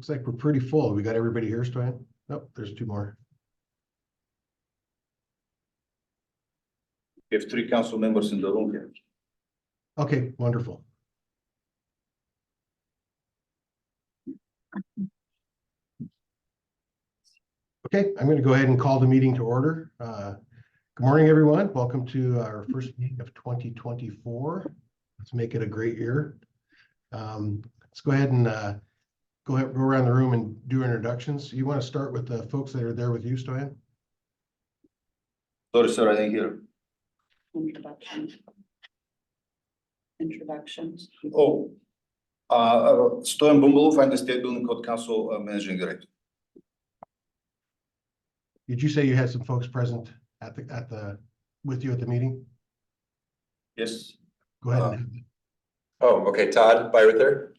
Looks like we're pretty full. We got everybody here, Stoyan? Nope, there's two more. We have 3 council members in the room here. Okay, wonderful. Okay, I'm going to go ahead and call the meeting to order. Good morning, everyone. Welcome to our first meeting of 2024. Let's make it a great year. Let's go ahead and go around the room and do introductions. You want to start with the folks that are there with you, Stoyan? Sorry, sir, I didn't hear. Introductions. Oh, Stoyan Bungalov, I'm the State Building Code Council Managing Director. Did you say you had some folks present with you at the meeting? Yes. Go ahead. Oh, okay. Todd Byrether,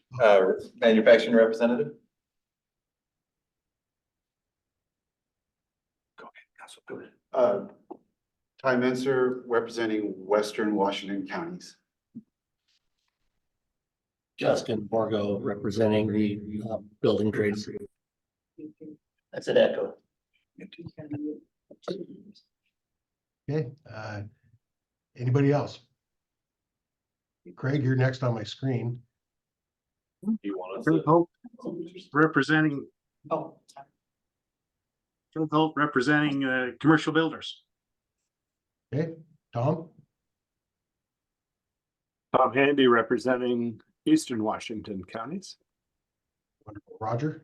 manufacturing representative. Go ahead, Council. Go ahead. Ty Menser, representing Western Washington counties. Justin Borgo, representing the building trades. That's an echo. Okay. Anybody else? Craig, you're next on my screen. You want us Phil Hope, representing Oh. Phil Hope, representing commercial builders. Okay, Tom? Tom Handy, representing Eastern Washington counties. Wonderful. Roger?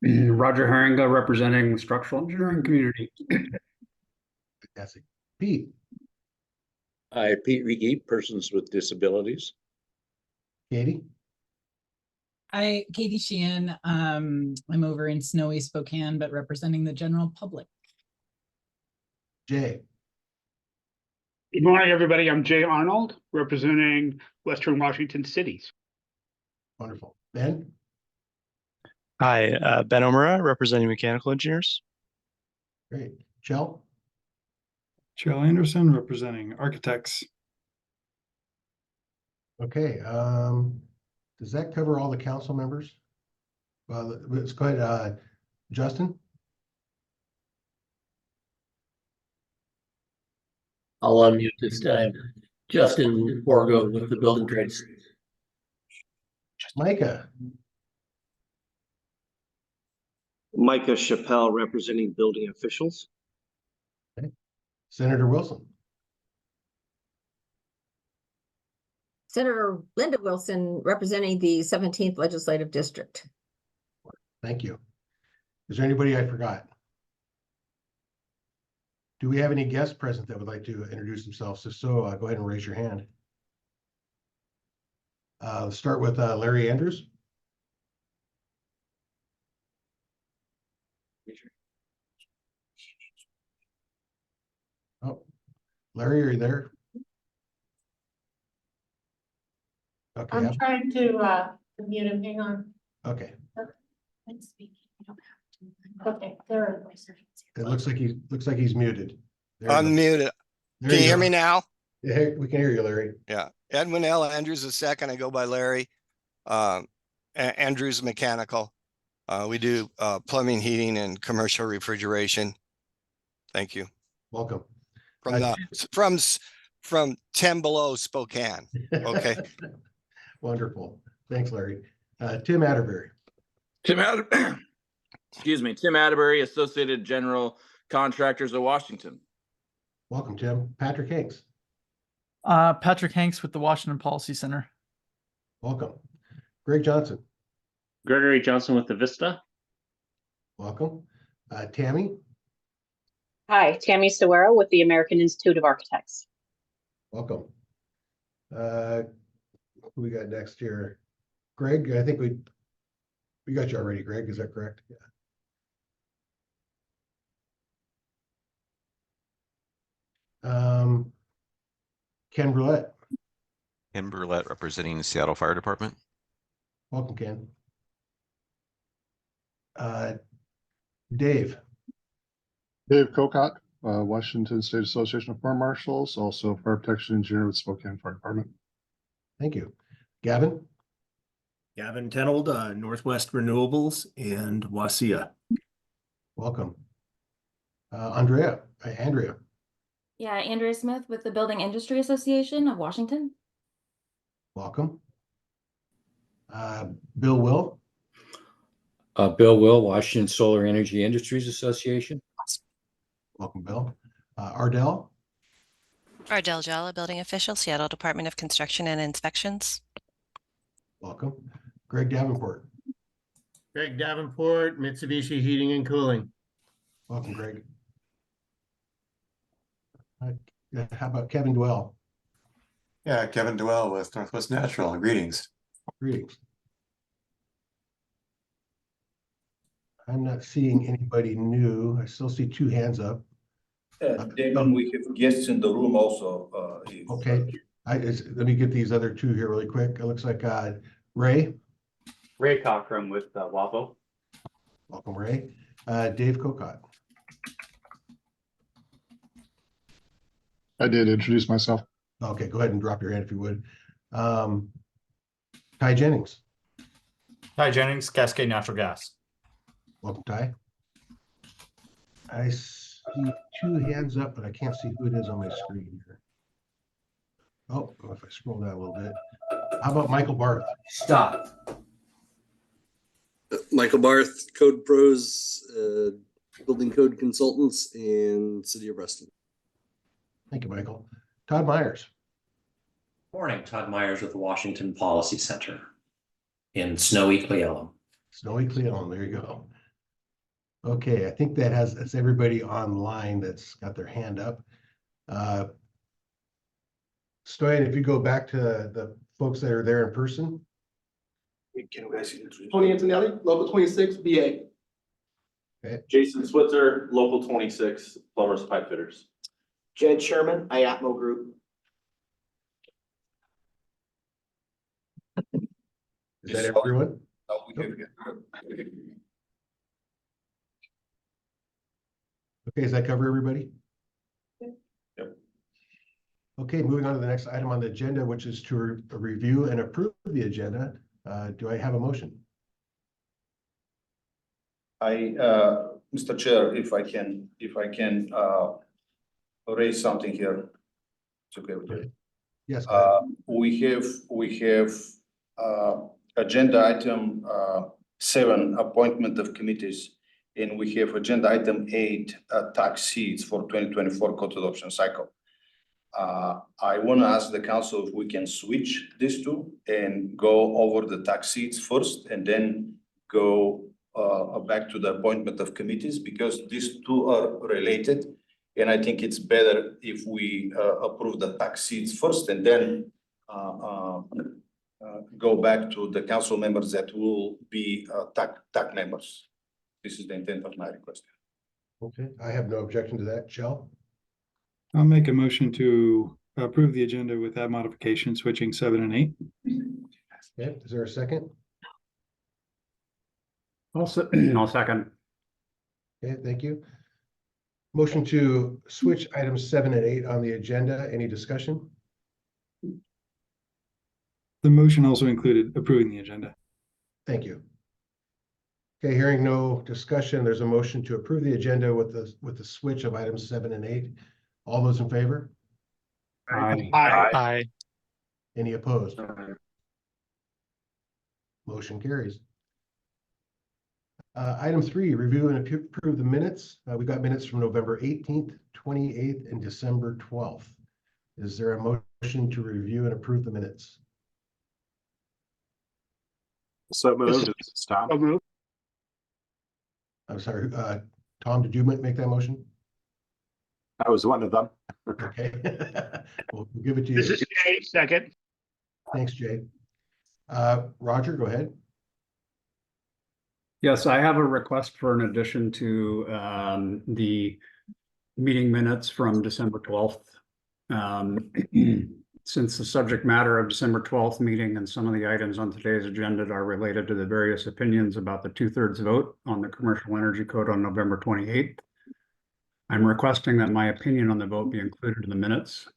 Roger Haringa, representing structural engineering community. Fantastic. Pete? Hi, Pete Ricky, persons with disabilities. Katie? Hi, Katie Sheehan. I'm over in snowy Spokane, but representing the general public. Jay? Good morning, everybody. I'm Jay Arnold, representing Western Washington cities. Wonderful. Ben? Hi, Ben Omura, representing mechanical engineers. Great. Chell? Joe Anderson, representing architects. Okay. Does that cover all the council members? Well, let's go ahead. Justin? I'll unmute this time. Justin Borgo with the building trades. Micah? Micah Chappelle, representing building officials. Okay. Senator Wilson? Senator Linda Wilson, representing the 17th Legislative District. Thank you. Is there anybody I forgot? Do we have any guests present that would like to introduce themselves? If so, go ahead and raise your hand. Let's start with Larry Andrews. Oh, Larry, are you there? Okay. I'm trying to mute him. Hang on. Okay. I'm speaking. You don't have to. Okay, there are voices. It looks like he's muted. There you go. Unmuted. There Can you you hear go. me now? Yeah, we can hear you, Larry. Yeah. Edwin L. Andrews II. I go by Larry. Andrews Mechanical. We do plumbing, heating, and commercial refrigeration. Thank you. Welcome. From 10 below Spokane. Okay. Wonderful. Thanks, Larry. Tim Atterbury. Excuse me, Tim Atterbury, Associated General Contractors of Washington. Welcome, Tim. Patrick Hanks. Patrick Hanks with the Washington Policy Center. Welcome. Greg Johnson. Gregory Johnson with the Vista. Welcome. Tammy. Hi, Tammy Sawera with the American Institute of Architects. Welcome. Who we got next here? Greg, I think we got you already, Greg. Is that correct? Yeah. Ken Brulette. Ken Brulette, representing the Seattle Fire Department. Welcome, Ken. Dave. Dave Kokot, Washington State Association of Fire Marshals, also fire protection engineer with Spokane Fire Department. Thank you. Gavin. Gavin Tenold, Northwest Renewables and Wasia. Welcome. Andrea. Yeah, Andrea Smith with the Building Industry Association of Washington. Welcome. Bill Will. Bill Will, Washington Solar Energy Industries Association. Welcome, Bill. Ardell. Ardell Jalla, Building Official, Seattle Department of Construction and Inspections. Welcome. Greg Davenport. Greg Davenport, Mitsubishi Heating and Cooling. Welcome, Greg. How about Kevin Dwell? Yeah, Kevin Dwell with Northwest Natural. Greetings. Greetings. I'm not seeing anybody new. I still see 2 hands up. Damon, we have guests in the room also. Okay, let me get these other 2 here really quick. It looks like Ray. Ray Cockrum with WAPO. Welcome, Ray. Dave Cocott. I did introduce myself. Okay, go ahead and drop your hand if you would. Ty Jennings. Ty Jennings, Cascade Natural Gas. Welcome, Ty. I see 2 hands up, but I can't see who it is on my screen here. Oh, if I scroll down a little bit. How about Michael Barth? Stop. Michael Barth, Code Pros, Building Code Consultants, and City of Reston. Thank you, Michael. Todd Myers. Morning, Todd Myers with the Washington Policy Center in snowy Cleellum. Snowy Cleellum, there you go. Okay, I think that's everybody online that's got their hand up. Stoyan, if you go back to the folks that are there in person. Can you guys introduce? Tony Antonelli, Local 26 BA. Okay. Jason Switzer, Local 26 Plumbers Pipe Fitters. Jed Sherman, IATMO Group. Is that everyone? Okay, does that cover everybody? Yep. Okay, moving on to the next item on the agenda, which is to review and approve the agenda. Do I have a motion? Mr. Chair, if I can raise something here. It's okay with you. Yes. We have agenda item 7, appointment of committees, and we have agenda item 8, tax seats for 2024 code adoption cycle. I want to ask the council if we can switch these 2 and go over the tax seats first and then go back to the appointment of committees, because these 2 are related. And I think it's better if we approve the tax seats first and then go back to the council members that will be TAC members. This is the intent of my request. Okay, I have no objection to that. Shell? I'll make a motion to approve the agenda with that modification, switching 7 and 8. Okay, is there a second? I'll second. Okay, thank you. Motion to switch items 7 and 8 on the agenda. Any discussion? The motion also included approving the agenda. Thank you. Okay, hearing no discussion, there's a motion to approve the agenda with the switch of items 7 and 8. All those in favor? Aye. Aye. Any opposed? Motion carries. Item 3, review and approve the minutes. We got minutes from November 18th, 28th, and December 12th. Is there a motion to review and approve the minutes? So moved. Stop. I'm sorry, Tom, did you make that motion? I was one of them. Okay. We'll give it to you. This is Jay, second. Thanks, Jay. Roger, go ahead. Yes, I have a request for an addition to the meeting minutes from December 12th. Since the subject matter of December 12th meeting and some of the items on today's agenda are related to the various opinions about the 2/3 vote on the commercial energy code on November 28th. I'm requesting that my opinion on the vote be included in the minutes.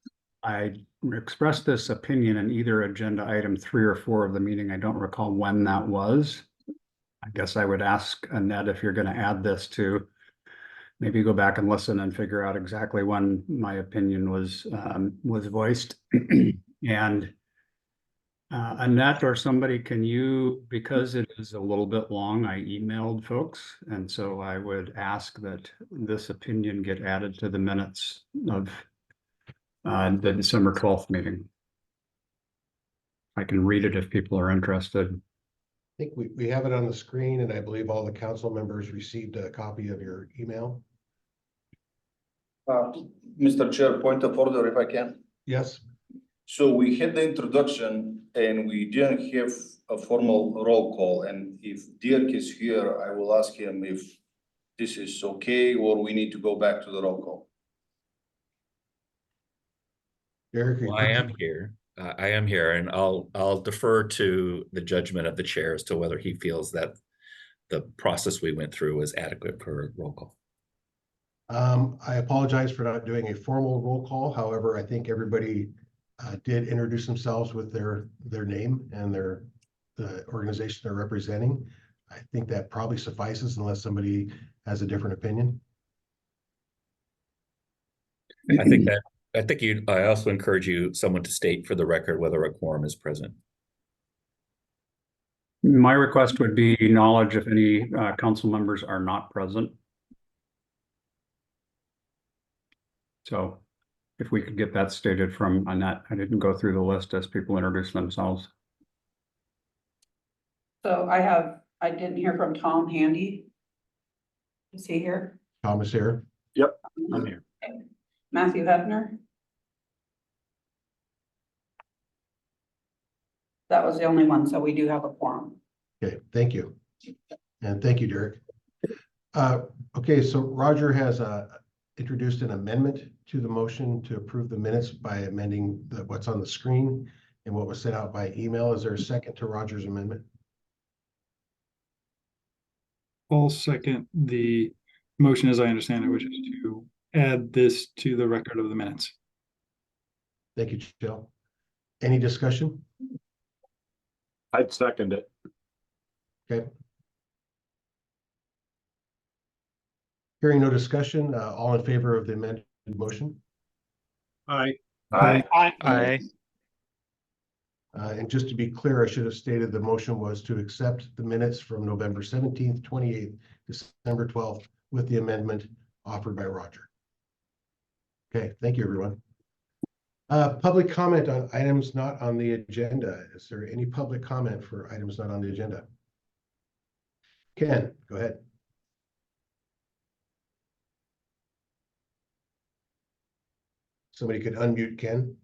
I expressed this opinion in either agenda item 3 or 4 of the meeting. I don't recall when that was. I guess I would ask Annette if you're going to add this to maybe go back and listen and figure out exactly when my opinion was voiced. And Annette or somebody, can you, because it is a little bit long, I emailed folks. And so I would ask that this opinion get added to the minutes of the December 12th meeting. I can read it if people are interested. I think we have it on the screen, and I believe all the council members received a copy of your email. Mr. Chair, point of order, if I can. Yes. So we had the introduction and we didn't have a formal roll call. And if Dirk is here, I will ask him if this is okay or we need to go back to the roll call. Derek, Well, I am here. I am here, and I'll defer to the judgment of the chair as to whether he feels that the process we went through was adequate for a roll call. I apologize for not doing a formal roll call. However, I think everybody did introduce themselves with their name and the organization they're representing. I think that probably suffices unless somebody has a different opinion. I also encourage someone to state for the record whether a quorum is present. My request would be knowledge if any council members are not present. So if we could get that stated from Annette. I didn't go through the list as people introduce themselves. So I didn't hear from Tom Handy. Is he here? Tom is here. Yep, I'm here. Okay. Matthew Hefner. That was the only one, so we do have a quorum. Okay, thank you. And thank you, Derek. Okay, so Roger has introduced an amendment to the motion to approve the minutes by amending what's on the screen and what was sent out by email. Is there a second to Roger's amendment? I'll second the motion as I understand it, which is to add this to the record of the minutes. Thank you, Jill. Any discussion? I'd second it. Okay. Hearing no discussion, all in favor of the amended motion? Aye. Aye. Aye. And just to be clear, I should have stated the motion was to accept the minutes from November 17th, 28th, December 12th with the amendment offered by Roger. Okay, thank you, everyone. Public comment on items not on the agenda. Is there any public comment for items not on the agenda? Ken, go ahead. Somebody could unmute Ken.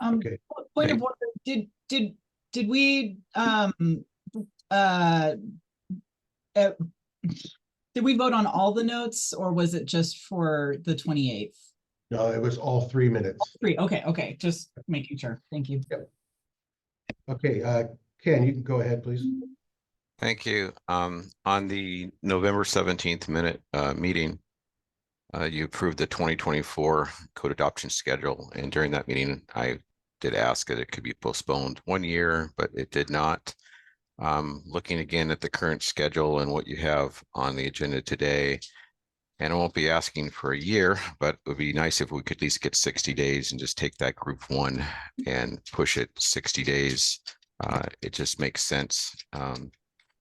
Okay. Point of order, did we did we vote on all the notes or was it just for the 28th? No, it was all 3 minutes. All 3. Okay. Just making sure. Thank you. Yep. Okay, Ken, you can go ahead, please. Thank you. On the November 17th meeting, you approved the 2024 code adoption schedule. And during that meeting, I did ask that it could be postponed 1 year, but it did not. Looking again at the current schedule and what you have on the agenda today, and I won't be asking for a year, but it would be nice if we could at least get 60 days and just take that group 1 and push it 60 days. It just makes sense.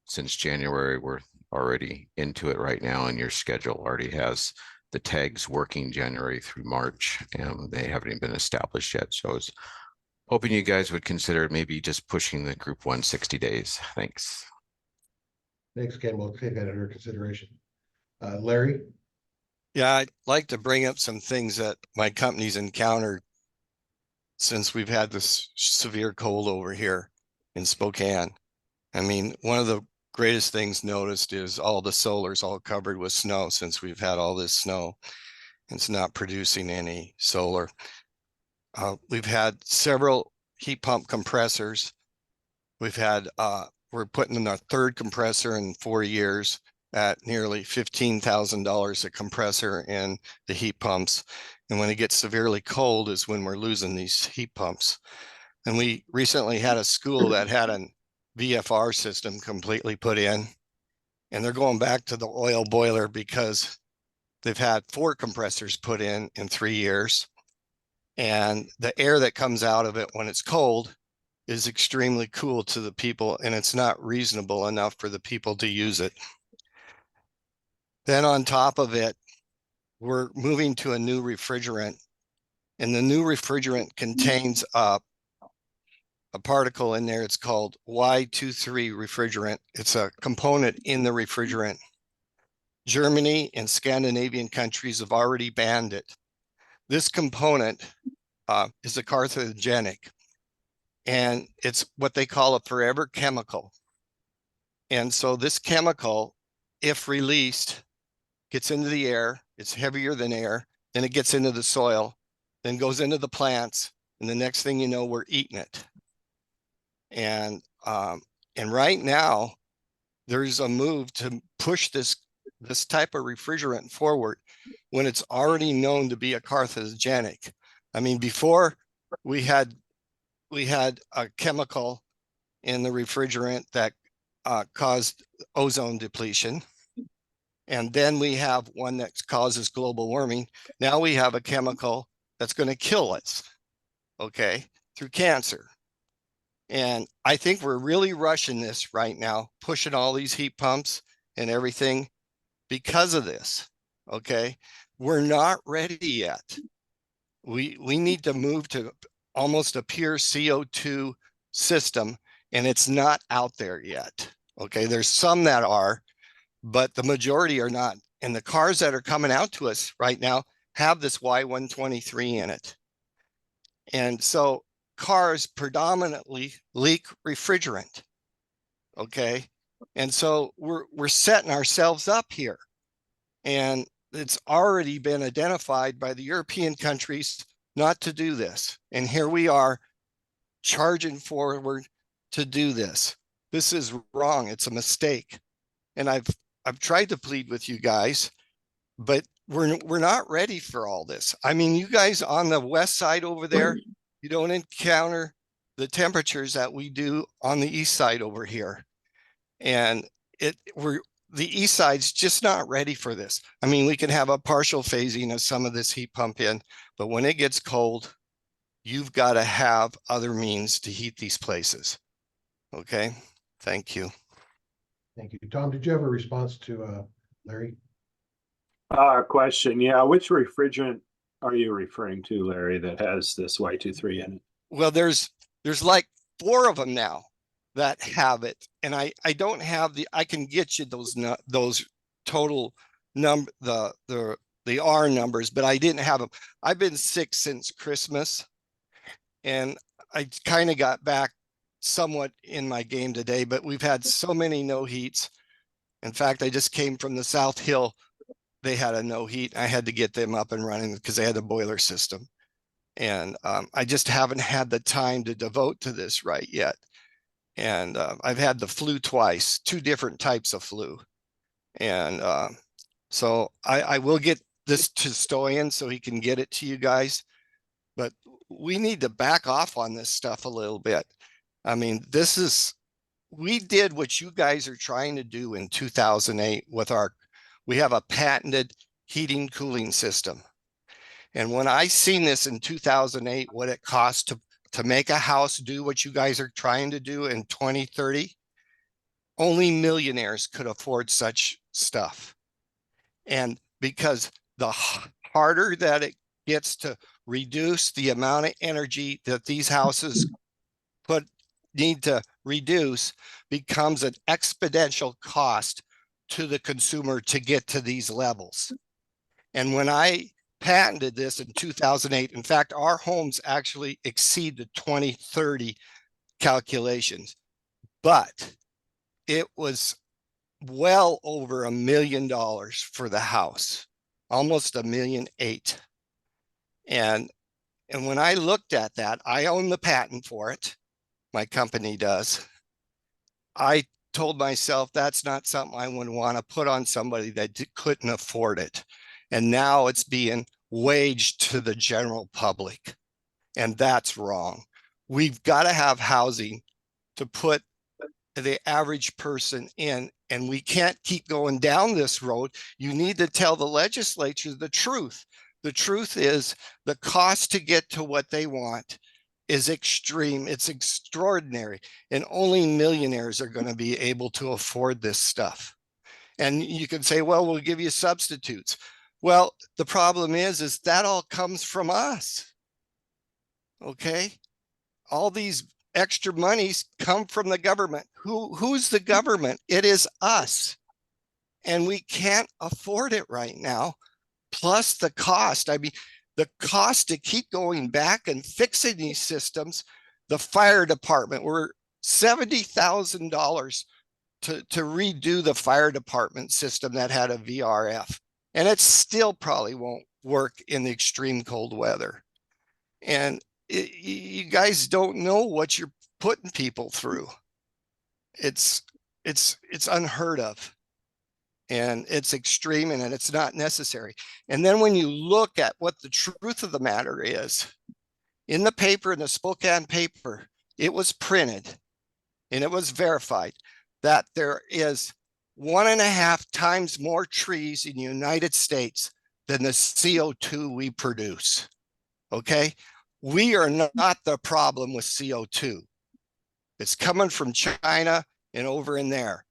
Since January, we're already into it right now, and your schedule already has the tags working January through March, and they haven't even been established yet. So I was hoping you guys would consider maybe just pushing the group 1 60 days. Thanks. Thanks, Ken. We'll take that under consideration. Larry? Yeah, I'd like to bring up some things that my company's encountered since we've had this severe cold over here in Spokane. I mean, one of the greatest things noticed is all the solar's all covered with snow since we've had all this snow. It's not producing any solar. We've had several heat pump compressors we're putting in our third compressor in 4 years at nearly $15,000 a compressor and the heat pumps. And when it gets severely cold is when we're losing these heat pumps. And we recently had a school that had an VFR system completely put in, and they're going back to the oil boiler because they've had 4 compressors put in 3 years. And the air that comes out of it when it's cold is extremely cool to the people, and it's not reasonable enough for the people to use it. Then on top of it, we're moving to a new refrigerant, and the new refrigerant contains a particle in there. It's called Y23 refrigerant. It's a component in the refrigerant. Germany and Scandinavian countries have already banned it. This component is a carcinogenic, and it's what they call a forever chemical. And so this chemical, if released, gets into the air. It's heavier than air. Then it gets into the soil, then goes into the plants. And the next thing you know, we're eating it. And right now, there's a move to push this type of refrigerant forward when it's already known to be a carcinogenic. I mean, before we had a chemical in the refrigerant that caused ozone depletion. And then we have one that causes global warming. Now we have a chemical that's going to kill us, okay, through cancer. And I think we're really rushing this right now, pushing all these heat pumps and everything because of this, okay? We're not ready yet. We need to move to almost a pure CO2 system, and it's not out there yet, okay? There's some that are, but the majority are not. And the cars that are coming out to us right now have this Y123 in it. And so cars predominantly leak refrigerant, okay? And so we're setting ourselves up here. And it's already been identified by the European countries not to do this. And here we are charging forward to do this. This is wrong. It's a mistake. And I've tried to plead with you guys, but we're not ready for all this. I mean, you guys on the west side over there, you don't encounter the temperatures that we do on the east side over here. And the east side's just not ready for this. I mean, we can have a partial phasing of some of this heat pump in, but when it gets cold, you've got to have other means to heat these places. Okay, thank you. Thank you. Tom, did you have a response to Larry? Question. Yeah, which refrigerant are you referring to, Larry, that has this Y23 in it? Well, there's like 4 of them now that have it, and I don't have I can get you those total the R numbers, but I didn't have them. I've been sick since Christmas, and I kind of got back somewhat in my game today, but we've had so many no heats. In fact, I just came from the South Hill. They had a no heat. I had to get them up and running because they had a boiler system. And I just haven't had the time to devote to this right yet. And I've had the flu twice, 2 different types of flu. And so I will get this to Stoyan so he can get it to you guys. But we need to back off on this stuff a little bit. I mean, we did what you guys are trying to do in 2008 with we have a patented heating cooling system. And when I seen this in 2008, what it cost to make a house do what you guys are trying to do in 2030, only millionaires could afford such stuff. And because the harder that it gets to reduce the amount of energy that these houses need to reduce, becomes an exponential cost to the consumer to get to these levels. And when I patented this in 2008, in fact, our homes actually exceed the 2030 calculations, but it was well over $1 million for the house, almost $1.8 million. And when I looked at that, I own the patent for it. My company does. I told myself that's not something I would want to put on somebody that couldn't afford it. And now it's being waged to the general public. And that's wrong. We've got to have housing to put the average person in, and we can't keep going down this road. You need to tell the legislature the truth. The truth is the cost to get to what they want is extreme. It's extraordinary. And only millionaires are going to be able to afford this stuff. And you can say, well, we'll give you substitutes. Well, the problem is that all comes from us. Okay. All these extra monies come from the government. Who's the government? It is us. And we can't afford it right now. Plus the cost. I mean, the cost to keep going back and fixing these systems, the fire department, we're $70,000 to redo the fire department system that had a VRF. And it still probably won't work in the extreme cold weather. And you guys don't know what you're putting people through. It's unheard of. And it's extreme and it's not necessary. And then when you look at what the truth of the matter is, in the paper, in the Spokane paper, it was printed and it was verified that there is 1.5 times more trees in the United States than the CO2 we produce. Okay? We are not the problem with CO2. It's coming from China and over in there.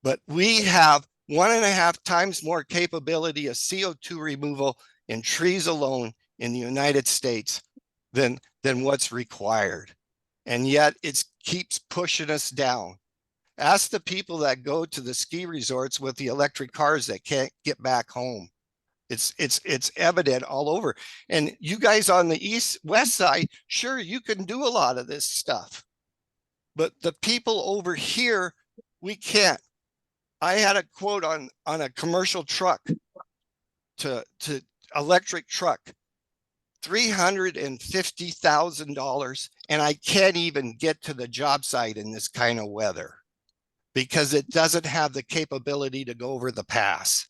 But we have 1.5 times more capability of CO2 removal in trees alone in the United States than what's required. And yet it keeps pushing us down. Ask the people that go to the ski resorts with the electric cars that can't get back home. It's evident all over. And you guys on the west side, sure, you can do a lot of this stuff. But the people over here, we can't. I had a quote on a commercial truck to electric truck, $350,000, and I can't even get to the job site in this kind of weather because it doesn't have the capability to go over the pass.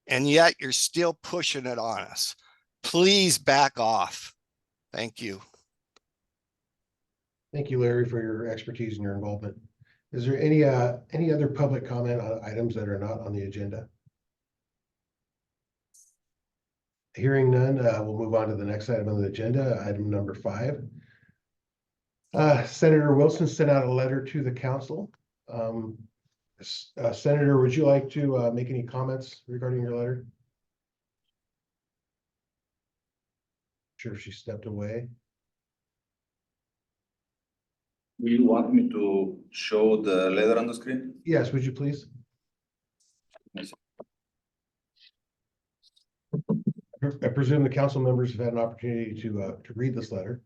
And yet you're still pushing it on us. Please back off. Thank you. Thank you, Larry, for your expertise and your involvement. Is there any other public comment on items that are not on the agenda? Hearing none, we'll move on to the next item on the agenda, item number 5. Senator Wilson sent out a letter to the council. Senator, would you like to make any comments regarding your letter? Sure, she stepped away. Will you want me to show the letter on the screen? Yes, would you please? I presume the council members have had an opportunity to read this letter.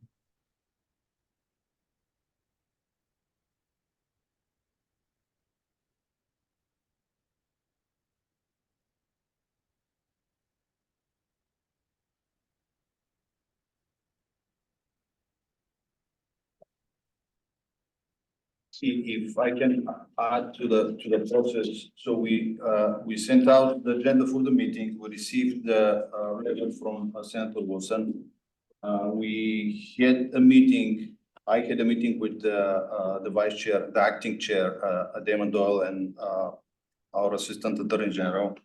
If I can add to the process, so we sent out the agenda for the meeting. We received the letter from Senator Wilson. We had a meeting. I had a meeting with the vice chair, the acting chair, Damon Doyle, and our assistant attorney general.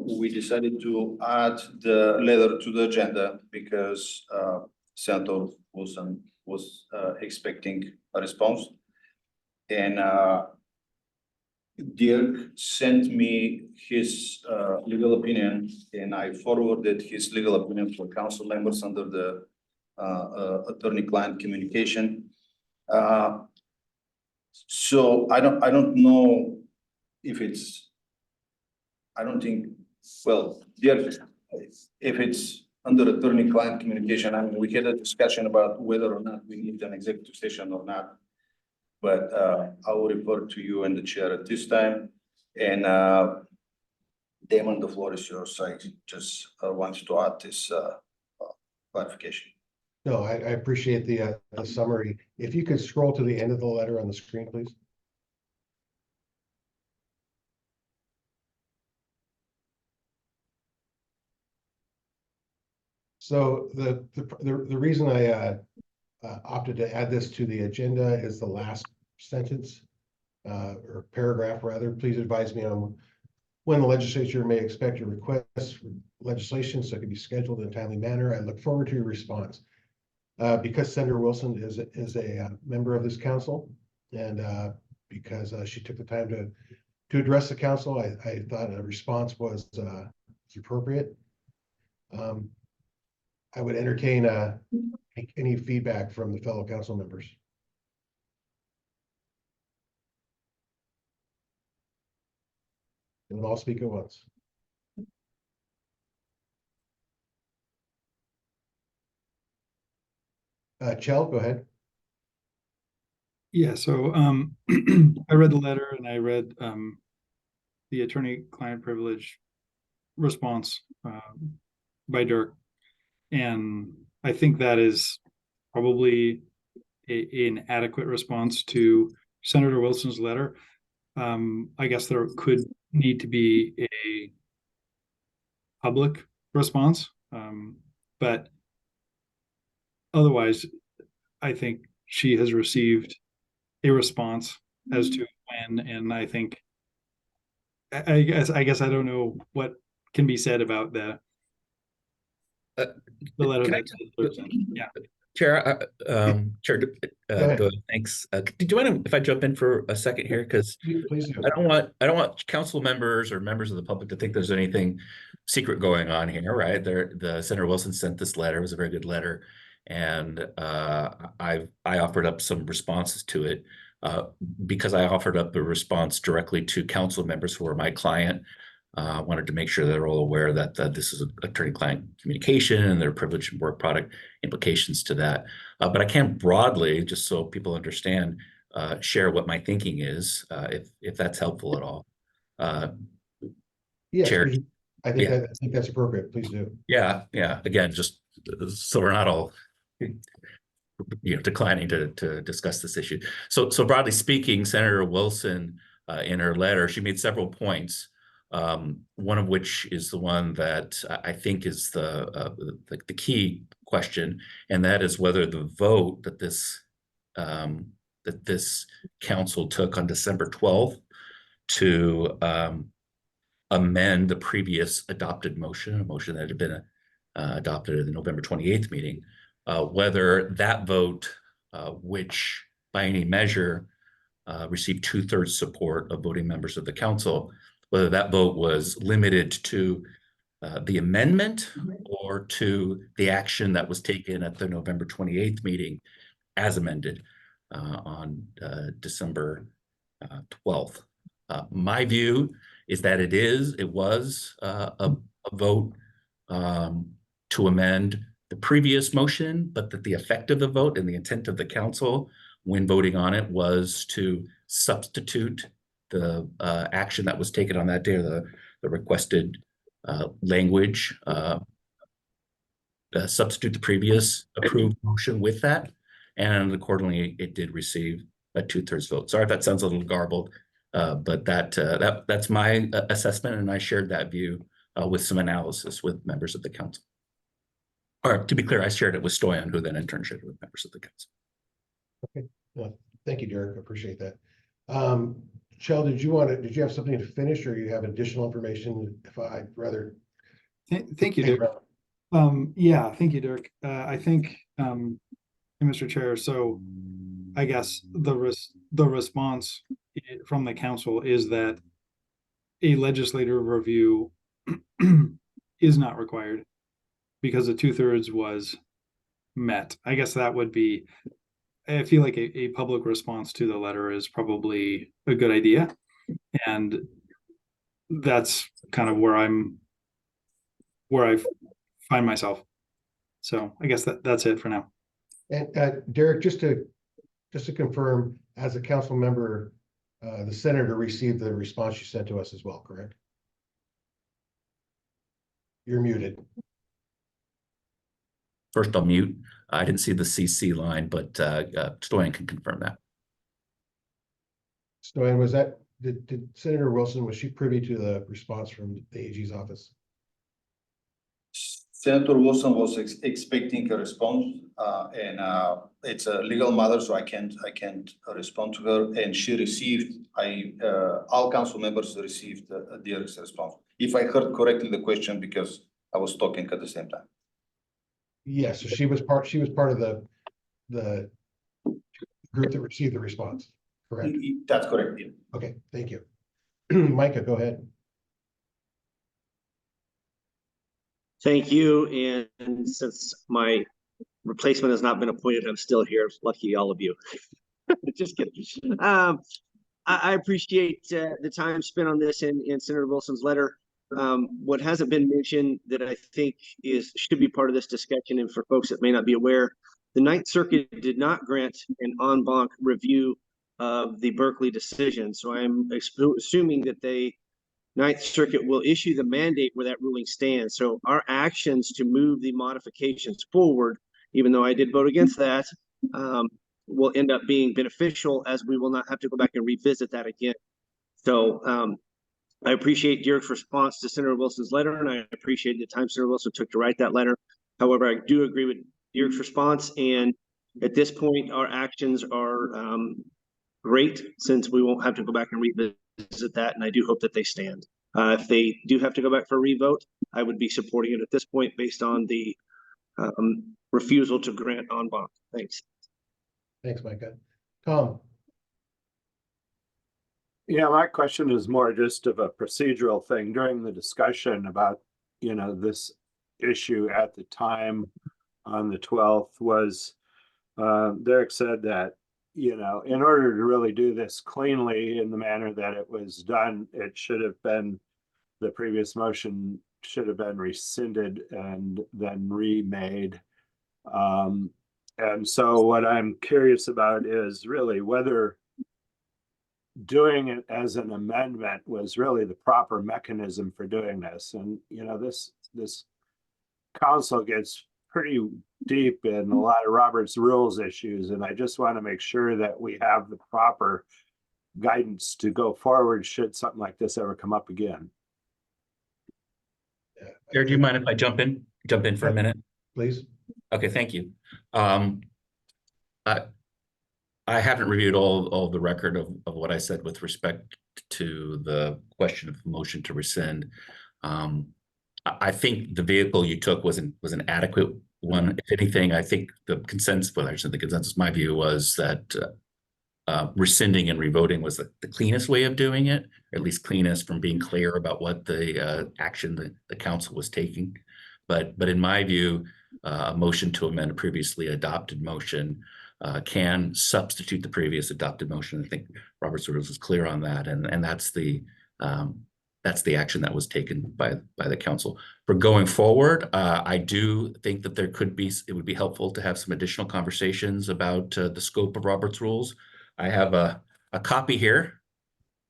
We decided to add the letter to the agenda because Senator Wilson was expecting a response. And Dirk sent me his legal opinion, and I forwarded his legal opinion for council members under the attorney-client communication. So I don't know if it's. I don't think. Well, Dirk, if it's under attorney-client communication, I mean, we had a discussion about whether or not we need an executive session or not. But I will report to you and the chair at this time. And Damon, the floor is yours. I just wanted to add this clarification. No, I appreciate the summary. If you could scroll to the end of the letter on the screen, please. So the reason I opted to add this to the agenda is the last sentence, or paragraph rather. Please advise me on when the legislature may expect your requests for legislation so it can be scheduled in a timely manner. I look forward to your response. Because Senator Wilson is a member of this council, and because she took the time to address the council, I thought a response was appropriate. I would entertain any feedback from the fellow council members. And I'll speak at once. Chell, go ahead. Yeah, so I read the letter and I read the attorney-client privilege response by Dirk. And I think that is probably an adequate response to Senator Wilson's letter. I guess there could need to be a public response, but otherwise, I think she has received a response as to when, and I think I guess I don't know what can be said about the letter Can I- that yeah. Chair, Chair, thanks. Do you mind if I jump in for a second here? Because please do. I don't want council members or members of the public to think there's anything secret going on here, right? The Senator Wilson sent this letter. It was a very good letter, and I offered up some responses to it because I offered up a response directly to council members who are my client. I wanted to make sure they're all aware that this is attorney-client communication and there are privileged work product implications to that. But I can broadly, just so people understand, share what my thinking is, if that's helpful at all. Yes, Chair, I think that's appropriate. Please do. Yeah. Again, just so we're not all declining to discuss this issue. So broadly speaking, Senator Wilson, in her letter, she made several points. One of which is the one that I think is the key question, and that is whether the vote that this council took on December 12th to amend the previous adopted motion, a motion that had been adopted at the November 28th meeting, whether that vote, which by any measure received 2/3 support of voting members of the council, whether that vote was limited to the amendment or to the action that was taken at the November 28th meeting as amended on December 12th. My view is that it was a vote to amend the previous motion, but that the effect of the vote and the intent of the council when voting on it was to substitute the action that was taken on that day, or the requested language, substitute the previous approved motion with that, and accordingly, it did receive a 2/3 vote. Sorry if that sounds a little garbled, but that's my assessment, and I shared that view with some analysis with members of the council. Or to be clear, I shared it with Stoyan, who then in turn shared it with members of the council. Okay, well, thank you, Derek. I appreciate that. Shell, did you have something to finish, or you have additional information? If I'd rather. Thank you, Derek. Yeah, thank you, Dirk. I think, Mr. Chair, so I guess the response from the council is that a legislative review is not required because the 2/3 was met. I guess that would be, I feel like a public response to the letter is probably a good idea. And that's kind of where I find myself. So I guess that's it for now. And Derek, just to confirm, as a council member, the senator received the response you sent to us as well, correct? You're muted. First, I'll mute. I didn't see the CC line, but Stoyan can confirm that. Stoyan, was that, did Senator Wilson, was she privy to the response from the AG's office? Senator Wilson was expecting a response, and it's a legal matter, so I can't respond to her. And she received, all council members received a direct response. If I heard correctly the question, because I was talking at the same time. Yes, so she was part of the group that received the response, correct? That's correct. Yeah. Okay, thank you. Micah, go ahead. Thank you. And since my replacement has not been appointed, I'm still here. Lucky all of you. Just kidding. I appreciate the time spent on this in Senator Wilson's letter. What hasn't been mentioned that I think should be part of this discussion, and for folks that may not be aware, the Ninth Circuit did not grant an en banc review of the Berkeley decision. So I'm assuming that Ninth Circuit will issue the mandate where that ruling stands. So our actions to move the modifications forward, even though I did vote against that, will end up being beneficial, as we will not have to go back and revisit that again. So I appreciate Derek's response to Senator Wilson's letter, and I appreciate the time Senator Wilson took to write that letter. However, I do agree with Derek's response, and at this point, our actions are great, since we won't have to go back and revisit that, and I do hope that they stand. If they do have to go back for a revote, I would be supporting it at this point based on the refusal to grant en banc. Thanks. Thanks, Micah. Tom. Yeah, my question is more just of a procedural thing. During the discussion about, this issue at the time on the 12th was, Derek said that, in order to really do this cleanly in the manner that it was done, it should have been, the previous motion should have been rescinded and then remade. And so what I'm curious about is really whether doing it as an amendment was really the proper mechanism for doing this. And, this council gets pretty deep in a lot of Robert's rules issues, and I just want to make sure that we have the proper guidance to go forward should something like this ever come up again. Eric, do you mind if I jump in for a minute? Please. Okay, thank you. I haven't reviewed all the record of what I said with respect to the question of the motion to rescind. I think the vehicle you took was an adequate one. If anything, I think the consensus, my view was that rescinding and revoting was the cleanest way of doing it, or at least cleanest from being clear about what the action the council was taking. But in my view, a motion to amend a previously adopted motion can substitute the previous adopted motion. I think Robert's rules is clear on that, and that's the action that was taken by the council. For going forward, I do think that it would be helpful to have some additional conversations about the scope of Robert's rules. I have a copy here.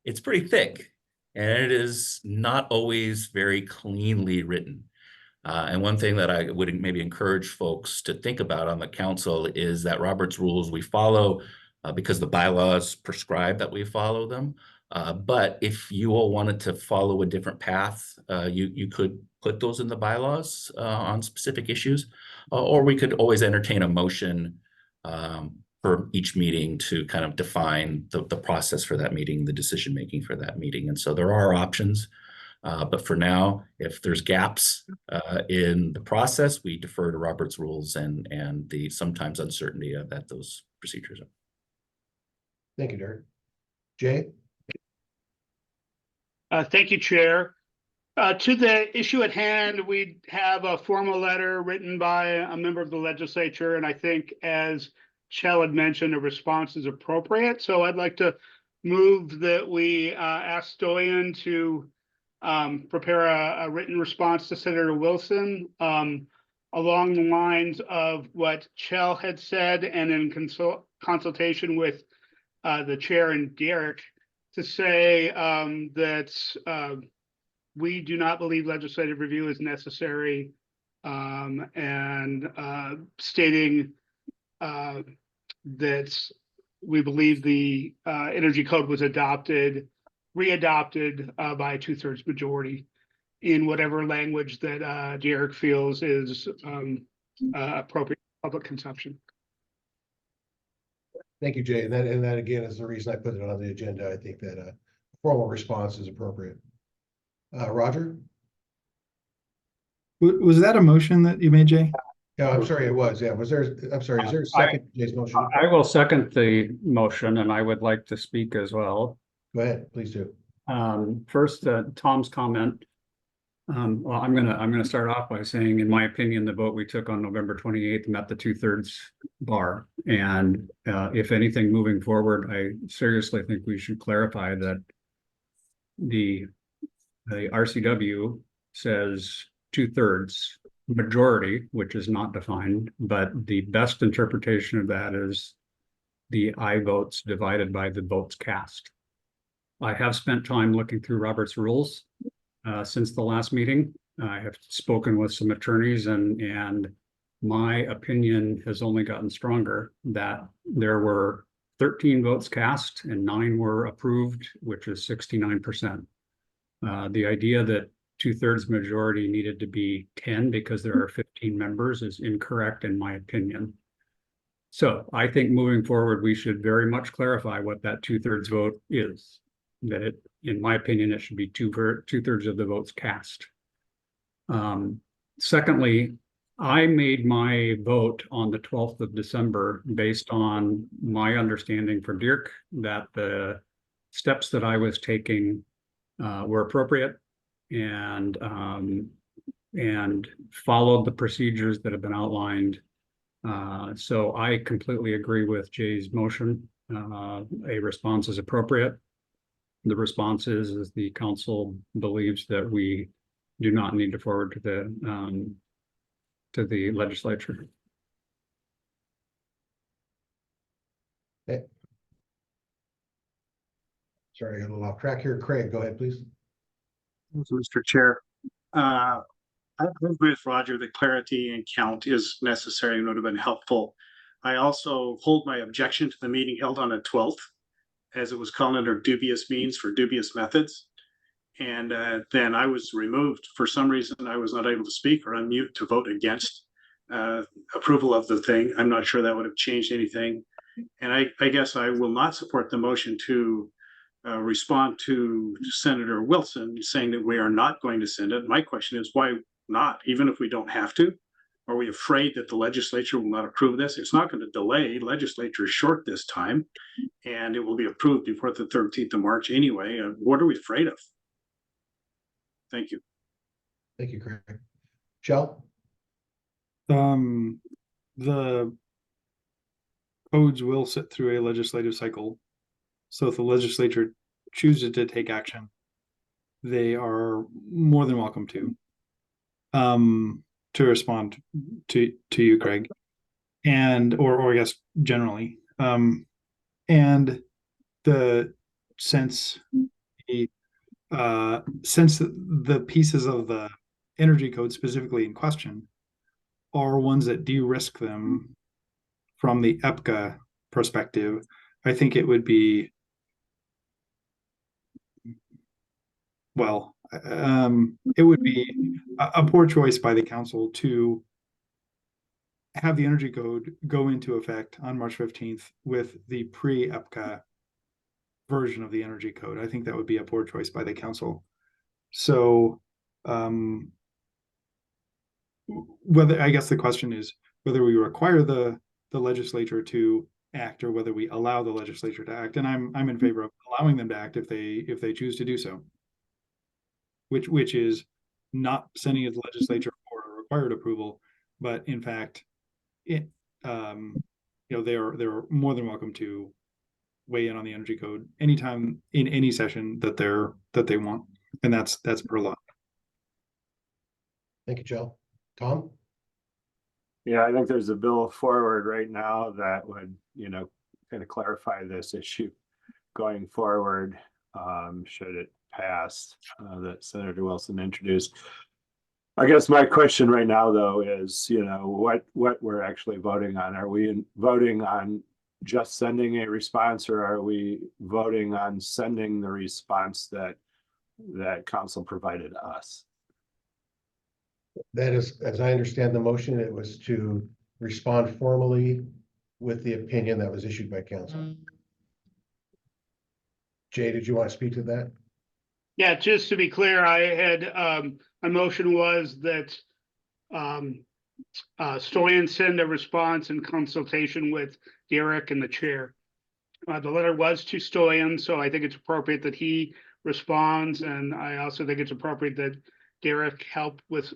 It's pretty thick, and it is not always very cleanly written. And one thing that I would maybe encourage folks to think about on the council is that Robert's rules we follow because the bylaws prescribe that we follow them. But if you all wanted to follow a different path, you could put those in the bylaws on specific issues, or we could always entertain a motion for each meeting to kind of define the process for that meeting, the decision-making for that meeting. And so there are options. But for now, if there's gaps in the process, we defer to Robert's rules and the sometimes uncertainty that those procedures are. Thank you, Derek. Jay? Thank you, Chair. To the issue at hand, we have a formal letter written by a member of the legislature, and I think, as Chell had mentioned, a response is appropriate. So I'd like to move that we ask Stoyan to prepare a written response to Senator Wilson along the lines of what Chell had said, and in consultation with the chair and Derek, to say that we do not believe legislative review is necessary and stating that we believe the energy code was readopted by a 2/3 majority in whatever language that Derek feels is appropriate for public consumption. Thank you, Jay. And that again is the reason I put it on the agenda. I think that a formal response is appropriate. Roger? Was that a motion that you made, Jay? Yeah, I'm sorry, it was. Yeah, was there, I'm sorry, is there a second to Jay's motion? I will second the motion and I would like to speak as well. Go ahead, please do. First, Tom's comment. Well, I'm gonna start off by saying, in my opinion, the vote we took on November 28th met the 2/3 bar. And if anything, moving forward, I seriously think we should clarify that the RCW says 2/3 majority, which is not defined, but the best interpretation of that is the I votes divided by the votes cast. I have spent time looking through Robert's rules since the last meeting. I have spoken with some attorneys and my opinion has only gotten stronger that there were 13 votes cast and 9 were approved, which is 69%. The idea that 2/3 majority needed to be 10 because there are 15 members is incorrect in my opinion. So I think moving forward, we should very much clarify what that 2/3 vote is. That it, in my opinion, it should be 2/3 of the votes cast. Secondly, I made my vote on the 12th of December based on my understanding from Dirk that the steps that I was taking were appropriate and followed the procedures that have been outlined. So I completely agree with Jay's motion. A response is appropriate. The response is the council believes that we do not need to forward to the legislature. Okay. Sorry, I got a little off track here. Craig, go ahead, please. Mr. Chair. I agree with Roger that clarity and count is necessary and would have been helpful. I also hold my objection to the meeting held on the 12th, as it was called under dubious means for dubious methods. And then I was removed. For some reason, I was not able to speak or unmute to vote against approval of the thing. I'm not sure that would have changed anything. And I guess I will not support the motion to respond to Senator Wilson saying that we are not going to send it. My question is, why not? Even if we don't have to? Are we afraid that the legislature will not approve this? It's not going to delay. Legislature is short this time, and it will be approved before the 13th of March anyway. What are we afraid of? Thank you. Thank you, Craig. Shell? The codes will sit through a legislative cycle. So if the legislature chooses to take action, they are more than welcome to respond to you, Craig, and or I guess generally. And the since the pieces of the energy code specifically in question are ones that de-risk them from the EPCA perspective, I think it would be it would be a poor choice by the council to have the energy code go into effect on March 15th with the pre-EPCA version of the energy code. I think that would be a poor choice by the council. So whether, I guess the question is whether we require the legislature to act or whether we allow the legislature to act. And I'm in favor of allowing them to act if they choose to do so. Which is not sending it to the legislature for a required approval, but in fact, they're more than welcome to weigh in on the energy code anytime in any session that they want, and that's per law. Thank you, Joe. Tom? Yeah, I think there's a bill forward right now that would, kind of clarify this issue going forward, should it pass, that Senator Wilson introduced. I guess my question right now, though, is, what we're actually voting on. Are we voting on just sending a response, or are we voting on sending the response that council provided us? That is, as I understand the motion, it was to respond formally with the opinion that was issued by council. Jay, did you want to speak to that? Yeah, just to be clear, I had, my motion was that Stoyan send a response in consultation with Derek and the chair. The letter was to Stoyan, so I think it's appropriate that he responds, and I also think it's appropriate that Derek help with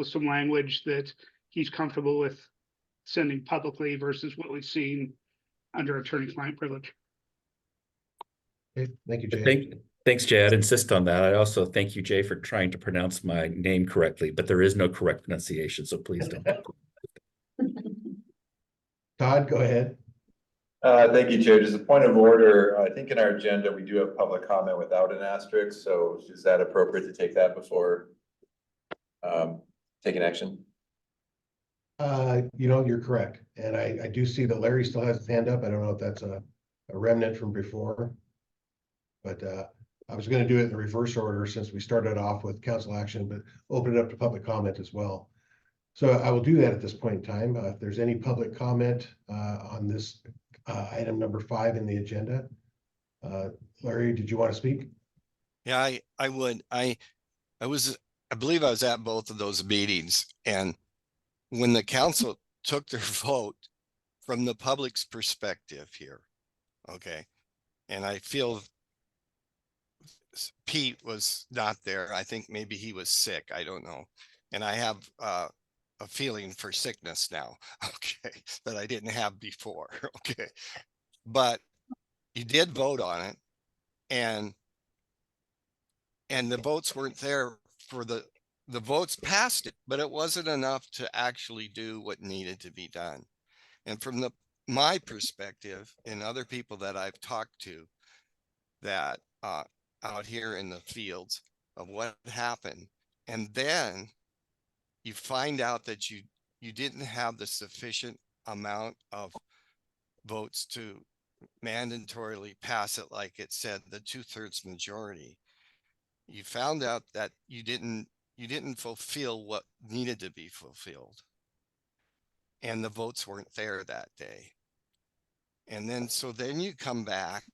some language that he's comfortable with sending publicly versus what we've seen under attorney-client privilege. Okay, thank you, Jay. Thanks, Jay. I'd insist on that. I also thank you, Jay, for trying to pronounce my name correctly, but there is no correct pronunciation, so please don't. Todd, go ahead. Thank you, Chair. Just a point of order. I think in our agenda, we do have public comment without an asterisk. So is that appropriate to take that before taking action? You're correct. And I do see that Larry still has his hand up. I don't know if that's a remnant from before. But I was going to do it in the reverse order since we started off with council action, but open it up to public comment as well. So I will do that at this point in time. If there's any public comment on this item number 5 in the agenda. Larry, did you want to speak? Yeah, I would. I believe I was at both of those meetings, and when the council took their vote from the public's perspective here, okay, and I feel Pete was not there. I think maybe he was sick. I don't know. And I have a feeling for sickness now, okay, that I didn't have before, okay. But you did vote on it, and the votes weren't there for the votes passed it, but it wasn't enough to actually do what needed to be done. And from my perspective and other people that I've talked to that out here in the fields of what happened, and then you find out that you didn't have the sufficient amount of votes to mandatorily pass it like it said, the 2/3 majority. You found out that you didn't fulfill what needed to be fulfilled, and the votes weren't there that day. And then then you come back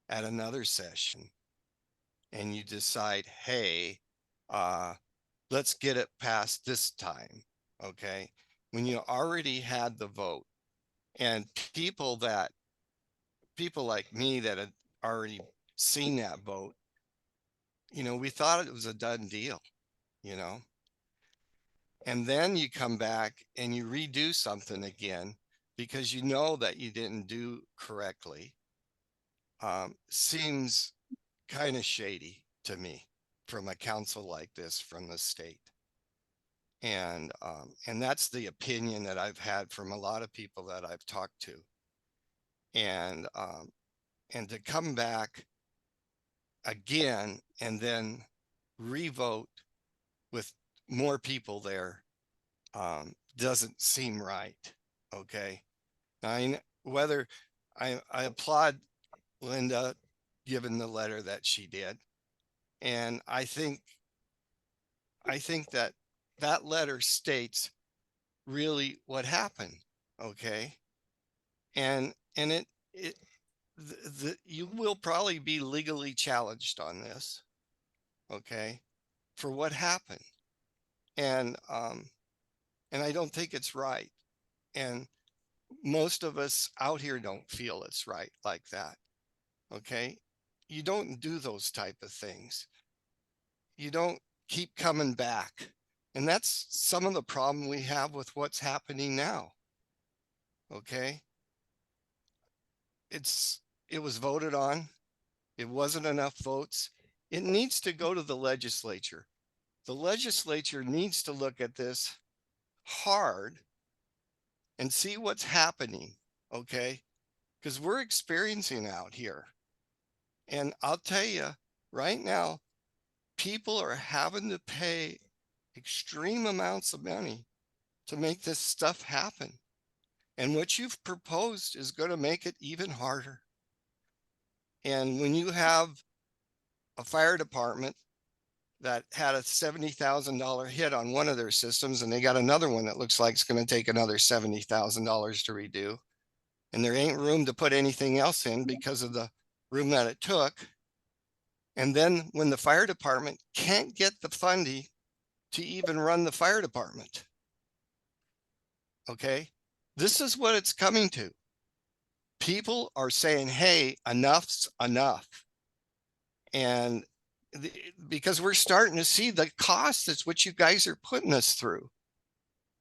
at another session and you decide, hey, let's get it passed this time, okay? When you already had the vote, and people like me that had already seen that vote, we thought it was a done deal, and then you come back and you redo something again because you know that you didn't do correctly. Seems kind of shady to me from a council like this from the state. And that's the opinion that I've had from a lot of people that I've talked to. And to come back again and then revote with more people there doesn't seem right. Okay. I applaud Linda given the letter that she did. And I think that letter states really what happened. Okay. And you will probably be legally challenged on this. Okay. For what happened. And I don't think it's right. And most of us out here don't feel it's right like that. Okay. You don't do those type of things. You don't keep coming back. And that's some of the problem we have with what's happening now. Okay. It was voted on. It wasn't enough votes. It needs to go to the legislature. The legislature needs to look at this hard and see what's happening. Okay. Because we're experiencing out here. And I'll tell you right now, people are having to pay extreme amounts of money to make this stuff happen. And what you've proposed is going to make it even harder. And when you have a fire department that had a $70,000 hit on one of their systems, and they got another one that looks like it's going to take another $70,000 to redo, and there ain't room to put anything else in because of the room that it took. And then when the fire department can't get the funding to even run the fire department. Okay, this is what it's coming to. People are saying, hey, enough's enough. And because we're starting to see the cost that's what you guys are putting us through.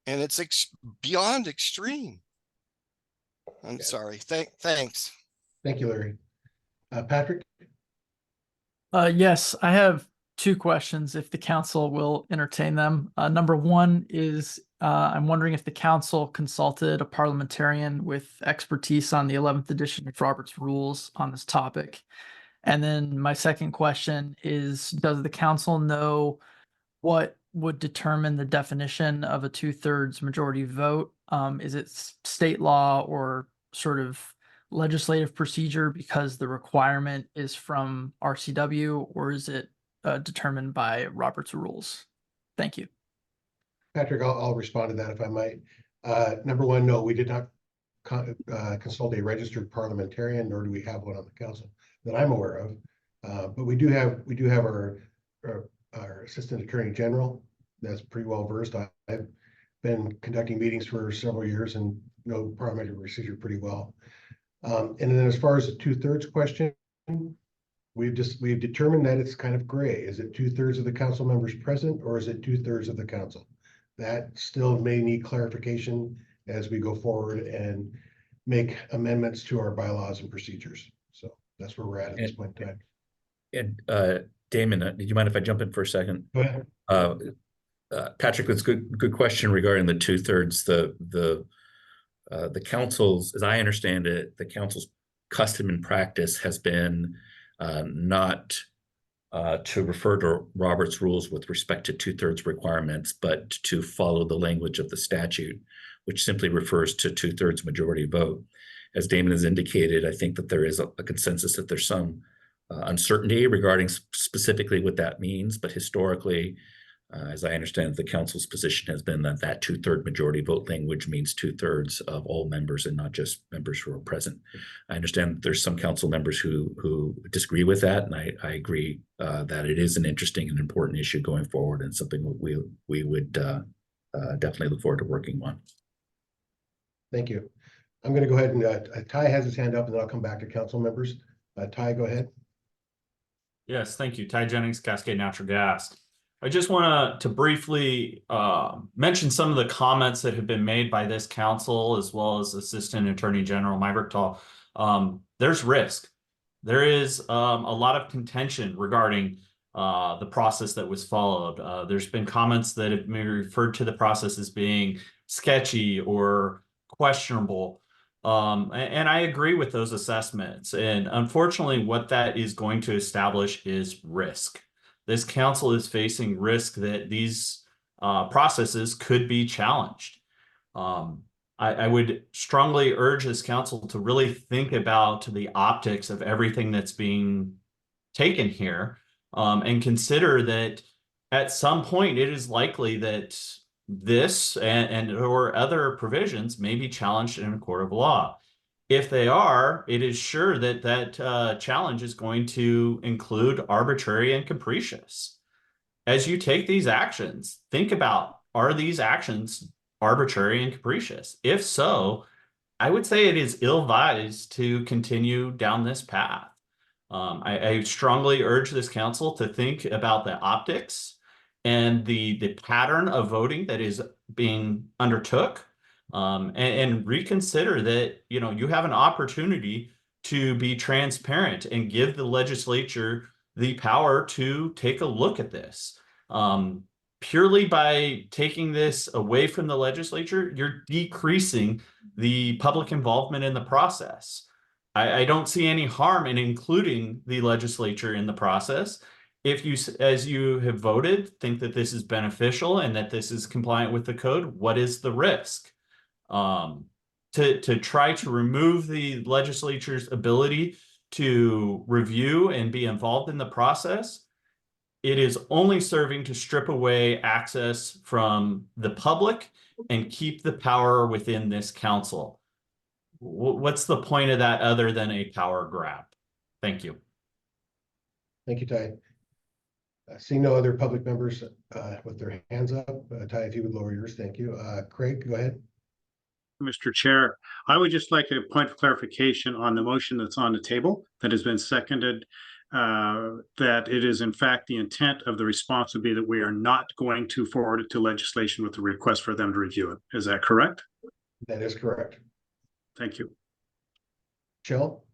And it's beyond extreme. I'm sorry. Thanks. Thank you, Larry. Patrick? Yes, I have two questions if the council will entertain them. Number one is I'm wondering if the council consulted a parliamentarian with expertise on the 11th edition of Robert's Rules on this topic. And then my second question is, does the council know what would determine the definition of a 2/3 majority vote? Is it state law or sort of legislative procedure because the requirement is from RCW, or is it determined by Robert's Rules? Thank you. Patrick, I'll respond to that if I might. Number one, no, we did not consult a registered parliamentarian, nor do we have one on the council that I'm aware of. But we do have our Assistant Attorney General that's pretty well versed. I've been conducting meetings for several years and know parliamentary procedure pretty well. And then as far as the 2/3 question, we've determined that it's kind of gray. Is it 2/3 of the council members present, or is it 2/3 of the council? That still may need clarification as we go forward and make amendments to our bylaws and procedures. So that's where we're at this point in time. And Damon, did you mind if I jump in for a second? Go ahead. Patrick, that's good question regarding the 2/3. The council's, as I understand it, the council's custom and practice has been not to refer to Robert's Rules with respect to 2/3 requirements, but to follow the language of the statute, which simply refers to 2/3 majority vote. As Damon has indicated, I think that there is a consensus that there's some uncertainty regarding specifically what that means, but historically, as I understand it, the council's position has been that 2/3 majority vote language means 2/3 of all members and not just members who are present. I understand that there's some council members who disagree with that, and I agree that it is an interesting and important issue going forward and something we would definitely look forward to working on. Thank you. I'm going to go ahead and Ty has his hand up, and then I'll come back to council members. Ty, go ahead. Yes, thank you. Ty Jennings, Cascade Natural Gas. I just want to briefly mention some of the comments that have been made by this council, as well as Assistant Attorney General Mybertal. There's risk. There is a lot of contention regarding the process that was followed. There's been comments that have been referred to the process as being sketchy or questionable. And I agree with those assessments. And unfortunately, what that is going to establish is risk. This council is facing risk that these processes could be challenged. I would strongly urge this council to really think about the optics of everything that's being taken here, and consider that at some point it is likely that this and or other provisions may be challenged in a court of law. If they are, it is sure that that challenge is going to include arbitrary and capricious. As you take these actions, think about, are these actions arbitrary and capricious? If so, I would say it is ill-advised to continue down this path. I strongly urge this council to think about the optics and the pattern of voting that is being undertook, and reconsider that, you know, you have an opportunity to be transparent and give the legislature the power to take a look at this. Purely by taking this away from the legislature, you're decreasing the public involvement in the process. I don't see any harm in including the legislature in the process if you, as you have voted, think that this is beneficial and that this is compliant with the code, what is the risk? To try to remove the legislature's ability to review and be involved in the process, it is only serving to strip away access from the public and keep the power within this council. What's the point of that other than a power grab? Thank you. Thank you, Ty. Seeing no other public members with their hands up, Ty, if you would lower yours, thank you. Craig, go ahead. Mr. Chair, I would just like a point of clarification on the motion that's on the table that has been seconded. That it is in fact the intent of the response would be that we are not going to forward it to legislation with the request for them to review it. Is that correct? That is correct. Thank you. Jill?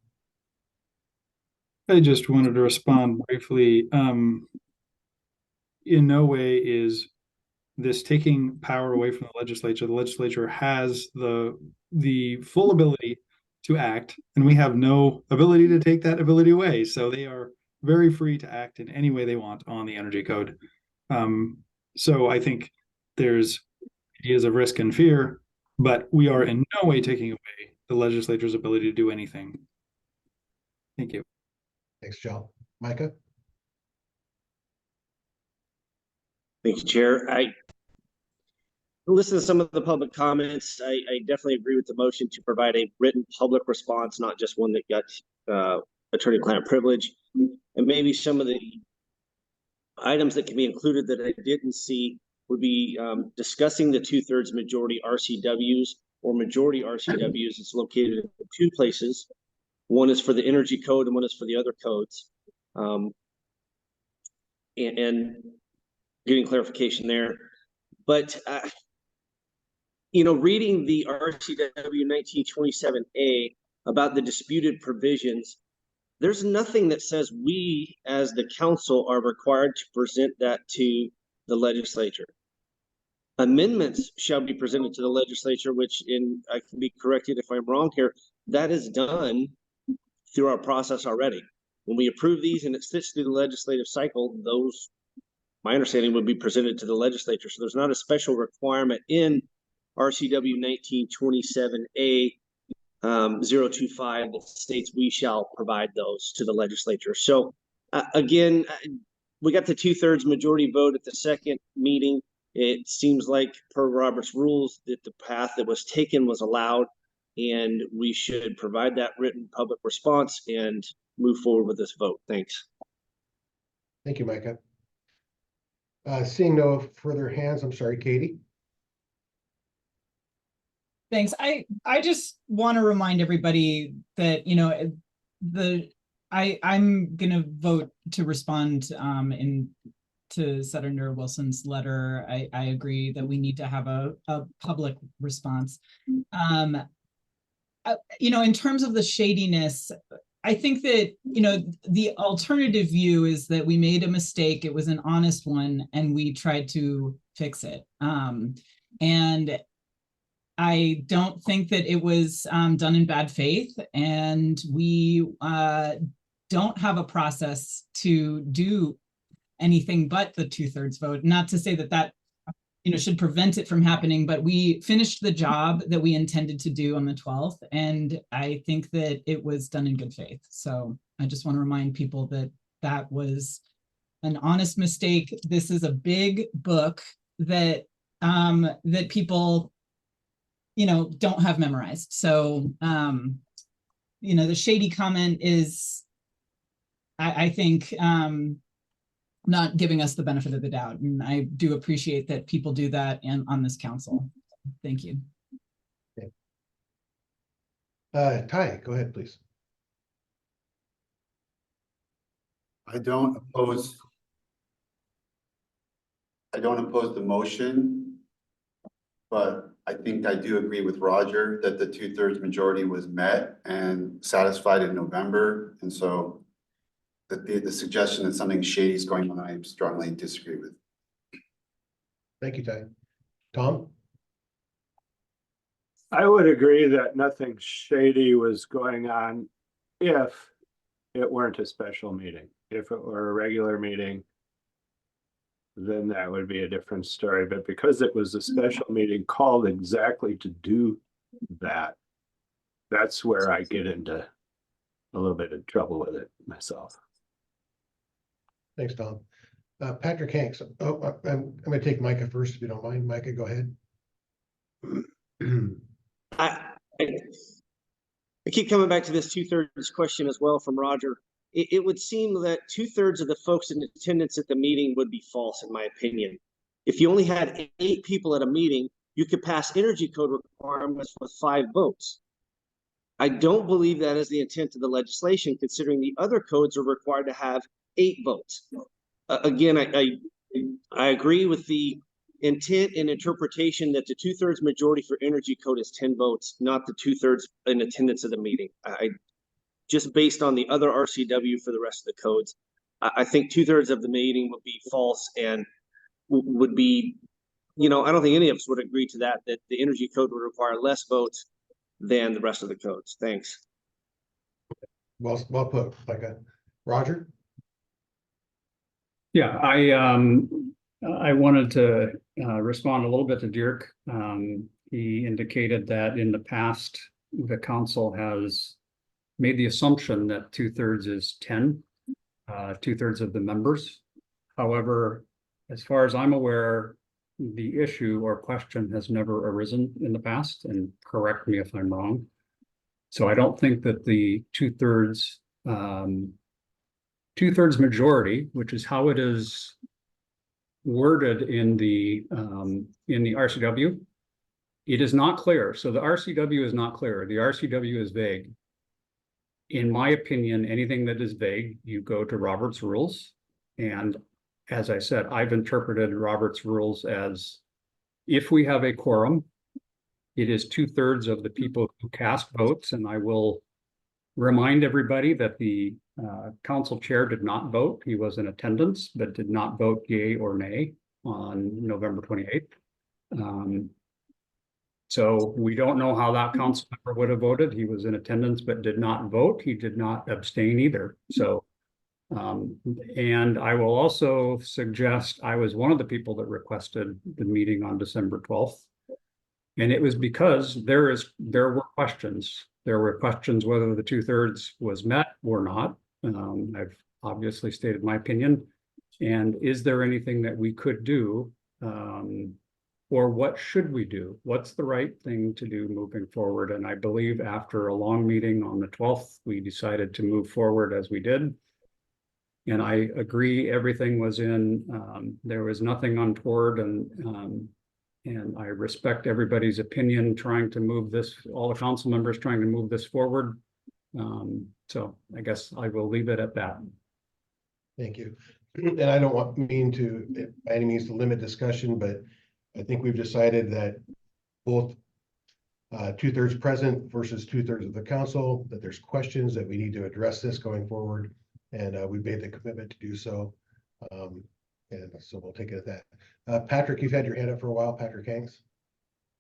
I just wanted to respond briefly. In no way is this taking power away from the legislature. The legislature has the full ability to act, and we have no ability to take that ability away. So they are very free to act in any way they want on the energy code. So I think there's ideas of risk and fear, but we are in no way taking away the legislature's ability to do anything. Thank you. Thanks, Jill. Micah? Thank you, Chair. I listened to some of the public comments. I definitely agree with the motion to provide a written public response, not just one that got attorney-client privilege. And maybe some of the items that can be included that I didn't see would be discussing the 2/3 majority RCWs or majority RCWs. It's located in two places. One is for the energy code and one is for the other codes. And getting clarification there. But, reading the RCW 1927A about the disputed provisions, there's nothing that says we as the council are required to present that to the legislature. Amendments shall be presented to the legislature, which I can be corrected if I'm wrong here, that is done through our process already. When we approve these and it sits through the legislative cycle, those, my understanding, would be presented to the legislature. So there's not a special requirement in RCW 1927A 025 that states we shall provide those to the legislature. So again, we got the 2/3 majority vote at the second meeting. It seems like per Robert's rules that the path that was taken was allowed, and we should provide that written public response and move forward with this vote. Thanks. Thank you, Micah. Seeing no further hands, I'm sorry, Katie. Thanks. I just want to remind everybody that, I'm gonna vote to respond to Senator Wilson's letter. I agree that we need to have a public response. In terms of the shadiness, I think that, the alternative view is that we made a mistake. It was an honest one, and we tried to fix it. And I don't think that it was done in bad faith, and we don't have a process to do anything but the 2/3 vote. Not to say that should prevent it from happening, but we finished the job that we intended to do on the 12th, and I think that it was done in good faith. So I just want to remind people that that was an honest mistake. This is a big book that that people don't have memorized. So the shady comment is, I think, not giving us the benefit of the doubt. And I do appreciate that people do that on this council. Thank you. Okay. Ty, go ahead, please. I don't oppose the motion, but I think I do agree with Roger that the 2/3 majority was met and satisfied in November. And so the suggestion that something shady is going on, I strongly disagree with. Thank you, Ty. Tom? I would agree that nothing shady was going on if it weren't a special meeting. If it were a regular meeting, then that would be a different story. But because it was a special meeting called exactly to do that, that's where I get into a little bit of trouble with it myself. Thanks, Tom. Patrick Hanks. Oh, I'm gonna take Micah first, if you don't mind. Micah, go ahead. I keep coming back to this 2/3 question as well from Roger. It would seem that 2/3 of the folks in attendance at the meeting would be false, in my opinion. If you only had 8 people at a meeting, you could pass energy code requirements with 5 votes. I don't believe that is the intent of the legislation, considering the other codes are required to have 8 votes. Again, I agree with the intent and interpretation that the 2/3 majority for energy code is 10 votes, not the 2/3 in attendance of the meeting. Just based on the other RCW for the rest of the codes, I think 2/3 of the meeting would be false and would be, I don't think any of us would agree to that the energy code would require less votes than the rest of the codes. Thanks. Well put, Micah. Roger? Yeah, I wanted to respond a little bit to Dirk. He indicated that in the past, the council has made the assumption that 2/3 is 10, 2/3 of the members. However, as far as I'm aware, the issue or question has never arisen in the past, and correct me if I'm wrong. So I don't think that the 2/3 majority, which is how it is worded in the RCW, it is not clear. So the RCW is not clear. The RCW is vague. In my opinion, anything that is vague, you go to Robert's rules. And as I said, I've interpreted Robert's rules as if we have a quorum, it is 2/3 of the people who cast votes. And I will remind everybody that the council chair did not vote. He was in attendance, but did not vote yay or nay on November 28th. So we don't know how that council member would have voted. He was in attendance, but did not vote. He did not abstain either. So, and I will also suggest I was one of the people that requested the meeting on December 12th. And it was because there were questions. There were questions whether the 2/3 was met or not. I've obviously stated my opinion. And is there anything that we could do? Or what should we do? What's the right thing to do moving forward? And I believe after a long meeting on the 12th, we decided to move forward as we did. And I agree, everything was in, there was nothing untoward, and I respect everybody's opinion trying to move this, all the council members trying to move this forward. So I guess I will leave it at that. Thank you. And I don't mean to, by any means, to limit discussion, but I think we've decided that both 2/3 present versus 2/3 of the council, that there's questions that we need to address this going forward. And we've made the commitment to do so. And so we'll take it at that. Patrick, you've had your hand up for a while. Patrick Hanks.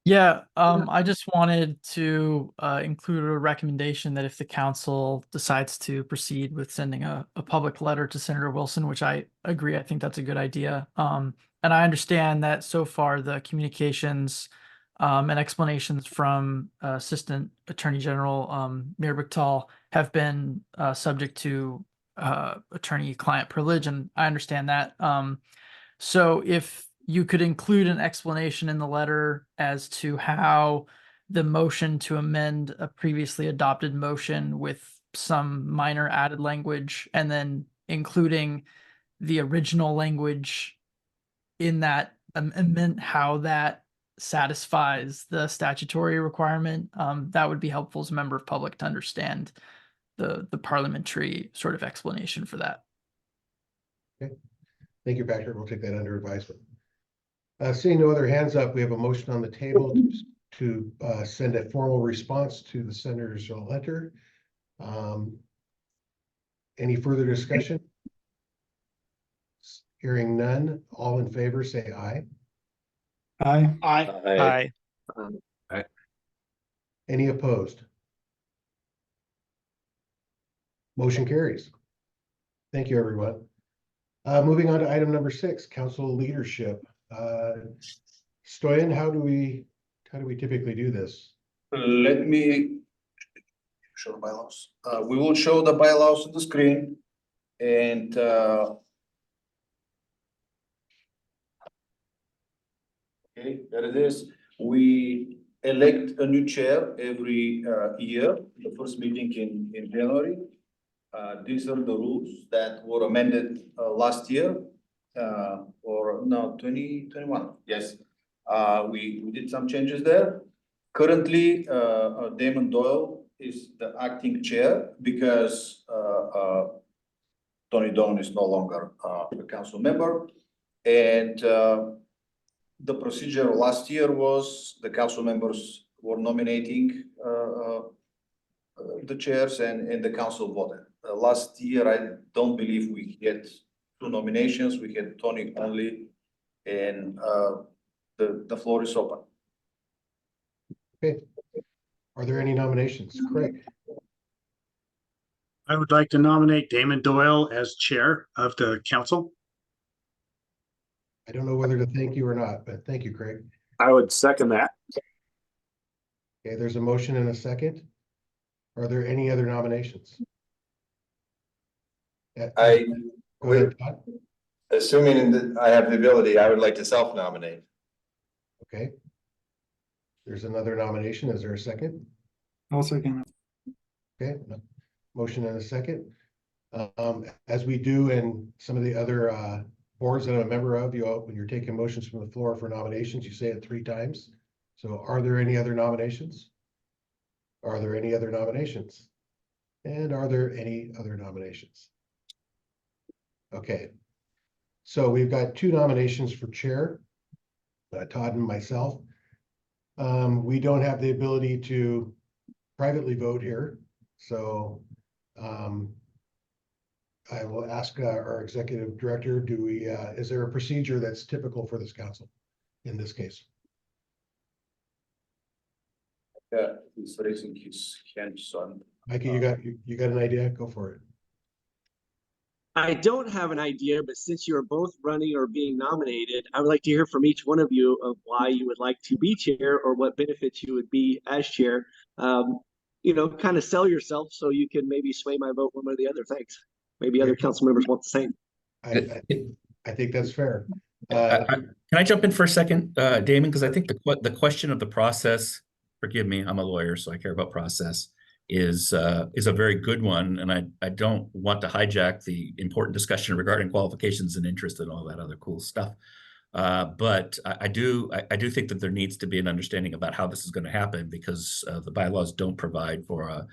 Yeah, I just wanted to include a recommendation that if the council decides to proceed with sending a public letter to Senator Wilson, which I agree, I think that's a good idea. And I understand that so far the communications and explanations from Assistant Attorney General Mayor Bichtal have been subject to attorney-client privilege, and I understand that. So if you could include an explanation in the letter as to how the motion to amend a previously adopted motion with some minor added language, and then including the original language in that amendment, how that satisfies the statutory requirement, that would be helpful as a member of public to understand the parliamentary sort of explanation for that. Okay. Thank you, Patrick. We'll take that under advisement. Seeing no other hands up, we have a motion on the table to send a formal response to the senator's letter. Any further discussion? Hearing none, all in favor say aye. Aye. Aye. Aye. Any opposed? Motion carries. Thank you, everyone. Moving on to item number 6, council leadership. Stoyan, how do we typically do this? Let me show the bylaws. We will show the bylaws on the screen and okay, there it is. We elect a new chair every year, the first meeting in January. These are the rules that were amended last year, or no, 2021. Yes, we did some changes there. Currently, Damon Doyle is the acting chair because Tony Don is no longer a council member. And the procedure last year was the council members were nominating the chairs and the council voted. Last year, I don't believe we had 2 nominations. We had Tony only, and the floor is open. Okay. Are there any nominations? Craig? I would like to nominate Damon Doyle as chair of the council. I don't know whether to thank you or not, but thank you, Craig. I would second that. Okay, there's a motion and a second. Are there any other nominations? Go ahead, Todd. Assuming that I have the ability, I would like to self-nominate. Okay. There's another nomination. Is there a second? I'll second it. Okay, motion and a second. As we do in some of the other boards that I'm a member of, when you're taking motions from the floor for nominations, you say it 3 times. So are there any other nominations? Are there any other nominations? And are there any other nominations? Okay. So we've got 2 nominations for chair, Todd and myself. We don't have the ability to privately vote here. So I will ask our executive director, is there a procedure that's typical for this council in this case? Yeah, he's raising his hand, son. Mikey, you got an idea? Go for it. I don't have an idea, but since you are both running or being nominated, I would like to hear from each one of you of why you would like to be chair or what benefits you would be as chair. You know, kind of sell yourself so you can maybe sway my vote one way or the other. Thanks. Maybe other council members want the same. I think that's fair. Can I jump in for a second, Damon? Because I think the question of the process, forgive me, I'm a lawyer, so I care about process, is a very good one. And I don't want to hijack the important discussion regarding qualifications and interest and all that other cool stuff. But I do think that there needs to be an understanding about how this is going to happen, because the bylaws don't provide for a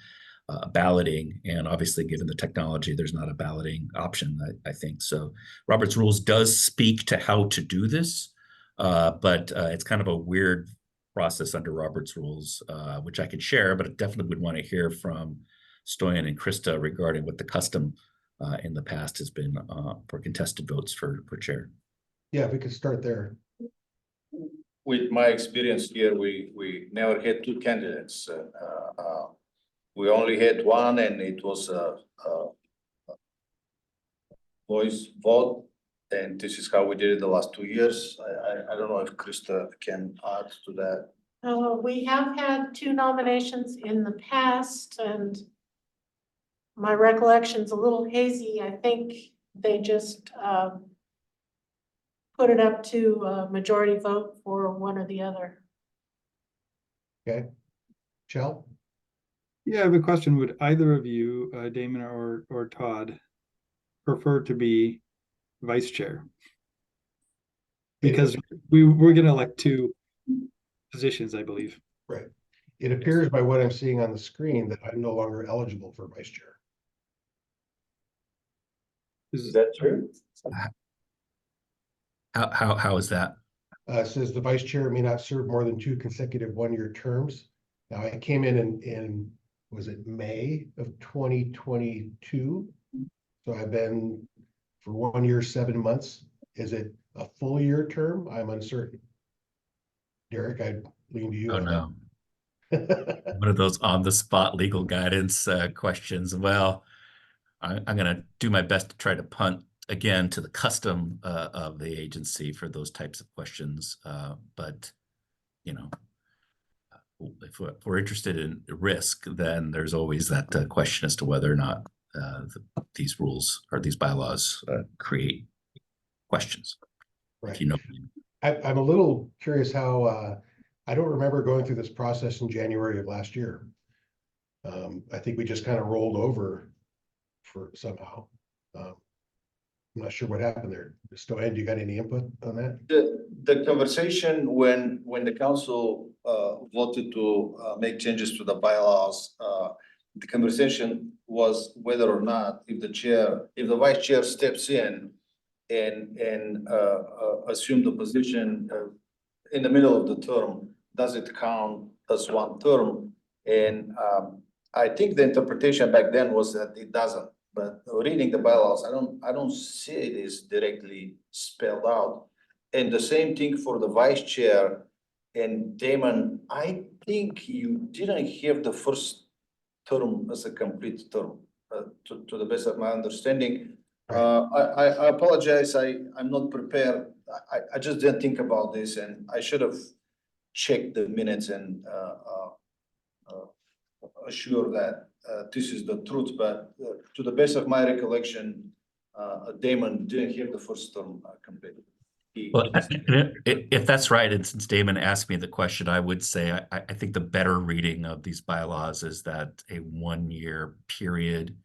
balloting, and obviously given the technology, there's not a balloting option, I think. So Robert's Rules does speak to how to do this, but it's kind of a weird process under Robert's Rules, which I could share, but I definitely would want to hear from Stoyan and Krista regarding what the custom in the past has been for contested votes for chair. Yeah, if we could start there. With my experience here, we never had 2 candidates. We only had one, and it was a voice vote, and this is how we did it the last 2 years. I don't know if Krista can add to that. We have had 2 nominations in the past, and my recollection's a little hazy. I think they just put it up to a majority vote for one or the other. Okay. Chell? Yeah, I have a question. Would either of you, Damon or Todd, prefer to be vice chair? Because we're going to elect 2 positions, I believe. Right. It appears by what I'm seeing on the screen that I'm no longer eligible for vice chair. Is that true? How is that? Says the vice chair may not serve more than 2 consecutive 1-year terms. Now, I came in was it May of 2022? So I've been for 1 year, 7 months. Is it a full year term? I'm uncertain. Derek, I'd lean to you. Oh, no. One of those on the spot legal guidance questions. Well, I'm gonna do my best to try to punt again to the custom of the agency for those types of questions. But you know, if we're interested in risk, then there's always that question as to whether or not these rules or these bylaws create questions. Right. If you know. I'm a little curious how, I don't remember going through this process in January of last year. I think we just kind of rolled over for somehow. I'm not sure what happened there. Stoyan, do you got any input on that? The conversation when the council voted to make changes to the bylaws, the conversation was whether or not if the vice chair steps in and assume the position in the middle of the term, does it count as one term? And I think the interpretation back then was that it doesn't. But reading the bylaws, I don't see it as directly spelled out. And the same thing for the vice chair. And Damon, I think you didn't have the first term as a complete term, to the best of my understanding. I apologize. I'm not prepared. I just didn't think about this, and I should have checked the minutes and assure that this is the truth. But to the best of my recollection, Damon didn't have the first term completed. Well, if that's right, and since Damon asked me the question, I would say I think the better reading of these bylaws is that a 1-year period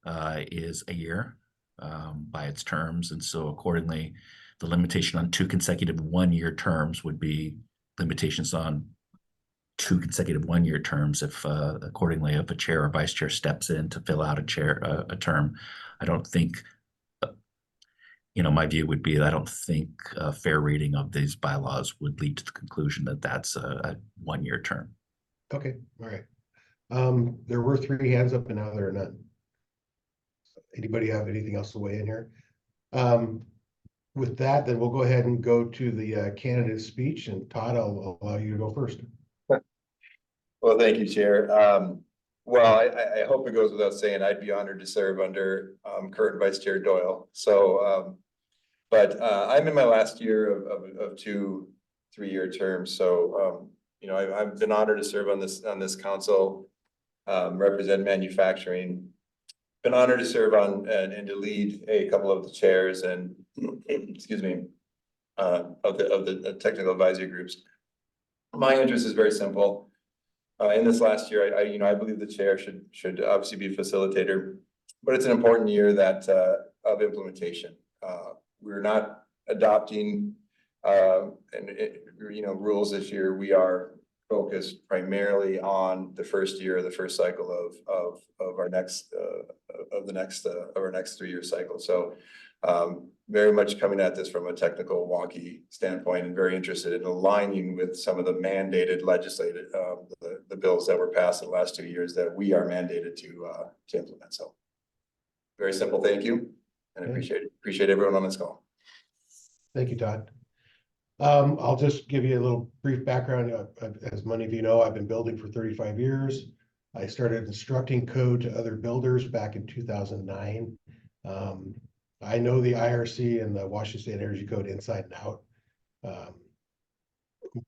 is a year by its terms, and so accordingly, the limitation on 2 consecutive 1-year terms would be limitations on 2 consecutive 1-year terms. If accordingly, if a chair or vice chair steps in to fill out a term, I don't think. My view would be I don't think a fair reading of these bylaws would lead to the conclusion that that's a 1-year term. Okay, all right. There were 3 hands up and now there are none. Anybody have anything else to weigh in here? With that, then we'll go ahead and go to the candidate speech, and Todd, I'll allow you to go first. Well, thank you, Chair. Well, I hope it goes without saying, I'd be honored to serve under current Vice Chair Doyle. So, but I'm in my last year of 2 3-year terms. So, I've been honored to serve on this council, represent manufacturing. Been honored to serve on and to lead a couple of the chairs and excuse me of the technical advisory groups. My interest is very simple. In this last year, I believe the chair should obviously be a facilitator, but it's an important year that of implementation. We're not adopting rules this year. We are focused primarily on the first year, the first cycle of our next 3-year cycle. So very much coming at this from a technical wonky standpoint, and very interested in aligning with some of the mandated legislative the bills that were passed in the last 2 years that we are mandated to implement. So very simple. Thank you, and appreciate everyone on this call. Thank you, Todd. I'll just give you a little brief background. As many of you know, I've been building for 35 years. I started instructing code to other builders back in 2009. I know the IRC and the Washington State Energy Code inside and out.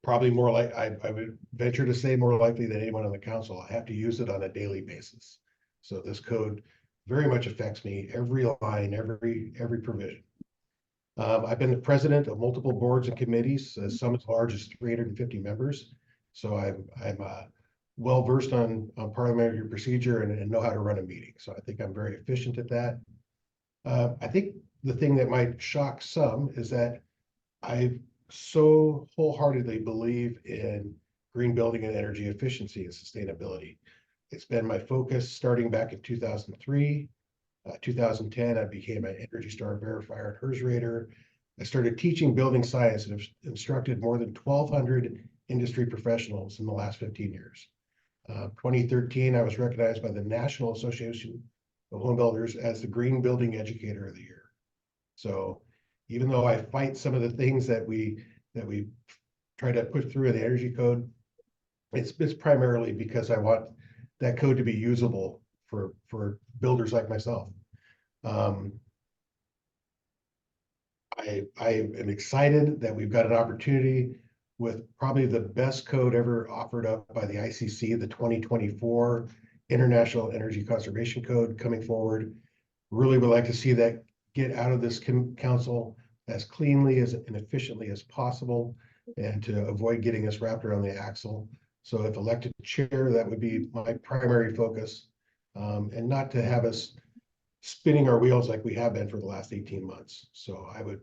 Probably more like, I would venture to say more likely than anyone on the council, I have to use it on a daily basis. So this code very much affects me, every line, every provision. I've been the president of multiple boards and committees, some as large as 350 members. So I'm well versed on parliamentary procedure and know how to run a meeting. So I think I'm very efficient at that. I think the thing that might shock some is that I so wholeheartedly believe in green building and energy efficiency and sustainability. It's been my focus starting back in 2003. 2010, I became an Energy Star verifier and HERS rater. I started teaching building science and have instructed more than 1,200 industry professionals in the last 15 years. 2013, I was recognized by the National Association of Home Builders as the Green Building Educator of the Year. So even though I fight some of the things that we try to put through in the energy code, it's primarily because I want that code to be usable for builders like myself. I am excited that we've got an opportunity with probably the best code ever offered up by the ICC, the 2024 International Energy Conservation Code coming forward. Really would like to see that get out of this council as cleanly as and efficiently as possible, and to avoid getting us wrapped around the axle. So if elected chair, that would be my primary focus, and not to have us spinning our wheels like we have been for the last 18 months. So I would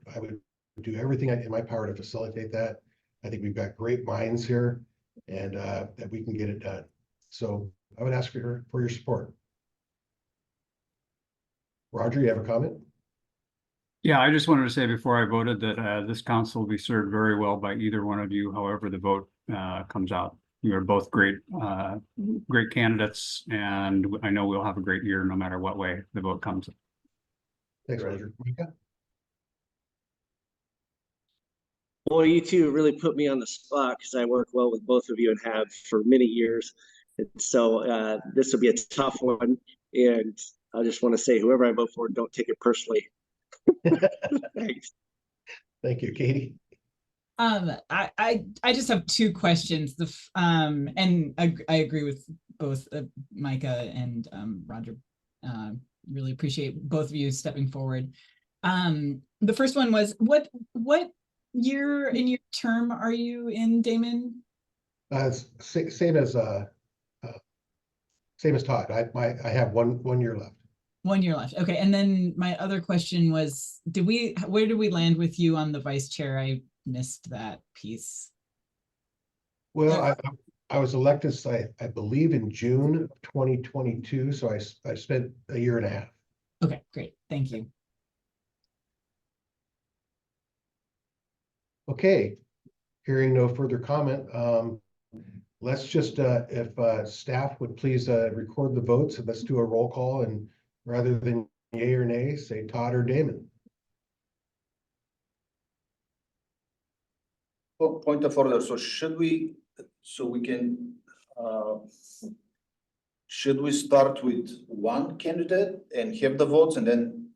do everything in my power to facilitate that. I think we've got great minds here, and that we can get it done. So I would ask for your support. Roger, you have a comment? Yeah, I just wanted to say before I voted that this council will be served very well by either one of you, however the vote comes out. You are both great candidates, and I know we'll have a great year no matter what way the vote comes. Thanks, Roger. Micah? Well, you two really put me on the spot because I work well with both of you and have for many years. And so this will be a tough one. And I just want to say, whoever I vote for, don't take it personally. Thanks. Thank you, Katie. I just have two questions. And I agree with both Micah and Roger. Really appreciate both of you stepping forward. The first one was what year in your term are you in, Damon? Same as Todd. I have one year left. 1 year left. Okay. And then my other question was, where did we land with you on the vice chair? I missed that piece. Well, I was elected, I believe, in June of 2022. So I spent a year and a half. Okay, great. Thank you. Okay, hearing no further comment, let's just, if staff would please record the votes, and let's do a roll call, and rather than yay or nay, say Todd or Damon. Well, point of order, so should we start with one candidate and have the votes and then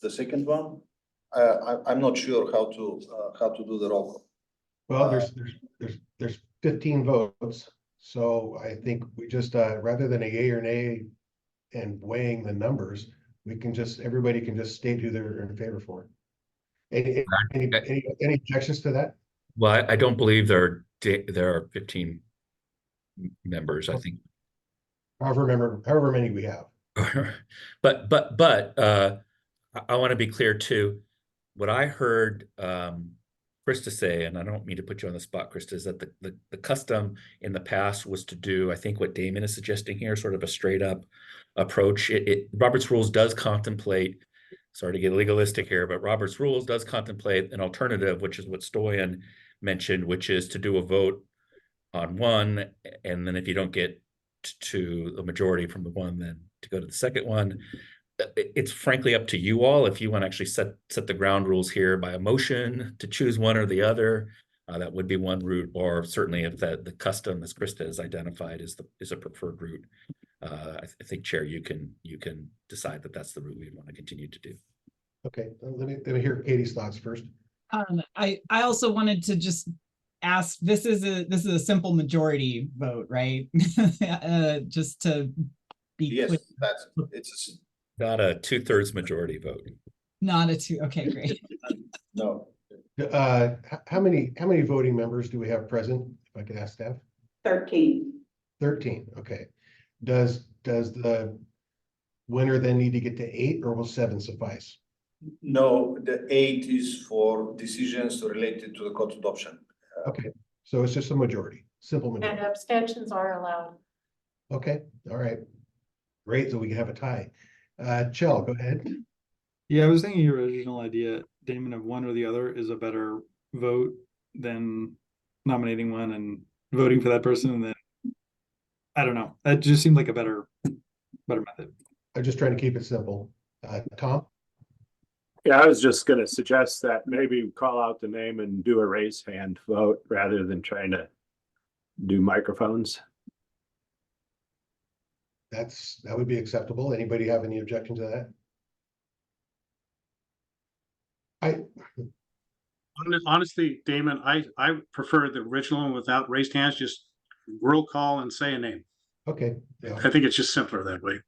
the second one? I'm not sure how to do the roll call. Well, there's 15 votes, so I think we just rather than a yay or nay and weighing the numbers, everybody can just state who they're in favor for. Any objections to that? Well, I don't believe there are 15 members. I think however many we have. But I want to be clear too. What I heard Krista say, and I don't mean to put you on the spot, Krista, is that the custom in the past was to do, I think what Damon is suggesting here, sort of a straight up approach. Robert's Rules does contemplate, sorry to get legalistic here, but Robert's Rules does contemplate an alternative, which is what Stoyan mentioned, which is to do a vote on one, and then if you don't get to the majority from the one, then to go to the second one. It's frankly up to you all if you want to actually set the ground rules here by a motion to choose one or the other. That would be one route, or certainly if the custom, as Krista has identified, is a preferred route. I think, Chair, you can decide that that's the route we want to continue to do. Okay, let me hear Katie's thoughts first. I also wanted to just ask, this is a simple majority vote, right? Just to be yes, clear. it's not a 2/3 majority vote. Not a two. Okay, great. No. How many voting members do we have present? If I could ask staff. 13. 13. Okay. Does the winner then need to get to 8, or will 7 suffice? No, the 8 is for decisions related to the code adoption. Okay, so it's just a majority, simple majority. And abstentions are allowed. Okay, all right. Great, so we can have a tie. Chell, go ahead. Yeah, I was thinking your original idea, Damon, of one or the other is a better vote than nominating one and voting for that person, and then I don't know. That just seemed like a better method. I'm just trying to keep it simple. Tom? Yeah, I was just going to suggest that maybe call out the name and do a raise hand vote rather than trying to do microphones. That would be acceptable. Anybody have any objection to that? Honestly, Damon, I prefer the original one without raised hands, just roll call and say a name. Okay, yeah, I think it's just simpler that way.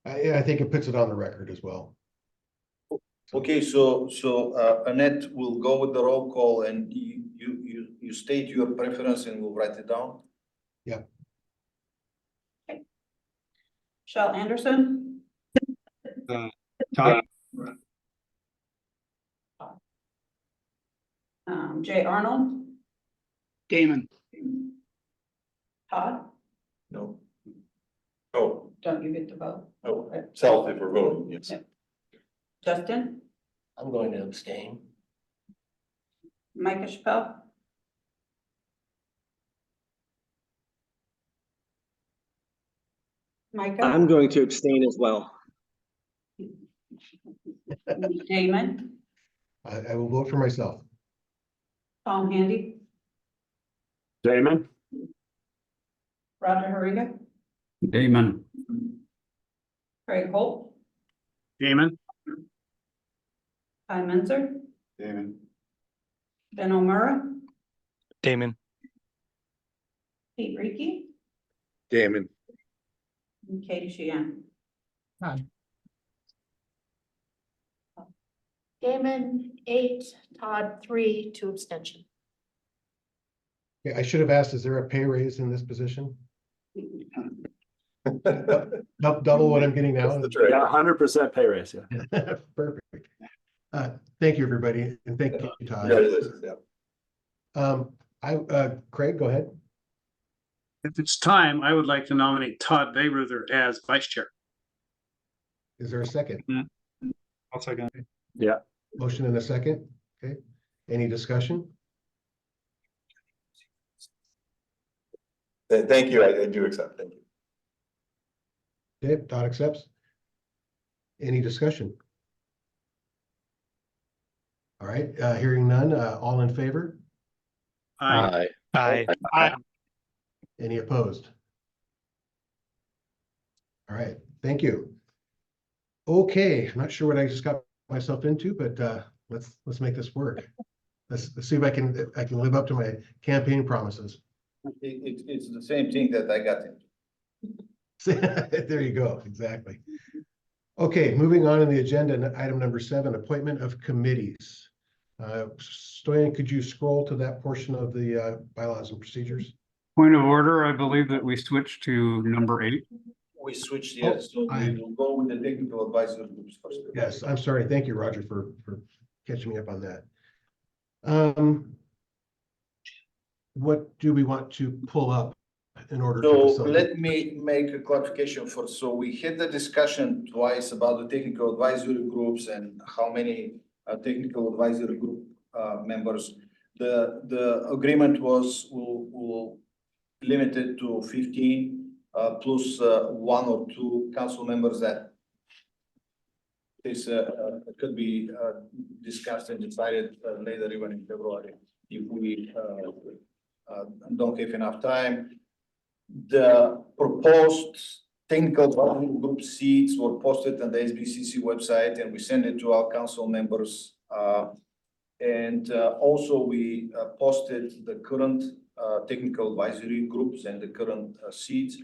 I think it puts it on the record as well. Okay, so Annette will go with the roll call and you state your preference and we'll write it down. Yeah. Shel Anderson, Todd, Jay Arnold, Damon. Todd, No. Oh, don't you get to vote? oh, self if we're voting, yes. Yeah. Justin, I'm going to abstain. Micah Chappelle, Micah, I'm going to abstain as well. Damon, I will vote for myself. Tom Handy, Damon? Roger Hariga, Damon, Craig Holt, Damon? Ty Menzer, Damon. Ben O'Mara, Damon, Pete Reiki, Damon. and Katie Sheehan. Damon, 8, Todd, 3, 2 abstention. Okay, I should have asked, is there a pay raise in this position? Double what I'm getting now? Yeah, 100% pay raise, yeah. Perfect. Thank you, everybody, and thank you, Todd. Congratulations, yeah. Craig, go ahead. If it's time, I would like to nominate Todd Bayreuther as vice chair. Is there a second? I'll second. Yeah. Motion and a second. Okay. Any discussion? Thank you, I do accept, thank you. Okay, Todd accepts. Any discussion? All right, hearing none, all in favor? Aye. aye. Any opposed? All right, thank you. Okay, I'm not sure what I just got myself into, but let's make this work. Let's see if I can live up to my campaign promises. It's the same thing that I got into. There you go, exactly. Okay, moving on in the agenda, item number 7, appointment of committees. Stoyan, could you scroll to that portion of the bylaws and procedures? point of order, I believe that we switched to number 8. We switched, yes, so we will go with the technical advisory groups first. Yes, I'm sorry. Thank you, Roger, for catching me up on that. What do we want to pull up in order to So facilitate? let me make a clarification first. So we had the discussion twice about the technical advisory groups and how many technical advisory group members. The agreement was we'll limit it to 15 plus 1 or 2 council members that this could be discussed and decided later, even in February, if we don't have enough time. The proposed technical advisory group seats were posted on the SBCC website, and we sent it to our council members. Also we posted the current technical advisory groups and the current seats.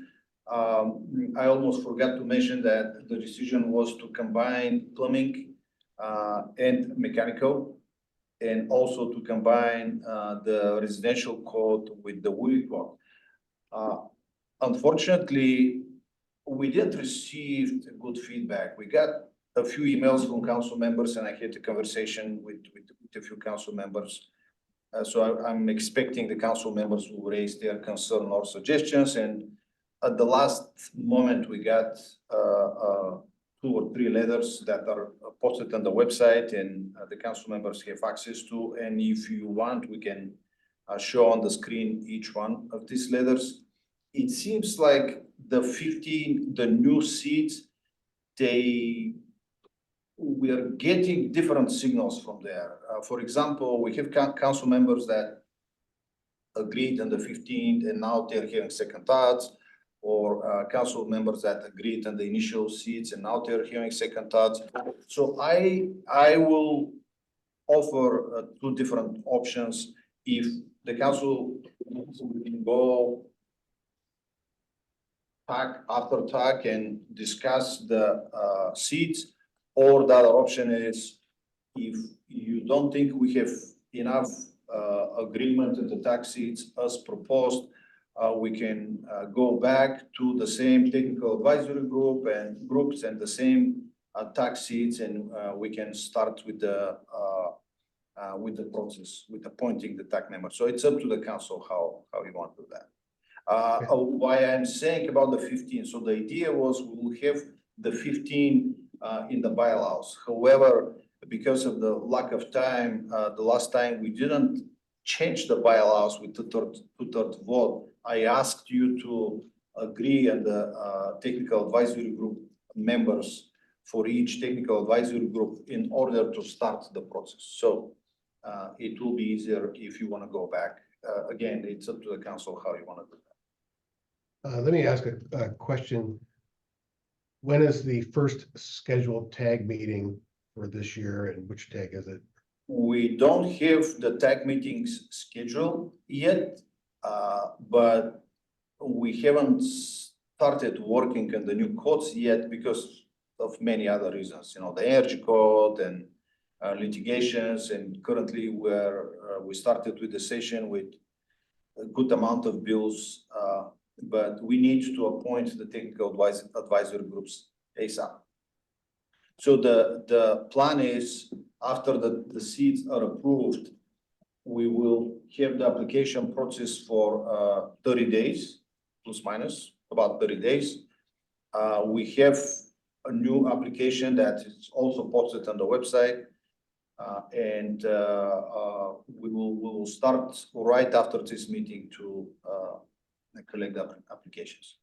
I almost forgot to mention that the decision was to combine plumbing and mechanical, and also to combine the residential code with the WUI code. Unfortunately, we didn't receive good feedback. We got a few emails from council members, and I had a conversation with a few council members. So I'm expecting the council members will raise their concern or suggestions. And at the last moment, we got 2 or 3 letters that are posted on the website, and the council members have access to. And if you want, we can show on the screen each one of these letters. It seems like the 15, the new seats, we are getting different signals from there. For example, we have council members that agreed on the 15th and now they're hearing second thoughts, or council members that agreed on the initial seats and now they're hearing second thoughts. So I will offer two different options. If the council can go tag after tag and discuss the seats, or the other option is if you don't think we have enough agreement in the tax seats as proposed, we can go back to the same technical advisory group and groups and the same tax seats, and we can start with the process, with appointing the tax member. So it's up to the council how you want to do that. Why I'm saying about the 15, so the idea was we will have the 15 in the bylaws. However, because of the lack of time, the last time we didn't change the bylaws with the two-thirds vote. I asked you to agree on the technical advisory group members for each technical advisory group in order to start the process. So it will be easier if you want to go back. Again, it's up to the council how you want to do that. Let me ask a question. When is the first scheduled tag meeting for this year, and which tag is it? We don't have the tag meetings scheduled yet, but we haven't started working on the new codes yet because of many other reasons. You know, the energy code and litigations, and currently we started with the session with a good amount of bills, but we need to appoint the technical advisory groups ASAP. So the plan is after the seats are approved, we will have the application process for 30 days, plus minus about 30 days. We have a new application that is also posted on the website, and we will start right after this meeting to collect the applications.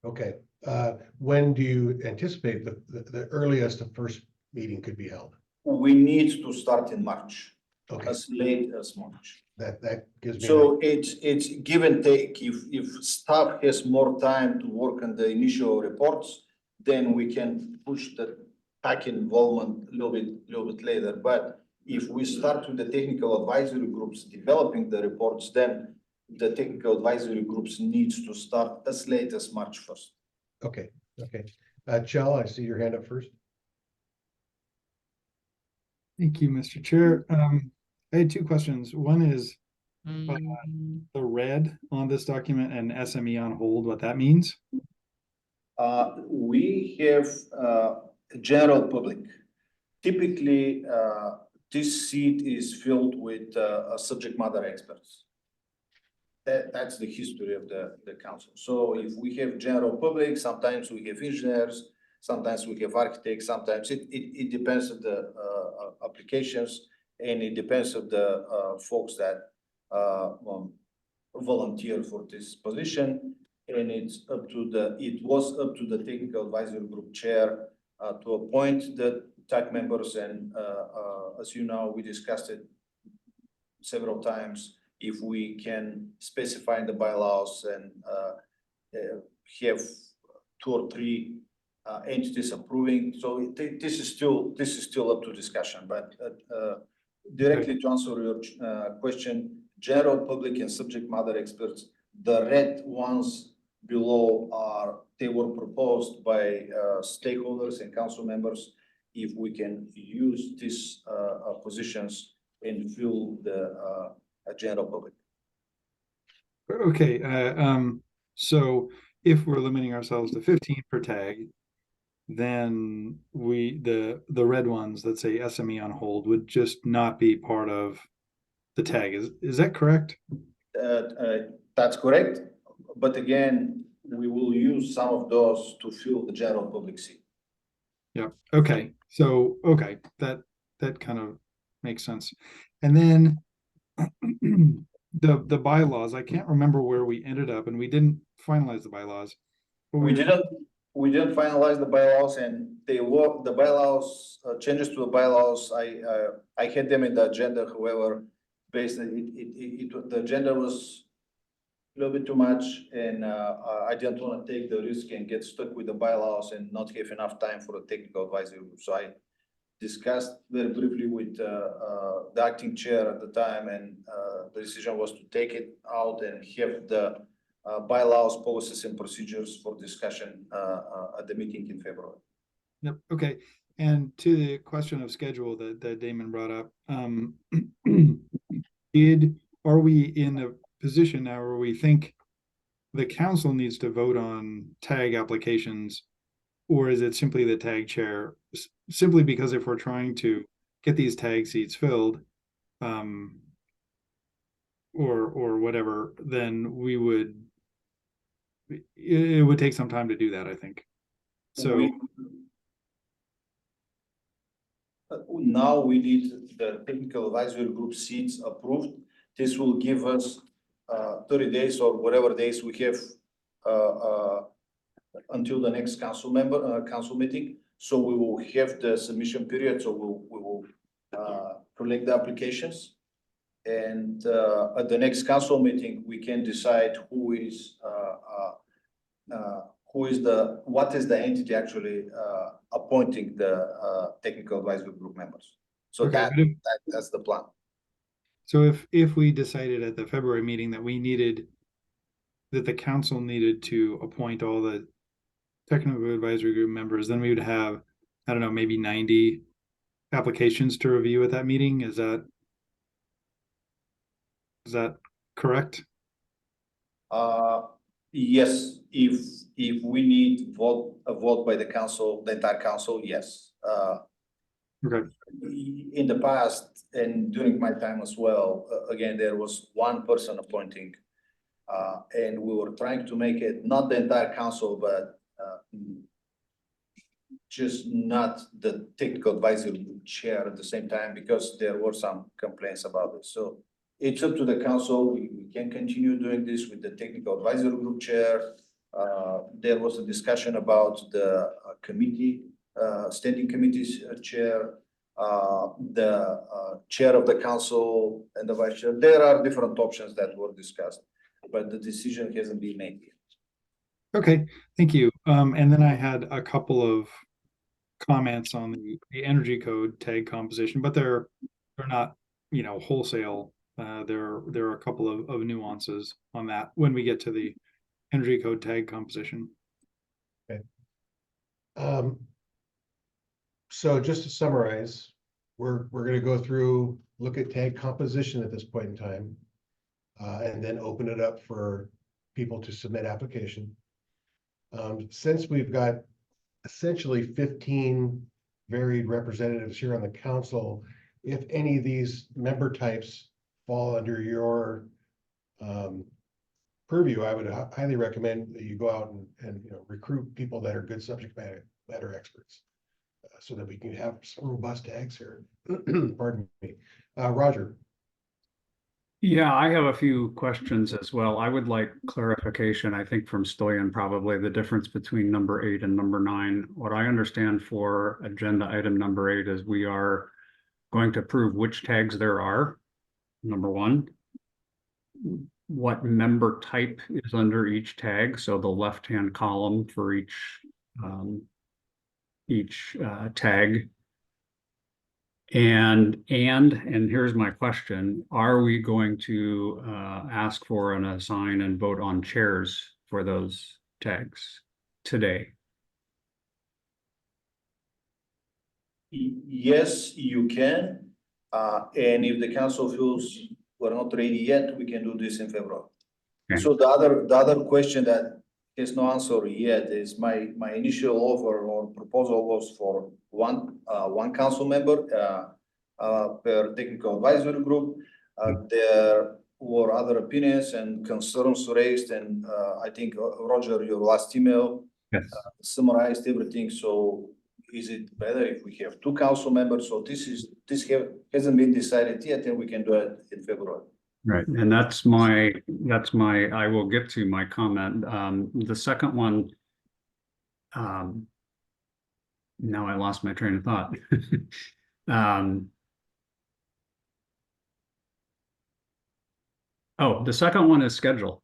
Okay. When do you anticipate the earliest the first meeting could be held? We need to start in March. Okay. As late as March. That gives me. So it's give and take. If staff has more time to work on the initial reports, then we can push the PAC involvement a little bit later. But if we start with the technical advisory groups developing the reports, then the technical advisory groups needs to start as late as March 1st. Okay. Okay. Chell, I see your hand up first. Thank you, Mr. Chair. I had two questions. One is the red on this document and SME on hold, what that means? We have general public. Typically, this seat is filled with subject matter experts. That's the history of the council. So if we have general public, sometimes we have engineers, sometimes we have architects, sometimes it depends on the applications, and it depends on the folks that volunteer for this position. And it was up to the technical advisory group chair to appoint the TAC members. And as you know, we discussed it several times. If we can specify in the bylaws and have 2 or 3 entities approving, so this is still up to discussion. But directly to answer your question, general public and subject matter experts, the red ones below they were proposed by stakeholders and council members. If we can use these positions and fill the general public. Okay, so if we're limiting ourselves to 15 per tag, then the red ones that say SME on hold would just not be part of the tag. Is that correct? That's correct. But again, we will use some of those to fill the general public seat. Yeah. Okay. So that kind of makes sense. And then the bylaws, I can't remember where we ended up, and we didn't finalize the bylaws. We didn't finalize the bylaws, and the bylaws changes to the bylaws. I had them in the agenda. However, based on the agenda was a little bit too much, and I didn't want to take the risk and get stuck with the bylaws and not have enough time for the technical advisory group. So discussed very briefly with the acting chair at the time, and the decision was to take it out and have the bylaws, policies, and procedures for discussion at the meeting in February. Yep, okay. And to the question of schedule that Damon brought up, are we in a position now where we think the council needs to vote on tag applications, or is it simply the tag chair? Simply because if we're trying to get these tag seats filled, or whatever, then it would take some time to do that, I think. So now we need the technical advisory group seats approved. This will give us 30 days or whatever days we have until the next council meeting. So we will have the submission period. So we will collect the applications, and at the next council meeting we can decide what is the entity actually appointing the technical advisory group members. So okay, that's the plan. So if we decided at the February meeting that the council needed to appoint all the technical advisory group members, then we would have, I don't know, maybe 90 applications to review at that meeting. Is that correct? Yes, if we need a vote by the council, the entire council, yes. Okay. In the past and during my time as well, again, there was one person appointing, and we were trying to make it not the entire council, but just not the technical advisory chair at the same time, because there were some complaints about it. So it's up to the council. We can continue doing this with the technical advisory group chair. There was a discussion about the committee, standing committees chair, the chair of the council and the vice chair. There are different options that were discussed, but the decision hasn't been made yet. Okay, thank you. And then I had a couple of comments on the energy code tag composition, but they're not, wholesale. There are a couple of nuances on that when we get to the energy code tag composition. Okay. So just to summarize, we're going to go through, look at tag composition at this point in time, and then open it up for people to submit application. Since we've got essentially 15 varied representatives here on the council, if any of these member types fall under your purview, I would highly recommend that you go out and recruit people that are good subject matter experts, so that we can have some robust tags here. Pardon me. Roger. Yeah, I have a few questions as well. I would like clarification, I think from Stoyan, probably the difference between number 8 and number 9. What I understand for agenda item number 8 is we are going to prove which tags there are, number 1. What member type is under each tag, so the left-hand column for each tag. And here's my question: are we going to ask for and assign and vote on chairs for those tags today? Yes, you can. And if the council feels we're not ready yet, we can do this in February. Okay. So the other question that has no answer yet is my initial offer or proposal was for one council member per technical advisory group. There were other opinions and concerns raised, and I think Roger, your last email summarized everything. So is it better if we have 2 council members? So this hasn't been decided yet, and we can do it in February. Right, and that's my, I will get to my comment. The second one, now I lost my train of thought. Oh, the second one is schedule.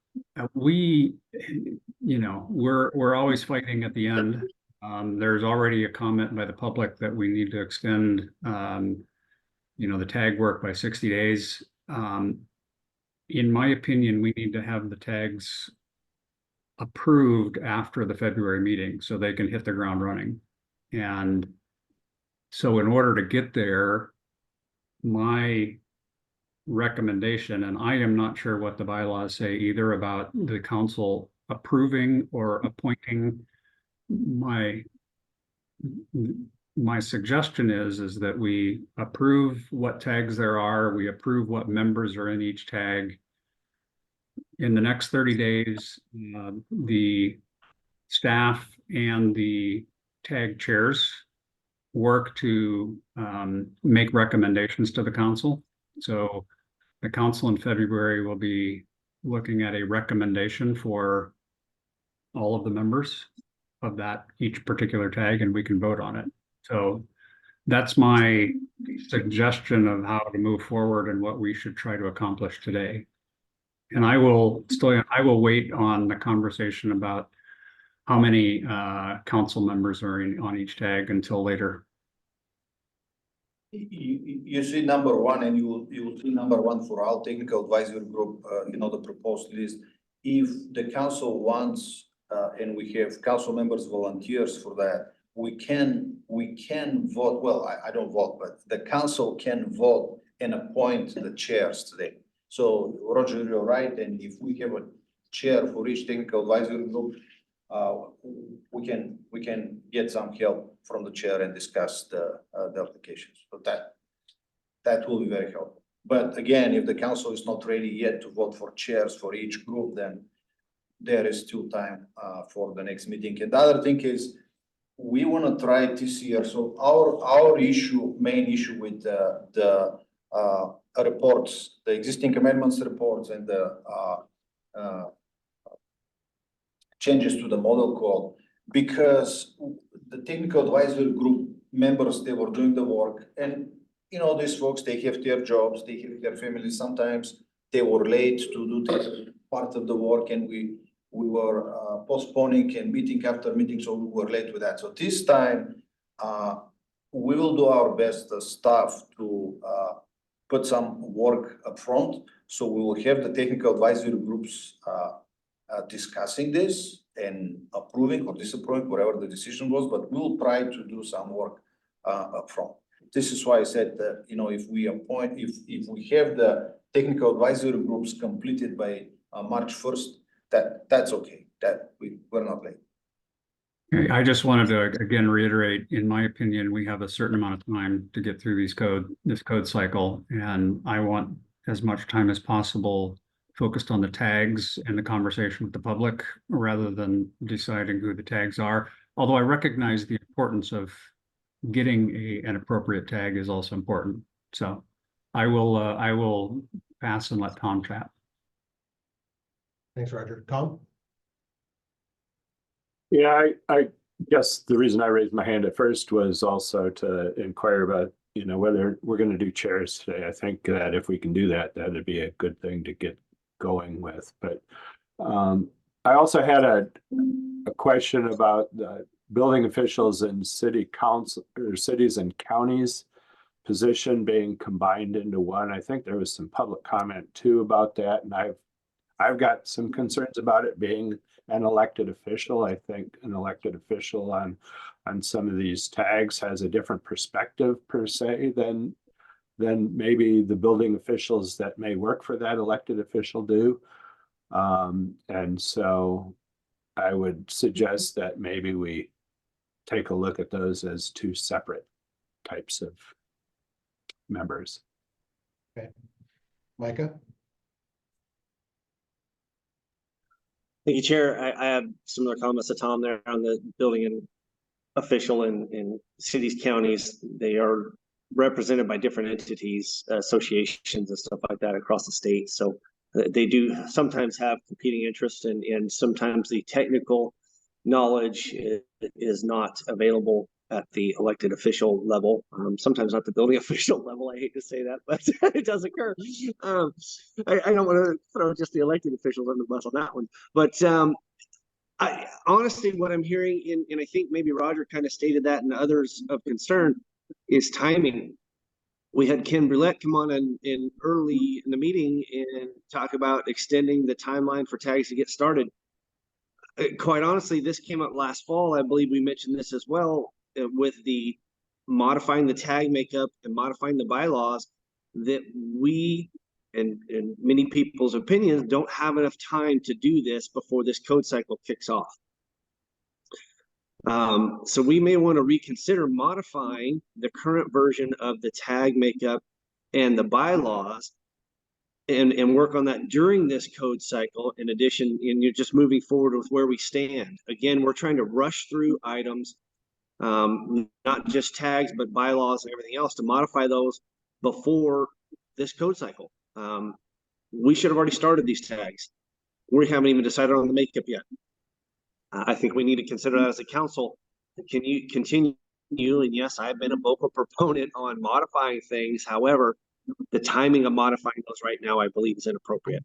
We're always fighting at the end There's already a comment by the public that we need to extend, the tag work by 60 days. In my opinion, we need to have the tags approved after the February meeting so they can hit the ground running. And so in order to get there, my recommendation, and I am not sure what the bylaws say either about the council approving or appointing. My suggestion is that we approve what tags there are, we approve what members are in each tag. In the next 30 days, the staff and the tag chairs work to make recommendations to the council. So the council in February will be looking at a recommendation for all of the members of that each particular tag, and we can vote on it. So that's my suggestion of how to move forward and what we should try to accomplish today. And I will wait on the conversation about how many council members are on each tag until later. You see number one, and you will see number one for our technical advisory group, the proposed list. If the council wants, and we have council members volunteers for that, we can vote. Well, I don't vote, but the council can vote and appoint the chairs today. So Roger, you're right. And if we have a chair for each technical advisory group, we can get some help from the chair and discuss the applications. So that will be very helpful. But again, if the council is not ready yet to vote for chairs for each group, then there is still time for the next meeting. And the other thing is, we want to try this year. So our main issue with the reports, the existing amendments reports, and the changes to the model code, because the technical advisory group members, they were doing the work, and these folks, they have their jobs, they have their families. Sometimes they were late to do this part of the work, and we were postponing and meeting after meeting, so we were late with that. So this time, we will do our best staff to put some work up front. So we will have the technical advisory groups discussing this and approving or disapproving, whatever the decision was, but we'll try to do some work up front. This is why I said that, if we have the technical advisory groups completed by March 1st, that's okay, that we're not late. I just wanted to again reiterate, in my opinion, we have a certain amount of time to get through this code cycle, and I want as much time as possible focused on the tags and the conversation with the public rather than deciding who the tags are. Although I recognize the importance of getting an appropriate tag is also important. So I will pass and let Tom chat. Thanks, Roger. Tom? Yeah, I guess the reason I raised my hand at first was also to inquire about, whether we're going to do chairs today. I think that if we can do that, that'd be a good thing to get going with. But I also had a question about the building officials and city council or cities and counties position being combined into one. I think there was some public comment too about that, and I've got some concerns about it being an elected official. I think an elected official on some of these tags has a different perspective per se than maybe the building officials that may work for that elected official do. And so I would suggest that maybe we take a look at those as two separate types of members. Okay. Micah? Thank you, Chair. I have similar comments to Tom there on the building and official in cities, counties. They are represented by different entities, associations and stuff like that across the state. So they do sometimes have competing interests, and sometimes the technical knowledge is not available at the elected official level. Sometimes not the building official level. I hate to say that, but it does occur. I don't want to throw just the elected officials under the bus on that one, but I honestly, what I'm hearing, and I think maybe Roger kind of stated that and others of concern, is timing. We had Ken Brulette come on in early in the meeting and talk about extending the timeline for tags to get started. Quite honestly, this came up last fall. I believe we mentioned this as well with the modifying the tag makeup and modifying the bylaws, that we and many people's opinions don't have enough time to do this before this code cycle kicks off. So we may want to reconsider modifying the current version of the tag makeup and the bylaws and work on that during this code cycle. In addition, and you're just moving forward with where we stand. Again, we're trying to rush through items, not just tags, but bylaws and everything else to modify those before this code cycle. We should have already started these tags. We haven't even decided on the makeup yet. I think we need to consider that as a council. Can you continue? And yes, I've been a vocal proponent on modifying things. However, the timing of modifying those right now, I believe, is inappropriate.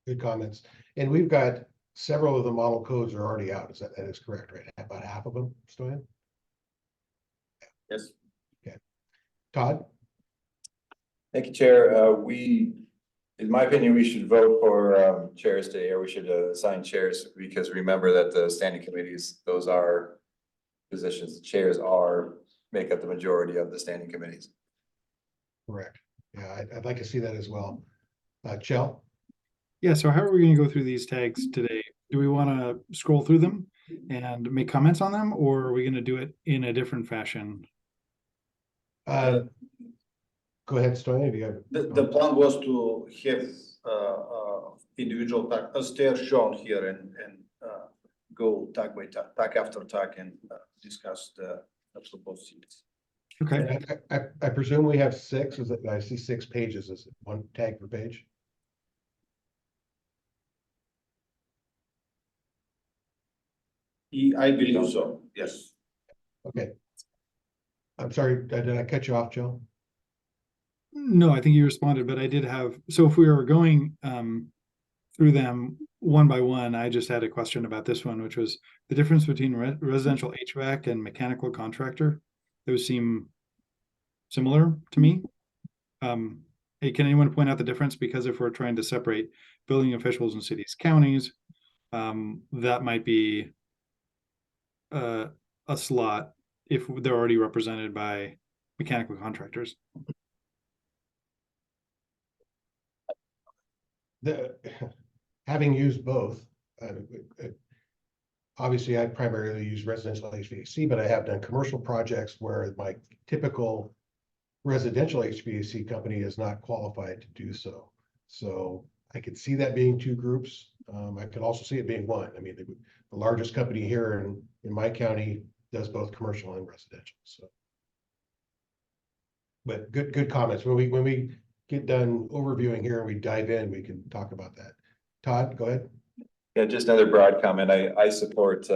Good comments. And we've got several of the model codes are already out. That is correct, right? About half of them, Stoyan? Yes. Okay. Todd? Thank you, Chair. In my opinion, we should vote for chairs today, or we should assign chairs, because remember that the standing committees, those are positions. The chairs make up the majority of the standing committees. Correct. Yeah, I'd like to see that as well. Chell? Yeah, so how are we going to go through these tags today? Do we want to scroll through them and make comments on them, or are we going to do it in a different fashion? Go ahead, Stoyan. The plan was to have individual stairs shown here and go tag by tag, tag after tag, and discuss the proposed seats. Okay. I presume we have 6. Is it? I see 6 pages. Is it 1 tag per page? I believe so. Yes. Okay. I'm sorry. Did I cut you off, Joe? No, I think you responded, but I did have, so if we were going through them one by one, I just had a question about this one, which was the difference between residential HVAC and mechanical contractor. Those seem similar to me. Hey, can anyone point out the difference? Because if we're trying to separate building officials in cities, counties, that might be a slot if they're already represented by mechanical contractors. Having used both, obviously I primarily use residential HVAC, but I have done commercial projects where my typical residential HVAC company is not qualified to do so. So I could see that being 2 groups. I could also see it being 1. I mean, the largest company here in my county does both commercial and residential. So, but good comments. When we get done overviewing here and we dive in, we can talk about that. Todd, go ahead. Yeah, just another broad comment. I support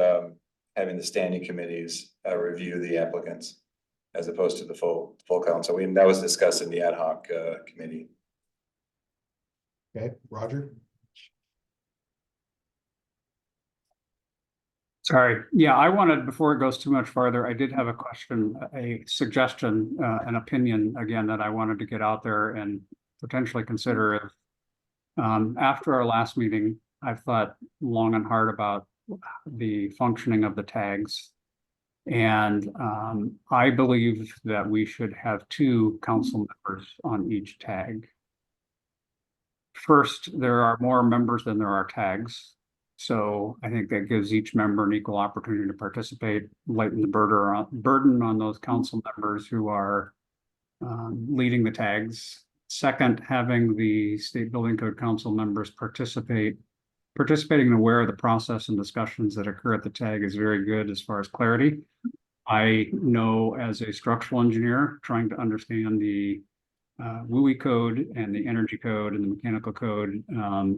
having the standing committees review the applicants as opposed to the full council. That was discussed in the ad hoc committee. Okay, Roger. Sorry. Yeah, I wanted, before it goes too much farther, I did have a question, a suggestion, an opinion again that I wanted to get out there and potentially consider. After our last meeting, I've thought long and hard about the functioning of the tags. And I believe that we should have 2 council members on each tag. First, there are more members than there are tags. So I think that gives each member an equal opportunity to participate, lighten the burden on those council members who are leading the tags. Second, having the State Building Code Council members participating and aware of the process and discussions that occur at the tag is very good as far as clarity. I know as a structural engineer, trying to understand the WUI code and the energy code and the mechanical code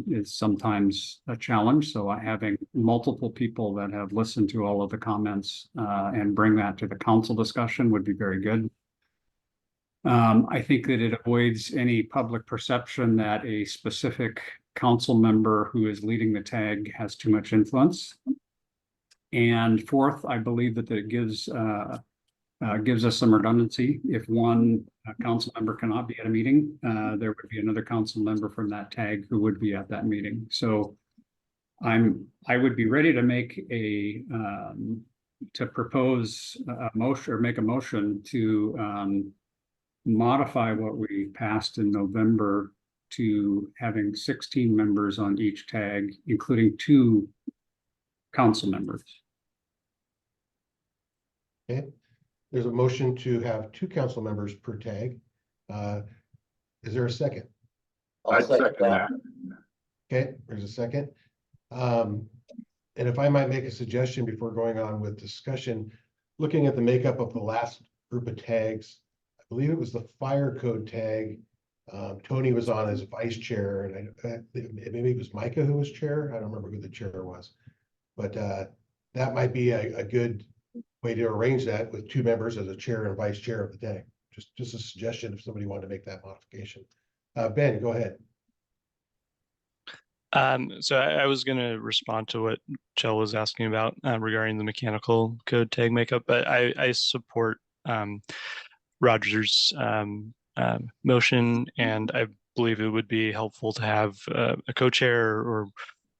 is sometimes a challenge. So having multiple people that have listened to all of the comments and bring that to the council discussion would be very good. I think that it avoids any public perception that a specific council member who is leading the tag has too much influence. And fourth, I believe that it gives us some redundancy. If one council member cannot be at a meeting, there would be another council member from that tag who would be at that meeting. So I would be ready to make to propose a motion or make a motion to modify what we passed in November to having 16 members on each tag, including 2 council members. Okay, there's a motion to have 2 council members per tag. Is there a second? I'd second that. Okay, there's a second. And if I might make a suggestion before going on with discussion, looking at the makeup of the last group of tags, I believe it was the fire code tag. Tony was on as vice chair, and maybe it was Micah who was chair. I don't remember who the chair was, but that might be a good way to arrange that with 2 members as a chair and vice chair of the tag. Just a suggestion if somebody wanted to make that modification. Ben, go ahead. So I was going to respond to what Chell was asking about regarding the mechanical code tag makeup, but I support Roger's motion, and I believe it would be helpful to have a co-chair or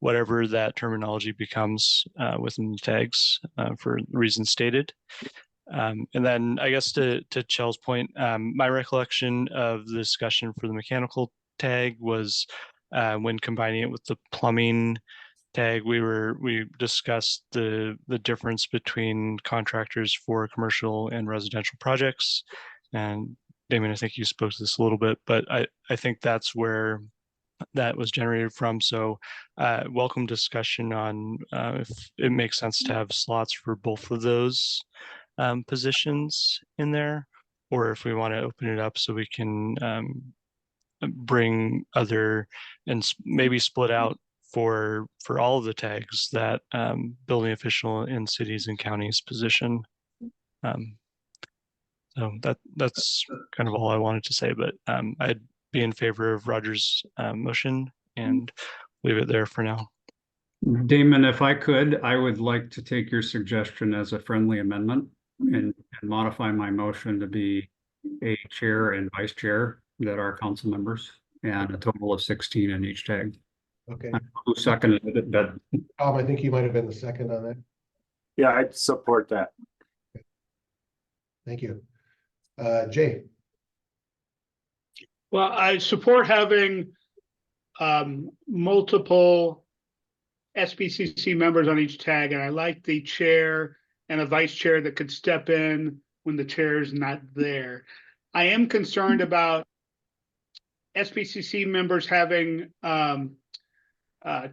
whatever that terminology becomes within the tags for reasons stated. And then I guess to Chell's point, my recollection of the discussion for the mechanical tag was when combining it with the plumbing tag, we discussed the difference between contractors for commercial and residential projects. And Damon, I think you spoke to this a little bit, but I think that's where that was generated from. So welcome discussion on if it makes sense to have slots for both of those positions in there, or if we want to open it up so we can bring other and maybe split out for all of the tags that building official in cities and counties position. So that's kind of all I wanted to say, but I'd be in favor of Roger's motion and leave it there for now. Damon, if I could, I would like to take your suggestion as a friendly amendment and modify my motion to be a chair and vice chair that are council members and a total of 16 in each tag. Okay. Who seconded it? But Tom, I think you might have been the second on that. Yeah, I'd support that. Thank you. Jay. Well, I support having multiple SBCC members on each tag, and I like the chair and a vice chair that could step in when the chair is not there. I am concerned about SBCC members having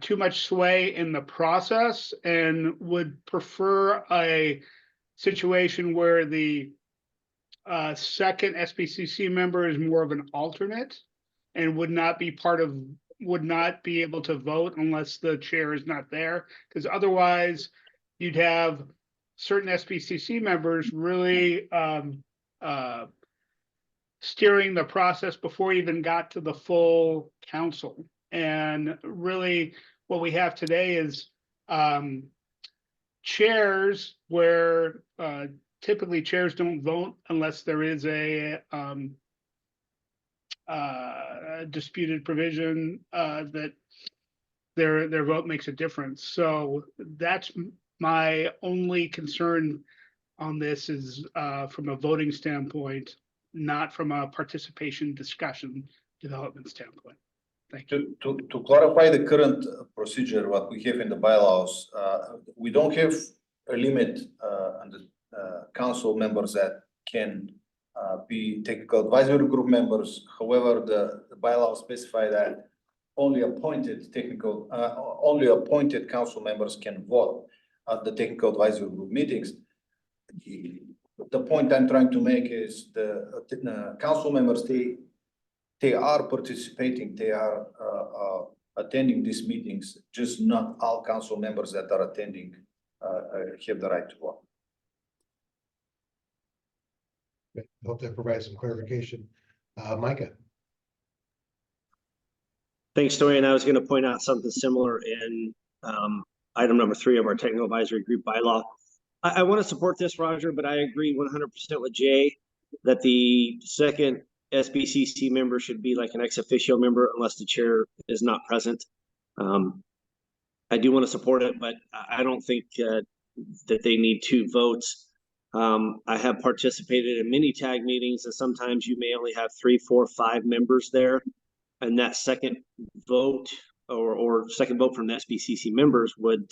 too much sway in the process and would prefer a situation where the second SBCC member is more of an alternate and would not be able to vote unless the chair is not there, because otherwise you'd have certain SBCC members really steering the process before we even got to the full council. And really what we have today is chairs where typically chairs don't vote unless there is a disputed provision that their vote makes a difference. So that's my only concern on this, is from a voting standpoint, not from a participation discussion development standpoint. Thank you. To clarify the current procedure, what we have in the bylaws, we don't have a limit on the council members that can be technical advisory group members. However, the bylaws specify that only appointed council members can vote at the technical advisory group meetings. The point I'm trying to make is the council members, they are participating, they are attending these meetings, just not all council members that are attending have the right to vote. I hope that provides some clarification. Micah. Thanks, Tori. I was going to point out something similar in item number 3 of our technical advisory group bylaw. I want to support this, Roger, but I agree 100% with Jay that the second SBCC member should be like an ex officio member unless the chair is not present. I do want to support it, but I don't think that they need 2 votes. I have participated in many tag meetings, and sometimes you may only have 3, 4, 5 members there. And that second vote or second vote from the SBCC members would,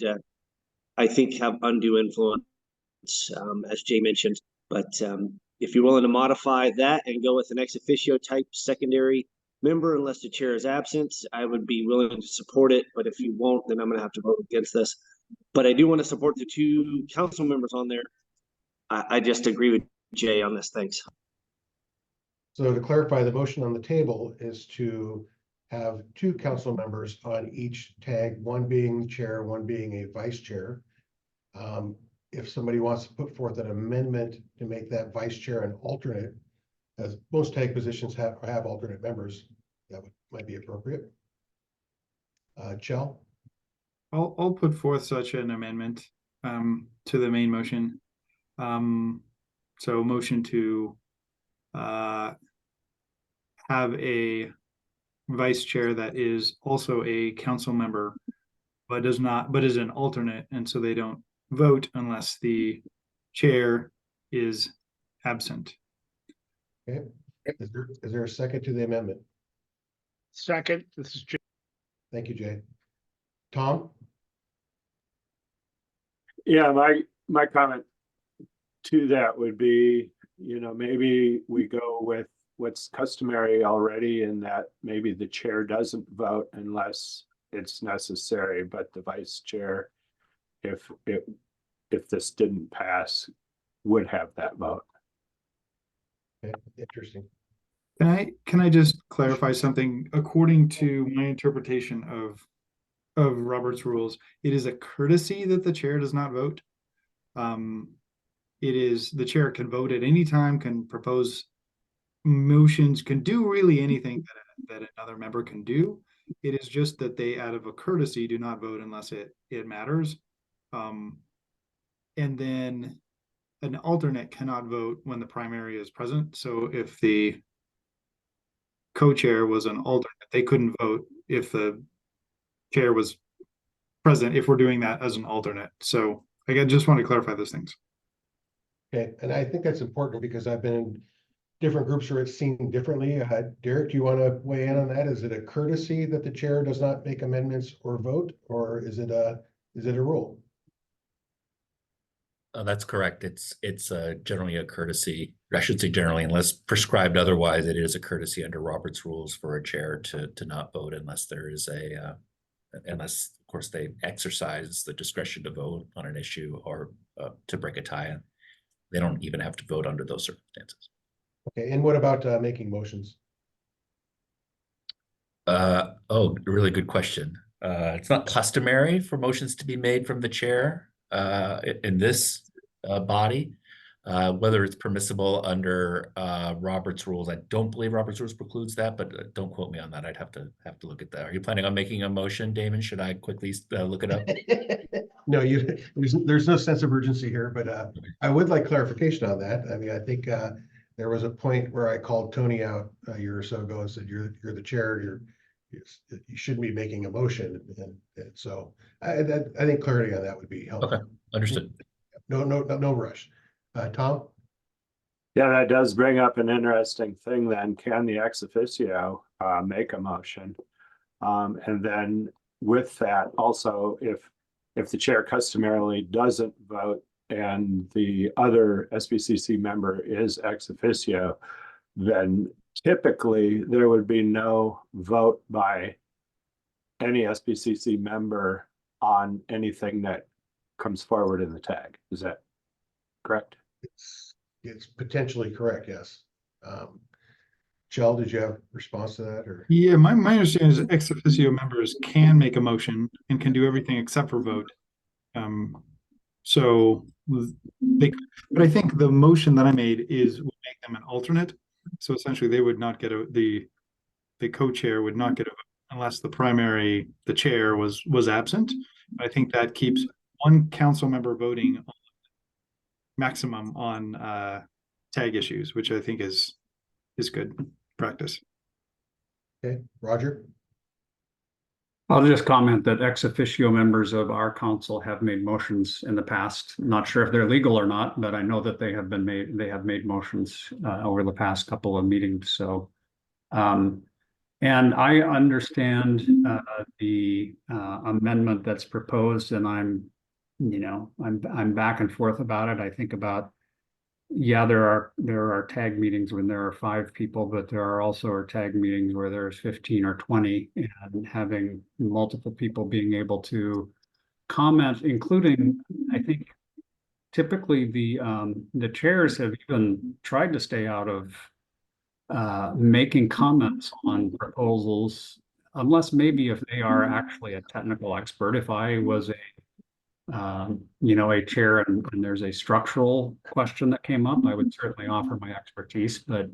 I think, have undue influence, as Jay mentioned. But if you're willing to modify that and go with an ex officio type secondary member, unless the chair is absent, I would be willing to support it. But if you won't, then I'm going to have to vote against this. But I do want to support the 2 council members on there. I just agree with Jay on this. Thanks. So to clarify, the motion on the table is to have 2 council members on each tag, one being chair, one being a vice chair. If somebody wants to put forth an amendment to make that vice chair an alternate, as most tag positions have alternate members, that might be appropriate. Chell? I'll put forth such an amendment to the main motion. So motion to have a vice chair that is also a council member, but is an alternate, and so they don't vote unless the chair is absent. Okay. Is there a second to the amendment? Second, this is Jay. Thank you, Jay. Tom? Yeah, my comment to that would be, maybe we go with what's customary already in that maybe the chair doesn't vote unless it's necessary, but the vice chair, if this didn't pass, would have that vote. Okay, interesting. Can I just clarify something? According to my interpretation of Robert's rules, it is a courtesy that the chair does not vote. It is the chair can vote at any time, can propose motions, can do really anything that another member can do. It is just that they, out of a courtesy, do not vote unless it matters. And then an alternate cannot vote when the primary is present. So if the co-chair was an alternate, they couldn't vote if the chair was present, if we're doing that as an alternate. So I just want to clarify those things. Okay, and I think that's important because I've been in different groups where it's seen differently. Derek, do you want to weigh in on that? Is it a courtesy that the chair does not make amendments or vote, or is it a rule? That's correct. It's generally a courtesy. I should say generally, unless prescribed otherwise, it is a courtesy under Robert's rules for a chair to not vote unless there is unless of course they exercise the discretion to vote on an issue or to break a tie. They don't even have to vote under those circumstances. Okay, and what about making motions? Really good question. It's not customary for motions to be made from the chair in this body. Whether it's permissible under Robert's rules, I don't believe Robert's rules precludes that, but don't quote me on that. I'd have to look at that. Are you planning on making a motion, Damon? Should I quickly look it up? No, there's no sense of urgency here, but I would like clarification on that. I mean, I think there was a point where I called Tony out a year or so ago and said, "You're the chair. You shouldn't be making a motion." And so I think clarity on that would be helpful. Okay, understood. No rush. Tom? Yeah, that does bring up an interesting thing then. Can the ex officio make a motion? And then with that, also, if the chair customarily doesn't vote and the other SBCC member is ex officio, then typically there would be no vote by any SBCC member on anything that comes forward in the tag. Is that correct? It's potentially correct, yes. Chell, did you have a response to that? Or Yeah, my understanding is ex officio members can make a motion and can do everything except for vote. So but I think the motion that I made would make them an alternate. So essentially they would not get the co-chair would not get a vote unless the chair was absent. I think that keeps one council member voting maximum on tag issues, which I think is good practice. Okay, Roger? I'll just comment that ex officio members of our council have made motions in the past. Not sure if they're legal or not, but I know that they have made motions over the past couple of meetings. So, and I understand the amendment that's proposed, and I'm back and forth about it. I think about, yeah, there are tag meetings when there are 5 people, but there are also tag meetings where there's 15 or 20, and having multiple people being able to comment, including, I think typically the chairs have even tried to stay out of making comments on proposals, unless maybe if they are actually a technical expert. If I was a chair and there's a structural question that came up, I would certainly offer my expertise. But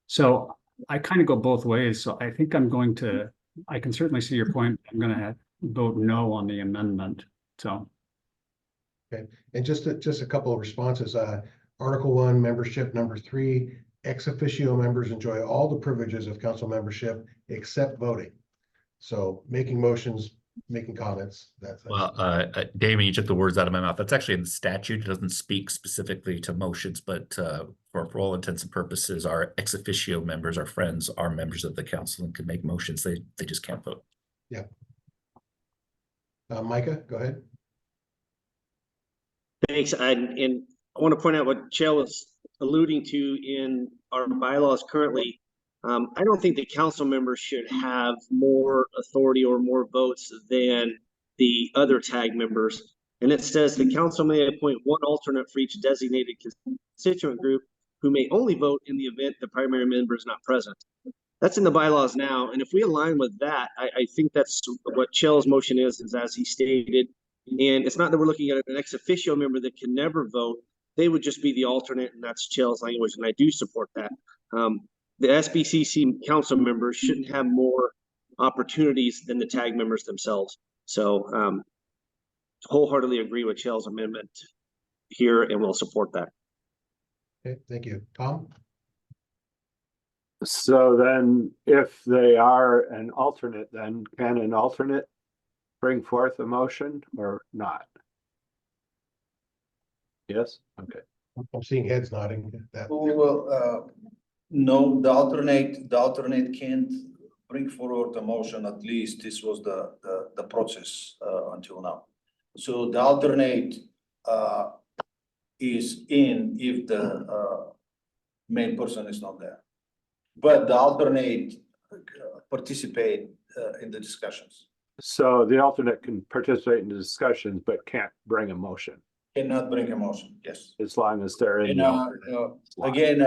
so I kind of go both ways. So I think I can certainly see your point. I'm going to vote no on the amendment. So. Okay, and just a couple of responses. Article 1, membership. Number 3, ex officio members enjoy all the privileges of council membership except voting. So making motions, making comments. Well, Damon, you took the words out of my mouth. That's actually in the statute. It doesn't speak specifically to motions, but for all intents and purposes, our ex officio members, our friends, are members of the council and can make motions. They just can't vote. Yeah. Micah, go ahead. Thanks. And I want to point out what Chair was alluding to in our bylaws currently. I don't think the council members should have more authority or more votes than the other tag members. And it says the council may appoint one alternate for each designated constituent group who may only vote in the event the primary member is not present. That's in the bylaws now. And if we align with that, I think that's what Chell's motion is as he stated. And it's not that we're looking at an ex officio member that can never vote. They would just be the alternate, and that's Chell's language, and I do support that. The SBCC council members shouldn't have more opportunities than the tag members themselves. So wholeheartedly agree with Chell's amendment here, and we'll support that. Okay, thank you. Tom? So then if they are an alternate, then can an alternate bring forth a motion or not? Yes, okay. I'm seeing heads nodding. Well, no, the alternate can't bring forward a motion. At least this was the process until now. So the alternate is in if the main person is not there, but the alternate participate in the discussions. So the alternate can participate in the discussions, but can't bring a motion. Cannot bring a motion, yes. As long as they're in. Again,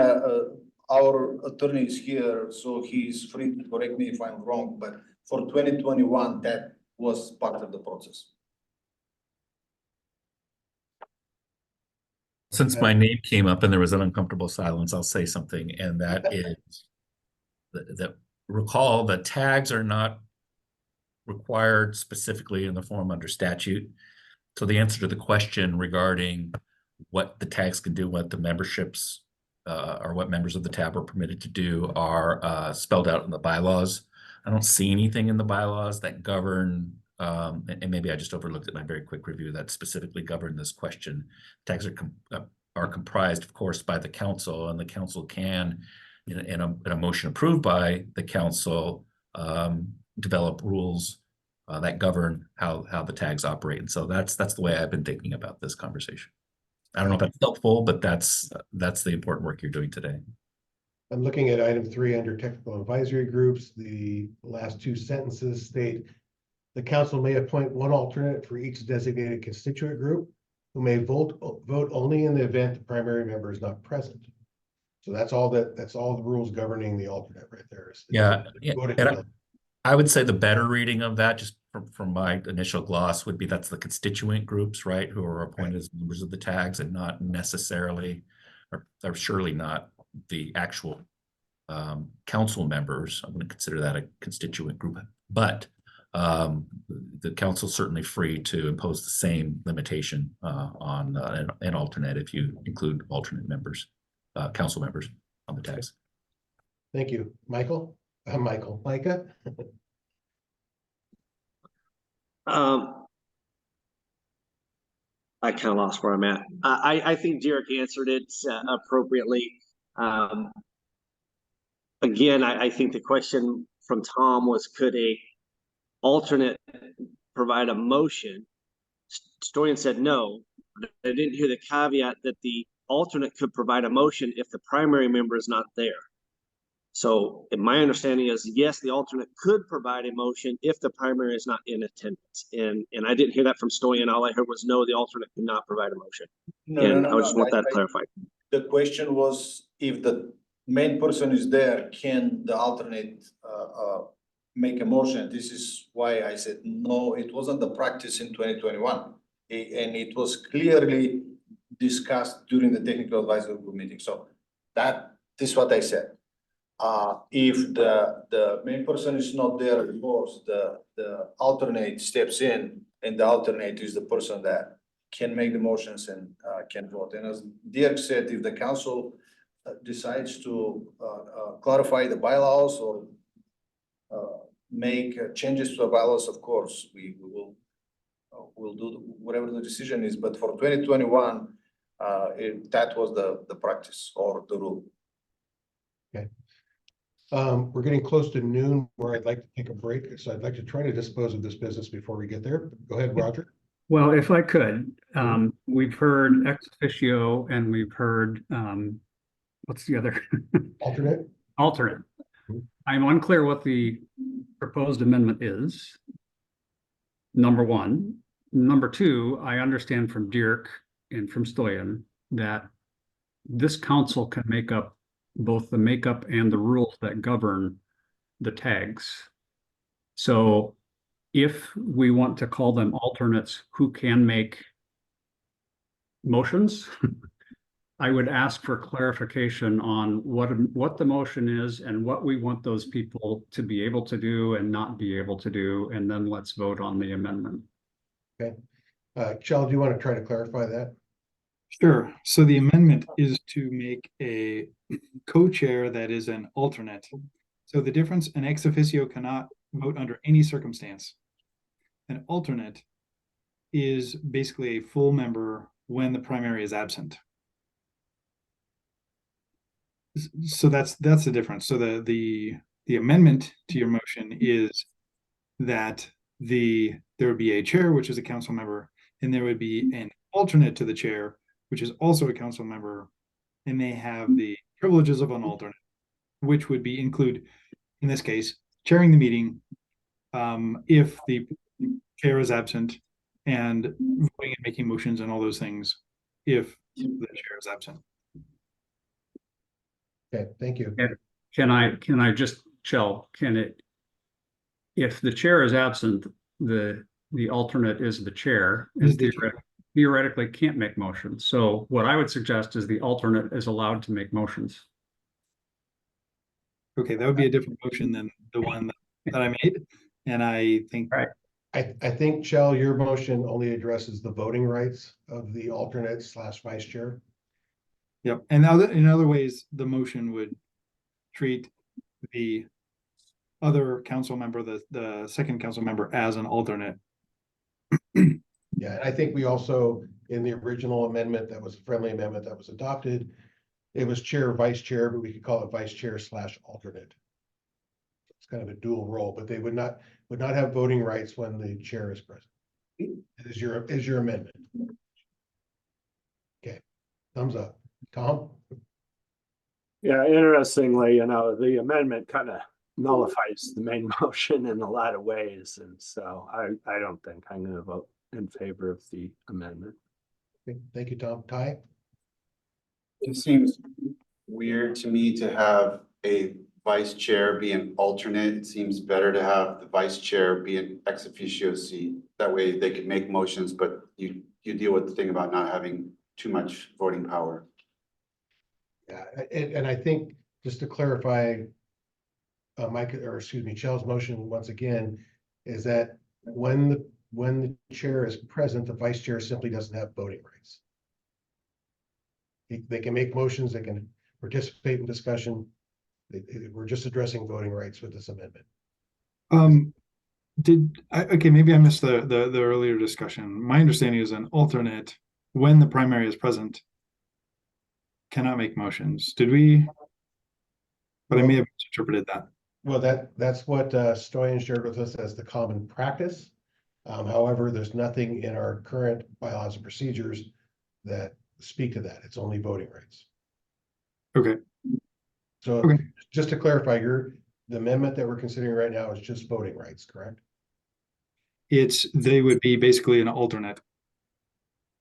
our attorney is here, so he's free to correct me if I'm wrong, but for 2021, that was part of the process. Since my name came up and there was an uncomfortable silence, I'll say something, and that is that recall that tags are not required specifically in the form under statute. So the answer to the question regarding what the tags can do, what the memberships or what members of the tab are permitted to do are spelled out in the bylaws. I don't see anything in the bylaws that govern, and maybe I just overlooked it in my very quick review, that specifically govern this question. Tags are comprised, of course, by the council, and the council can, in a motion approved by the council, develop rules that govern how the tags operate. And so that's the way I've been thinking about this conversation. I don't know if that's helpful, but that's the important work you're doing today. I'm looking at item 3 under technical advisory groups. The last 2 sentences state the council may appoint one alternate for each designated constituent group who may vote only in the event the primary member is not present. So that's all the rules governing the alternate right there. Yeah. And I would say the better reading of that, just from my initial gloss, would be that's the constituent groups, right, who are appointed as members of the tags, and not necessarily, or surely not the actual council members. I'm going to consider that a constituent group, but the council certainly free to impose the same limitation on an alternate if you include alternate members, council members on the tags. Thank you, Michael. Micah. I kind of lost where I'm at. I think Derek answered it appropriately. Again, I think the question from Tom was, could a alternate provide a motion? Storian said no. I didn't hear the caveat that the alternate could provide a motion if the primary member is not there. So my understanding is, yes, the alternate could provide a motion if the primary is not in attendance. And I didn't hear that from Storian. All I heard was no, the alternate could not provide a motion. I just want that clarified. The question was, if the main person is there, can the alternate make a motion? This is why I said no, it wasn't the practice in 2021. And it was clearly discussed during the technical advisory group meeting. So this is what I said. If the main person is not there, of course, the alternate steps in, and the alternate is the person that can make the motions and can vote. And as Dirk said, if the council decides to clarify the bylaws or make changes to the bylaws, of course, we'll do whatever the decision is. But for 2021, that was the practice or the rule. Okay. We're getting close to noon where I'd like to take a break. So I'd like to try to dispose of this business before we get there. Go ahead, Roger. Well, if I could, we've heard ex officio and we've heard, what's the other? Alternate. Alternate. I'm unclear what the proposed amendment is. Number one. Number two, I understand from Dirk and from Stoyan that this council can make up both the makeup and the rules that govern the tags. So if we want to call them alternates who can make motions, I would ask for clarification on what the motion is and what we want those people to be able to do and not be able to do, and then let's vote on the amendment. Okay. Kjell, do you want to try to clarify that? Sure. So the amendment is to make a co-chair that is an alternate. So the difference, an ex officio cannot vote under any circumstance. An alternate is basically a full member when the primary is absent. So that's the difference. So the amendment to your motion is that there would be a chair, which is a council member, and there would be an alternate to the chair, which is also a council member, and they have the privileges of an alternate, which would be include, in this case, chairing the meeting if the chair is absent, and voting and making motions and all those things if the chair is absent. Okay, thank you. Can I just, Kjell, if the chair is absent, the alternate is the chair, and theoretically can't make motions. So what I would suggest is the alternate is allowed to make motions. Okay, that would be a different motion than the one that I made. And I think I think, Kjell, your motion only addresses the voting rights of the alternate / vice chair. Yep. And in other ways, the motion would treat the other council member, the second council member, as an alternate. Yeah, and I think we also, in the original amendment, that was a friendly amendment that was adopted, it was chair, vice chair, but we could call it vice chair / alternate. It's kind of a dual role, but they would not have voting rights when the chair is present. Is your amendment. Okay, thumbs up. Tom? Yeah, interestingly, the amendment kind of nullifies the main motion in a lot of ways. And so I don't think I'm going to vote in favor of the amendment. Okay, thank you, Tom. Ty? It seems weird to me to have a vice chair be an alternate. It seems better to have the vice chair be an ex officio seat. That way they can make motions, but you deal with the thing about not having too much voting power. Yeah, and I think just to clarify, Mike, or excuse me, Chel's motion once again, is that when the chair is present, the vice chair simply doesn't have voting rights. They can make motions, they can participate in discussion. We're just addressing voting rights with this amendment. Okay, maybe I missed the earlier discussion. My understanding is an alternate, when the primary is present, cannot make motions. Did we? But I may have misinterpreted that. Well, that's what Stoyan shared with us as the common practice. However, there's nothing in our current bylaws and procedures that speak to that. It's only voting rights. Okay. So just to clarify, the amendment that we're considering right now is just voting rights, correct? They would be basically an alternate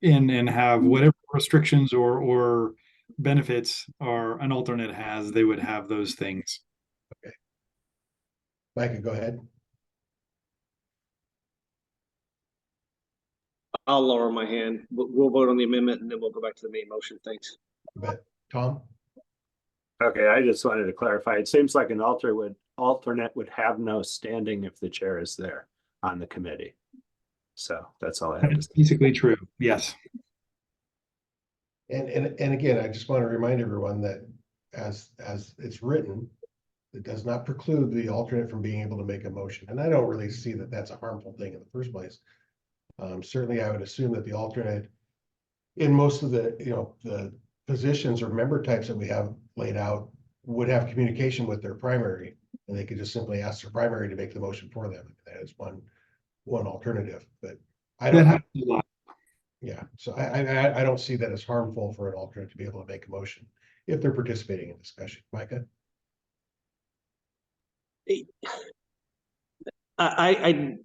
and have whatever restrictions or benefits are an alternate has, they would have those things. Okay. Micah, go ahead. I'll lower my hand. We'll vote on the amendment and then we'll go back to the main motion. Thanks. You bet. Tom? Okay, I just wanted to clarify. It seems like an alternate would have no standing if the chair is there on the committee. So that's all I have to say. Basically true. Yes. And again, I just want to remind everyone that as it's written, it does not preclude the alternate from being able to make a motion. And I don't really see that that's a harmful thing in the first place. Certainly, I would assume that the alternate in most of the positions or member types that we have laid out would have communication with their primary, and they could just simply ask their primary to make the motion for them. That is one alternative, but I don't. Yeah, so I don't see that as harmful for an alternate to be able to make a motion if they're participating in discussion. Micah? I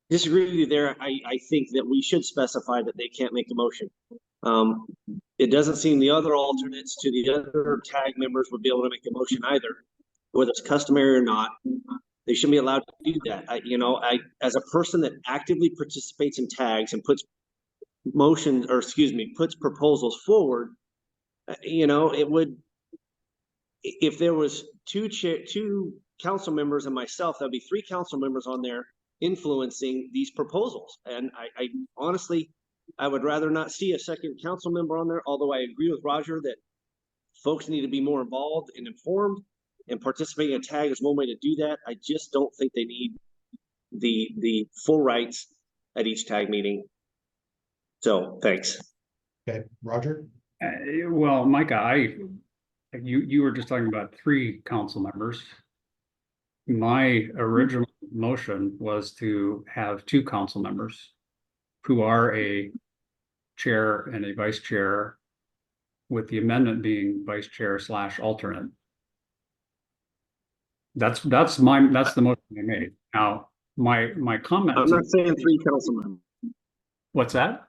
disagree with you there. I think that we should specify that they can't make a motion. It doesn't seem the other alternates to the other tag members would be able to make a motion either, whether it's customary or not. They shouldn't be allowed to do that. As a person that actively participates in tags and puts puts proposals forward, it would, if there was two council members and myself, that'd be 3 council members on there influencing these proposals. And I honestly, I would rather not see a second council member on there, although I agree with Roger that folks need to be more involved and informed, and participating in a tag is one way to do that. I just don't think they need the full rights at each tag meeting. So thanks. Okay, Roger? Well, Micah, you were just talking about 3 council members. My original motion was to have 2 council members who are a chair and a vice chair, with the amendment being vice chair / alternate. That's the motion I made. Now, my comment. I'm not saying 3 council members. What's that?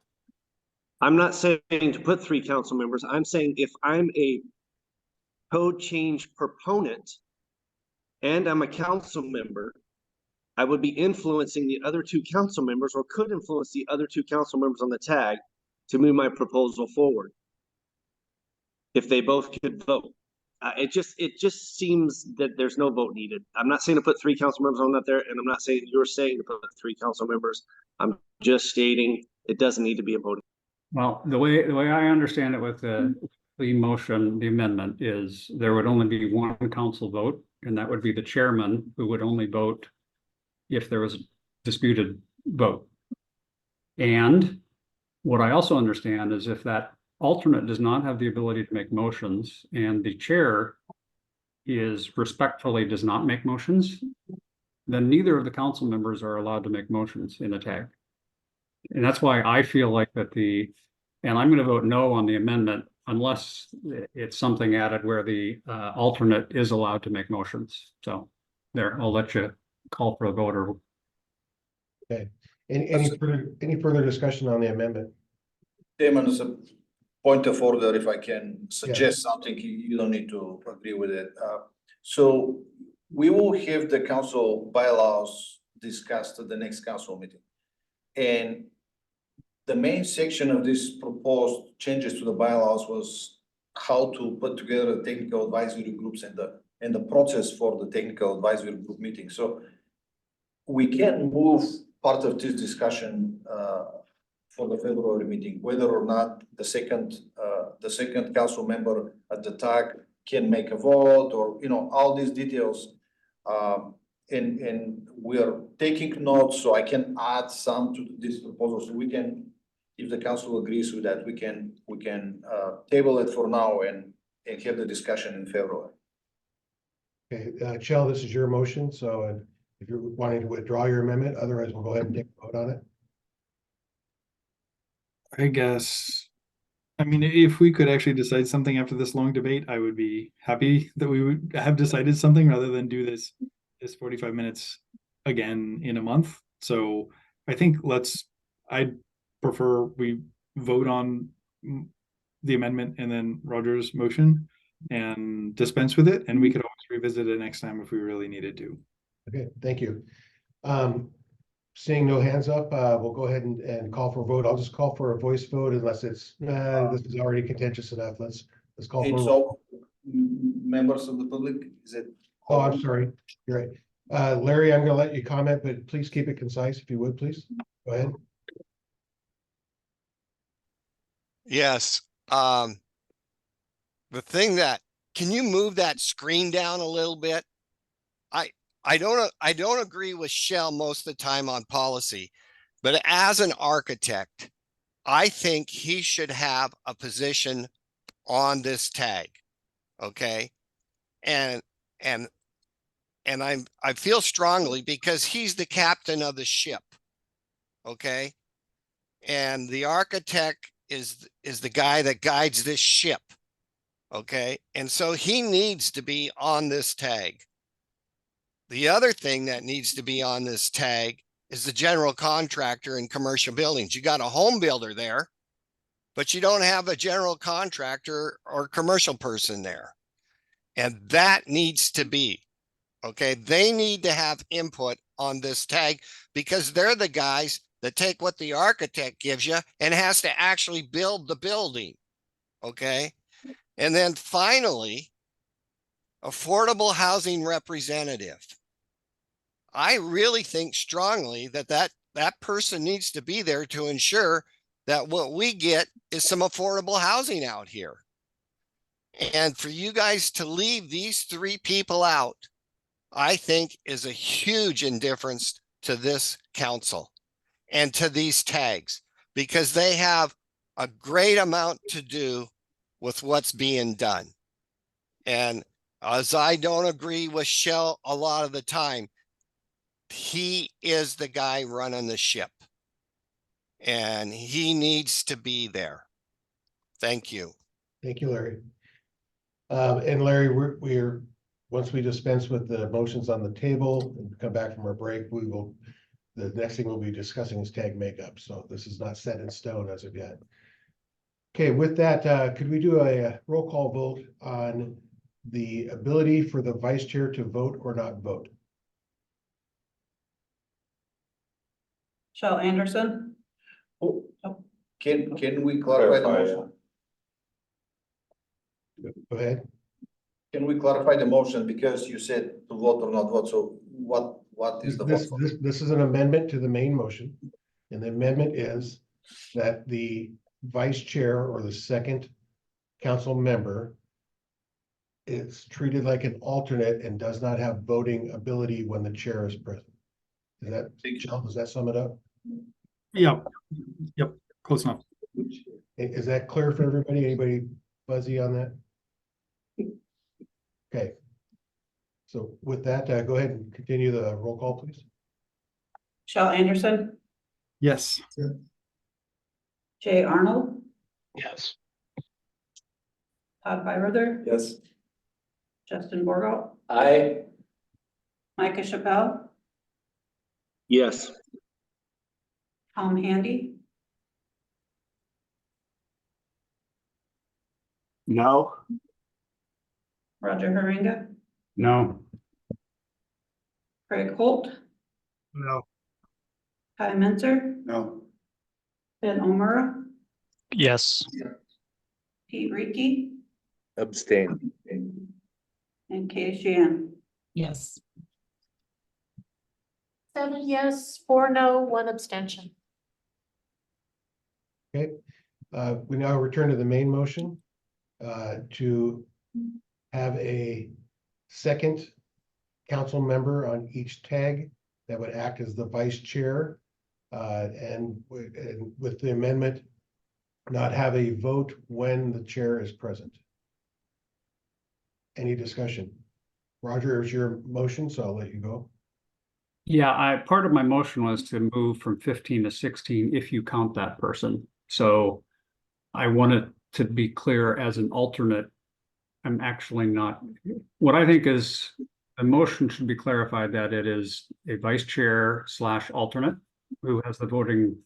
I'm not saying to put 3 council members. I'm saying if I'm a code change proponent and I'm a council member, I would be influencing the other 2 council members, or could influence the other 2 council members on the tag to move my proposal forward. If they both could vote. It just seems that there's no vote needed. I'm not saying to put 3 council members on that there, and I'm not saying you're saying to put 3 council members. I'm just stating it doesn't need to be a vote. Well, the way I understand it with the motion, the amendment, is there would only be 1 council vote, and that would be the chairman, who would only vote if there was a disputed vote. And what I also understand is if that alternate does not have the ability to make motions and the chair respectfully does not make motions, then neither of the council members are allowed to make motions in a tag. And that's why I feel like and I'm going to vote no on the amendment unless it's something added where the alternate is allowed to make motions. So there, I'll let you call for a vote. Okay. Any further discussion on the amendment? Damon, as a point of order, if I can suggest something, you don't need to agree with it. So we will have the council bylaws discussed at the next council meeting. And the main section of this proposed changes to the bylaws was how to put together the technical advisory groups and the process for the technical advisory group meeting. So we can move part of this discussion for the February meeting, whether or not the second council member at the TAC can make a vote, or, you know, all these details. And we are taking notes, so I can add some to this proposal, so we can, if the council agrees with that, we can table it for now and have the discussion in February. Okay, Chell, this is your motion, so if you're wanting to withdraw your amendment, otherwise we'll go ahead and take a vote on it. I guess, I mean, if we could actually decide something after this long debate, I would be happy that we would have decided something rather than do this 45 minutes again in a month. So I think I'd prefer we vote on the amendment and then Roger's motion and dispense with it, and we could always revisit it next time if we really needed to. Okay, thank you. Seeing no hands up, we'll go ahead and call for a vote. I'll just call for a voice vote unless it's, this is already contentious enough. Let's call for a vote. Members of the public, is it? Oh, I'm sorry. You're right. Larry, I'm gonna let you comment, but please keep it concise if you would, please. Go ahead. Yes. The thing that, can you move that screen down a little bit? I don't agree with Shell most of the time on policy, but as an architect, I think he should have a position on this tag. Okay. And I feel strongly because he's the captain of the ship. Okay. And the architect is the guy that guides this ship. Okay. And so he needs to be on this tag. The other thing that needs to be on this tag is the general contractor in commercial buildings. You got a home builder there, but you don't have a general contractor or commercial person there. And that needs to be, okay, they need to have input on this tag because they're the guys that take what the architect gives you and has to actually build the building. Okay. And then finally, affordable housing representative. I really think strongly that person needs to be there to ensure that what we get is some affordable housing out here. And for you guys to leave these three people out, I think is a huge indifference to this council and to these tags, because they have a great amount to do with what's being done. And as I don't agree with Shell a lot of the time, he is the guy running the ship and he needs to be there. Thank you. Thank you, Larry. And Larry, we're once we dispense with the motions on the table and come back from our break, the next thing we'll be discussing is tag makeup. So this is not set in stone as of yet. Okay, with that, could we do a roll call vote on the ability for the vice chair to vote or not vote? Shell Anderson. Can we clarify the motion? Go ahead. Can we clarify the motion, because you said to vote or not vote? So what is the vote for? This is an amendment to the main motion. And the amendment is that the vice chair or the second council member is treated like an alternate and does not have voting ability when the chair is present. Does that sum it up? Yep. Close enough. Is that clear for everybody? Anybody fuzzy on that? Okay. So with that, go ahead and continue the roll call, please. Shell Anderson. Yes. Jay Arnold. Yes. Todd Byerther. Yes. Justin Borgo. Aye. Micah Chappelle. Yes. Tom Handy. No. Roger Haringa. No. Craig Holt. No. Kai Menzer. No. Ben Omura. Yes. Pete Reekie. Abstain. And Katie Shan. Yes. 7 yes, 4 no, 1 abstention. Okay, we now return to the main motion to have a second council member on each tag that would act as the vice chair. And with the amendment, not have a vote when the chair is present. Any discussion? Roger, is your motion, so I'll let you go. Yeah, part of my motion was to move from 15 to 16 if you count that person. So I wanted to be clear as an alternate. I'm actually not. What I think is the motion should be clarified that it is a vice chair / alternate who has the voting,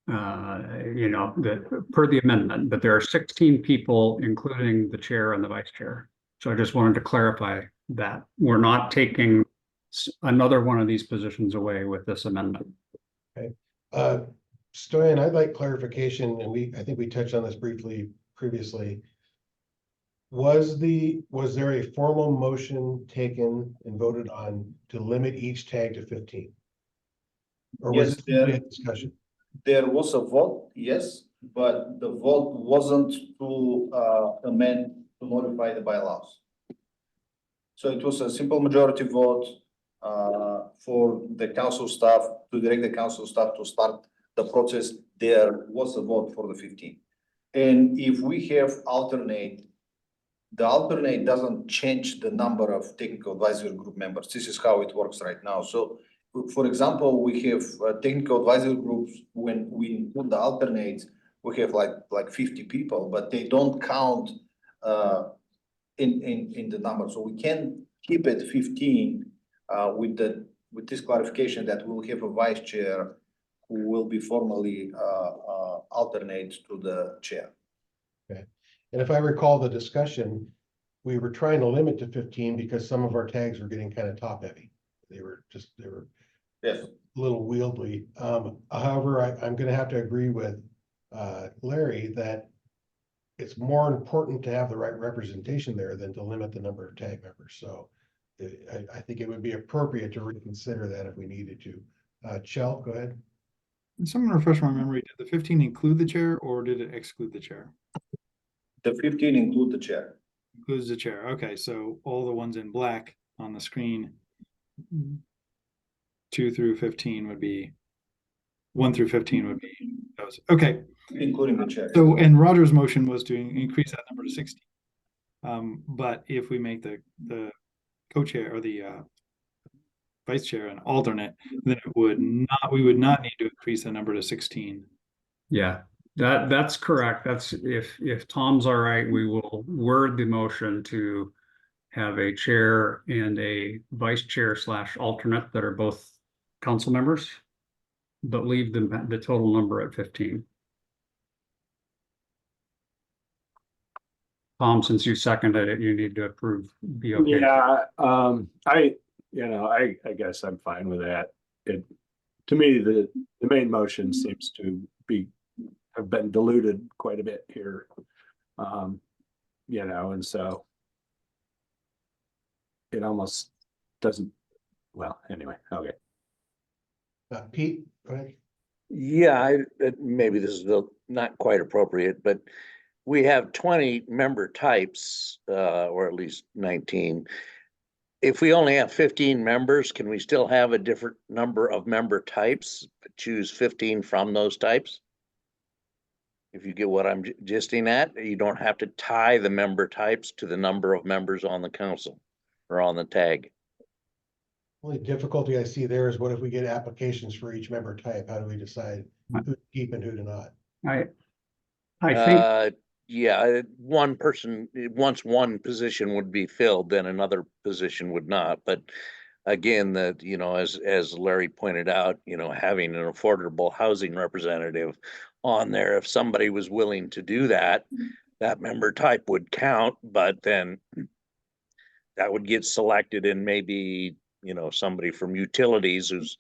per the amendment, but there are 16 people, including the chair and the vice chair. So I just wanted to clarify that we're not taking another one of these positions away with this amendment. Okay. Stoyan, I'd like clarification, and I think we touched on this briefly previously. Was there a formal motion taken and voted on to limit each tag to 15? Or was it simply a discussion? There was a vote, yes, but the vote wasn't to amend, to modify the bylaws. So it was a simple majority vote for the council staff, to direct the council staff to start the process. There was a vote for the 15. And if we have alternate, the alternate doesn't change the number of technical advisory group members. This is how it works right now. So for example, we have technical advisory groups. When we include the alternates, we have like 50 people, but they don't count in the number. So we can keep it 15 with this clarification that we'll have a vice chair who will be formally alternate to the chair. Okay. And if I recall the discussion, we were trying to limit to 15 because some of our tags were getting kind of top heavy. They were yes, a little wieldy. However, I'm going to have to agree with Larry that it's more important to have the right representation there than to limit the number of tag members. So I think it would be appropriate to reconsider that if we needed to. Chell, go ahead. Can someone refresh my memory? Did the 15 include the chair or did it exclude the chair? The 15 include the chair. Includes the chair. Okay, so all the ones in black on the screen, 2 through 15 would be, 1 through 15 would be those. Okay. Including the chair. So, and Roger's motion was to increase that number to 16. But if we make the co-chair or the vice chair an alternate, then we would not need to increase the number to 16. Yeah, that's correct. That's if Tom's all right, we will word the motion to have a chair and a vice chair / alternate that are both council members, but leave the total number at 15. Tom, since you seconded it, you need to approve. Be okay. Yeah, I guess I'm fine with that. To me, the main motion seems to have been diluted quite a bit here. And so it almost doesn't, well, anyway, okay. Pete, go ahead. Yeah, maybe this is not quite appropriate, but we have 20 member types, or at least 19. If we only have 15 members, can we still have a different number of member types, but choose 15 from those types? If you get what I'm gisting at, you don't have to tie the member types to the number of members on the council or on the tag. Only difficulty I see there is what if we get applications for each member type? How do we decide who to keep and who to not? I think yeah, one person, once one position would be filled, then another position would not. But again, as Larry pointed out, having an affordable housing representative on there, if somebody was willing to do that, that member type would count, but then that would get selected, and maybe, somebody from utilities who's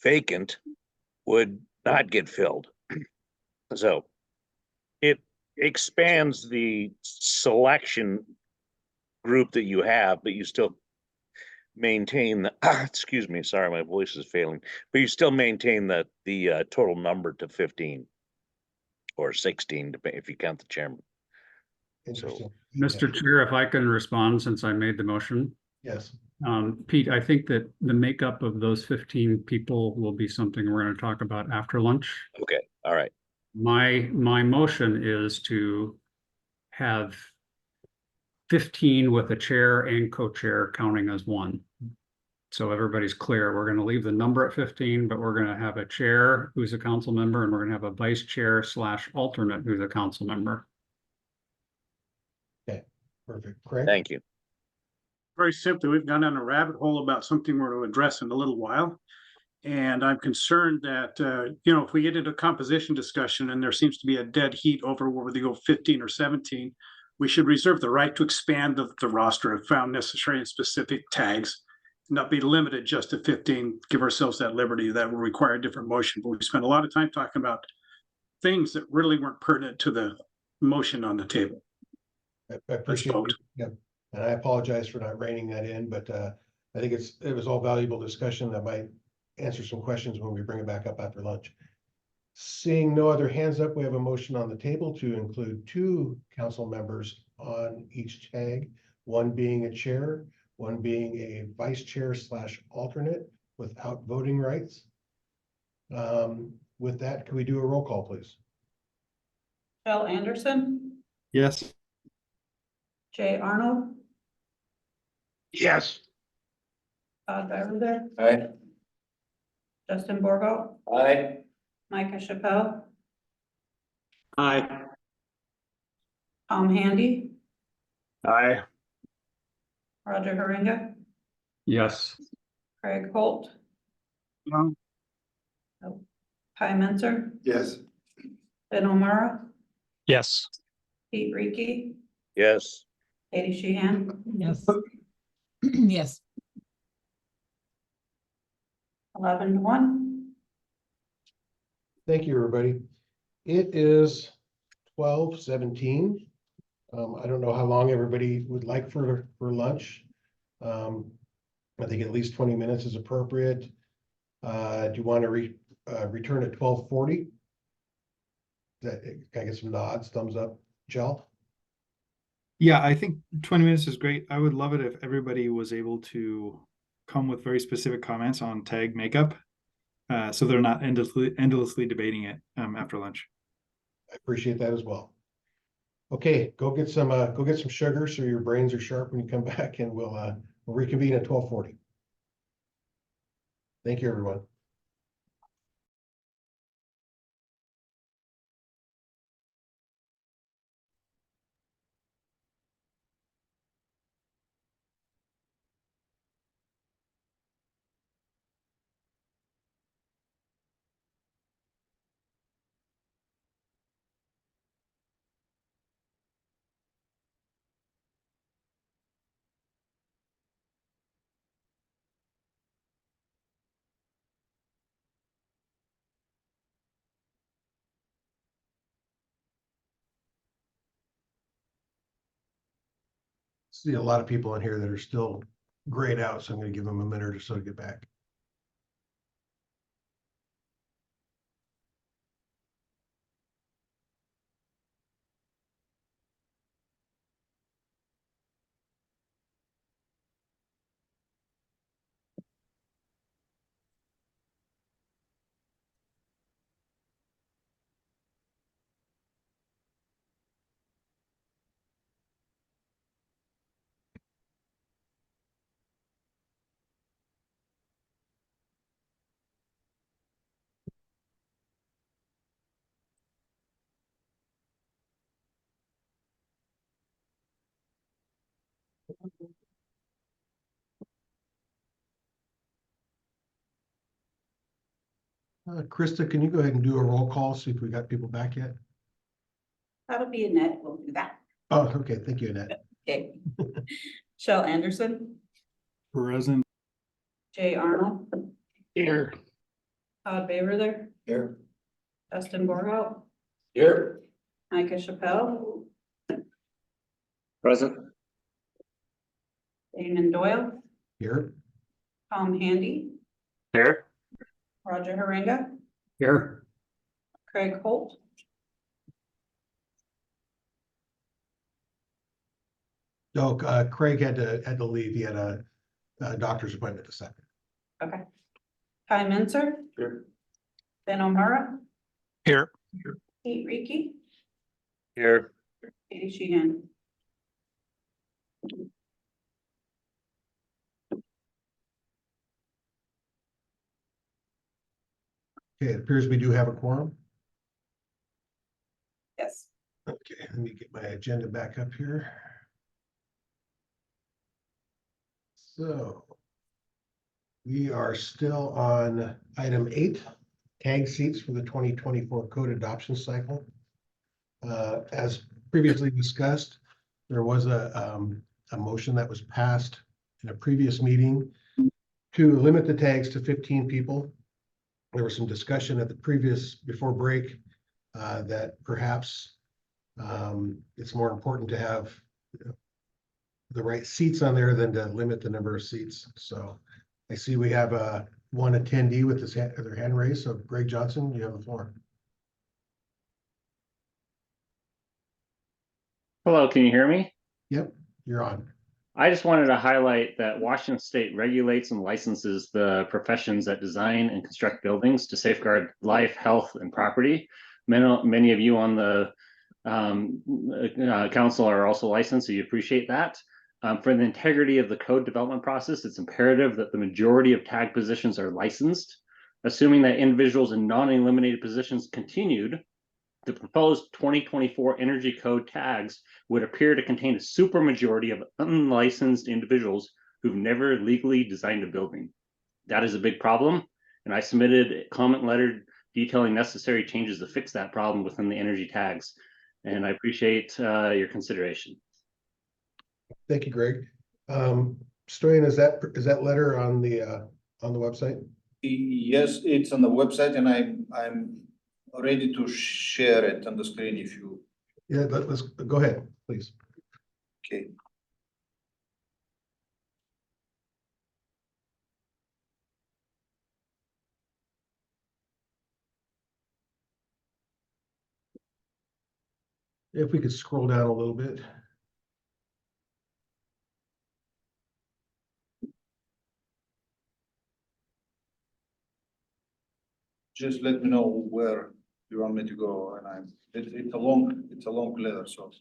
vacant would not get filled. So expands the selection group that you have, but you still maintain the, excuse me, sorry, my voice is failing, but you still maintain the total number to 15 or 16, if you count the chairman. Interesting. Mr. Chair, if I can respond since I made the motion. Yes. Pete, I think that the makeup of those 15 people will be something we're going to talk about after lunch. Okay, all right. My motion is to have 15 with a chair and co-chair counting as one. So everybody's clear. We're going to leave the number at 15, but we're going to have a chair who's a council member, and we're going to have a vice chair / alternate who's a council member. Okay, perfect. Craig? Thank you. Very simply, we've gone down a rabbit hole about something we're to address in a little while. And I'm concerned that, if we get into a composition discussion and there seems to be a dead heat over whether they go 15 or 17, we should reserve the right to expand the roster if found necessary in specific tags, not be limited just to 15, give ourselves that liberty. That will require a different motion. But we spent a lot of time talking about things that really weren't pertinent to the motion on the table. I appreciate it. Yeah. And I apologize for not reining that in, but I think it was all valuable discussion that might answer some questions when we bring it back up after lunch. Seeing no other hands up, we have a motion on the table to include 2 council members on each tag, one being a chair, one being a vice chair / alternate without voting rights. With that, can we do a roll call, please? Shel Anderson, Yes. Jay Arnold, Yes. Todd Beverler, Aye. Justin Borgo, Aye. Micah Chappelle, Aye. Tom Handy, Aye. Roger Haringa, Yes. Craig Holt, No. Kai Menzer, Yes. Ben O'Mara, Yes. Pete Reiki, Yes. Katie Sheehan, Yes. Yes. 11-1. Thank you, everybody. It is 12:17. I don't know how long everybody would like for lunch. I think at least 20 minutes is appropriate. Do you want to return at 12:40? Can I get some nods, thumbs up, Jill? Yeah, I think 20 minutes is great. I would love it if everybody was able to come with very specific comments on tag makeup. So they're not endlessly debating it after lunch. I appreciate that as well. Okay, go get some sugar so your brains are sharp when you come back, and we'll reconvene at 12:40. Thank you, everyone. See a lot of people in here that are still grayed out, so I'm going to give them a minute or so to get back. Krista, can you go ahead and do a roll call, see if we got people back yet? That'll be Annette. We'll do that. Oh, okay. Thank you, Annette. Okay. Shel Anderson, Present. Jay Arnold, Here. Todd Beverler, Here. Justin Borgo, Here. Micah Chappelle, Present. Damon Doyle, Here. Tom Handy, Here. Roger Haringa, Here. Craig Holt, No, Craig had to leave. He had a doctor's appointment a second. okay. Ty Menzer, Here. Ben O'Mara, Here. Pete Reiki, Here. Katie Sheehan. Okay, it appears we do have a quorum. Yes. Okay, let me get my agenda back up here. So we are still on item 8, tag seats for the 2024 code adoption cycle. As previously discussed, there was a motion that was passed in a previous meeting to limit the tags to 15 people. There was some discussion at the before break that perhaps it's more important to have the right seats on there than to limit the number of seats. So I see we have one attendee with their hand raised. So Greg Johnson, you have the floor. Hello, can you hear me? Yep, you're on. I just wanted to highlight that Washington State regulates and licenses the professions that design and construct buildings to safeguard life, health, and property. Many of you on the council are also licensed, so you appreciate that. For the integrity of the code development process, it's imperative that the majority of tag positions are licensed. Assuming that individuals in non-eliminated positions continued, the proposed 2024 energy code tags would appear to contain a supermajority of unlicensed individuals who've never legally designed a building. That is a big problem, and I submitted a comment letter detailing necessary changes to fix that problem within the energy tags, and I appreciate your consideration. Thank you, Greg. Stoyan, is that letter on the website? Yes, it's on the website, and I'm ready to share it on the screen if you. Yeah, let's go ahead, please. Okay. If we could scroll down a little bit. Just let me know where you want me to go, and it's a long letter, so.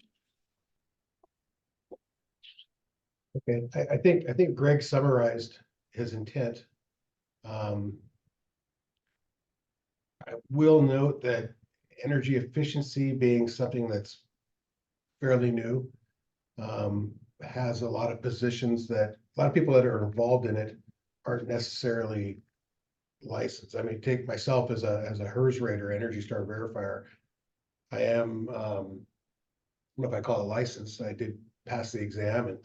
Okay, I think Greg summarized his intent. I will note that energy efficiency being something that's fairly new, has a lot of positions that a lot of people that are involved in it aren't necessarily licensed. I mean, take myself as a HERS rater, Energy Star verifier. I am, I don't know if I call it licensed. I did pass the exam and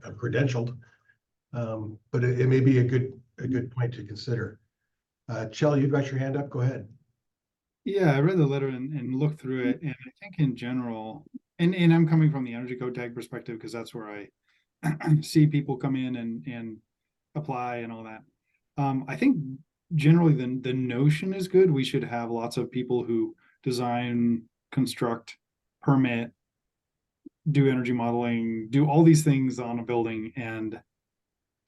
I'm credentialed. But it may be a good point to consider. Chell, you've got your hand up. Go ahead. Yeah, I read the letter and looked through it, and I think in general, and I'm coming from the energy code tag perspective because that's where I see people come in and apply and all that. I think generally the notion is good. We should have lots of people who design, construct, permit, do energy modeling, do all these things on a building. And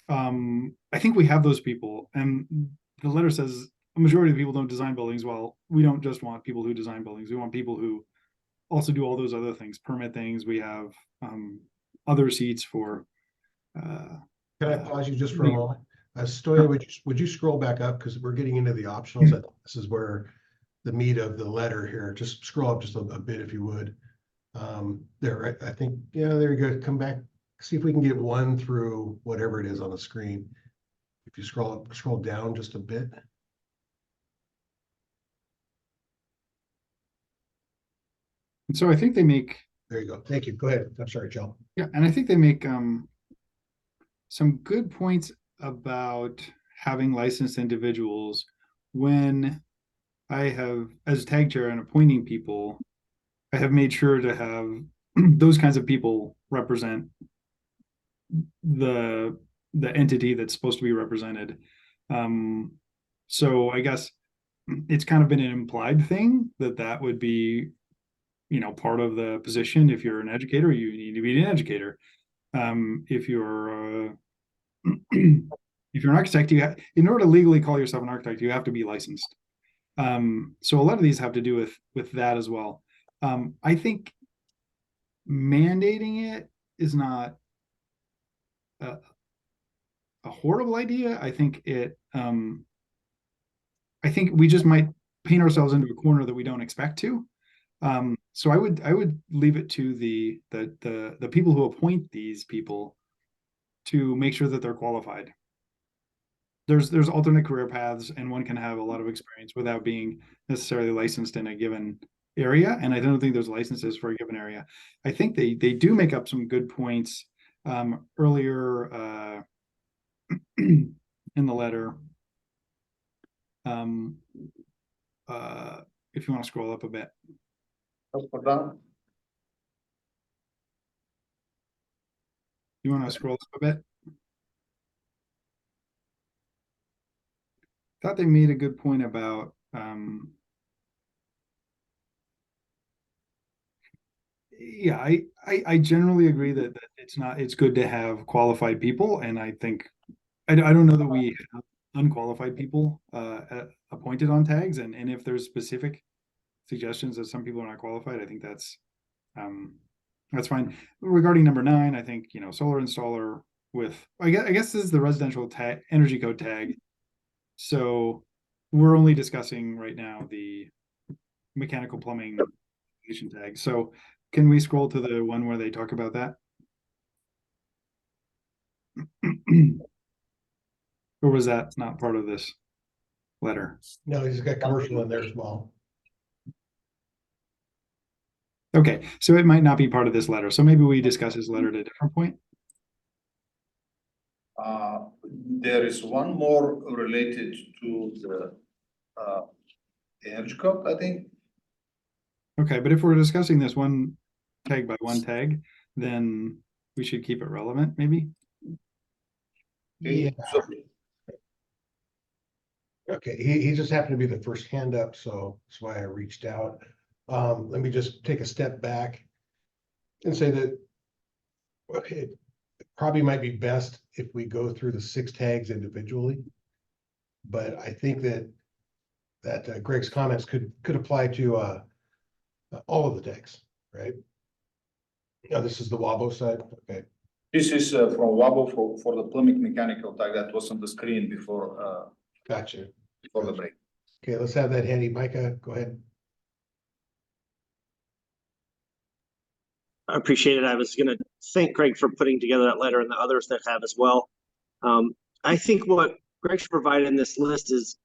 I think we have those people. And the letter says a majority of people don't design buildings. Well, we don't just want people who design buildings. We want people who also do all those other things, permit things. We have other seats for. Can I pause you just for a moment? Stoya, would you scroll back up because we're getting into the optionals. This is where the meat of the letter here. Just scroll up just a bit if you would. There, right? I think, yeah, there you go. Come back. See if we can get one through whatever it is on the screen. If you scroll down just a bit. And so I think they make. There you go. Thank you. Go ahead. I'm sorry, Joe. Yeah, and I think they make some good points about having licensed individuals when I have, as tag chair and appointing people, I have made sure to have those kinds of people represent the entity that's supposed to be represented. So I guess it's kind of been an implied thing that would be, you know, part of the position. If you're an educator, you need to be an educator. If you're if you're an architect, in order to legally call yourself an architect, you have to be licensed. So a lot of these have to do with that as well. I think mandating it is not a horrible idea. I think I think we just might paint ourselves into a corner that we don't expect to. So I would leave it to the people who appoint these people to make sure that they're qualified. There's alternate career paths, and one can have a lot of experience without being necessarily licensed in a given area. And I don't think there's licenses for a given area. I think they do make up some good points earlier in the letter. If you want to scroll up a bit. You want to scroll up a bit? Thought they made a good point about yeah, I generally agree that it's good to have qualified people, and I think I don't know that we have unqualified people appointed on tags, and if there's specific suggestions that some people are not qualified, I think that's fine. Regarding number 9, I think, you know, solar installer with I guess this is the residential tag energy code tag. So we're only discussing right now the mechanical plumbing tag. So can we scroll to the one where they talk about that? Or was that not part of this letter? No, he's got commercial in there as well. Okay, so it might not be part of this letter. So maybe we discuss his letter at a different point. There is one more related to the energy code, I think. Okay, but if we're discussing this one tag by one tag, then we should keep it relevant, maybe. Yeah. Okay, he just happened to be the first hand up, so that's why I reached out. Let me just take a step back and say that it probably might be best if we go through the 6 tags individually. But I think that Greg's comments could apply to all of the tags, right? No, this is the WABO side. Okay. This is from WABO for the plumbing mechanical tag that was on the screen before. Gotcha. Before the break. Okay, let's have that handy. Micah, go ahead. I appreciate it. I was going to thank Greg for putting together that letter and the others that have as well. I think what Greg should provide in this list is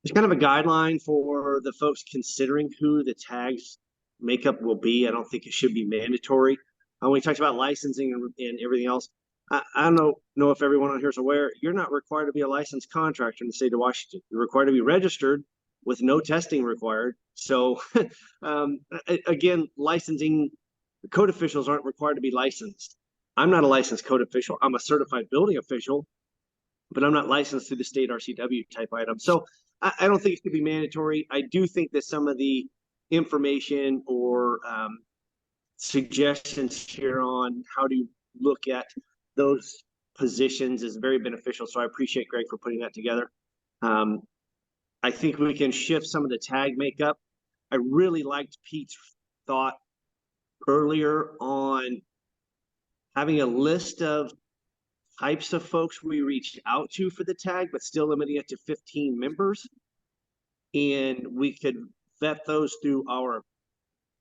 there's kind of a guideline for the folks considering who the tags makeup will be. I don't think it should be mandatory. When we talked about licensing and everything else, I don't know if everyone on here is aware, you're not required to be a licensed contractor in the state of Washington. You're required to be registered with no testing required. So again, licensing, code officials aren't required to be licensed. I'm not a licensed code official. I'm a certified building official, but I'm not licensed through the state RCW type item. So I don't think it should be mandatory. I do think that some of the information or suggestions here on how to look at those positions is very beneficial. So I appreciate Greg for putting that together. I think we can shift some of the tag makeup. I really liked Pete's thought earlier on having a list of types of folks we reached out to for the tag, but still limiting it to 15 members. And we could vet those through our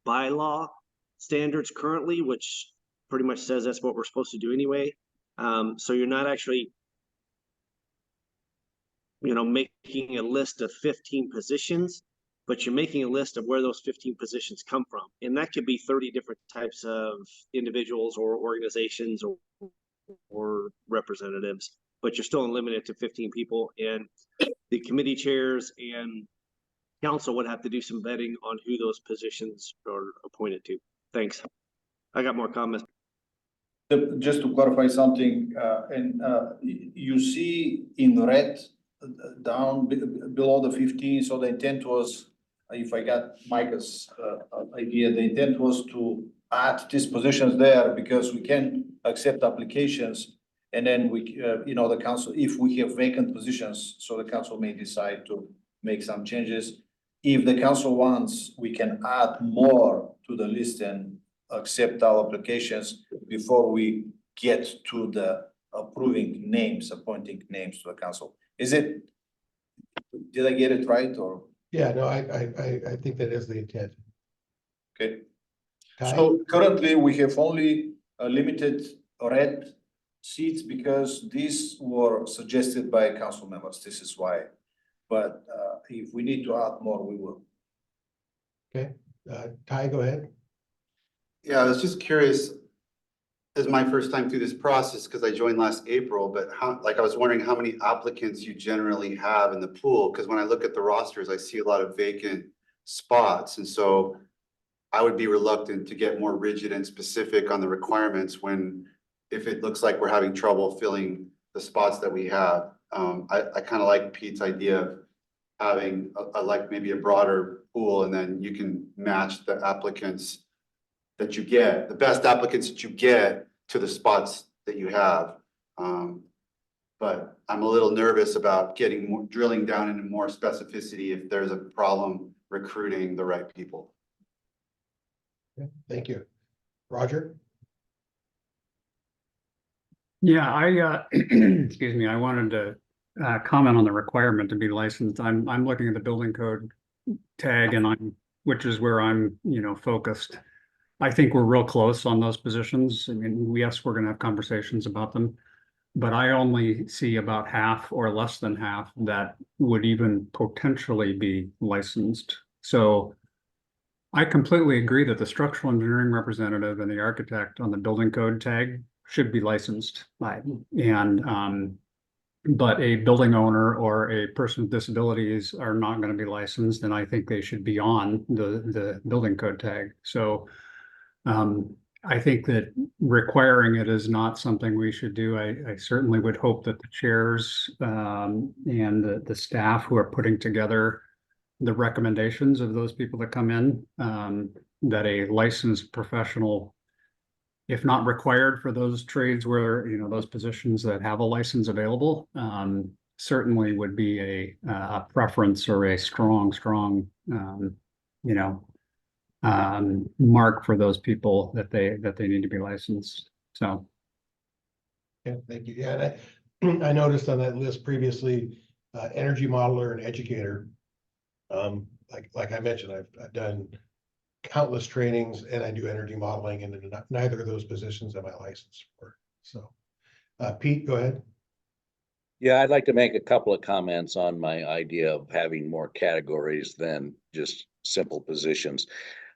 bylaw standards currently, which pretty much says that's what we're supposed to do anyway. So you're not actually, making a list of 15 positions, but you're making a list of where those 15 positions come from. And that could be 30 different types of individuals or organizations or representatives, but you're still limited to 15 people. And the committee chairs and council would have to do some vetting on who those positions are appointed to. Thanks. I got more comments. Just to clarify something, you see in red down below the 15, so the intent was, if I got Micah's idea, the intent was to add these positions there because we can accept applications, and then we, the council, if we have vacant positions, so the council may decide to make some changes. If the council wants, we can add more to the list and accept our applications before we get to the approving names, appointing names to the council. Did I get it right, or? Yeah, no, I think that is the intent. Okay. So currently we have only limited red seats because these were suggested by council members. This is why. But if we need to add more, we will. Okay, Ty, go ahead. Yeah, I was just curious. This is my first time through this process because I joined last April, but I was wondering how many applicants you generally have in the pool, because when I look at the rosters, I see a lot of vacant spots. And so I would be reluctant to get more rigid and specific on the requirements if it looks like we're having trouble filling the spots that we have. I kind of like Pete's idea of having like maybe a broader pool, and then you can match the applicants that you get, the best applicants that you get to the spots that you have. But I'm a little nervous about drilling down into more specificity if there's a problem recruiting the right people. Okay, thank you. Roger? Yeah, excuse me, I wanted to comment on the requirement to be licensed. I'm looking at the building code tag, and which is where I'm, focused. I think we're real close on those positions. I mean, yes, we're going to have conversations about them, but I only see about half or less than half that would even potentially be licensed. So I completely agree that the structural engineering representative and the architect on the building code tag should be licensed. But a building owner or a person with disabilities are not going to be licensed, and I think they should be on the building code tag. So I think that requiring it is not something we should do. I certainly would hope that the chairs and the staff who are putting together the recommendations of those people that come in, that a licensed professional, if not required for those trades where, those positions that have a license available, certainly would be a preference or a strong, mark for those people that they need to be licensed. So. Yeah, thank you. Yeah, and I noticed on that list previously, energy modeler and educator. Like I mentioned, I've done countless trainings and I do energy modeling, and neither of those positions am I licensed for. So, Pete, go ahead. Yeah, I'd like to make a couple of comments on my idea of having more categories than just simple positions.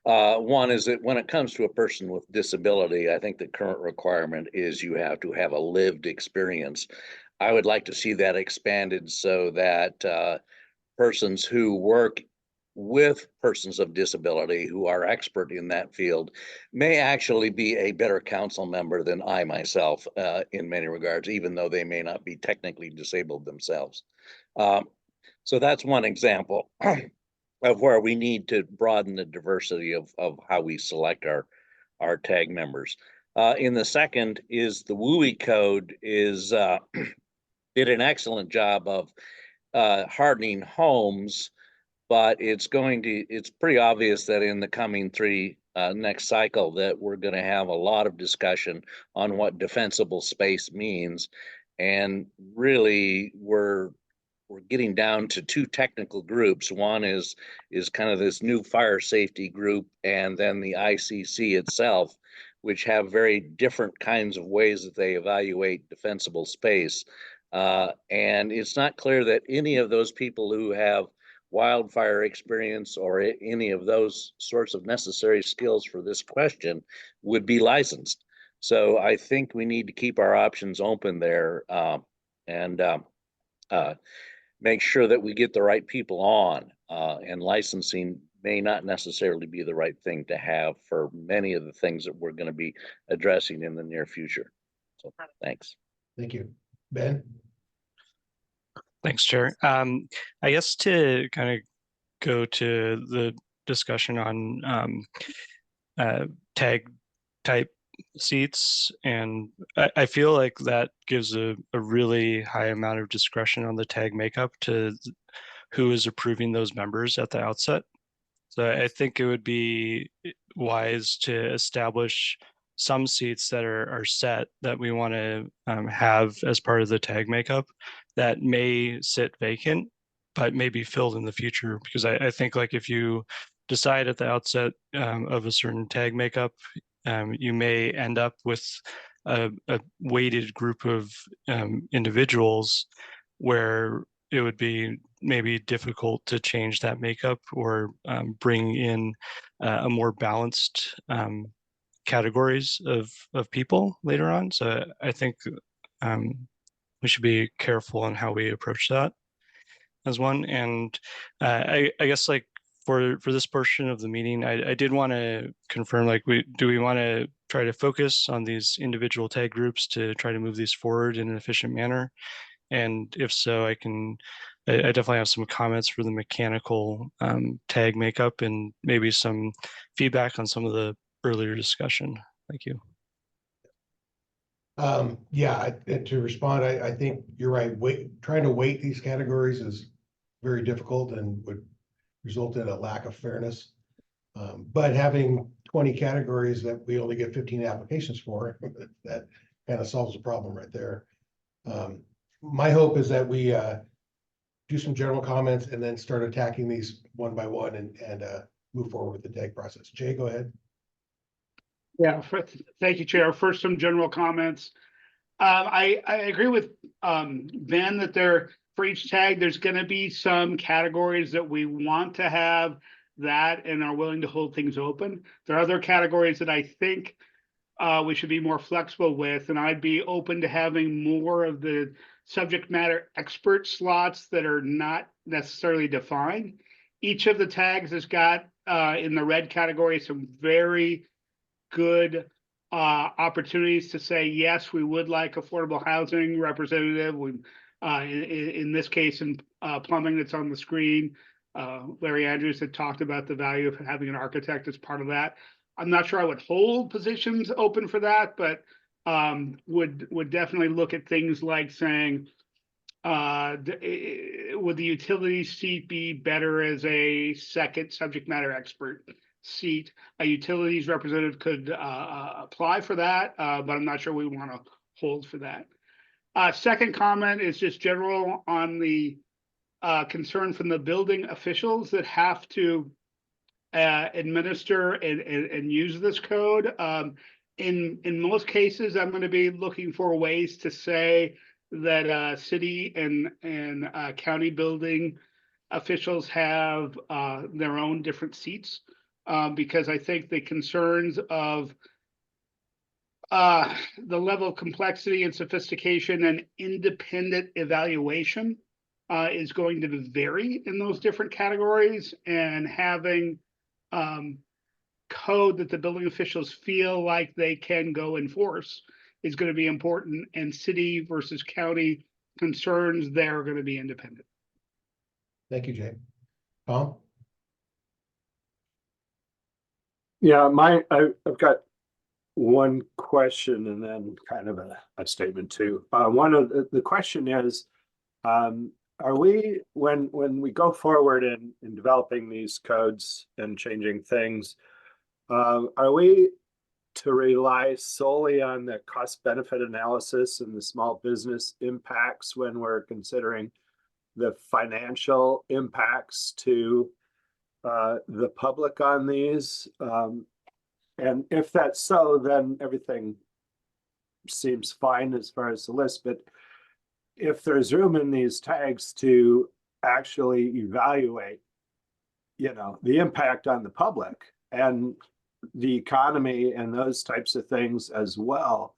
One is that when it comes to a person with disability, I think the current requirement is you have to have a lived experience. I would like to see that expanded so that persons who work with persons of disability who are expert in that field may actually be a better council member than I myself in many regards, even though they may not be technically disabled themselves. So that's one example of where we need to broaden the diversity of how we select our tag members. In the second is the WUI code did an excellent job of hardening homes, but it's pretty obvious that in the coming next cycle that we're going to have a lot of discussion on what defensible space means. And really we're getting down to two technical groups. One is kind of this new fire safety group, and then the ICC itself, which have very different kinds of ways that they evaluate defensible space. And it's not clear that any of those people who have wildfire experience or any of those sorts of necessary skills for this question would be licensed. So I think we need to keep our options open there and make sure that we get the right people on. And licensing may not necessarily be the right thing to have for many of the things that we're going to be addressing in the near future. So thanks. Thank you. Ben? Thanks, Chair. I guess to kind of go to the discussion on tag type seats, and I feel like that gives a really high amount of discretion on the tag makeup to who is approving those members at the outset. So I think it would be wise to establish some seats that are set that we want to have as part of the tag makeup that may sit vacant, but may be filled in the future. Because I think like if you decide at the outset of a certain tag makeup, you may end up with a weighted group of individuals where it would be maybe difficult to change that makeup or bring in a more balanced categories of people later on. So I think we should be careful on how we approach that as one. And I guess like for this portion of the meeting, I did want to confirm, like, do we want to try to focus on these individual tag groups to try to move these forward in an efficient manner? And if so, I definitely have some comments for the mechanical tag makeup and maybe some feedback on some of the earlier discussion. Thank you. Yeah, to respond, I think you're right. Trying to weight these categories is very difficult and would result in a lack of fairness. But having 20 categories that we only get 15 applications for, that kind of solves the problem right there. My hope is that we do some general comments and then start attacking these one by one and move forward with the tag process. Jay, go ahead. Yeah, thank you, Chair. First, some general comments. I agree with Ben that for each tag, there's going to be some categories that we want to have that and are willing to hold things open. There are other categories that I think we should be more flexible with, and I'd be open to having more of the subject matter expert slots that are not necessarily defined. Each of the tags has got in the red category some very good opportunities to say, yes, we would like affordable housing representative. We, in this case, in plumbing that's on the screen, Larry Andrews had talked about the value of having an architect as part of that. I'm not sure I would hold positions open for that, but would definitely look at things like saying, would the utility seat be better as a second subject matter expert seat? A utilities representative could apply for that, but I'm not sure we want to hold for that. Second comment is just general on the concern from the building officials that have to administer and use this code. In most cases, I'm going to be looking for ways to say that city and county building officials have their own different seats, because I think the concerns of the level of complexity and sophistication and independent evaluation is going to vary in those different categories, and having code that the building officials feel like they can go enforce is going to be important, and city versus county concerns there are going to be independent. Thank you, Jay. Tom? Yeah, I've got one question and then kind of a statement too. One of the question is, are we, when we go forward in developing these codes and changing things, are we to rely solely on the cost benefit analysis and the small business impacts when we're considering the financial impacts to the public on these? And if that's so, then everything seems fine as far as the list. But if there's room in these tags to actually evaluate, the impact on the public and the economy and those types of things as well,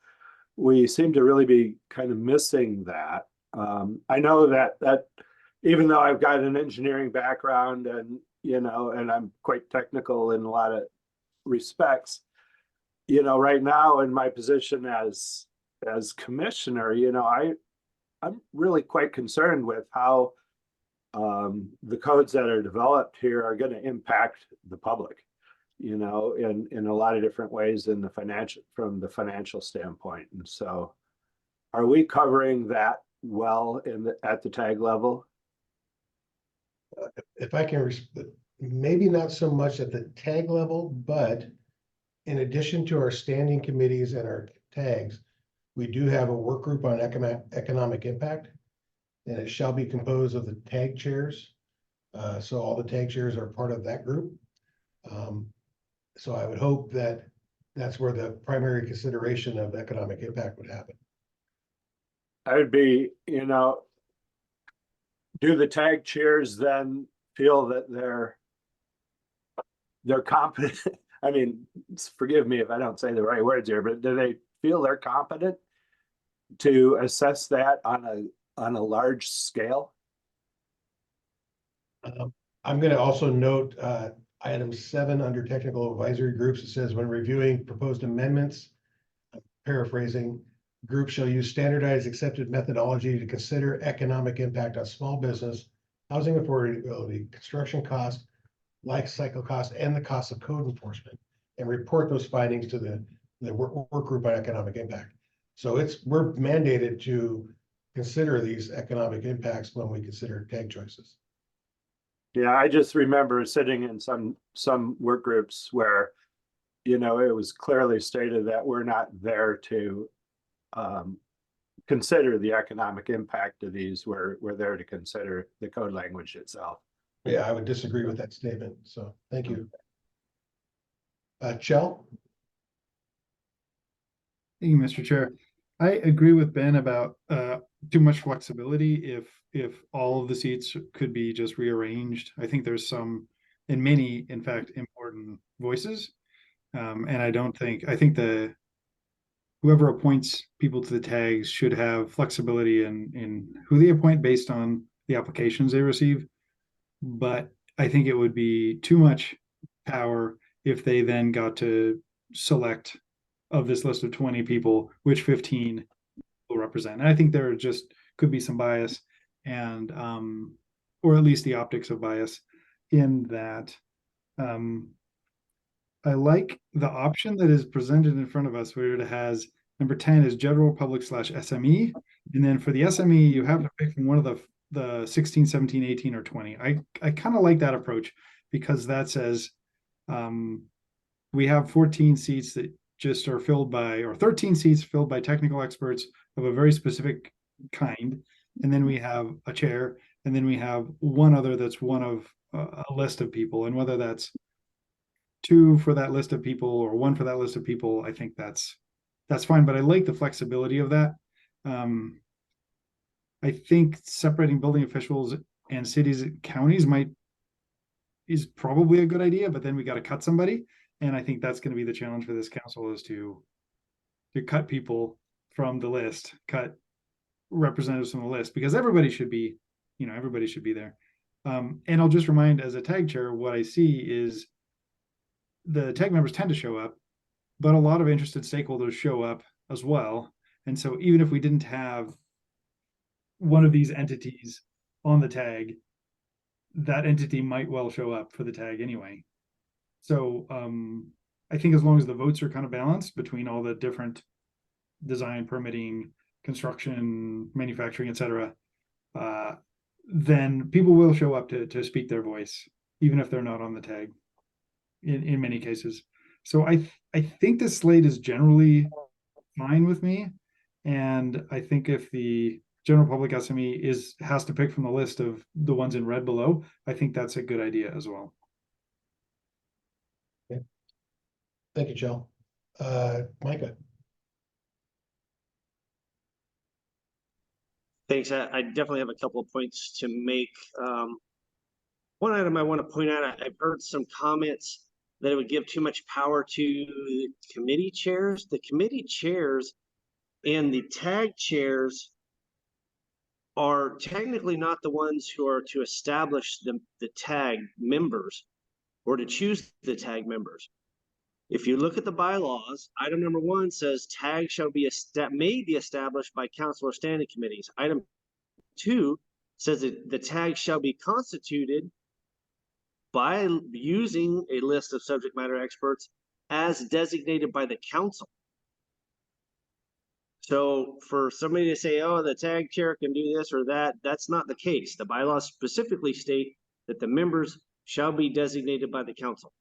we seem to really be kind of missing that. I know that even though I've got an engineering background and, and I'm quite technical in a lot of respects, right now in my position as commissioner, I'm really quite concerned with how the codes that are developed here are going to impact the public, in a lot of different ways from the financial standpoint. And so are we covering that well at the tag level? If I can, maybe not so much at the tag level, but in addition to our standing committees and our tags, we do have a work group on economic impact, and it shall be composed of the tag chairs. So all the tag chairs are part of that group. So I would hope that that's where the primary consideration of economic impact would happen. I would be, do the tag chairs then feel that they're competent? I mean, forgive me if I don't say the right words here, but do they feel they're competent to assess that on a large scale? I'm going to also note item 7 under technical advisory groups. It says when reviewing proposed amendments, paraphrasing, groups shall use standardized accepted methodology to consider economic impact on small business, housing affordability, construction costs, life cycle costs, and the cost of code enforcement, and report those findings to the work group on economic impact. So we're mandated to consider these economic impacts when we consider tag choices. Yeah, I just remember sitting in some work groups where, it was clearly stated that we're not there to consider the economic impact of these. We're there to consider the code language itself. Yeah, I would disagree with that statement. So thank you. Chell? Thank you, Mr. Chair. I agree with Ben about too much flexibility if all of the seats could be just rearranged. I think there's many, in fact, important voices. And I think whoever appoints people to the tags should have flexibility in who they appoint based on the applications they receive. But I think it would be too much power if they then got to select of this list of 20 people, which 15 will represent. And I think there just could be some bias and, or at least the optics of bias in that. I like the option that is presented in front of us where it has number 10 is general public / SME. And then for the SME, you have to pick from one of the 16, 17, 18, or 20. I kind of like that approach because that says we have 14 seats that just are filled by, or 13 seats filled by technical experts of a very specific kind. And then we have a chair, and then we have one other that's one of a list of people. And whether that's 2 for that list of people or 1 for that list of people, I think that's fine. But I like the flexibility of that. I think separating building officials and cities and counties is probably a good idea, but then we got to cut somebody. And I think that's going to be the challenge for this council is to cut people from the list, cut representatives from the list, because everybody should be there. And I'll just remind as a tag chair, what I see is the tag members tend to show up, but a lot of interested stakeholders show up as well. And so even if we didn't have one of these entities on the tag, that entity might well show up for the tag anyway. So I think as long as the votes are kind of balanced between all the different design, permitting, construction, manufacturing, etc., then people will show up to speak their voice, even if they're not on the tag in many cases. So I think the slate is generally fine with me. And I think if the general public SME has to pick from the list of the ones in red below, I think that's a good idea as well. Okay. Thank you, Joe. Micah. Thanks. I definitely have a couple of points to make. One item I want to point out, I've heard some comments that it would give too much power to the committee chairs. The committee chairs and the tag chairs are technically not the ones who are to establish the tag members or to choose the tag members. If you look at the bylaws, item number 1 says tags may be established by council or standing committees. Item 2 says that the tag shall be constituted by using a list of subject matter experts as designated by the council. So for somebody to say, oh, the tag chair can do this or that, that's not the case. The bylaws specifically state that the members shall be designated by the council.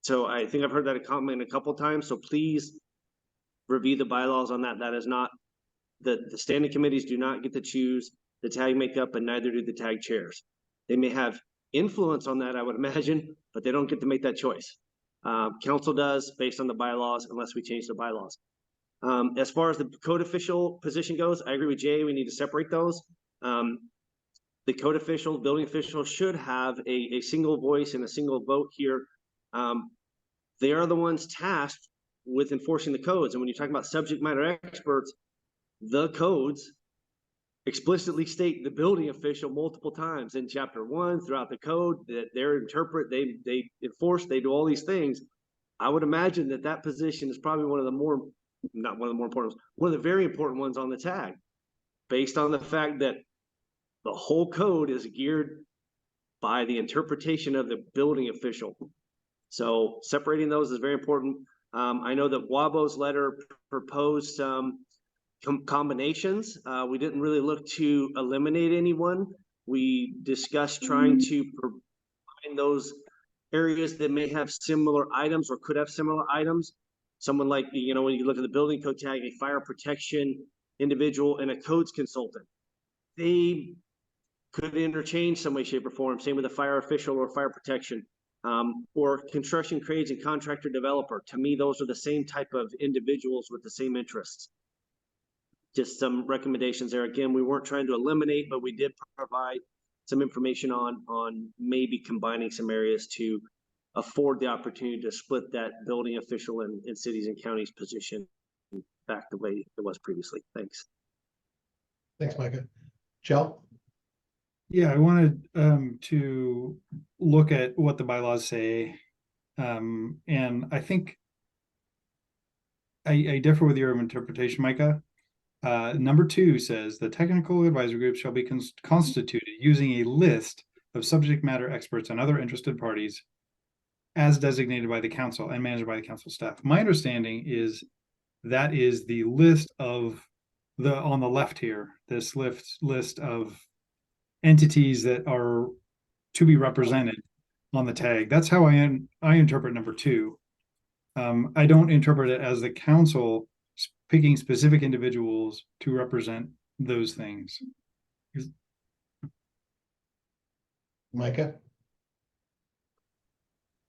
So I think I've heard that comment a couple times, so please review the bylaws on that. That is not, the standing committees do not get to choose the tag makeup, and neither do the tag chairs. They may have influence on that, I would imagine, but they don't get to make that choice. Council does based on the bylaws, unless we change the bylaws. As far as the code official position goes, I agree with Jay, we need to separate those. The code official, building official should have a single voice and a single vote here. They are the ones tasked with enforcing the codes. And when you talk about subject matter experts, the codes explicitly state the building official multiple times in chapter 1 throughout the code that they interpret, they enforce, they do all these things. I would imagine that position is probably one of the more, not one of the more important ones, one of the very important ones on the tag, based on the fact that the whole code is geared by the interpretation of the building official. So separating those is very important. I know that Wabo's letter proposed some combinations. We didn't really look to eliminate anyone. We discussed trying to combine those areas that may have similar items or could have similar items. Someone like, you know, when you look at the building code tag, a fire protection individual and a codes consultant, they could interchange some way, shape, or form. Same with a fire official or fire protection. Or construction trades and contractor developer. To me, those are the same type of individuals with the same interests. Just some recommendations there. Again, we weren't trying to eliminate, but we did provide some information on maybe combining some areas to afford the opportunity to split that building official in cities and counties position back the way it was previously. Thanks. Thanks, Micah. Chell? Yeah, I wanted to look at what the bylaws say. And I think I differ with your interpretation, Micah. Number 2 says the technical advisory group shall be constituted using a list of subject matter experts and other interested parties as designated by the council and managed by the council staff. My understanding is that is the list of on the left here, this list of entities that are to be represented on the tag. That's how I interpret number 2. I don't interpret it as the council picking specific individuals to represent those things. Micah?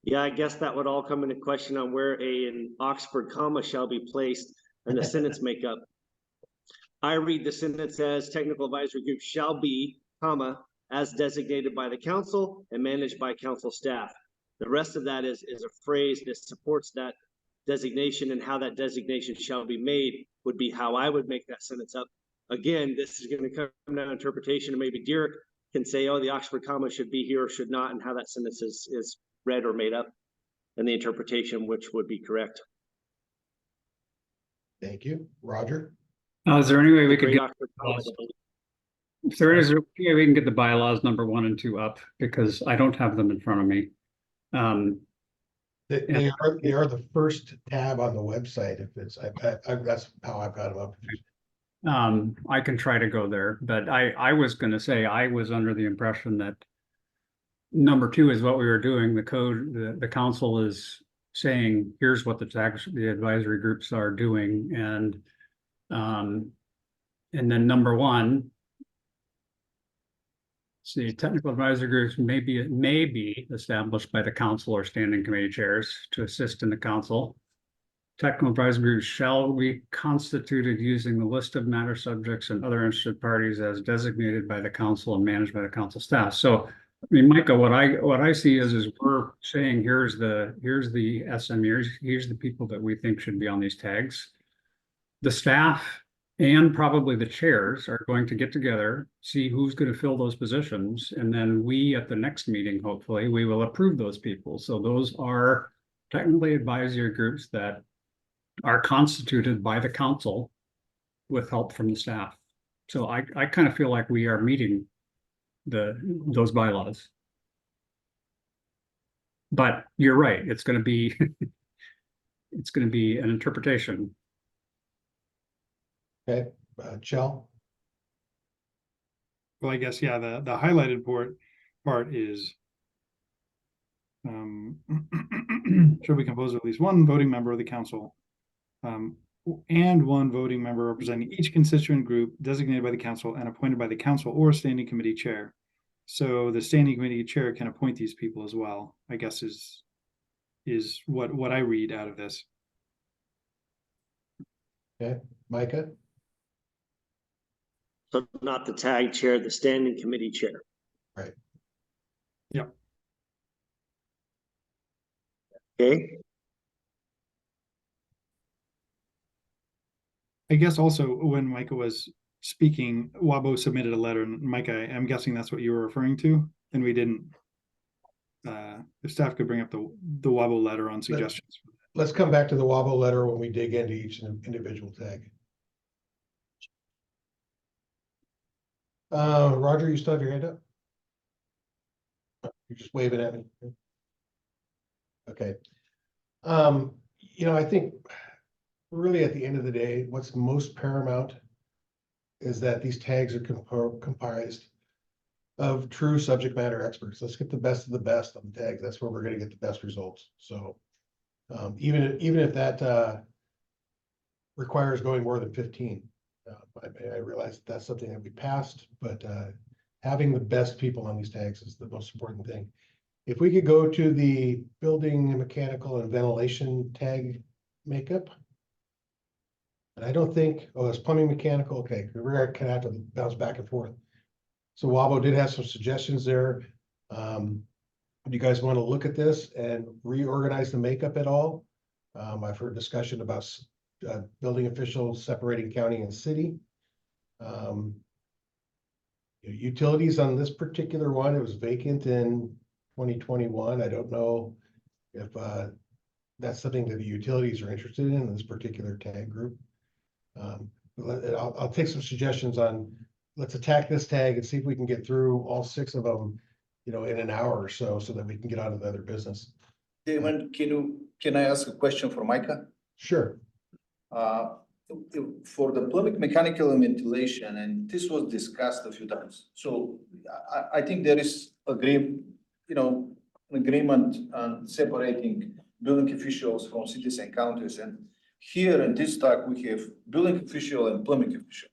Yeah, I guess that would all come into question on where an Oxford comma shall be placed in the sentence makeup. I read the sentence as technical advisory group shall be, comma, as designated by the council and managed by council staff. The rest of that is a phrase that supports that designation, and how that designation shall be made would be how I would make that sentence up. Again, this is going to come down to interpretation, and maybe Derek can say, oh, the Oxford comma should be here or should not, and how that sentence is read or made up, and the interpretation which would be correct. Thank you. Roger? Is there any way we could Great get Oxford comma. if there is a way we can get the bylaws number 1 and 2 up, because I don't have them in front of me. They are the first tab on the website. If it's that's how I've got them up. I can try to go there, but I was going to say I was under the impression that number 2 is what we were doing. The code, the council is saying, here's what the advisory groups are doing, and then number 1. See, technical advisory groups may be established by the council or standing committee chairs to assist in the council. Technical advisory groups shall be constituted using the list of matter subjects and other interested parties as designated by the council and managed by the council staff. So, I mean, Micah, what I see is we're saying here's the SM, here's the people that we think should be on these tags. The staff And probably the chairs are going to get together, see who's going to fill those positions, and then we, at the next meeting, hopefully, we will approve those people. So those are technically advisory groups that are constituted by the council with help from the staff. So I kind of feel like we are meeting those bylaws. But you're right, it's going to be it's going to be an interpretation. Okay, Chell? Well, I guess, yeah, the highlighted part is should be composed of at least one voting member of the council and one voting member representing each constituent group designated by the council and appointed by the council or standing committee chair. So the standing committee chair can appoint these people as well, I guess is what I read out of this. Okay, Micah? So not the tag chair, the standing committee chair. Right. Yep. Okay. I guess also when Micah was speaking, Wabo submitted a letter, and Micah, I'm guessing that's what you were referring to, and we didn't. If staff could bring up the Wabo letter on suggestions. Let's come back to the Wabo letter when we dig into each individual tag. Roger, you still have your hand up? You're just waving at me. Okay. I think really at the end of the day, what's most paramount is that these tags are comprised of true subject matter experts. Let's get the best of the best on the tags. That's where we're going to get the best results. So even if that requires going more than 15, I realize that's something that we passed, but having the best people on these tags is the most important thing. If we could go to the building, mechanical, and ventilation tag makeup. And I don't think, it's plumbing, mechanical, okay, we're gonna kind of have to bounce back and forth. So Wabo did have some suggestions there. Do you guys want to look at this and reorganize the makeup at all? I've heard discussion about building officials separating county and city. Utilities on this particular one, it was vacant in 2021. I don't know if that's something that the utilities are interested in this particular tag group. I'll take some suggestions on, let's attack this tag and see if we can get through all 6 of them, in an hour or so that we can get out of the other business. Damon, can I ask a question for Micah? Sure. For the plumbing, mechanical, and ventilation, and this was discussed a few times. So I think there is agreement on separating building officials from cities and counties. And here in this talk, we have building official and plumbing official.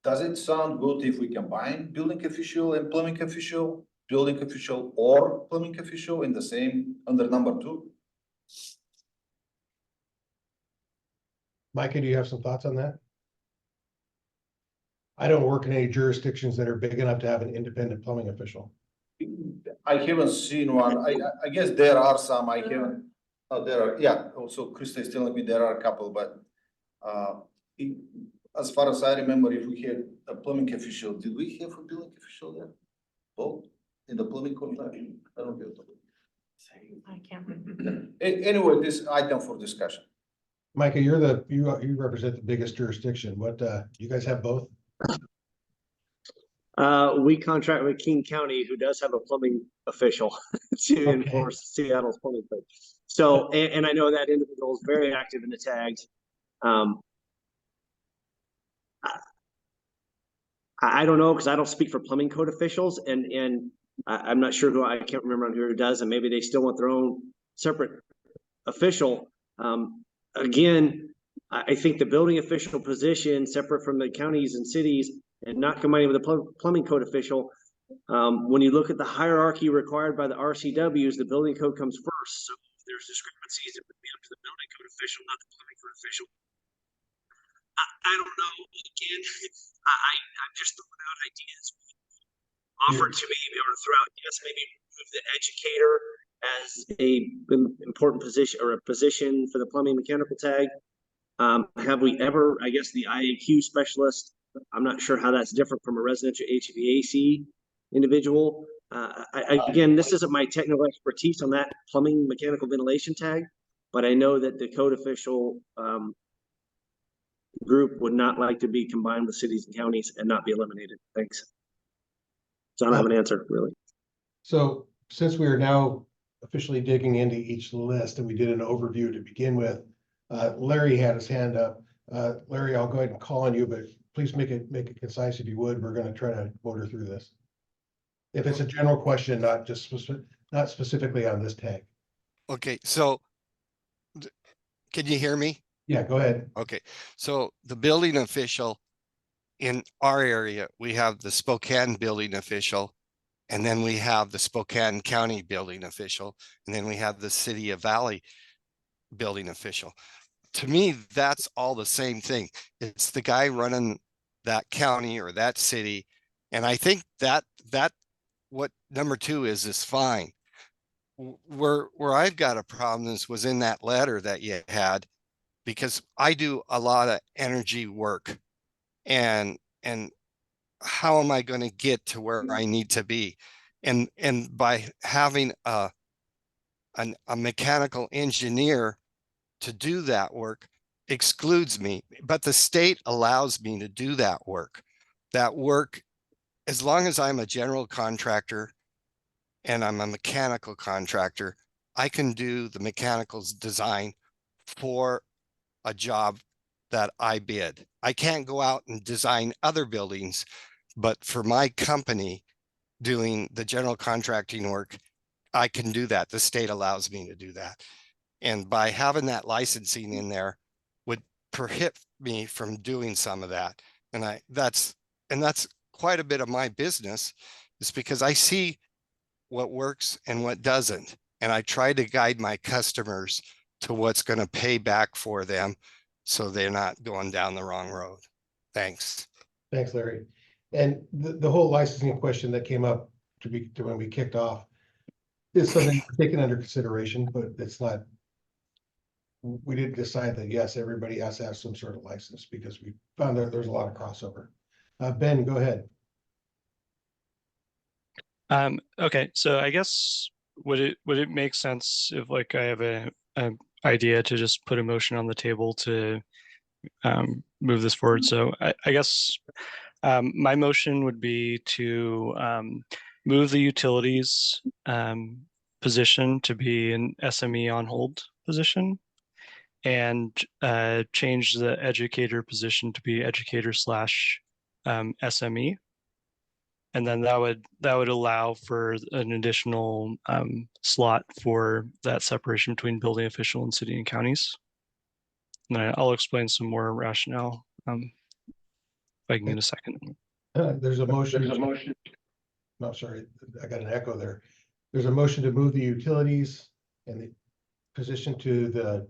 Does it sound good if we combine building official and plumbing official, building official or plumbing official in the same under number 2? Micah, do you have some thoughts on that? I don't work in any jurisdictions that are big enough to have an independent plumbing official. I haven't seen one. I guess there are some. I haven't. There are. Yeah. Also, Krista is telling me there are a couple, but as far as I remember, if we had a plumbing official, did we have a building official there? Both in the plumbing contract? I don't know. I can't remember. Anyway, this item for discussion. Micah, you represent the biggest jurisdiction. What you guys have both? We contract with King County, who does have a plumbing official to enforce Seattle's plumbing code. So, and I know that individual is very active in the tags. I don't know, because I don't speak for plumbing code officials, and I'm not sure I can't remember on who does, and maybe they still want their own separate official. Again, I think the building official position, separate from the counties and cities, and not combining with the plumbing code official, when you look at the hierarchy required by the RCWs, the building code comes first. So if there's discrepancies, it would be up to the building code official, not the plumbing code official. I don't know. Again, I'm just throwing out ideas offered to me, or throw out, yes, maybe move the educator as a important position or a position for the plumbing mechanical tag. Have we ever, I guess the IAQ specialist, I'm not sure how that's different from a residential HVAC individual. Again, this isn't my technical expertise on that plumbing, mechanical ventilation tag, but I know that the code official group would not like to be combined with cities and counties and not be eliminated. Thanks. So I don't have an answer, really. So since we are now officially digging into each list and we did an overview to begin with, Larry had his hand up. Larry, I'll go ahead and call on you, but please make it concise if you would. We're going to try to motor through this. If it's a general question, not specifically on this tag. Okay, so can you hear me? Yeah, go ahead. Okay, so the building official in our area, we have the Spokane building official, and then we have the Spokane County building official, and then we have the City of Valley building official. To me, that's all the same thing. It's the guy running that county or that city. And I think that what number 2 is fine. Where I've got a problem was in that letter that you had, because I do a lot of energy work, and how am I going to get to where I need to be? And by having a mechanical engineer to do that work excludes me, but the state allows me to do that work. That work, as long as I'm a general contractor and I'm a mechanical contractor, I can do the mechanical design for a job that I bid. I can't go out and design other buildings, but for my company doing the general contracting work, I can do that. The state allows me to do that. And by having that licensing in there would prohibit me from doing some of that. And that's quite a bit of my business, is because I see what works and what doesn't. And I try to guide my customers to what's going to pay back for them, so they're not going down the wrong road. Thanks. Thanks, Larry. And the whole licensing question that came up to when we kicked off is something taken under consideration, but it's not. We didn't decide that, yes, everybody has to have some sort of license, because we found that there's a lot of crossover. Ben, go ahead. Okay, so I guess would it make sense if, like, I have a idea to just put a motion on the table to move this forward? So I guess my motion would be to move the utilities position to be an SME on hold position, and change the educator position to be educator / SME. And then that would allow for an additional slot for that separation between building official and city and counties. And I'll explain some more rationale if I can get a second. There's a motion. No, sorry, I got an echo there. There's a motion to move the utilities and the position to the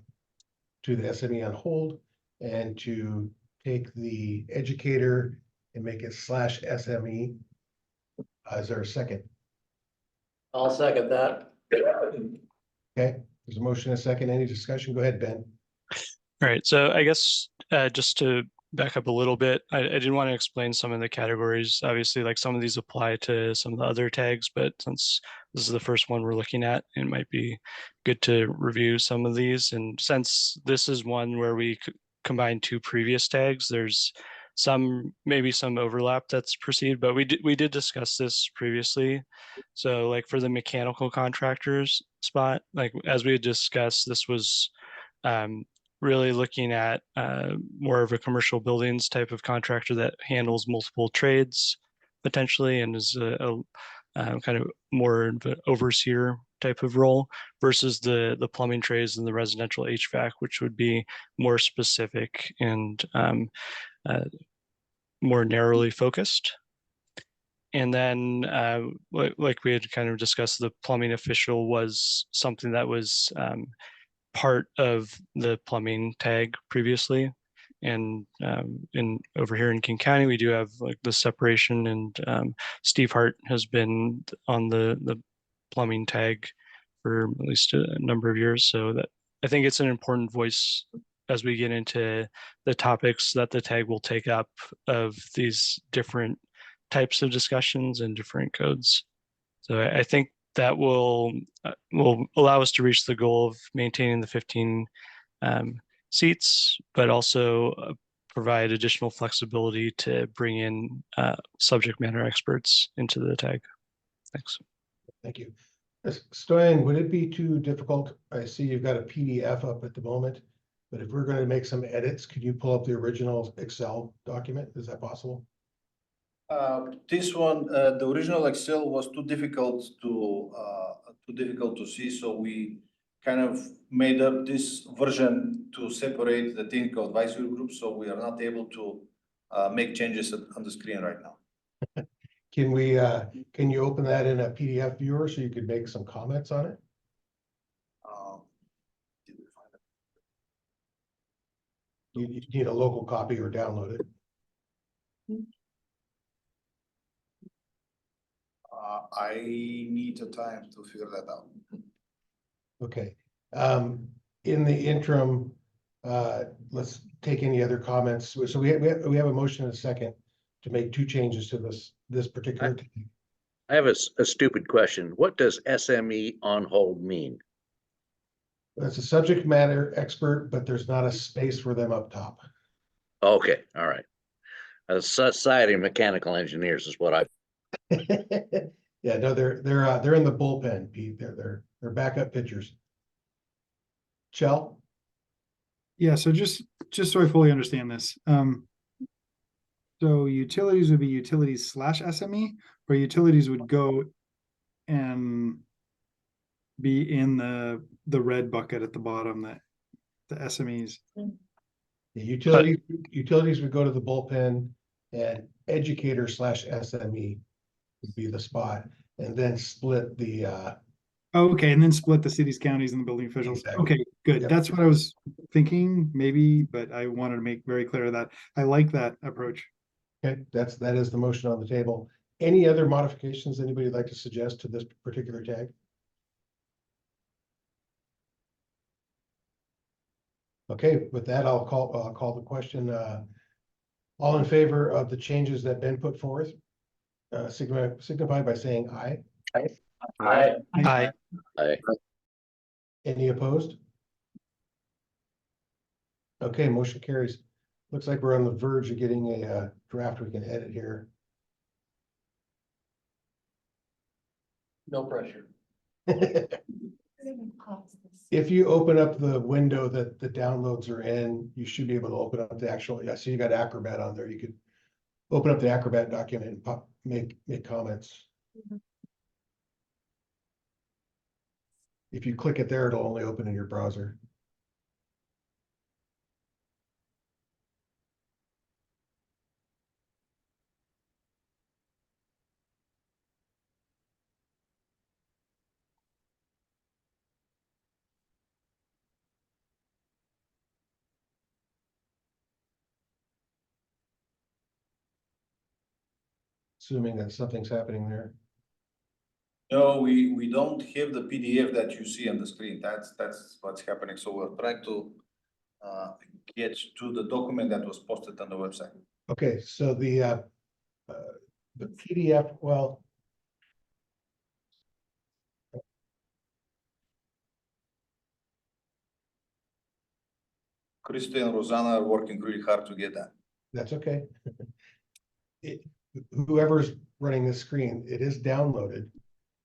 SME on hold, and to take the educator and make it /SME. Is there a second? I'll second that. Okay, there's a motion, a second. Any discussion? Go ahead, Ben. All right, so I guess just to back up a little bit, I did want to explain some of the categories. Obviously, like, some of these apply to some of the other tags, but since this is the first one we're looking at, it might be good to review some of these. And since this is one where we combine 2 previous tags, there's maybe some overlap that's perceived, but we did discuss this previously. So, like, for the mechanical contractors spot, like, as we had discussed, this was really looking at more of a commercial buildings type of contractor that handles multiple trades potentially, and is a kind of more of an overseer type of role, versus the plumbing trades and the residential HVAC, which would be more specific and more narrowly focused. And then, like we had kind of discussed, the plumbing official was something that was part of the plumbing tag previously. And over here in King County, we do have, like, the separation, and Steve Hart has been on the plumbing tag for at least a number of years. So that, I think it's an important voice as we get into the topics that the tag will take up of these different types of discussions and different codes. So I think that will allow us to reach the goal of maintaining the 15 seats, but also provide additional flexibility to bring in subject matter experts into the tag. Thanks. Thank you. Stoyan, would it be too difficult? I see you've got a PDF up at the moment, but if we're going to make some edits, could you pull up the original Excel document? Is that possible? This one, the original Excel was too difficult to see, so we kind of made up this version to separate the technical advisory group, so we are not able to make changes on the screen right now. Can you open that in a PDF viewer so you could make some comments on it? You need a local copy or download it. I need the time to figure that out. Okay. In the interim, let's take any other comments. So we have a motion and a second to make two changes to this particular. I have a stupid question. What does SME on hold mean? That's a subject matter expert, but there's not a space for them up top. Okay, all right. A Society of Mechanical Engineers is what I. Yeah, no, they're in the bullpen, Pete. They're backup pitchers. Chell? Yeah, so just so I fully understand this, so utilities would be utilities / SME, or utilities would go and be in the red bucket at the bottom, that the SMEs. The utilities would go to the bullpen, and educator / SME would be the spot, and then split the Okay, and then split the cities, counties, and the building officials. Exactly. Okay, good. Yep. That's what I was thinking, maybe, but I wanted to make very clear that I like that approach. Okay, that is the motion on the table. Any other modifications anybody would like to suggest to this particular tag? Okay, with that, I'll call the question. All in favor of the changes that Ben put forth, signify by saying aye. Aye. Aye. Aye. Any opposed? Okay, motion carries. Looks like we're on the verge of getting a draft we can edit here. No pressure. If you open up the window that the downloads are in, you should be able to open up the actual, yeah, so you got Acrobat on there. You could open up the Acrobat document and make comments. If you click it there, it'll only open in your browser. Assuming that something's happening there. No, we don't have the PDF that you see on the screen. That's what's happening. So we're trying to get to the document that was posted on the website. Okay, so the PDF, well. Krista and Rosanna are working really hard to get that. That's okay. Whoever's running this screen, it is downloaded.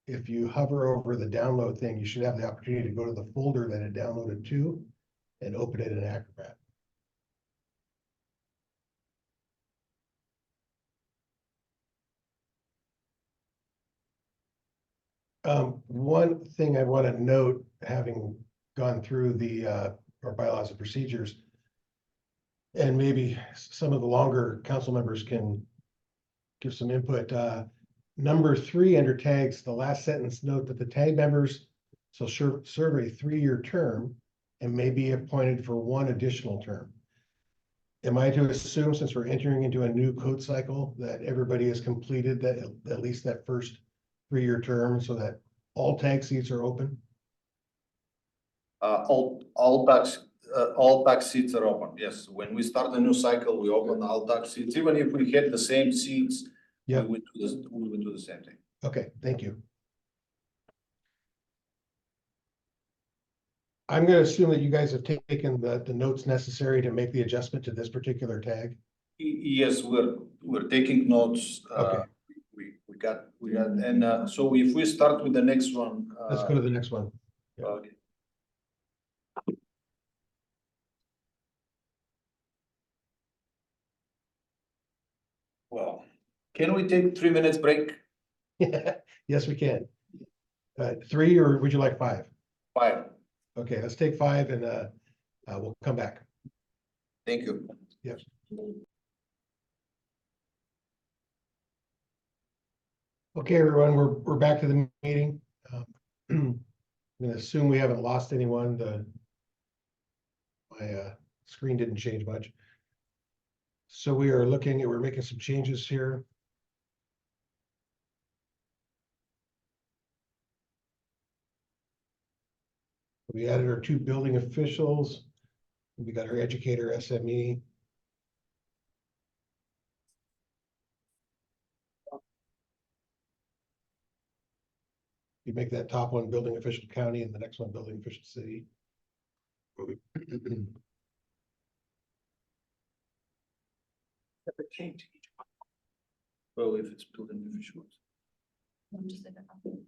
If you hover over the download thing, you should have the opportunity to go to the folder that it downloaded to and open it in Acrobat. One thing I want to note, having gone through our bylaws and procedures, and maybe some of the longer council members can give some input. Number 3 under tags, the last sentence, note that the tag members shall serve a 3-year term and may be appointed for 1 additional term. Am I to assume, since we're entering into a new code cycle, that everybody has completed that, at least that first 3-year term, so that all tag seats are open? All all tax seats are open. Yes, when we start a new cycle, we open all tax seats. Even if we hit the same seats, Yeah. we would do the same thing. Okay, thank you. I'm gonna assume that you guys have taken the notes necessary to make the adjustment to this particular tag. Yes, we're taking notes. Okay. We got, and so if we start with the next one. Let's go to the next one. Yeah. Okay. Well, can we take 3 minutes break? Yes, we can. 3, or would you like 5? 5. Okay, let's take 5 and we'll come back. Thank you. Yep. Okay, everyone, we're back to the meeting. I'm gonna assume we haven't lost anyone. My screen didn't change much. So we're making some changes here. We added our 2 building officials. We got our educator SME. You make that top one building official county and the next one building official city. Well, if it's building officials.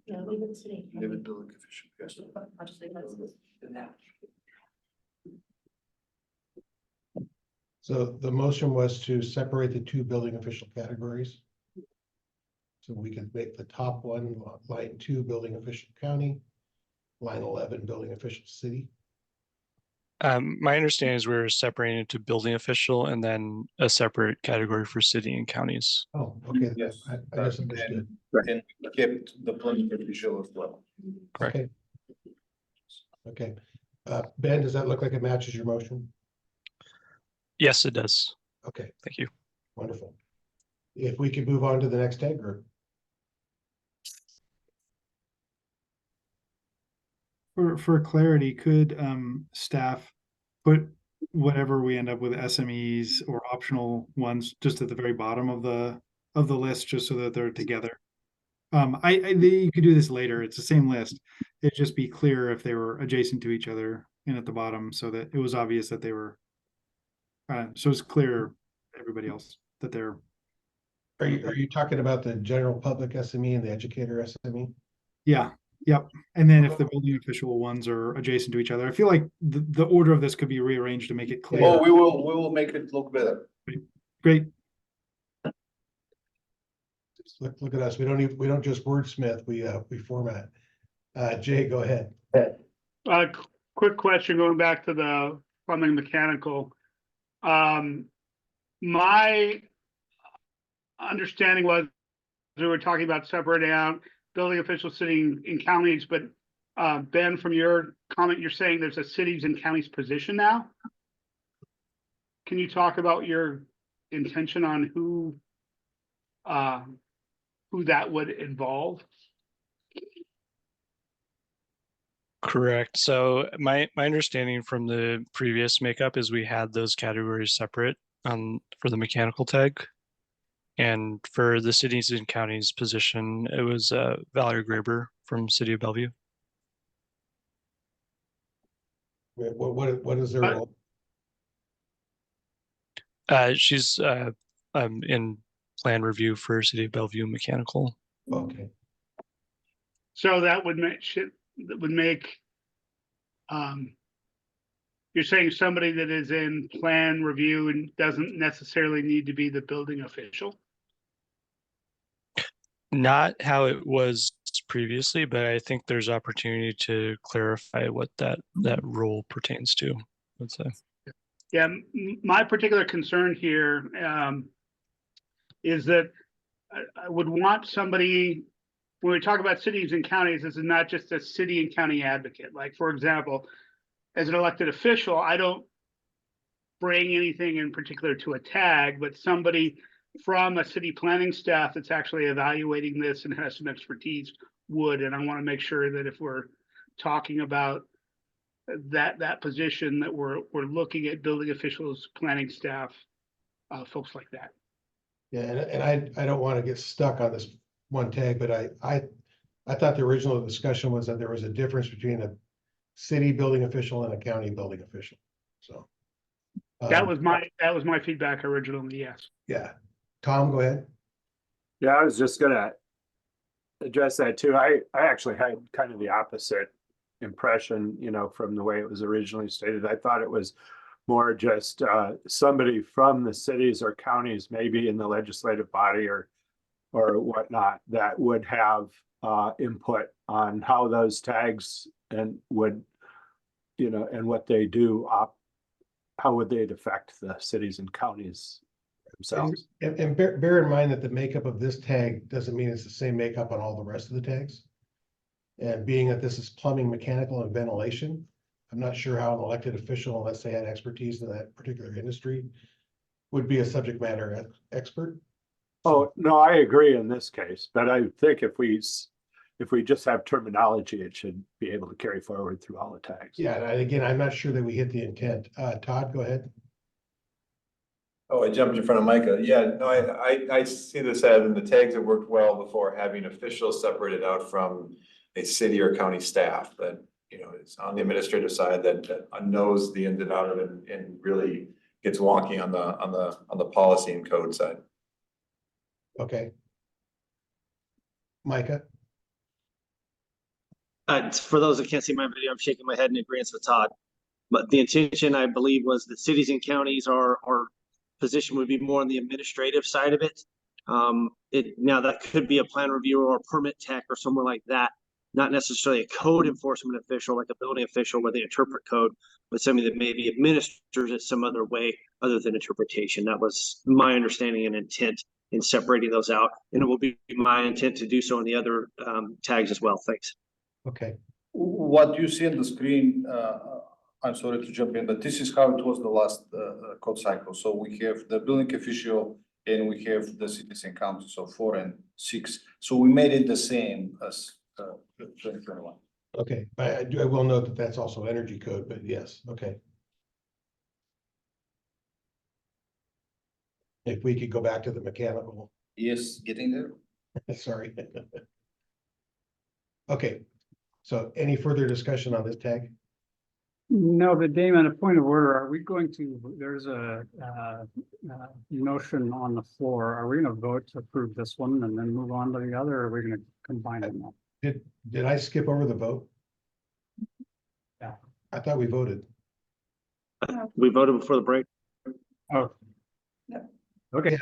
Yeah, leave it city. Leave it building official, yes. I'll just leave it. So the motion was to separate the 2 building official categories. So we could make the top one, line 2, building official county, line 11, building official city. My understanding is we're separating it to building official and then a separate category for city and counties. Oh, okay. Yes. I misunderstood. And we kept the building official as well. Correct. Okay. Okay. Ben, does that look like it matches your motion? Yes, it does. Okay. Thank you. Wonderful. If we could move on to the next tag group. For clarity, could staff put whatever we end up with SMEs or optional ones just at the very bottom of the list, just so that they're together? You could do this later. It's the same list. It'd just be clear if they were adjacent to each other and at the bottom, so that it was obvious that they were. So it's clear to everybody else that they're. Are you talking about the general public SME and the educator SME? Yeah. Yep. And then if the building official ones are adjacent to each other, I feel like the order of this could be rearranged to make it clear. Oh, we will make it look better. Great. Look at us. We don't just wordsmith, we format. Jay, go ahead. Quick question going back to the plumbing mechanical. My understanding was we were talking about separating out building officials sitting in counties, but Ben, from your comment, you're saying there's a cities and counties position now. Can you talk about your intention on who that would involve? Correct. So my understanding from the previous makeup is we had those categories separate for the mechanical tag. And for the cities and counties position, it was Valerie Graber from City of Bellevue. What is their role? She's in plan review for City of Bellevue Mechanical. Okay. So that would make you're saying somebody that is in plan review and doesn't necessarily need to be the building official? Not how it was previously, but I think there's opportunity to clarify what that role pertains to, let's say. Yeah, my particular concern here is that I would want somebody, when we talk about cities and counties, this is not just a city and county advocate. Like, for example, as an elected official, I don't bring anything in particular to a tag, but somebody from a city planning staff that's actually evaluating this and has some expertise would. And I want to make sure that if we're talking about that position that we're looking at building officials, planning staff, folks like that. Yeah, and I don't want to get stuck on this one tag, but I thought the original discussion was that there was a difference between a city building official and a county building official, so. That was my feedback originally, yes. Yeah, Tom, go ahead. Yeah, I was just gonna address that too. I actually had kind of the opposite impression, you know, from the way it was originally stated. I thought it was more just somebody from the cities or counties, maybe in the legislative body or whatnot, that would have input on how those tags and would, you know, and what they do, how would they affect the cities and counties themselves. And bear in mind that the makeup of this tag doesn't mean it's the same makeup on all the rest of the tags. And being that this is plumbing, mechanical, and ventilation, I'm not sure how an elected official, unless they had expertise in that particular industry, would be a subject matter expert. Oh, no, I agree in this case, but I think if we just have terminology, it should be able to carry forward through all the tags. Yeah, and again, I'm not sure that we hit the intent. Todd, go ahead. Oh, I jumped in front of Micah. Yeah, no, I see this as, and the tags have worked well before, having officials separated out from a city or county staff that, you know, is on the administrative side that knows the ins and out of it and really gets wonky on the policy and code side. Okay. Micah? For those that can't see my video, I'm shaking my head in agreement with Todd. But the intention, I believe, was that cities and counties our position would be more on the administrative side of it. Now that could be a plan reviewer or a permit tech or somewhere like that, not necessarily a code enforcement official like a building official where they interpret code, but somebody that maybe administers it some other way other than interpretation. That was my understanding and intent in separating those out, and it will be my intent to do so in the other tags as well. Thanks. Okay. What you see on the screen, I'm sorry to jump in, but this is how it was the last code cycle. So we have the building official and we have the cities and counties, so 4 and 6. So we made it the same as 2021. Okay, I will note that that's also energy code, but yes, okay. If we could go back to the mechanical. Yes, getting there. Sorry. Okay, so any further discussion on this tag? No, but Damon, a point of order, are we going to, there's a motion on the floor. Are we gonna vote to approve this one and then move on to the other, or are we gonna combine them all? Did I skip over the vote? Yeah. I thought we voted. We voted before the break. Oh. Okay.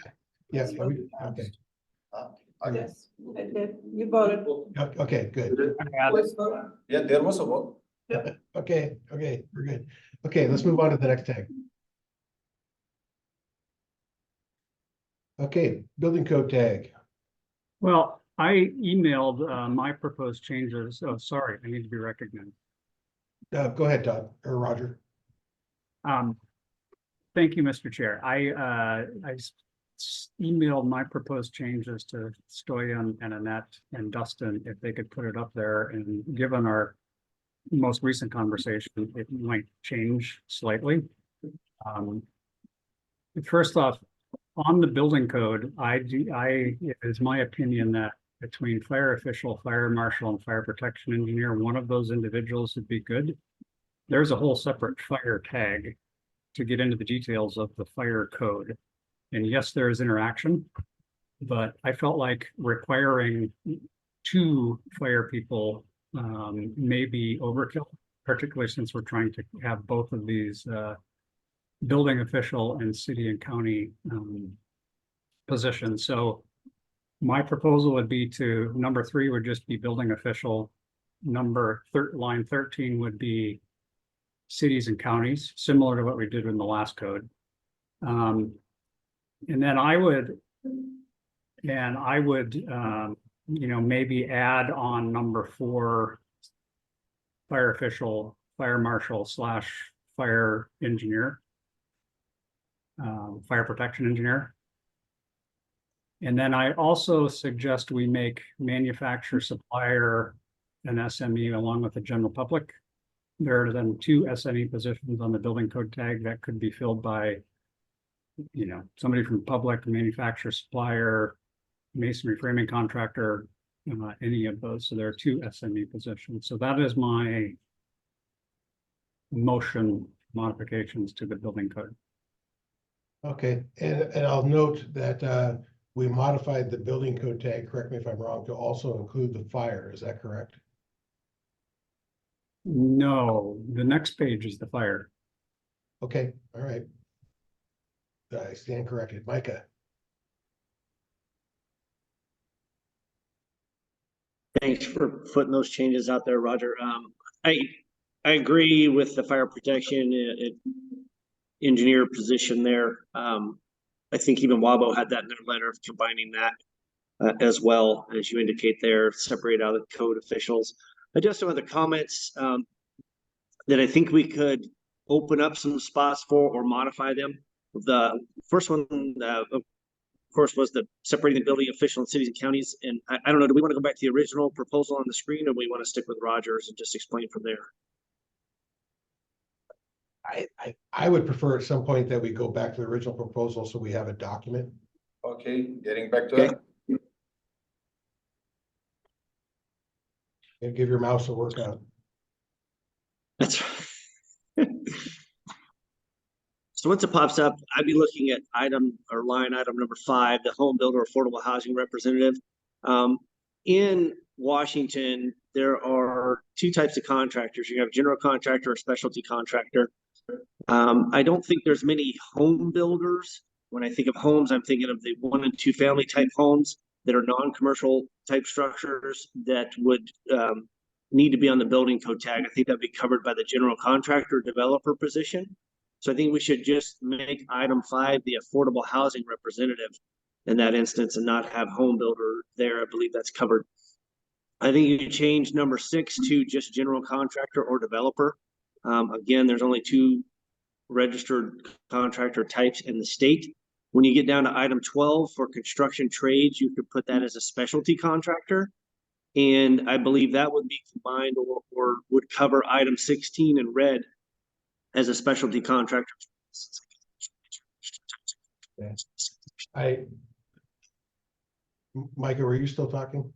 Yes, okay. Yes, it did. You voted. Okay, good. Yeah, there was a vote. Okay, we're good. Okay, let's move on to the next tag. Okay, building code tag. Well, I emailed my proposed changes. Oh, sorry, I need to be recognized. Go ahead, Todd or Roger. Thank you, Mr. Chair. I emailed my proposed changes to Stoyan and Annette and Dustin if they could put it up there, and given our most recent conversation, it might change slightly. First off, on the building code, it is my opinion that between fire official, fire marshal, and fire protection engineer, one of those individuals would be good. There's a whole separate fire tag to get into the details of the fire code. And yes, there is interaction, but I felt like requiring 2 fire people may be overkill, particularly since we're trying to have both of these building official and city and county positions. So my proposal would be to number 3 would just be building official. Line 13 would be cities and counties, similar to what we did in the last code. And then I would, you know, maybe add on number 4, fire official, fire marshal / fire engineer, fire protection engineer. And then I also suggest we make manufacturer, supplier, an SME along with the general public. there are then 2 SME positions on the building code tag that could be filled by, somebody from public, manufacturer, supplier, masonry framing contractor, any of those. So there are 2 SME positions. So that is my motion modifications to the building code. Okay, and I'll note that we modified the building code tag, correct me if I'm wrong, to also include the fire. Is that correct? No, the next page is the fire. Okay, all right. I stand corrected. Micah. Thanks for putting those changes out there, Roger. I agree with the fire protection engineer position there. I think even Wabo had that in their letter of combining that as well, as you indicate there, separate out the code officials. I just some other comments that I think we could open up some spots for or modify them. The first one, of course, was the separating the building official in cities and counties. And I don't know, do we want to go back to the original proposal on the screen, or we want to stick with Rogers and just explain from there? I would prefer at some point that we go back to the original proposal so we have a document. Okay, getting back to that. And give your mouse a workout. That's so once it pops up, I'd be looking at line item number 5, the home builder affordable housing representative. In Washington, there are 2 types of contractors. You have general contractor or specialty contractor. I don't think there's many home builders. When I think of homes, I'm thinking of the 1 and 2 family type homes that are non-commercial type structures that would need to be on the building code tag. I think that'd be covered by the general contractor developer position. So I think we should just make item 5 the affordable housing representative in that instance and not have home builder there. I believe that's covered. I think you can change number 6 to just general contractor or developer. Again, there's only 2 registered contractor types in the state. When you get down to item 12 for construction trades, you could put that as a specialty contractor. And I believe that would be combined or would cover item 16 in red as a specialty contractor. Yeah. Micah, were you still talking?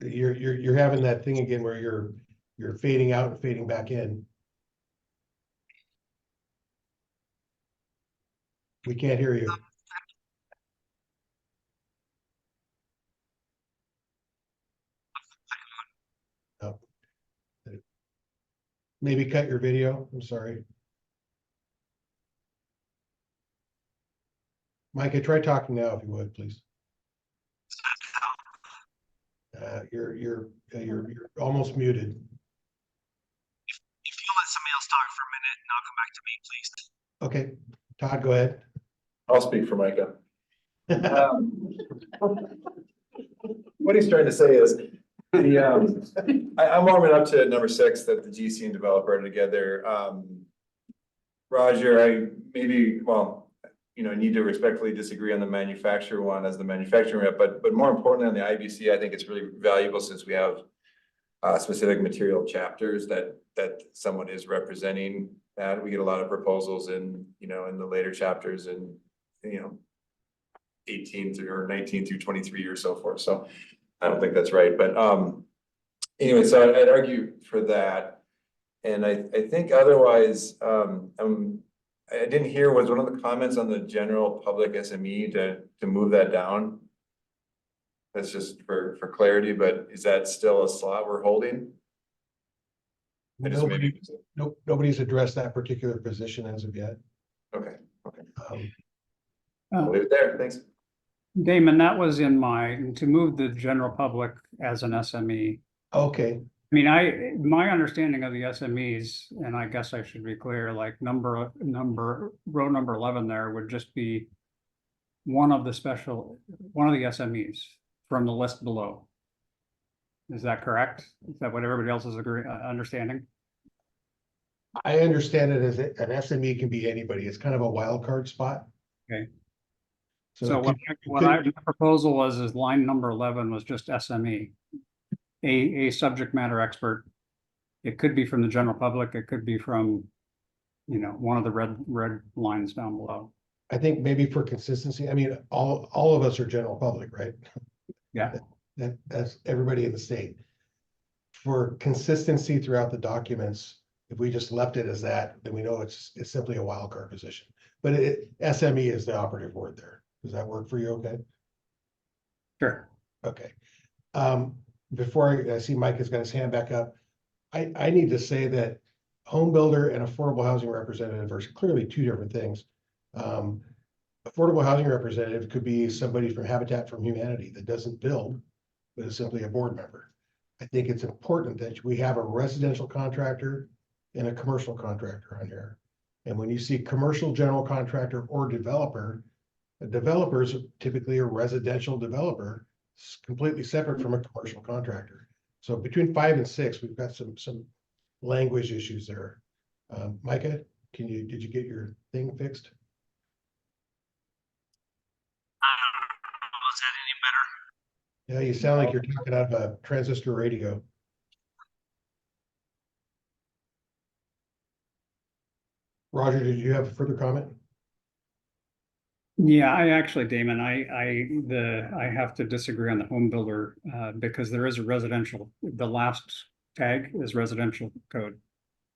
Yeah. You're having that thing again where you're fading out and fading back in. We can't hear you. Oh. Maybe cut your video. I'm sorry. Micah, try talking now if you would, please. You're almost muted. If you'll let somebody else talk for a minute, and I'll come back to me, please. Okay, Todd, go ahead. I'll speak for Micah. What he's trying to say is, I'm warming up to number 6 that the GC and developer are together. Roger, need to respectfully disagree on the manufacturer one as the manufacturing rep, but more importantly on the IBC, I think it's really valuable since we have specific material chapters that someone is representing that. We get a lot of proposals in the later chapters and 18 through or 19 through 23 or so forth. So I don't think that's right, but anyway, so I'd argue for that. And I think otherwise, I didn't hear, was one of the comments on the general public SME to move that down? That's just for clarity, but is that still a slot we're holding? Nobody's addressed that particular position as of yet. Okay. I'll leave it there. Thanks. Damon, that was in to move the general public as an SME. Okay. I mean, my understanding of the SMEs, and I guess I should be clear, like row number 11 there would just be one of the SMEs from the list below. Is that correct? Is that what everybody else is understanding? I understand it as an SME can be anybody. It's kind of a wild card spot. Okay. So my proposal was line number 11 was just SME, a subject matter expert It could be from the general public, it could be from, one of the red lines down below. I think maybe for consistency, I mean, all of us are general public, right? Yeah. That's everybody in the state. For consistency throughout the documents, if we just left it as that, then we know it's simply a wild card position. But SME is the operative word there. Does that work for you? Okay. Sure. Okay. Before I see Mike has got his hand back up, I need to say that home builder and affordable housing representative are clearly two different things. Affordable housing representative could be somebody from Habitat for Humanity that doesn't build, but is simply a board member. I think it's important that we have a residential contractor and a commercial contractor on here. And when you see commercial general contractor or developer, a developer is typically a residential developer, completely separate from a commercial contractor. So between 5 and 6, we've got some language issues there. Micah, did you get your thing fixed? Was that any better? Yeah, you sound like you're talking out of a transistor radio. Roger, did you have a further comment? Yeah, Damon, I have to disagree on the home builder, because there is a residential, the last tag is residential code.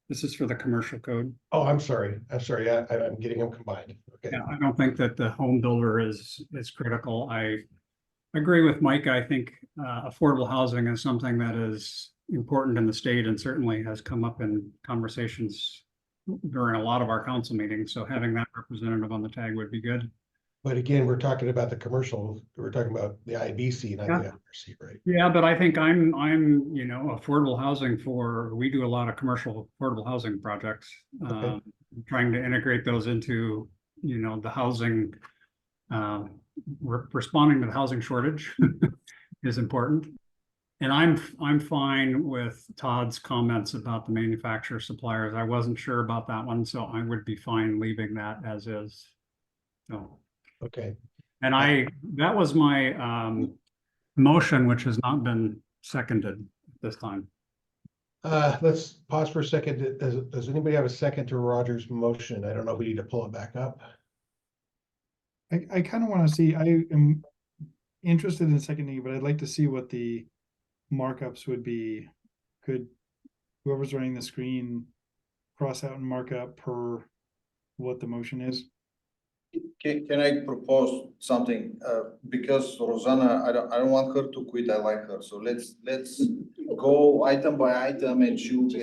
This is for the commercial code. Oh, I'm sorry. I'm getting them combined. Okay. Yeah, I don't think that the home builder is critical. I agree with Mike. I think affordable housing is something that is important in the state and certainly has come up in conversations during a lot of our council meetings. So having that representative on the tag would be good. But again, we're talking about the commercial, we're talking about the IBC, not the FRC, right? Yeah, but I think I'm affordable housing we do a lot of commercial affordable housing projects. Okay. Trying to integrate those into, the housing, responding to the housing shortage is important. And I'm fine with Todd's comments about the manufacturer suppliers. I wasn't sure about that one, so I would be fine leaving that as is. So. Okay. And that was my motion, which has not been seconded this time. Let's pause for a second. Does anybody have a second to Roger's motion? I don't know if we need to pull it back up. I kind of want to see, I am interested in seconding, but I'd like to see what the markups would be. Could whoever's running the screen cross out and mark up per what the motion is? Can I propose something? Because Rosanna, I don't want her to quit. I like her. So let's go item by item, and she will be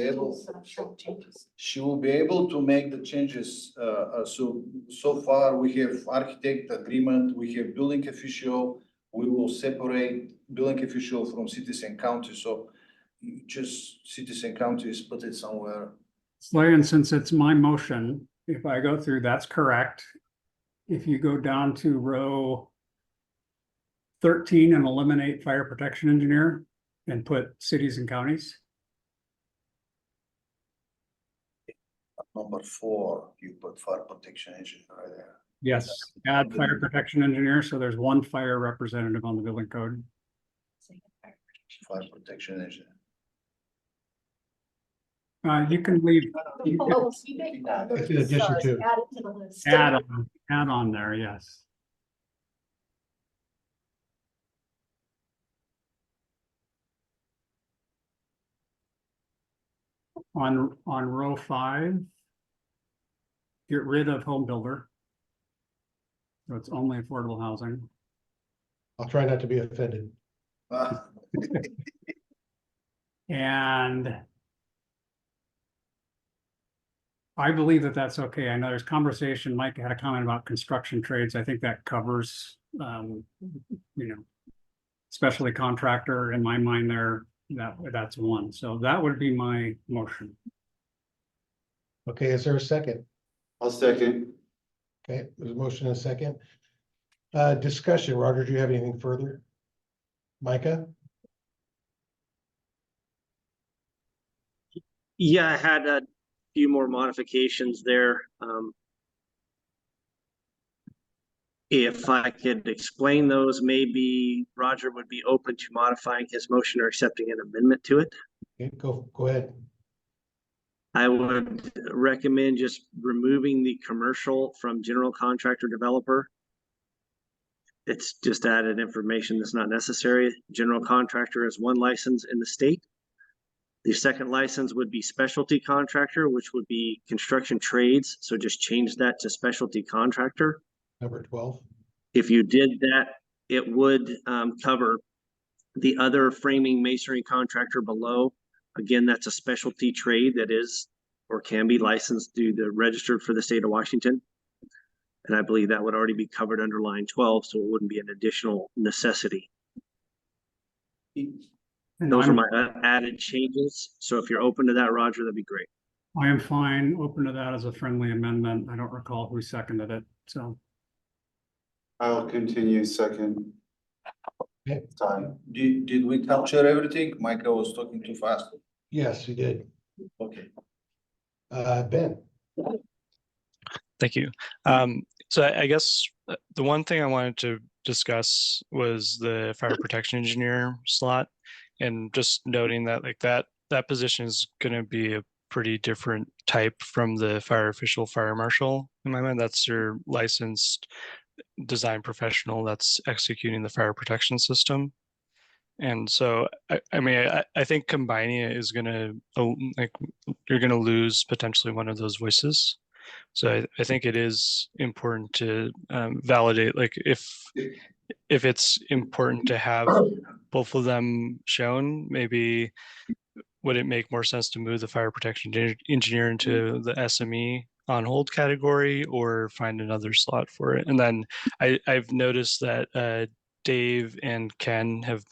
able to make the changes. So far we have architect agreement, we have building official. We will separate building official from cities and counties. So just cities and counties, put it somewhere. And since it's my motion, if I go through, that's correct. If you go down to row 13 and eliminate fire protection engineer and put cities and counties. Number 4, you put fire protection engineer right there. Yes, add fire protection engineer. So there's one fire representative on the building code. Fire protection engineer. You can leave. It's in addition to. Add it to the list. Add on there, yes. On row 5, get rid of home builder. So it's only affordable housing. I'll try not to be offended. And I believe that that's okay. I know there's conversation. Mike had a comment about construction trades. I think that covers, especially contractor. In my mind, that's one. So that would be my motion. Okay, is there a second? I'll second. Okay, there's a motion and a second. Discussion. Roger, do you have anything further? Micah? Yeah, I had a few more modifications there. If I could explain those, maybe Roger would be open to modifying his motion or accepting an amendment to it. Okay, go ahead. I would recommend just removing the commercial from general contractor developer. It's just added information that's not necessary. General contractor is one license in the state. The second license would be specialty contractor, which would be construction trades. So just change that to specialty contractor. Number 12. If you did that, it would cover the other framing masonry contractor below. Again, that's a specialty trade that is or can be licensed through the registered for the state of Washington. And I believe that would already be covered under line 12, so it wouldn't be an additional necessity. Those are my added changes. So if you're open to that, Roger, that'd be great. I am fine, open to that as a friendly amendment. I don't recall who seconded it, so. I'll continue second. Time. Did we capture everything? Michael was talking too fast. Yes, you did. Okay. Ben. Thank you. So I guess the one thing I wanted to discuss was the fire protection engineer slot, and just noting that like that position is going to be a pretty different type from the fire official, fire marshal. In my mind, that's your licensed design professional that's executing the fire protection system. And so, I mean, I think combining it is going to, like, you're going to lose potentially one of those voices. So I think it is important to validate, like, if it's important to have both of them shown, maybe would it make more sense to move the fire protection engineer into the SME on hold category, or find another slot for it? And then I've noticed that Dave and Ken have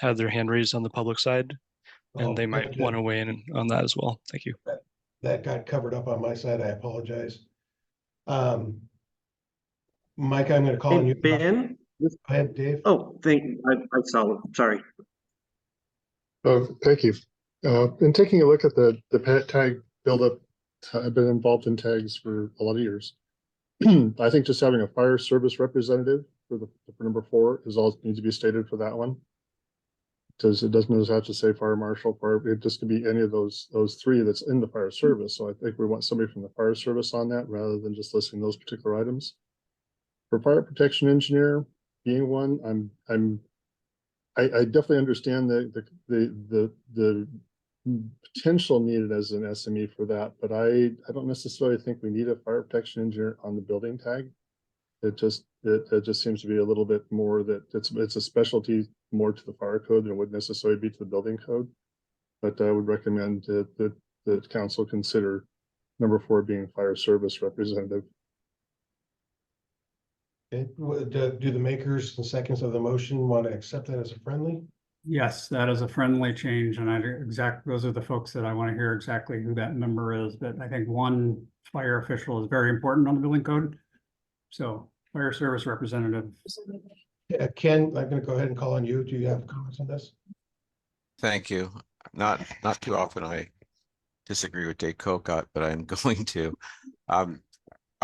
had their hand raised on the public side, and they might want to weigh in on that as well. Thank you. That got covered up on my side. I apologize. Mike, I'm going to call on you. Ben? Go ahead, Dave. Oh, thank you. I saw it. Sorry. Thank you. In taking a look at the tag buildup, I've been involved in tags for a lot of years. I think just having a fire service representative for number 4 is all needs to be stated for that one. Because it doesn't just have to say fire marshal, it just could be any of those 3 that's in the fire service. So I think we want somebody from the fire service on that rather than just listing those particular items. For fire protection engineer being one, I definitely understand the potential needed as an SME for that, but I don't necessarily think we need a fire protection engineer on the building tag. It just seems to be a little bit more that it's a specialty more to the fire code than it would necessarily be to the building code. But I would recommend that the council consider number 4 being fire service representative. Okay. Do the makers and seconds of the motion want to accept that as a friendly? Yes, that is a friendly change, and those are the folks that I want to hear exactly who that number is. But I think one fire official is very important on the building code. So fire service representative. Ken, I'm going to go ahead and call on you. Do you have comments on this? Thank you. Not too often I disagree with Dave Cocott, but I'm going to. I'm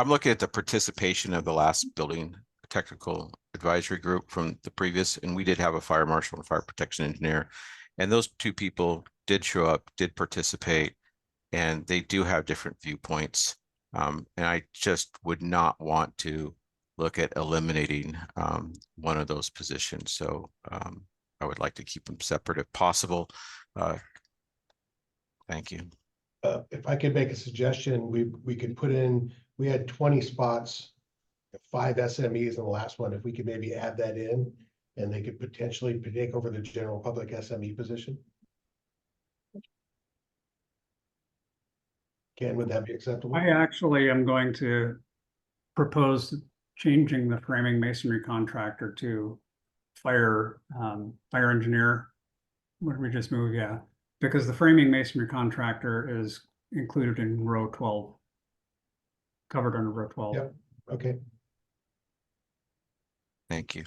looking at the participation of the last building technical advisory group from the previous, and we did have a fire marshal and fire protection engineer, and those 2 people did show up, did participate, and they do have different viewpoints. And I just would not want to look at eliminating one of those positions. So I would like to keep them separate if possible. Thank you. If I could make a suggestion, we could put in, we had 20 spots, 5 SMEs in the last one. If we could maybe add that in, and they could potentially take over the general public SME position. Ken, would that be acceptable? I actually am going to propose changing the framing masonry contractor to fire engineer. What did we just move? Yeah, because the framing masonry contractor is included in row 12, covered under row 12. Yep. Okay. Thank you.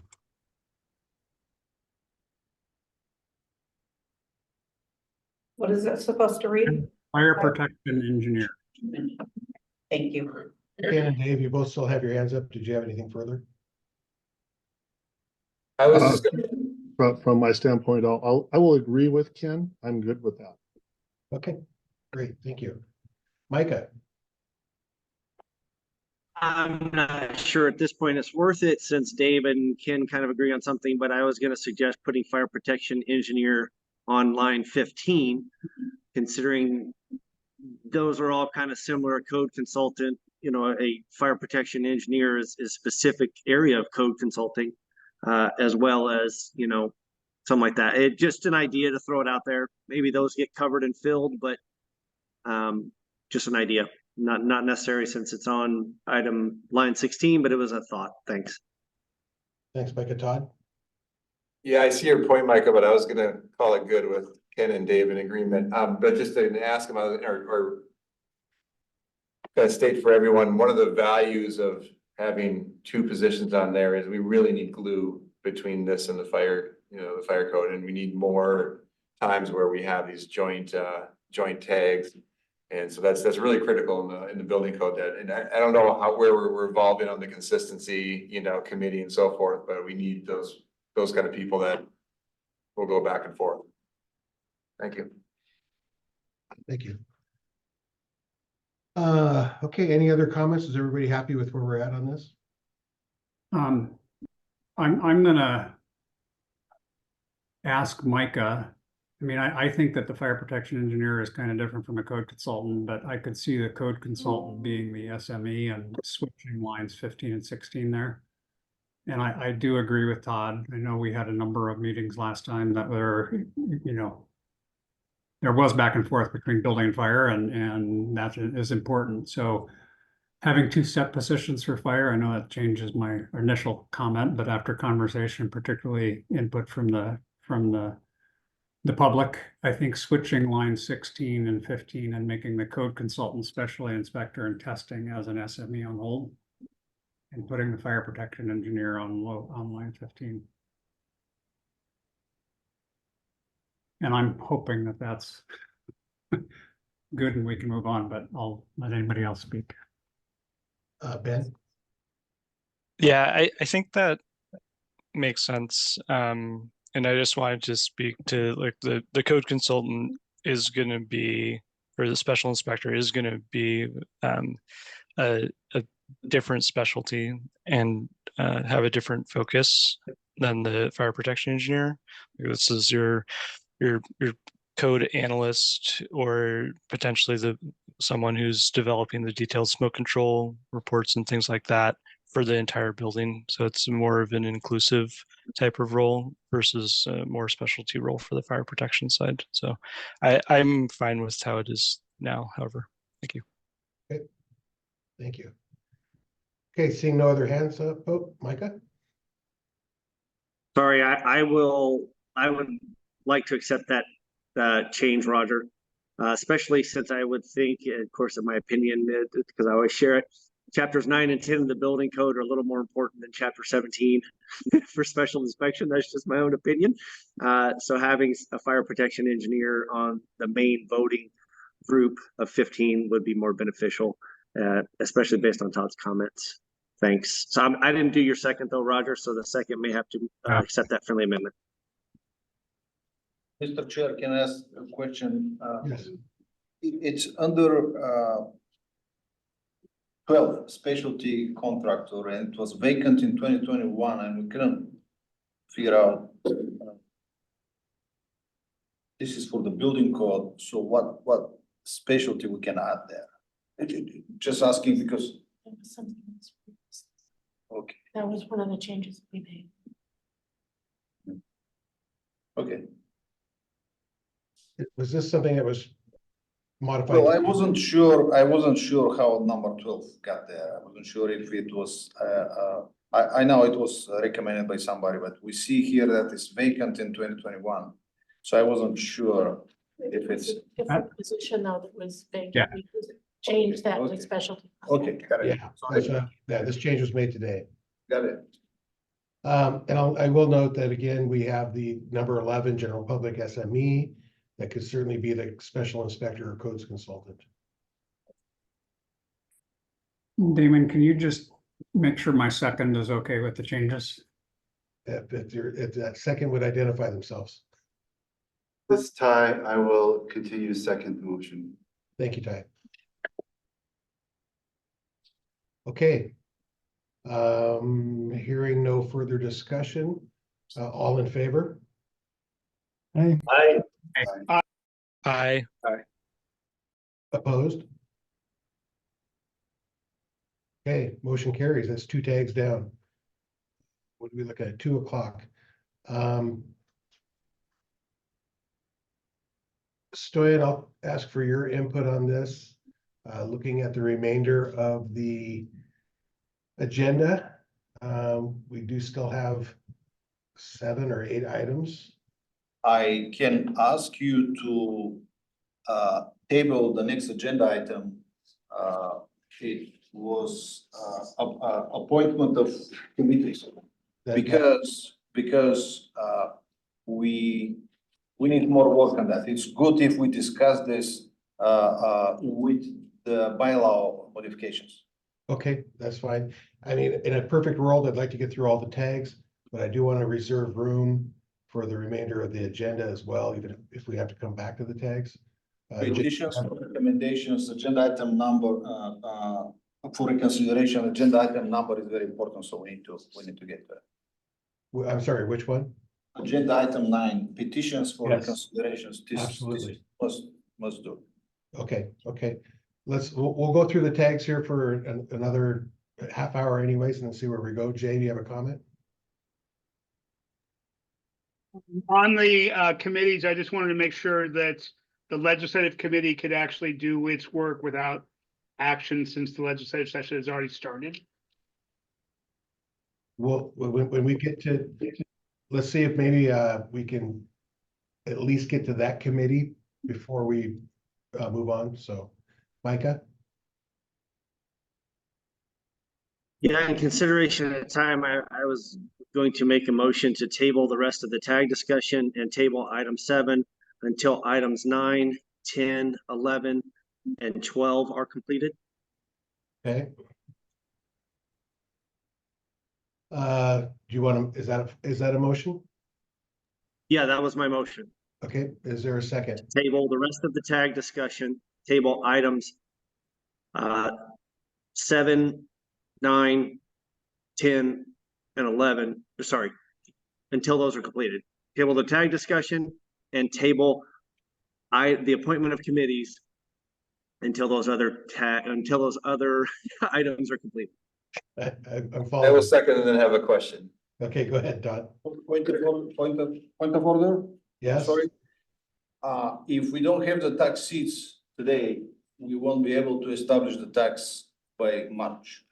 What is it supposed to read? Fire protection engineer. Thank you. Ken and Dave, you both still have your hands up. Did you have anything further? I was from my standpoint, I will agree with Ken. I'm good with that. Okay, great. Thank you. Micah? I'm not sure at this point it's worth it since Dave and Ken kind of agree on something, but I was going to suggest putting fire protection engineer on line 15, considering those are all kind of similar. Code consultant, you know, a fire protection engineer is specific area of code consulting, as well as, you know, something like that. It just an idea to throw it out there. Maybe those get covered and filled, but just an idea. Not necessary since it's on item line 16, but it was a thought. Thanks. Thanks, Micah. Todd? Yeah, I see your point, Micah, but I was gonna call it good with Ken and Dave in agreement. But just to ask him or kind of state for everyone, one of the values of having two positions on there is we really need glue between this and the fire, you know, the fire code, and we need more times where we have these joint tags. And so that's really critical in the building code that, and I don't know where we're evolving on the consistency, you know, committee and so forth, but we need those kind of people that will go back and forth. Thank you. Thank you. Okay, any other comments? Is everybody happy with where we're at on this? I'm gonna ask Micah. I mean, I think that the fire protection engineer is kind of different from a code consultant, but I could see the code consultant being the SME and switching lines 15 and 16 there. And I do agree with Todd. I know we had a number of meetings last time that were, you know, there was back and forth between building and fire, and that is important. So having two set positions for fire, I know that changes my initial comment, but after conversation, particularly input from the public, I think switching line 16 and 15 and making the code consultant, specialty inspector and testing as an SME on hold, and putting the fire protection engineer on line 15. And I'm hoping that that's good and we can move on, but I'll let anybody else speak. Ben? Yeah, I think that makes sense. And I just wanted to speak to like the code consultant is going to be, or the special inspector is going to be a different specialty and have a different focus than the fire protection engineer. This is your code analyst, or potentially someone who's developing the detailed smoke control reports and things like that for the entire building. So it's more of an inclusive type of role versus a more specialty role for the fire protection side. So I'm fine with how it is now, however. Thank you. Okay. Thank you. Okay, seeing no other hands up, Micah? Sorry, I would like to accept that change, Roger, especially since I would think, of course, in my opinion, because I always share it, chapters 9 and 10 of the building code are a little more important than chapter 17 for special inspection. That's just my own opinion. So having a fire protection engineer on the main voting group of 15 would be more beneficial, especially based on Todd's comments. Thanks. So I didn't do your second though, Roger, so the second may have to accept that friendly amendment. Mr. Chair, can I ask a question? Yes. It's under 12 specialty contractor, and it was vacant in 2021, and we couldn't figure out. This is for the building code. So what specialty we can add there? Just asking because. That was something else. Okay. That was one of the changes we made. Okay. Was this something that was modified? Well, I wasn't sure how number 12 got there. I wasn't sure if it was, I know it was recommended by somebody, but we see here that it's vacant in 2021. So I wasn't sure if it's. Different position though that was vacant. Yeah. We could change that to specialty. Okay, got it. Yeah, this change was made today. Got it. And I will note that again, we have the number 11 general public SME that could certainly be the special inspector or codes consultant. Damon, can you just make sure my second is okay with the changes? If that second would identify themselves. This time I will continue to second the motion. Thank you, Ty. Okay. Hearing no further discussion, all in favor? Hey, Aye. Opposed? Okay, motion carries. That's 2 tags down. What do we look at? 2 o'clock. Stoyan, I'll ask for your input on this. Looking at the remainder of the agenda, we do still have 7 or 8 items. I can ask you to table the next agenda item. It was appointment of committees. Because we need more work on that. It's good if we discuss this with the bylaw modifications. Okay, that's fine. I mean, in a perfect world, I'd like to get through all the tags, but I do want to reserve room for the remainder of the agenda as well, even if we have to come back to the tags. Petitions, recommendations, agenda item number for reconsideration, agenda item number is very important, so we need to get that. I'm sorry, which one? Agenda item 9, petitions for Yes. reconsiderations. Absolutely. Must do. Okay, we'll go through the tags here for another half hour anyways, and then see where we go. Jay, do you have a comment? On the committees, I just wanted to make sure that the legislative committee could actually do its work without action since the legislative session has already started. Well, when we get to, let's see if maybe we can at least get to that committee before we move on. So, Micah? Yeah, in consideration at the time, I was going to make a motion to table the rest of the tag discussion and table item 7 until items 9, 10, 11, and 12 are completed. Okay. Do you want to, is that a motion? Yeah, that was my motion. Okay, is there a second? Table the rest of the tag discussion, table items 7, 9, 10, and 11, sorry, until those are completed. Table the tag discussion and table the appointment of committees until those other items are completed. I'm I following. will second and then have a question. Okay, go ahead, Don. Point of order? Yes. Sorry. If we don't have the tax seats today, we won't be able to establish the tax by March.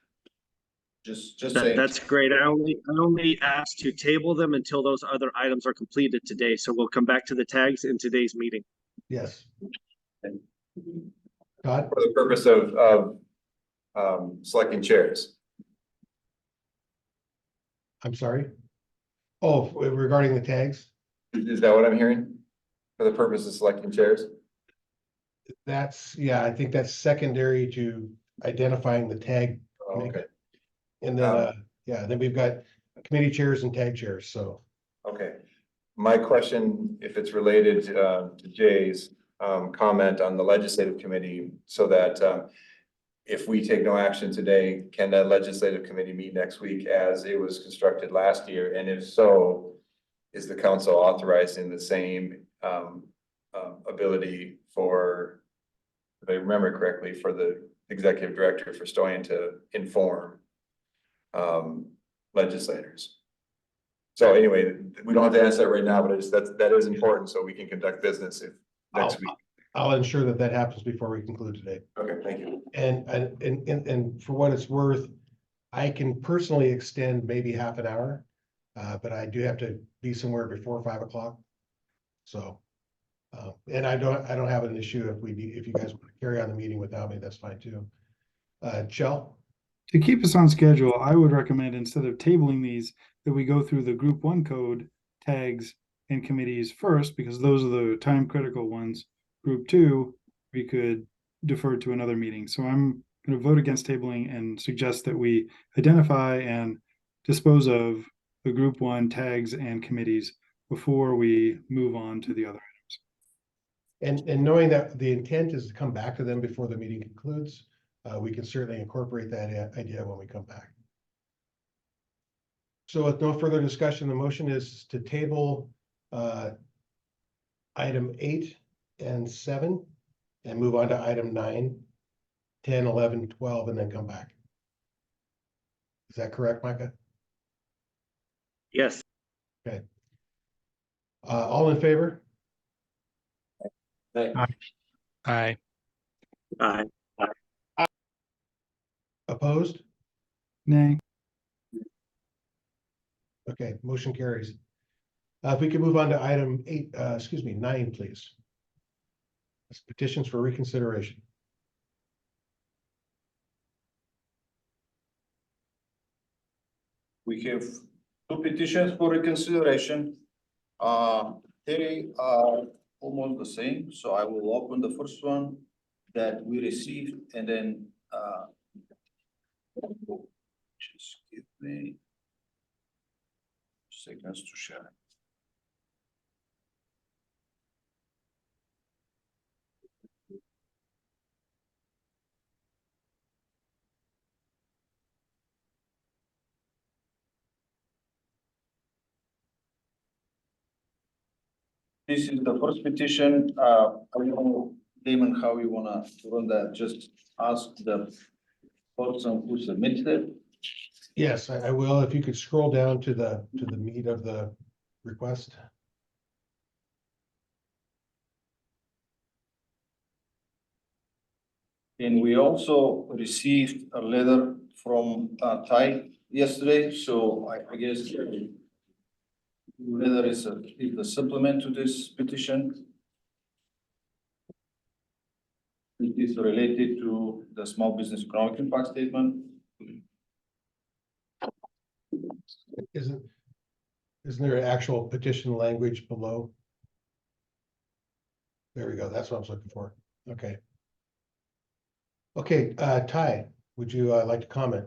Just saying. That's great. I only asked to table them until those other items are completed today. So we'll come back to the tags in today's meeting. Yes. Todd? For the purpose of selecting chairs. I'm sorry. Oh, regarding the tags? Is that what I'm hearing? For the purpose of selecting chairs? That's, yeah, I think that's secondary to identifying the tag. Oh, okay. And then, yeah, then we've got committee chairs and tag chairs, so. Okay. My question, if it's related to Jay's comment on the legislative committee, so that if we take no action today, can that legislative committee meet next week as it was constructed last year? And if so, is the council authorizing the same ability for, if I remember correctly, for the executive director for Stoyan to inform legislators? So anyway, we don't have to answer that right now, but that is important so we can conduct business if next week. I'll ensure that happens before we conclude today. Okay, thank you. And for what it's worth, I can personally extend maybe half an hour, but I do have to be somewhere before 5 o'clock. So, and I don't have an issue if you guys want to carry on the meeting without me, that's fine too. Chell? to keep us on schedule, I would recommend instead of tabling these, that we go through the group 1 code tags and committees first, because those are the time critical ones. Group 2, we could defer to another meeting. So I'm going to vote against tabling and suggest that we identify and dispose of the group 1 tags and committees before we move on to the other items. And knowing that the intent is to come back to them before the meeting concludes, we can certainly incorporate that idea when we come back. So with no further discussion, the motion is to table item 8 and 7 and move on to item 9, 10, 11, 12, and then come back. Is that correct, Micah? Yes. Okay. All in favor? Aye. Aye. Opposed? Nay. Okay, motion carries. If we could move on to item 9, please. That's petitions for reconsideration. We have 2 petitions for reconsideration. They are almost the same, so I will open the first one that we received and then just give me seconds to share. This is the first petition. I don't know, Damon, how you wanna run that? Just ask the person who submitted it. Yes, I will. If you could scroll down to the meat of the request. And we also received a letter from Ty yesterday, so I guess letter is the supplement to this petition. It is related to the small business economic impact statement. Isn't there an actual petition language below? There we go. That's what I was looking for. Okay. Okay, Ty, would you like to comment?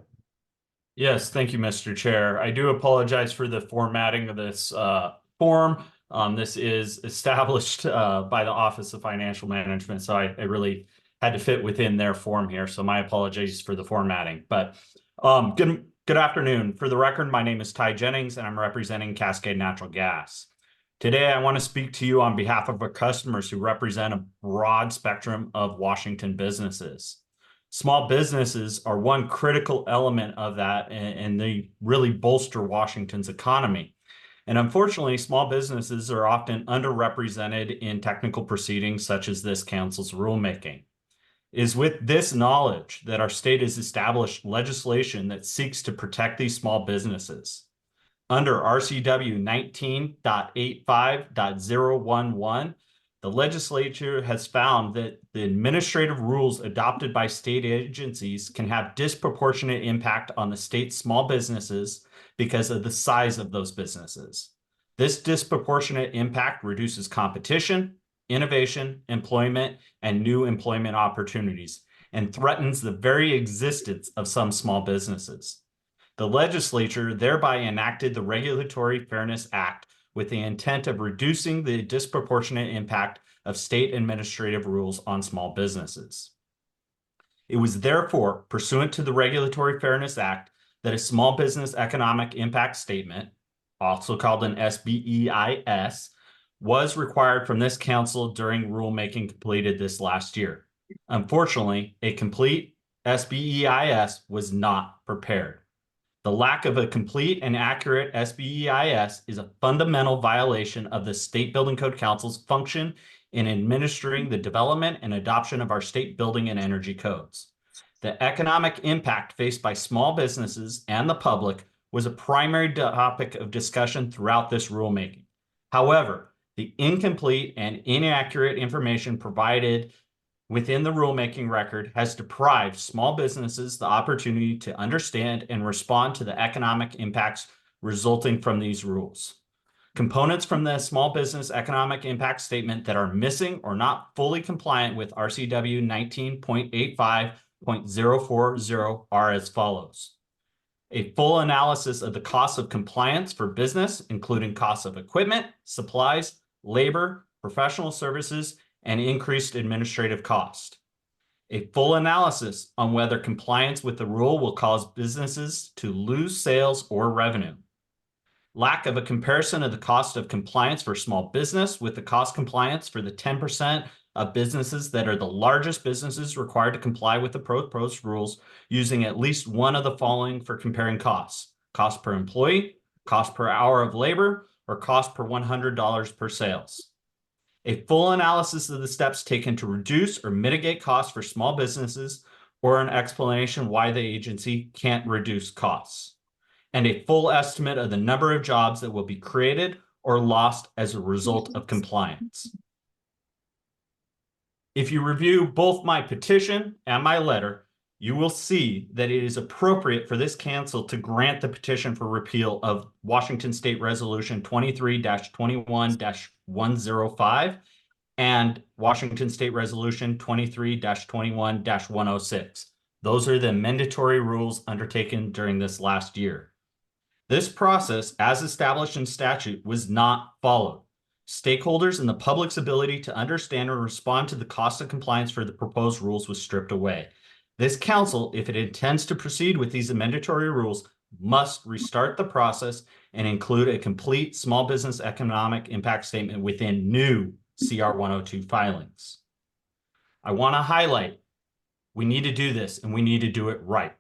Yes, thank you, Mr. Chair. I do apologize for the formatting of this form. This is established by the Office of Financial Management, so I really had to fit within their form here. So my apologies for the formatting. But good afternoon. For the record, my name is Ty Jennings, and I'm representing Cascade Natural Gas. Today, I want to speak to you on behalf of our customers who represent a broad spectrum of Washington businesses. Small businesses are one critical element of that, and they really bolster Washington's economy. And unfortunately, small businesses are often underrepresented in technical proceedings such as this council's rulemaking. It is with this knowledge that our state has established legislation that seeks to protect these small businesses. Under RCW 19.85.011, the legislature has found that the administrative rules adopted by state agencies can have disproportionate impact on the state's small businesses because of the size of those businesses. This disproportionate impact reduces competition, innovation, employment, and new employment opportunities, and threatens the very existence of some small businesses. The legislature thereby enacted the Regulatory Fairness Act with the intent of reducing the disproportionate impact of state administrative rules on small businesses. It was therefore pursuant to the Regulatory Fairness Act that a small business economic impact statement, also called an SBEIS, was required from this council during rulemaking completed this last year. Unfortunately, a complete SBEIS was not prepared. The lack of a complete and accurate SBEIS is a fundamental violation of the State Building Code Council's function in administering the development and adoption of our state building and energy codes. The economic impact faced by small businesses and the public was a primary topic of discussion throughout this rulemaking. However, the incomplete and inaccurate information provided within the rulemaking record has deprived small businesses the opportunity to understand and respond to the economic impacts resulting from these rules. Components from the small business economic impact statement that are missing or not fully compliant with RCW 19.85.040 are as follows. A full analysis of the costs of compliance for business, including costs of equipment, supplies, labor, professional services, and increased administrative cost. A full analysis on whether compliance with the rule will cause businesses to lose sales or revenue. Lack of a comparison of the cost of compliance for small business with the cost compliance for the 10% of businesses that are the largest businesses required to comply with the proposed rules, using at least one of the following for comparing costs: cost per employee, cost per hour of labor, or cost per $100 per sales. A full analysis of the steps taken to reduce or mitigate costs for small businesses, or an explanation why the agency can't reduce costs. And a full estimate of the number of jobs that will be created or lost as a result of compliance. If you review both my petition and my letter, you will see that it is appropriate for this council to grant the petition for repeal of Washington State Resolution 23-21-105 and Washington State Resolution 23-21-106. Those are the mandatory rules undertaken during this last year. This process, as established in statute, was not followed. Stakeholders and the public's ability to understand and respond to the cost of compliance for the proposed rules was stripped away. This council, if it intends to proceed with these mandatory rules, must restart the process and include a complete small business economic impact statement within new CR 102 filings. I want to highlight, we need to do this and we need to do it right.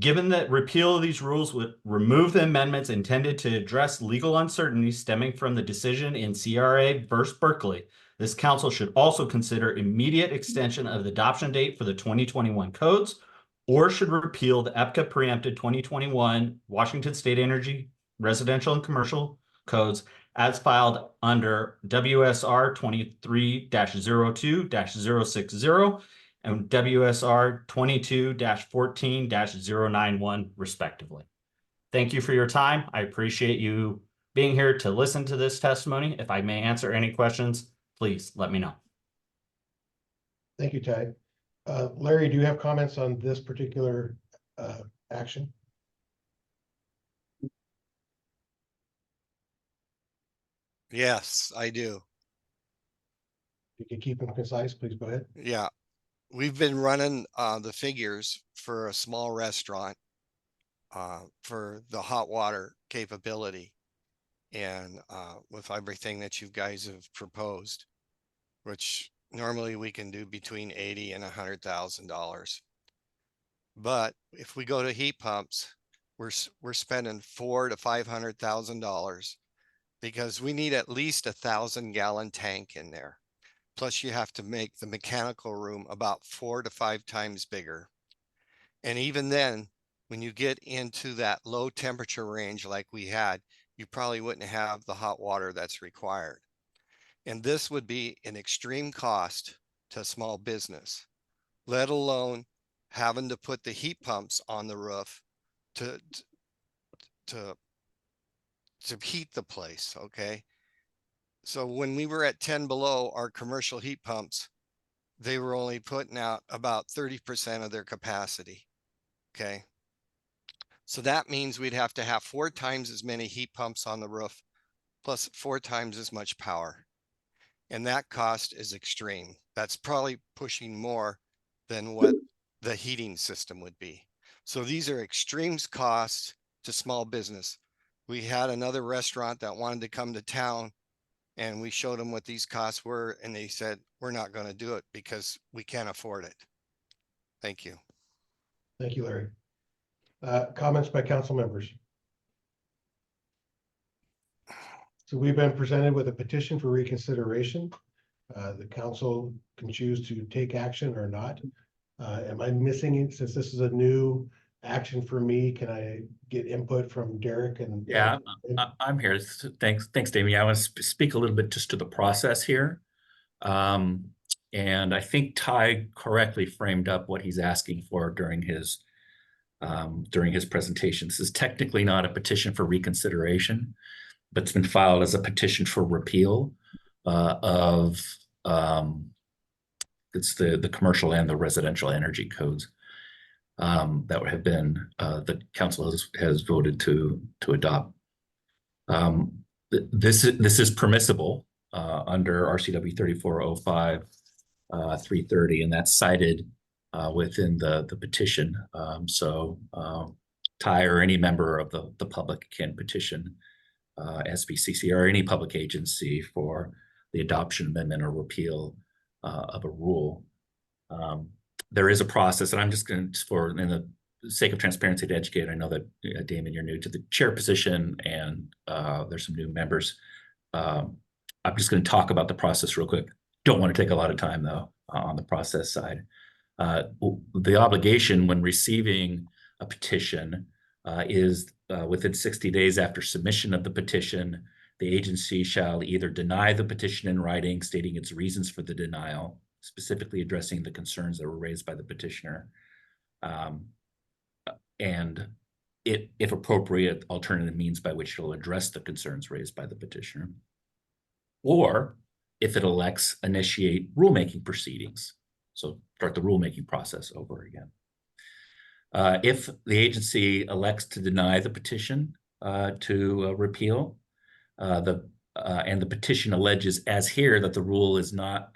Given that repeal of these rules would remove the amendments intended to address legal uncertainty stemming from the decision in CRA versus Berkeley, this council should also consider immediate extension of the adoption date for the 2021 codes, or should repeal the EPCA preempted 2021 Washington State Energy Residential and Commercial Codes as filed under WSR 23-02-060 and WSR 22-14-091 respectively. Thank you for your time. I appreciate you being here to listen to this testimony. If I may answer any questions, please let me know. Thank you, Ty. Larry, do you have comments on this particular action? Yes, I do. You can keep them concise, please go ahead. Yeah. We've been running the figures for a small restaurant for the hot water capability and with everything that you guys have proposed, which normally we can do between $80,000 and $100,000. But if we go to heat pumps, we're spending $400,000 to $500,000 because we need at least 1,000-gallon tank in there. Plus you have to make the mechanical room about 4 to 5 times bigger. And even then, when you get into that low temperature range like we had, you probably wouldn't have the hot water that's required. And this would be an extreme cost to a small business, let alone having to put the heat pumps on the roof to heat the place, okay? So when we were at 10 below, our commercial heat pumps, they were only putting out about 30% of their capacity, okay? So that means we'd have to have 4 times as many heat pumps on the roof, plus 4 times as much power. And that cost is extreme. That's probably pushing more than what the heating system would be. So these are extreme costs to small business. We had another restaurant that wanted to come to town and we showed them what these costs were and they said, we're not going to do it because we can't afford it. Thank you. Thank you, Larry. Comments by council members? So we've been presented with a petition for reconsideration. The council can choose to take action or not. Am I missing it? Since this is a new action for me, can I get input from Derek? And yeah, I'm here. Thanks, Damien. I want to speak a little bit just to the process here. And I think Ty correctly framed up what he's asking for during his presentation. This is technically not a petition for reconsideration, but it's been filed as a petition for repeal of it's the commercial and the residential energy codes that have been the council has voted to adopt. This is permissible under RCW 3405 330, and that's cited within the petition. Ty or any member of the public can petition SBCC or any public agency for the adoption, amendment, or repeal of a rule. There is a process, and I'm just going to, for in the sake of transparency to educate, I know that Damon, you're new to the chair position, and there's some new members. I'm just going to talk about the process real quick. Don't want to take a lot of time though on the process side. The obligation when receiving a petition is within 60 days after submission of the petition, the agency shall either deny the petition in writing, stating its reasons for the denial, specifically addressing the concerns that were raised by the petitioner, and if appropriate, alternative means by which it'll address the concerns raised by the petitioner, or if it elects, initiate rulemaking proceedings. So start the rulemaking process over again. If the agency elects to deny the petition to repeal, and the petition alleges, as here, that the rule was not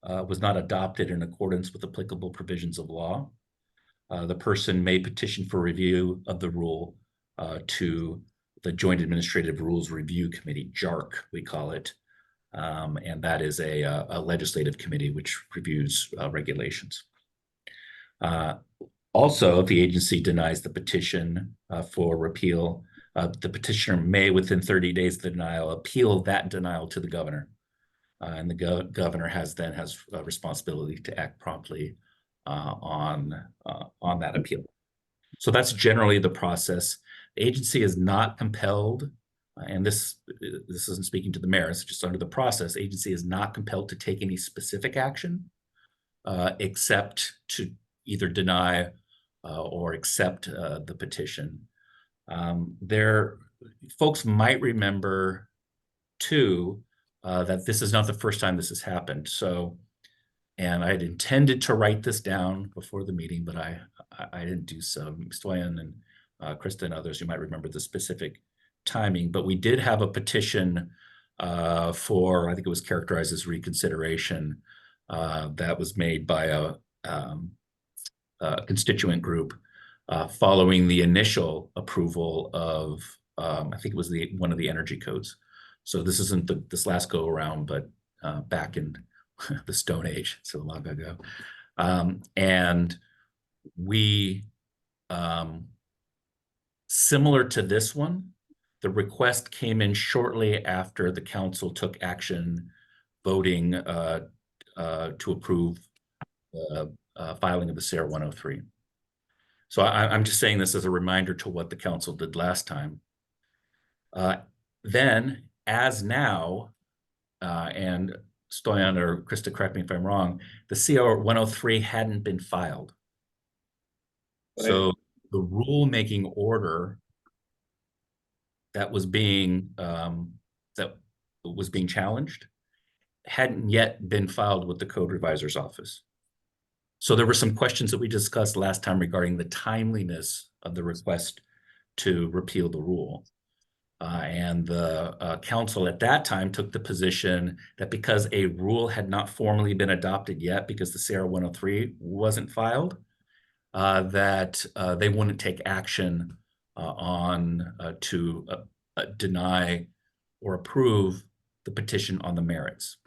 adopted in accordance with applicable provisions of law, the person may petition for review of the rule to the Joint Administrative Rules Review Committee, JARC, we call it. And that is a legislative committee which reviews regulations. Also, if the agency denies the petition for repeal, the petitioner may, within 30 days of the denial, appeal that denial to the governor. And the governor has a responsibility to act promptly on that appeal. So that's generally the process. The agency is not compelled, and this isn't speaking to the mayor, it's just under the process, agency is not compelled to take any specific action except to either deny or accept the petition. Folks might remember too that this is not the first time this has happened. So, and I had intended to write this down before the meeting, but I didn't do so. Stoyan and Krista and others, you might remember the specific timing, but we did have a petition for, I think it was characterized as reconsideration, that was made by a constituent group following the initial approval of, I think it was one of the energy codes. So this isn't this last go around, but back in the Stone Age, so long ago. And we, similar to this one, the request came in shortly after the council took action voting to approve filing of the SARE 103. So I'm just saying this as a reminder to what the council did last time. Then, as now, and Stoyan or Krista, correct me if I'm wrong, the CR 103 hadn't been filed. Right. So the rulemaking order that was being challenged hadn't yet been filed with the code revisor's office. So there were some questions that we discussed last time regarding the timeliness of the request to repeal the rule. And the council at that time took the position that because a rule had not formally been adopted yet, because the SARE 103 wasn't filed, that they wouldn't take action to deny or approve the petition on the merits.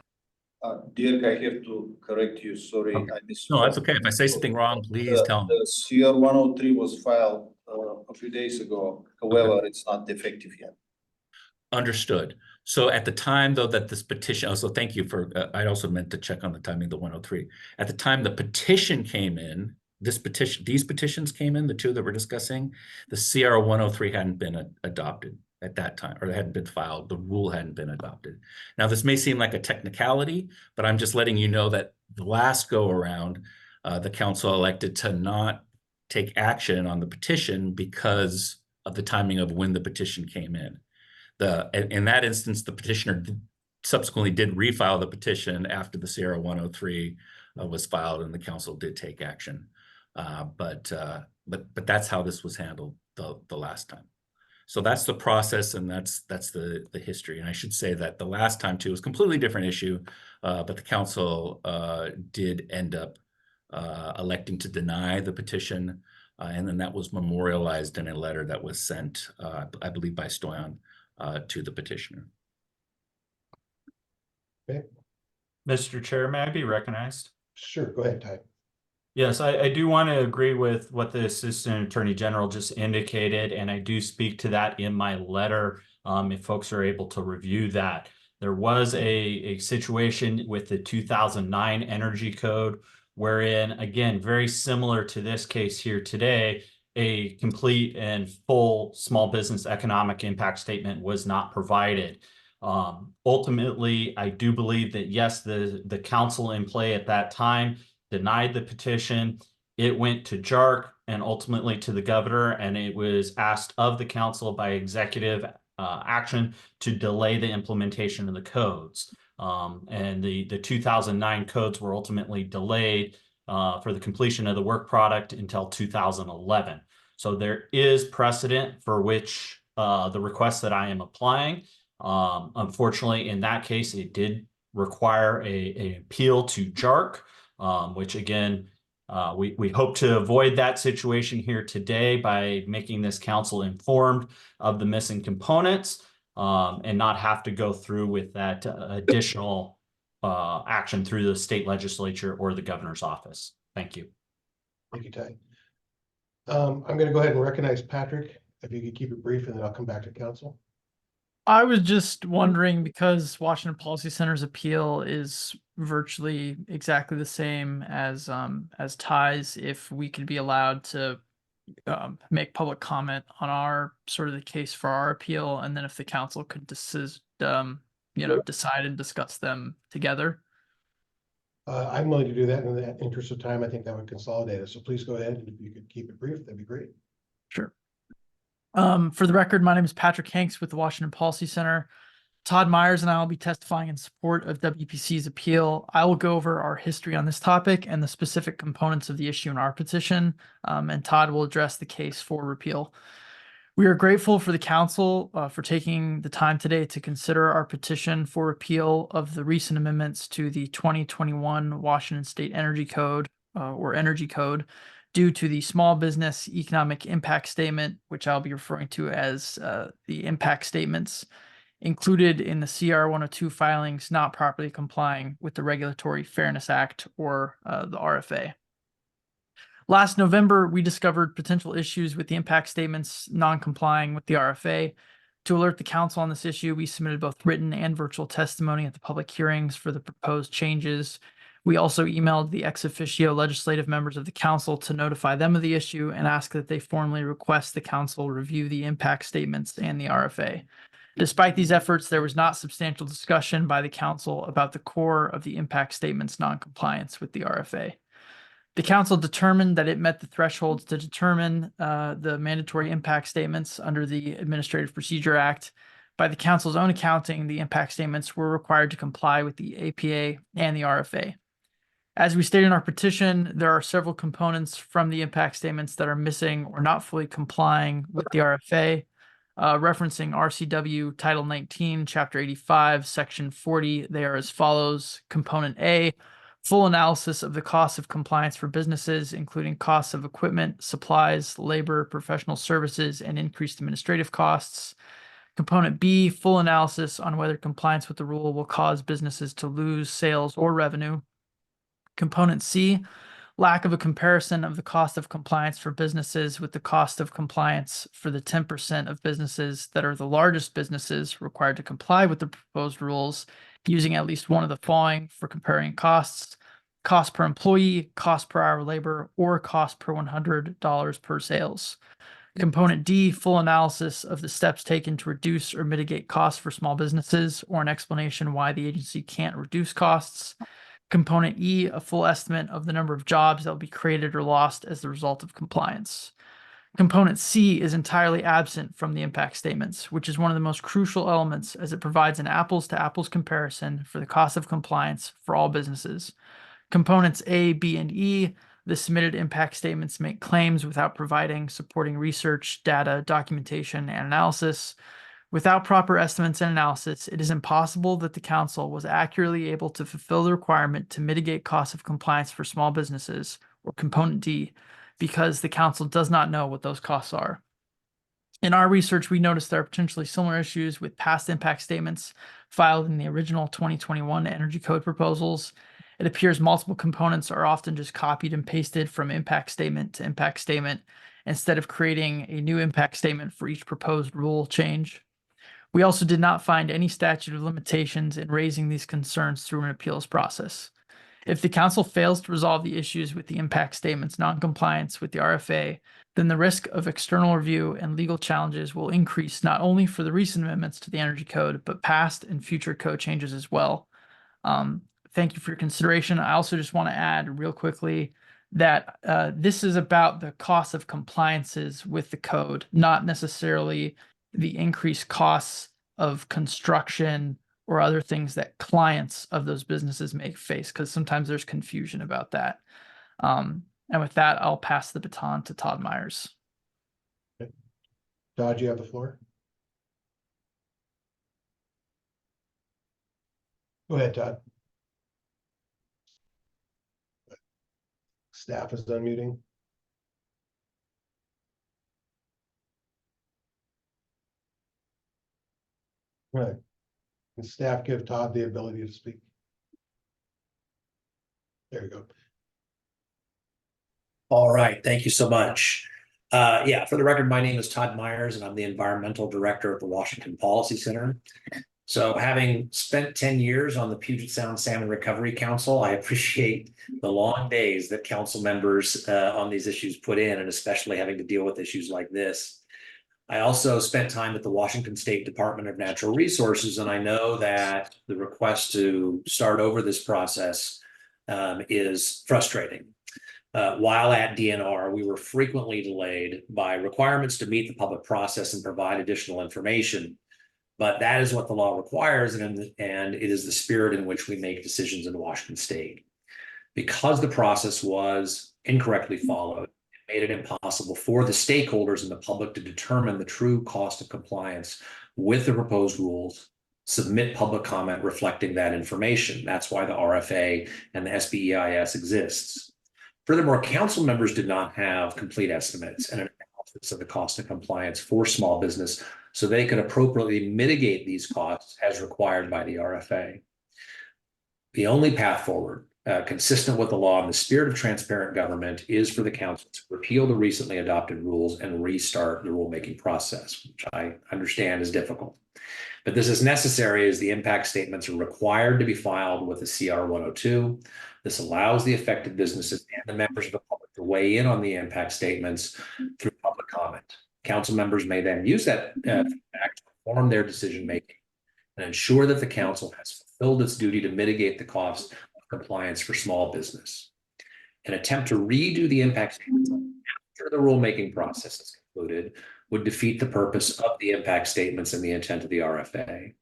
Dirk, I have to correct you. Sorry, okay. I missed. No, that's okay. If I say something wrong, please tell me. The CR 103 was filed a few days ago. However, okay, it's not effective yet. Understood. So at the time, though, that this petition, also thank you for, I also meant to check on the timing of the 103. At the time the petition came in, these petitions came in, the two that we're discussing, the CR 103 hadn't been adopted at that time, or it hadn't been filed, the rule hadn't been adopted. Now, this may seem like a technicality, but I'm just letting you know that the last go around, the council elected to not take action on the petition because of the timing of when the petition came in. In that instance, the petitioner subsequently did refile the petition after the CR 103 was filed, and the council did take action. But that's how this was handled the last time. So that's the process, and that's the history. And I should say that the last time too was a completely different issue, but the council did end up electing to deny the petition, and then that was memorialized in a letter that was sent, I believe, by Stoyan to the petitioner. Okay, Mr. Chair, may I be recognized? sure, go ahead, Ty. Yes, I do want to agree with what the Assistant Attorney General just indicated, and I do speak to that in my letter, if folks are able to review that. There was a situation with the 2009 Energy Code, wherein, again, very similar to this case here today, a complete and full small business economic impact statement was not provided. Ultimately, I do believe that, yes, the council in play at that time denied the petition. It went to JARC and ultimately to the governor, and it was asked of the council by executive action to delay the implementation of the codes. And the 2009 codes were ultimately delayed for the completion of the work product until 2011. So there is precedent for which the request that I am applying. Unfortunately, in that case, it did require an appeal to JARC. Which again, we hope to avoid that situation here today by making this council informed of the missing components and not have to go through with that additional action through the state legislature or the governor's office. Thank you. Thank you, Ty. I'm going to go ahead and recognize Patrick. If you could keep it brief, and then I'll come back to council. I was just wondering, because Washington Policy Center's appeal is virtually exactly the same as Ty's, if we could be allowed to make public comment on our sort of the case for our appeal, and then if the council could decide and discuss them together. I'm willing to do that. In the interest of time, I think that would consolidate it. So please go ahead, and if you could keep it brief, that'd be great. Sure. For the record, my name is Patrick Hanks with the Washington Policy Center. Todd Myers and I will be testifying in support of WPC's appeal. I will go over our history on this topic and the specific components of the issue in our petition, and Todd will address the case for repeal. We are grateful for the council for taking the time today to consider our petition for repeal of the recent amendments to the 2021 Washington State Energy Code, or Energy Code, due to the small business economic impact statement, which I'll be referring to as the impact statements included in the CR 102 filings not properly complying with the Regulatory Fairness Act, or the RFA. Last November, we discovered potential issues with the impact statements non-complying with the RFA. To alert the council on this issue, we submitted both written and virtual testimony at the public hearings for the proposed changes. We also emailed the ex officio legislative members of the council to notify them of the issue and ask that they formally request the council review the impact statements and the RFA. Despite these efforts, there was not substantial discussion by the council about the core of the impact statements non-compliance with the RFA. The council determined that it met the thresholds to determine the mandatory impact statements under the Administrative Procedure Act. By the council's own accounting, the impact statements were required to comply with the APA and the RFA. As we stated in our petition, there are several components from the impact statements that are missing or not fully complying with the RFA. Referencing RCW Title 19, Chapter 85, Section 40, they are as follows. Component A, full analysis of the costs of compliance for businesses, including costs of equipment, supplies, labor, professional services, and increased administrative costs. Component B, full analysis on whether compliance with the rule will cause businesses to lose sales or revenue. Component C, lack of a comparison of the cost of compliance for businesses with the cost of compliance for the 10% of businesses that are the largest businesses required to comply with the proposed rules, using at least one of the following for comparing costs: cost per employee, cost per hour labor, or cost per $100 per sales. Component D, full analysis of the steps taken to reduce or mitigate costs for small businesses, or an explanation why the agency can't reduce costs. Component E, a full estimate of the number of jobs that will be created or lost as the result of compliance. Component C is entirely absent from the impact statements, which is one of the most crucial elements as it provides an apples-to-apples comparison for the cost of compliance for all businesses. Components A, B, and E, The submitted impact statements make claims without providing supporting research, data, documentation, and analysis. Without proper estimates and analysis, it is impossible that the council was accurately able to fulfill the requirement to mitigate costs of compliance for small businesses, or component D, because the council does not know what those costs are. In our research, we noticed there are potentially similar issues with past impact statements filed in the original 2021 Energy Code proposals. It appears multiple components are often just copied and pasted from impact statement to impact statement instead of creating a new impact statement for each proposed rule change. We also did not find any statute of limitations in raising these concerns through an appeals process. If the council fails to resolve the issues with the impact statement's noncompliance with the RFA, then the risk of external review and legal challenges will increase not only for the recent amendments to the Energy Code, but past and future code changes as well. Thank you for your consideration. I also just want to add real quickly that this is about the cost of compliances with the code, not necessarily the increased costs of construction or other things that clients of those businesses may face, because sometimes there's confusion about that. And with that, I'll pass the baton to Todd Myers. Okay. Todd, you have the floor. Go ahead, Todd. Staff is unmuting. Right. Can staff give Todd the ability to speak? There you go. All right, thank you so much. Yeah, for the record, my name is Todd Myers, and I'm the Environmental Director at the Washington Policy Center. So having spent 10 years on the Puget Sound Salmon Recovery Council, I appreciate the long days that council members on these issues put in, and especially having to deal with issues like this. I also spent time at the Washington State Department of Natural Resources, and I know that the request to start over this process is frustrating. While at DNR, we were frequently delayed by requirements to meet the public process and provide additional information. But that is what the law requires, and it is the spirit in which we make decisions in Washington State. Because the process was incorrectly followed, it made it impossible for the stakeholders and the public to determine the true cost of compliance with the proposed rules, submit public comment reflecting that information. That's why the RFA and the SBEIS exists. Furthermore, council members did not have complete estimates and an analysis of the cost of compliance for small business, so they could appropriately mitigate these costs as required by the RFA. The only path forward, consistent with the law and the spirit of transparent government, is for the council to repeal the recently adopted rules and restart the rulemaking process, which I understand is difficult. But this is necessary as the impact statements are required to be filed with the CR 102. This allows the affected businesses and the members of the public to weigh in on the impact statements through public comment. Council members may then use that feedback to inform their decision making and ensure that the council has fulfilled its duty to mitigate the cost of compliance for small business. An attempt to redo the impact statements after the rulemaking process is concluded would defeat the purpose of the impact statements and the intent of the RFA.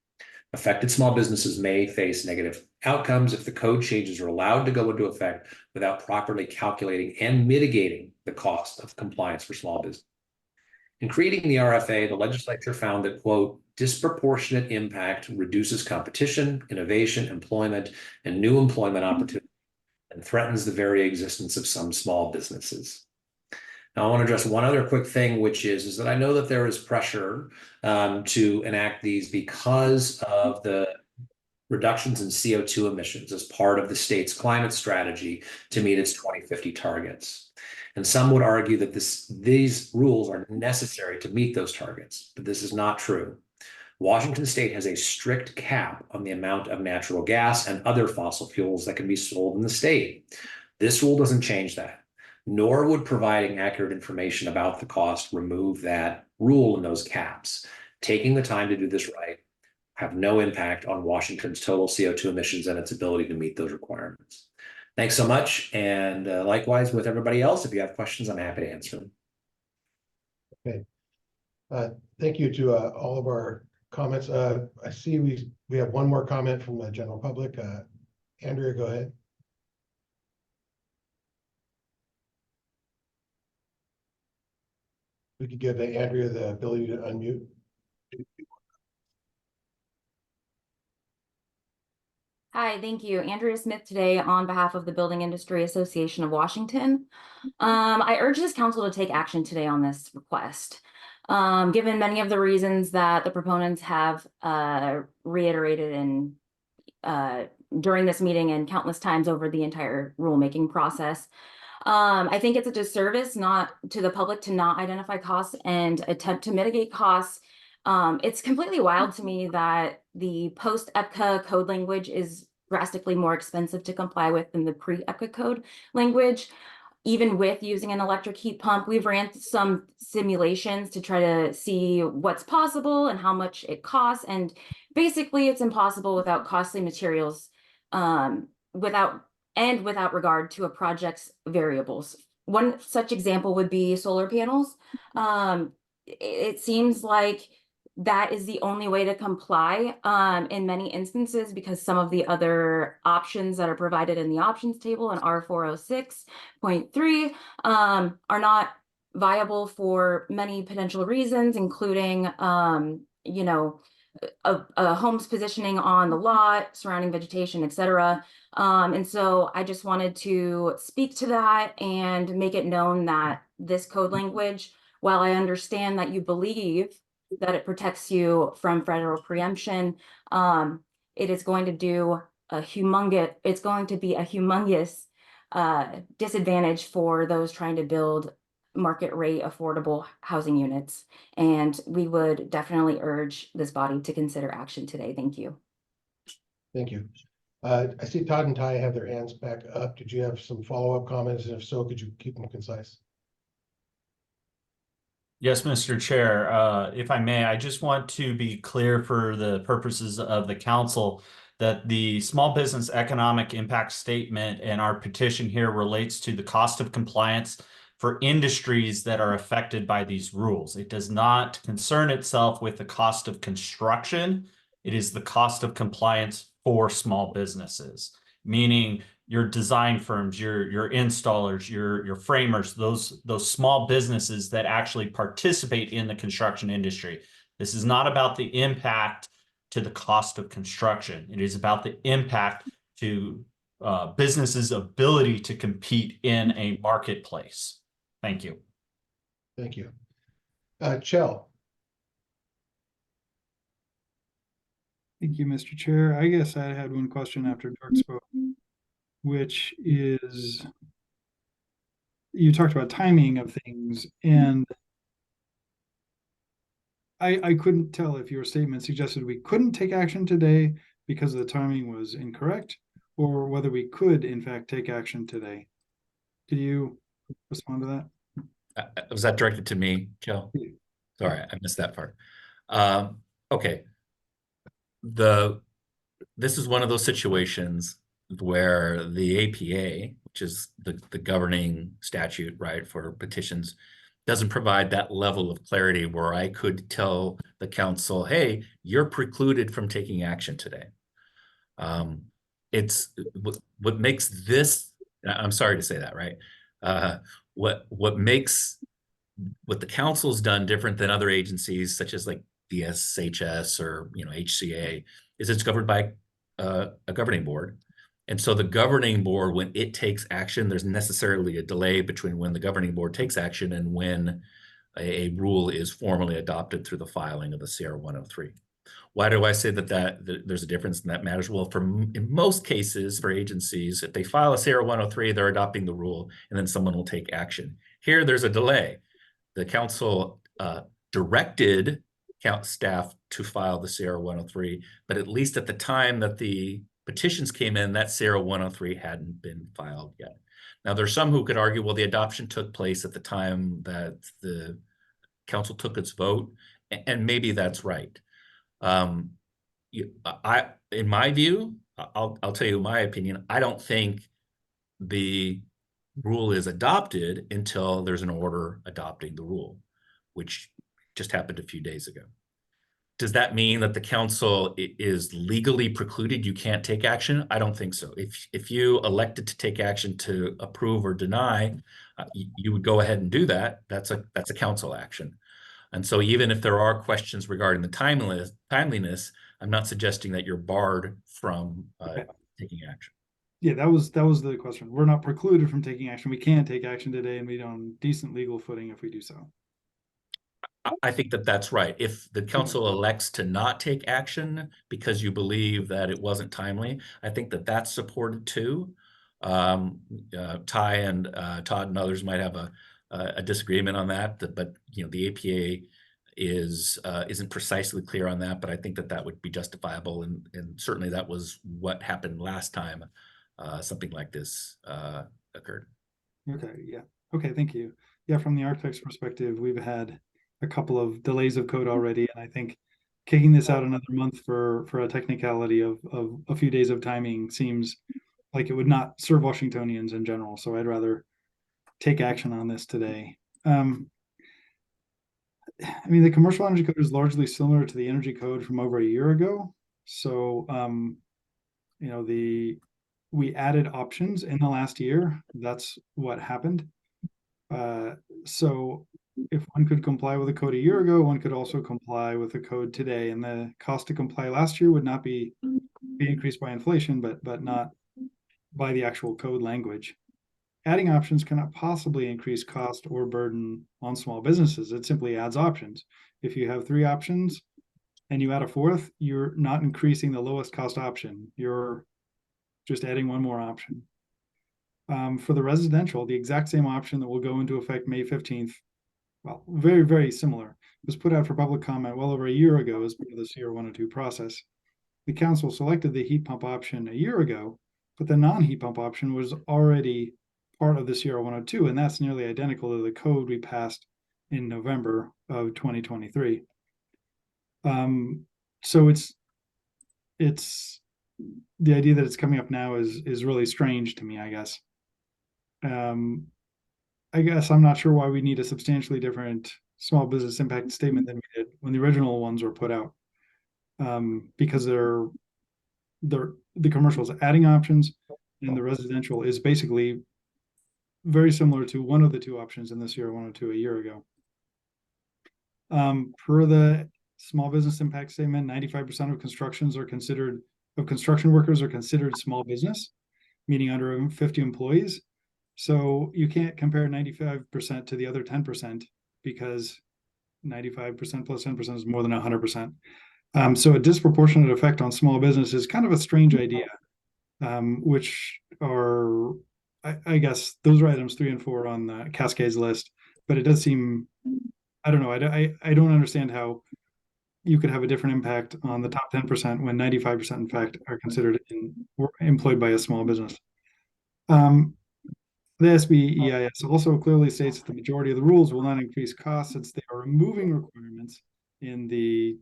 Affected small businesses may face negative outcomes if the code changes are allowed to go into effect without properly calculating and mitigating the cost of compliance for small business. In creating the RFA, the legislature found that, quote, disproportionate impact reduces competition, innovation, employment, and new employment opportunities, and threatens the very existence of some small businesses. Now, I want to address one other quick thing, which is that I know that there is pressure to enact these because of the reductions in CO2 emissions as part of the state's climate strategy to meet its 2050 targets. And some would argue that these rules are necessary to meet those targets, but this is not true. Washington State has a strict cap on the amount of natural gas and other fossil fuels that can be sold in the state. This rule doesn't change that, nor would providing accurate information about the cost remove that rule and those caps. Taking the time to do this right have no impact on Washington's total CO2 emissions and its ability to meet those requirements. Thanks so much. And likewise with everybody else, if you have questions, I'm happy to answer them. Okay. Thank you to all of our comments. I see we have one more comment from the general public. Andrea, go ahead. We could give Andrea the ability to unmute. Hi, thank you. Andrea Smith today on behalf of the Building Industry Association of Washington. I urge this council to take action today on this request. Given many of the reasons that the proponents have reiterated in during this meeting and countless times over the entire rulemaking process, I think it's a disservice not to the public to not identify costs and attempt to mitigate costs. It's completely wild to me that the post-EPCA code language is drastically more expensive to comply with than the pre-EPCA code language. Even with using an electric heat pump, we've ran some simulations to try to see what's possible and how much it costs. And basically it's impossible without costly materials, without regard to a project's variables. One such example would be solar panels. It seems like that is the only way to comply in many instances, because some of the other options that are provided in the options table in R406.3 are not viable for many potential reasons, including you know, a home's positioning on the lot, surrounding vegetation, etc. And so I just wanted to speak to that and make it known that this code language, while I understand that you believe that it protects you from federal preemption, it is going to do it's going to be a humongous disadvantage for those trying to build market rate affordable housing units. And we would definitely urge this body to consider action today. Thank you. Thank you. I see Todd and Ty have their hands back up. Did you have some follow-up comments? And if so, could you keep them concise? Yes, Mr. Chair, if I may, I just want to be clear for the purposes of the council that the small business economic impact statement and our petition here relates to the cost of compliance for industries that are affected by these rules. It does not concern itself with the cost of construction. It is the cost of compliance for small businesses, meaning your design firms, your installers, your framers, those small businesses that actually participate in the construction industry. This is not about the impact to the cost of construction. It is about the impact to businesses' ability to compete in a marketplace. Thank you. Thank you. Chell. Thank you, Mr. Chair. I guess I had one question after Dirk spoke, which is, you talked about timing of things, and I couldn't tell if your statement suggested we couldn't take action today because the timing was incorrect, or whether we could in fact take action today. Could you respond to that? Was that directed to me, Joe? Sorry, I missed that part. Okay. This is one of those situations where the APA, which is the governing statute, right, for petitions, doesn't provide that level of clarity where I could tell the council, hey, you're precluded from taking action today. It's what makes this, I'm sorry to say that, right? What makes what the council's done different than other agencies such as like DSHS or HCA is it's governed by a governing board. And so the governing board, when it takes action, there's necessarily a delay between when the governing board takes action and when a rule is formally adopted through the filing of the CR 103. Why do I say that there's a difference and that matters? Well, in most cases for agencies, if they file a CR 103, they're adopting the rule and then someone will take action. Here, there's a delay. The council directed staff to file the CR 103, but at least at the time that the petitions came in, that CR 103 hadn't been filed yet. Now, there's some who could argue, well, the adoption took place at the time that the council took its vote, and maybe that's right. In my view, I'll tell you my opinion, I don't think the rule is adopted until there's an order adopting the rule, which just happened a few days ago. does that mean that the council is legally precluded? You can't take action? I don't think so. If you elected to take action to approve or deny, you would go ahead and do that. That's a council action. And so even if there are questions regarding the timeliness, I'm not suggesting that you're barred from taking action. Yeah, that was the question. We're not precluded from taking action. We can take action today and we're on decent legal footing if we do so. I think that that's right. If the council elects to not take action because you believe that it wasn't timely, I think that that's supported too. Ty and Todd and others might have a disagreement on that, but you know, the APA isn't precisely clear on that, but I think that would be justifiable, and certainly that was what happened last time something like this occurred. Okay, yeah. Okay, thank you. Yeah, from the architect's perspective, we've had a couple of delays of code already, and I think kicking this out another month for a technicality of a few days of timing seems like it would not serve Washingtonians in general. So I'd rather take action on this today. I mean, the commercial energy code is largely similar to the energy code from over a year ago. So, you know, we added options in the last year. That's what happened. So if one could comply with the code a year ago, one could also comply with the code today. And the cost to comply last year would not be increased by inflation, but not by the actual code language. Adding options cannot possibly increase cost or burden on small businesses. It simply adds options. If you have 3 options and you add a 4th, you're not increasing the lowest cost option. You're just adding one more option. For the residential, the exact same option that will go into effect May 15th, well, very, very similar, was put out for public comment well over a year ago as part of the CR 102 process. The council selected the heat pump option a year ago, but the non-heat pump option was already part of the CR 102, and that's nearly identical to the code we passed in November of 2023. So it's the idea that it's coming up now is really strange to me, I guess. I guess I'm not sure why we need a substantially different small business impact statement than we did when the original ones were put out. Because the commercial is adding options, and the residential is basically very similar to one of the 2 options in this year 102 a year ago. Per the small business impact statement, 95% of construction workers are considered small business, meaning under 50 employees. So you can't compare 95% to the other 10% because 95% plus 10% is more than 100%. So a disproportionate effect on small business is kind of a strange idea, which are, I guess, those are items 3 and 4 on the Cascades list. But it does seem, I don't know, I don't understand how you could have a different impact on the top 10% when 95% in fact are considered employed by a small business. The SBEIS also clearly states that the majority of the rules will not increase costs since they are removing requirements in the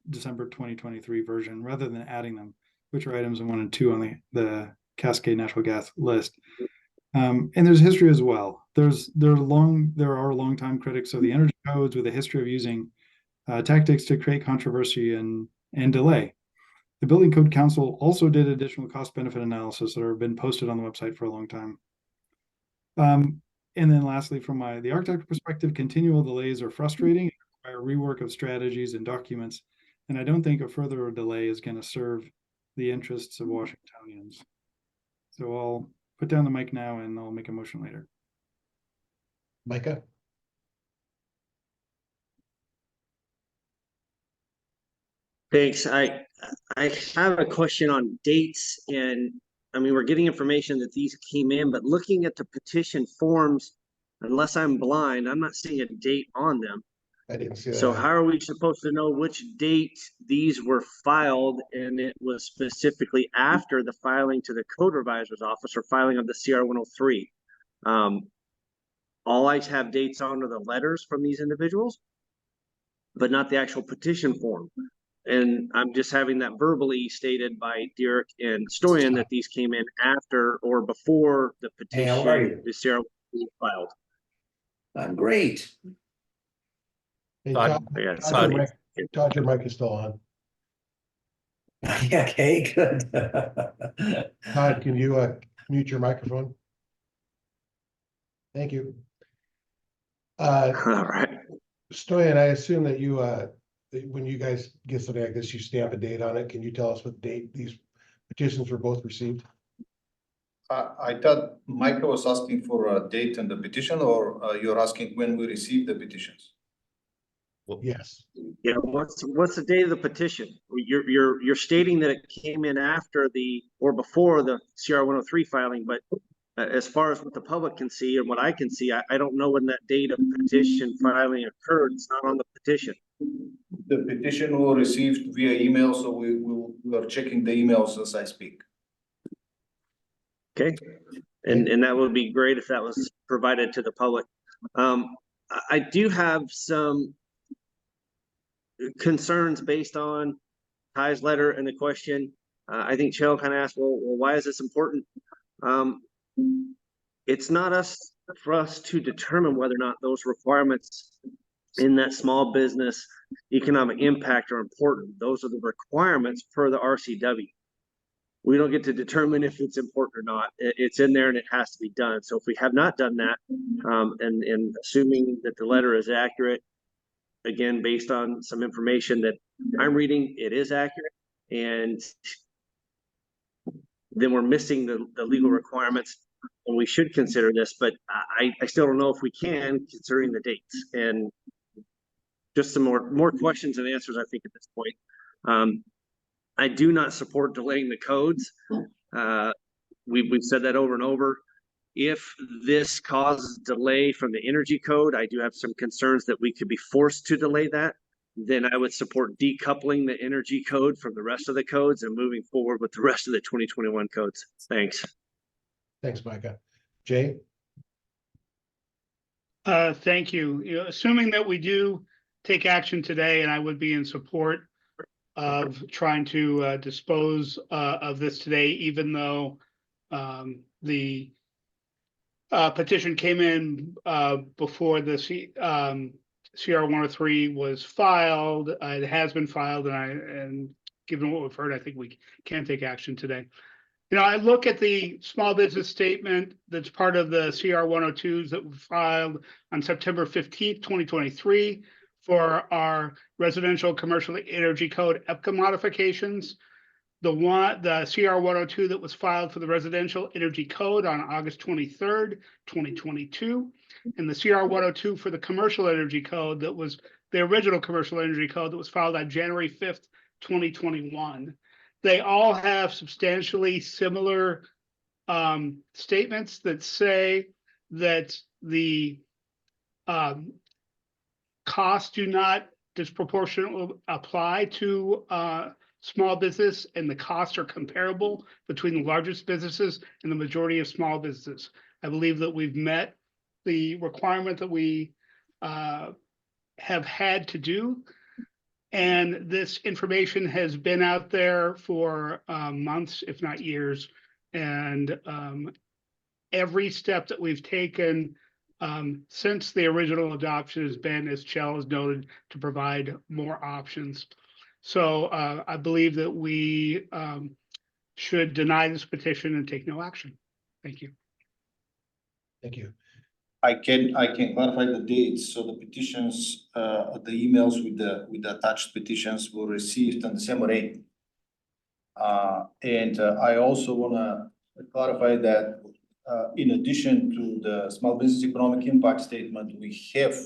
December 2023 version rather than adding them, which are items 1 and 2 on the Cascade natural gas list. And there's history as well. There are longtime critics of the energy codes with a history of using tactics to create controversy and delay. The Building Code Council also did additional cost benefit analysis that have been posted on the website for a long time. And then lastly, from the architect perspective, continual delays are frustrating and require rework of strategies and documents. And I don't think a further delay is going to serve the interests of Washingtonians. So I'll put down the mic now and I'll make a motion later. Micah? Thanks. I have a question on dates, and I mean, we're getting information that these came in, but looking at the petition forms, unless I'm blind, I'm not seeing a date on them. I didn't see that. So how are we supposed to know which date these were filed? And it was specifically after the filing to the code revisor's office or filing of the CR 103. All I have dates on are the letters from these individuals, but not the actual petition form. And I'm just having that verbally stated by Derek and Stoyan that these came in after or before the petition, Hey, how are you? the CR was filed. I'm great. Hey, Todd, Yeah, Todd, Todd, your mic is still on. Yeah, okay, good. Todd, can you mute your microphone? Thank you. All right. Stoyan, I assume that you, when you guys get something like this, you stamp a date on it. Can you tell us what date these petitions were both received? I thought Michael was asking for a date on the petition, or you're asking when we received the petitions? Yes. Yeah, what's the date of the petition? You're stating that it came in after or before the CR 103 filing, but as far as what the public can see and what I can see, I don't know when that date of petition filing occurred. It's not on the petition. The petition was received via email, so we are checking the emails as I speak. Okay, and that would be great if that was provided to the public. I do have some concerns based on Ty's letter and the question. I think Cheryl kind of asked, well, why is this important? It's not for us to determine whether or not those requirements in that small business economic impact are important. Those are the requirements per the RCW. We don't get to determine if it's important or not. It's in there and it has to be done. So if we have not done that, and assuming that the letter is accurate, again, based on some information that I'm reading, it is accurate. And then we're missing the legal requirements, and we should consider this, but I still don't know if we can, considering the dates. And just some more questions and answers, I think, at this point. I do not support delaying the codes. We've said that over and over. If this causes delay from the energy code, I do have some concerns that we could be forced to delay that. Then I would support decoupling the energy code from the rest of the codes and moving forward with the rest of the 2021 codes. Thanks. Thanks, Micah. Jay? Thank you. Assuming that we do take action today, and I would be in support of trying to dispose of this today, even though the petition came in before the CR 103 was filed. It has been filed, and given what we've heard, I think we can take action today. I look at the small business statement that's part of the CR 102s that were filed on September 15th, 2023 for our residential commercial energy code EPCA modifications. The CR 102 that was filed for the residential energy code on August 23rd, 2022, and the CR 102 for the commercial energy code that was the original commercial energy code that was filed on January 5th, 2021. They all have substantially similar statements that say that the costs do not disproportionately apply to small business, and the costs are comparable between the largest businesses and the majority of small businesses. I believe that we've met the requirement that we have had to do. And this information has been out there for months, if not years. And every step that we've taken since the original adoption has been, as Chell has noted, to provide more options. So I believe that we should deny this petition and take no action. Thank you. Thank you. I can clarify the dates. So the petitions, the emails with the attached petitions were received on December 8th. And I also want to clarify that in addition to the small business economic impact statement, we have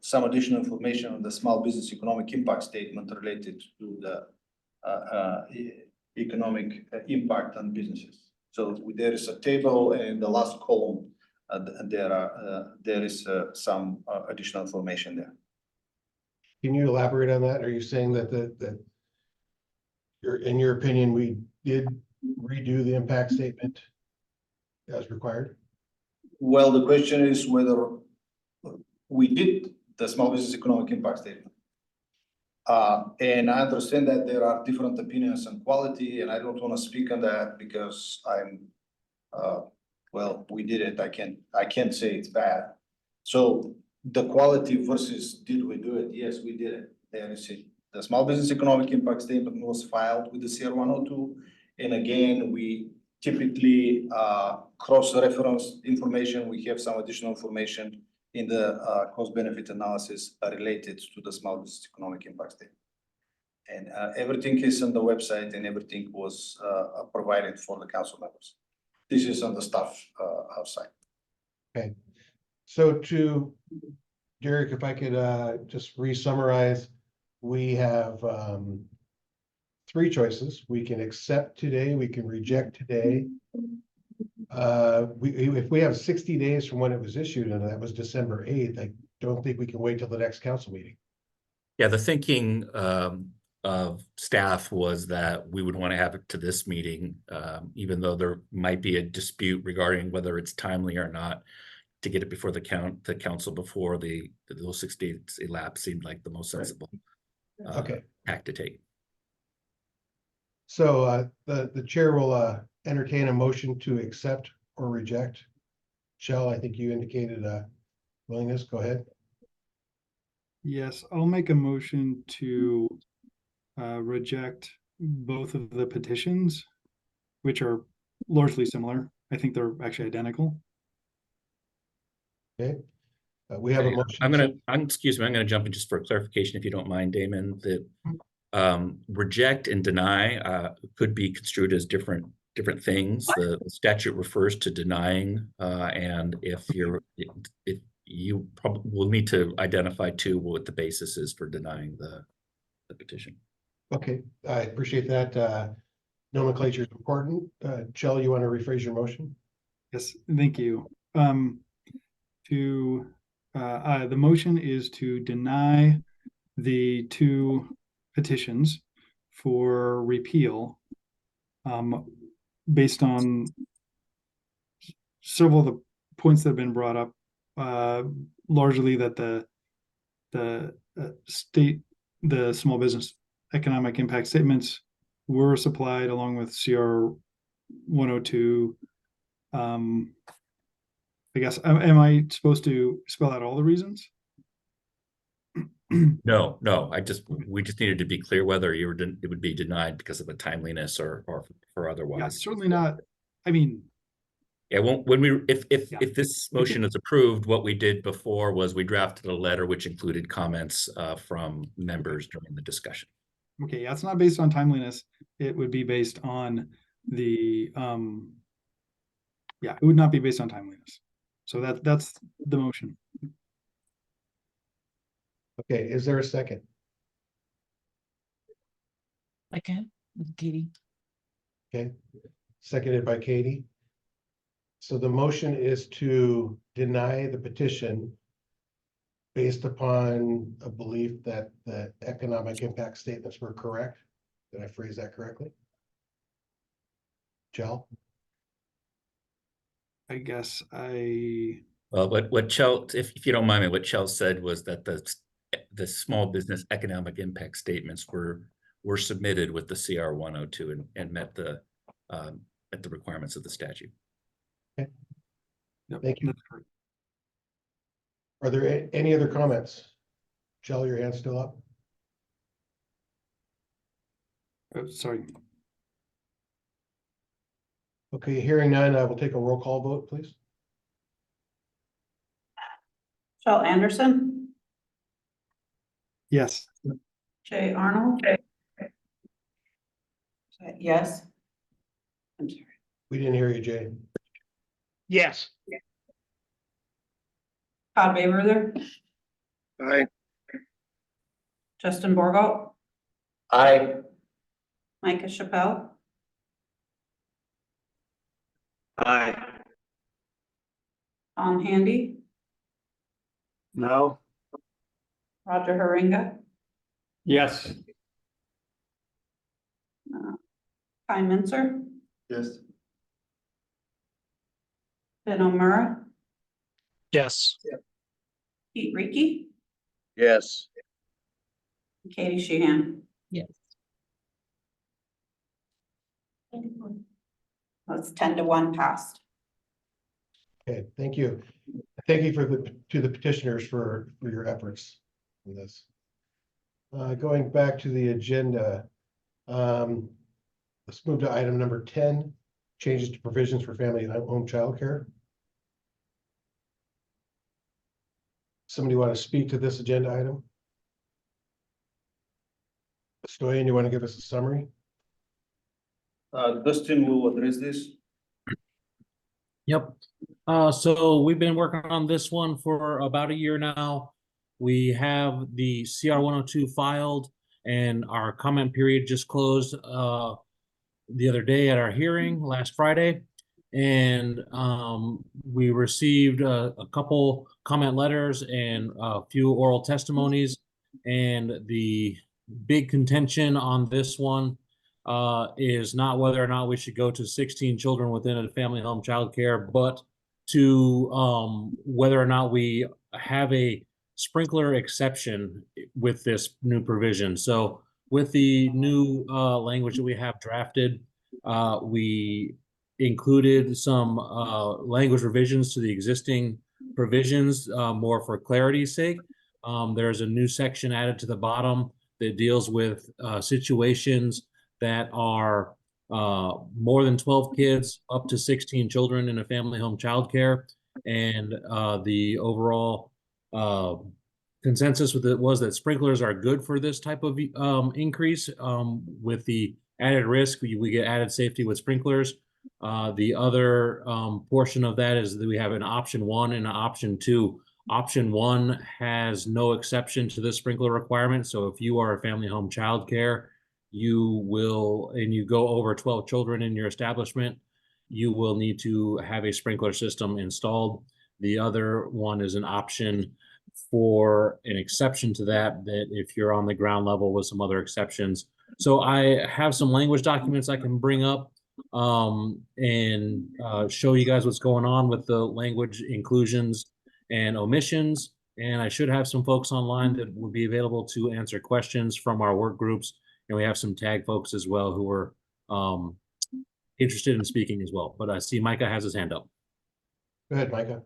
some additional information on the small business economic impact statement related to the economic impact on businesses. So there is a table, and the last column there is some additional information there. Can you elaborate on that? Are you saying that in your opinion, we did redo the impact statement as required? Well, the question is whether we did the small business economic impact statement. And I understand that there are different opinions on quality, and I don't want to speak on that because well, we did it. I can't say it's bad. So the quality versus did we do it? Yes, we did it. There you see, the small business economic impact statement was filed with the CR 102. And again, we typically cross-reference information. We have some additional information in the cost-benefit analysis related to the small business economic impact statement. And everything is on the website and everything was provided for the council members. This is on the staff outside. Okay, so Derek, if I could just re-summarize, we have 3 choices. We can accept today, we can reject today. If we have 60 days from when it was issued, and that was December 8th, I don't think we can wait till the next council meeting. Yeah, the thinking of staff was that we would want to have it to this meeting, even though there might be a dispute regarding whether it's timely or not, to get it before the council before those 60 days elapse seemed like the most sensible act to take. So the chair will entertain a motion to accept or reject. Shell, I think you indicated a willingness. Go ahead. Yes, I'll make a motion to reject both of the petitions, which are largely similar. I think they're actually identical. Okay. We have a motion. Excuse me, I'm gonna jump in just for clarification, if you don't mind, Damon, that reject and deny could be construed as different things. The statute refers to denying, and if you probably will need to identify too what the basis is for denying the petition. Okay, I appreciate that. Nomenclature is important. Shell, you want to rephrase your motion? Yes, thank you. The motion is to deny the 2 petitions for repeal, based on several of the points that have been brought up, largely that the small business economic impact statements were supplied along with CR 102. I guess, am I supposed to spell out all the reasons? No, we just needed to be clear whether it would be denied because of a timeliness or for otherwise. Yeah, certainly not. I mean, yeah, if this motion is approved, what we did before was we drafted a letter which included comments from members during the discussion. Okay, yeah, it's not based on timeliness. It would be based on the it would not be based on timeliness. So that's the motion. Okay, is there a second? Second, Katie. Okay, seconded by Katie. So the motion is to deny the petition based upon a belief that the economic impact statements were correct. Did I phrase that correctly? Jill? I guess Well, what Chell, if you don't mind me, what Chell said was that the small business economic impact statements were submitted with the CR 102 and met the requirements of the statute. Okay. Thank you. Are there any other comments? Jill, your hand's still up. Oh, sorry. Okay, hearing none, I will take a roll call vote, please. Shell Anderson, Yes. Jay Arnold. Yes. I'm sorry. We didn't hear you, Jay. Yes. Todd Bayberther, Aye. Justin Borgo, Aye. Micah Chappelle, Aye. Tom Handy, No. Roger Haringa, Yes. Kai Minzer, Yes. Ben O'Mara, Yes. Pete Reiki, Yes. and Katie Sheehan. Yes. That's 10-1 passed. Okay, thank you. thank you to the petitioners for your efforts in this. Going back to the agenda, let's move to item number 10, changes to provisions for family and home childcare. Somebody want to speak to this agenda item? Stoyan, you want to give us a summary? Dustin will address this. Yep. So we've been working on this one for about a year now. We have the CR 102 filed, and our comment period just closed the other day at our hearing last Friday. And we received a couple comment letters and a few oral testimonies. And the big contention on this one is not whether or not we should go to 16 children within a family home child care, but to whether or not we have a sprinkler exception with this new provision. So with the new language that we have drafted, we included some language revisions to the existing provisions more for clarity's sake. There's a new section added to the bottom that deals with situations that are more than 12 kids up to 16 children in a family home child care. And the overall consensus with it was that sprinklers are good for this type of increase. With the added risk, we get added safety with sprinklers. The other portion of that is that we have an option 1 and an option 2. Option 1 has no exception to this sprinkler requirement. So if you are a family home child care, you will, and you go over 12 children in your establishment, you will need to have a sprinkler system installed. The other one is an option for an exception to that, that if you're on the ground level with some other exceptions. So I have some language documents I can bring up and show you guys what's going on with the language inclusions and omissions. And I should have some folks online that will be available to answer questions from our work groups. And we have some TAG folks as well who are interested in speaking as well. But I see Micah has his hand up. Go ahead, Micah.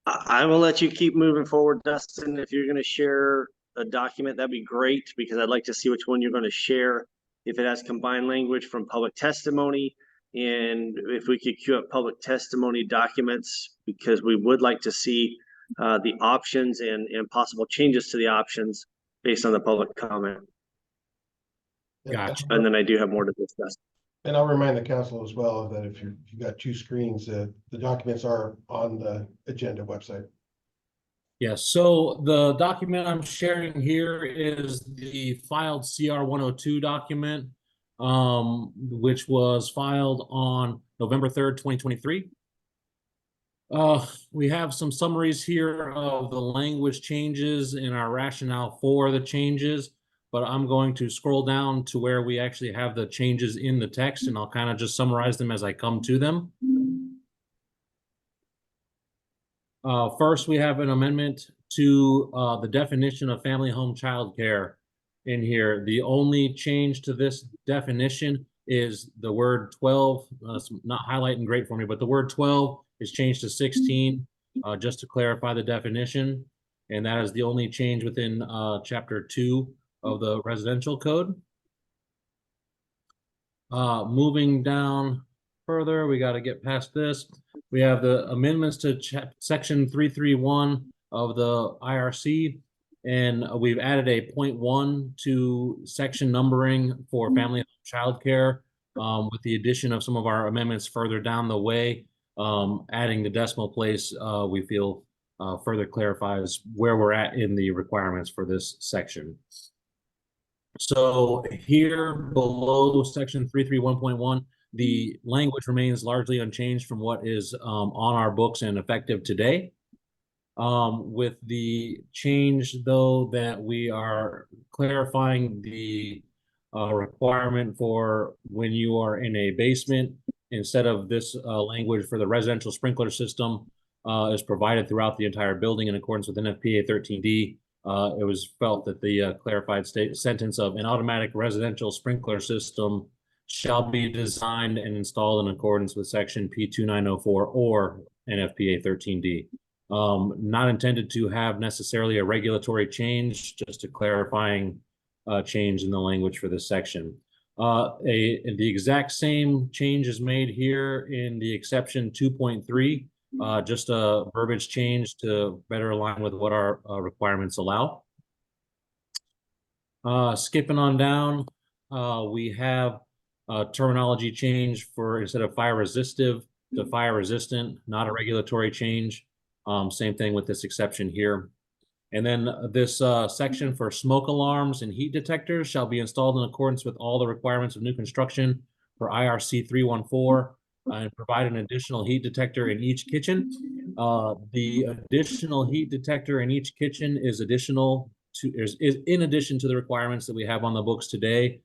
I will let you keep moving forward, Dustin. If you're going to share a document, that'd be great, because I'd like to see which one you're going to share. If it has combined language from public testimony, and if we could queue up public testimony documents, because we would like to see the options and possible changes to the options based on the public comment. Gotcha. And then I do have more to discuss. And I'll remind the council as well that if you've got 2 screens, the documents are on the agenda website. Yes, so the document I'm sharing here is the filed CR 102 document, which was filed on November 3rd, 2023. We have some summaries here of the language changes and our rationale for the changes, but I'm going to scroll down to where we actually have the changes in the text, and I'll kind of just summarize them as I come to them. First, we have an amendment to the definition of family home child care in here. The only change to this definition is the word 12. It's not highlighting great for me, but the word 12 is changed to 16, just to clarify the definition. And that is the only change within chapter 2 of the residential code. Moving down further, we got to get past this. We have the amendments to section 331 of the IRC, and we've added a 0.1 to section numbering for family and child care, with the addition of some of our amendments further down the way. Adding the decimal place, we feel further clarifies where we're at in the requirements for this section. So here below section 331.1, the language remains largely unchanged from what is on our books and effective today. With the change, though, that we are clarifying the requirement for when you are in a basement, instead of this language for the residential sprinkler system is provided throughout the entire building in accordance with NFPA 13D. It was felt that the clarified sentence of an automatic residential sprinkler system shall be designed and installed in accordance with section P2904 or NFPA 13D. Not intended to have necessarily a regulatory change, just a clarifying change in the language for this section. The exact same change is made here in the exception 2.3, just a verbiage change to better align with what our requirements allow. Skipping on down, we have a terminology change for instead of fire resistive to fire resistant, not a regulatory change. Same thing with this exception here. And then this section for smoke alarms and heat detectors shall be installed in accordance with all the requirements of new construction for IRC 314 and provide an additional heat detector in each kitchen. The additional heat detector in each kitchen is is in addition to the requirements that we have on the books today.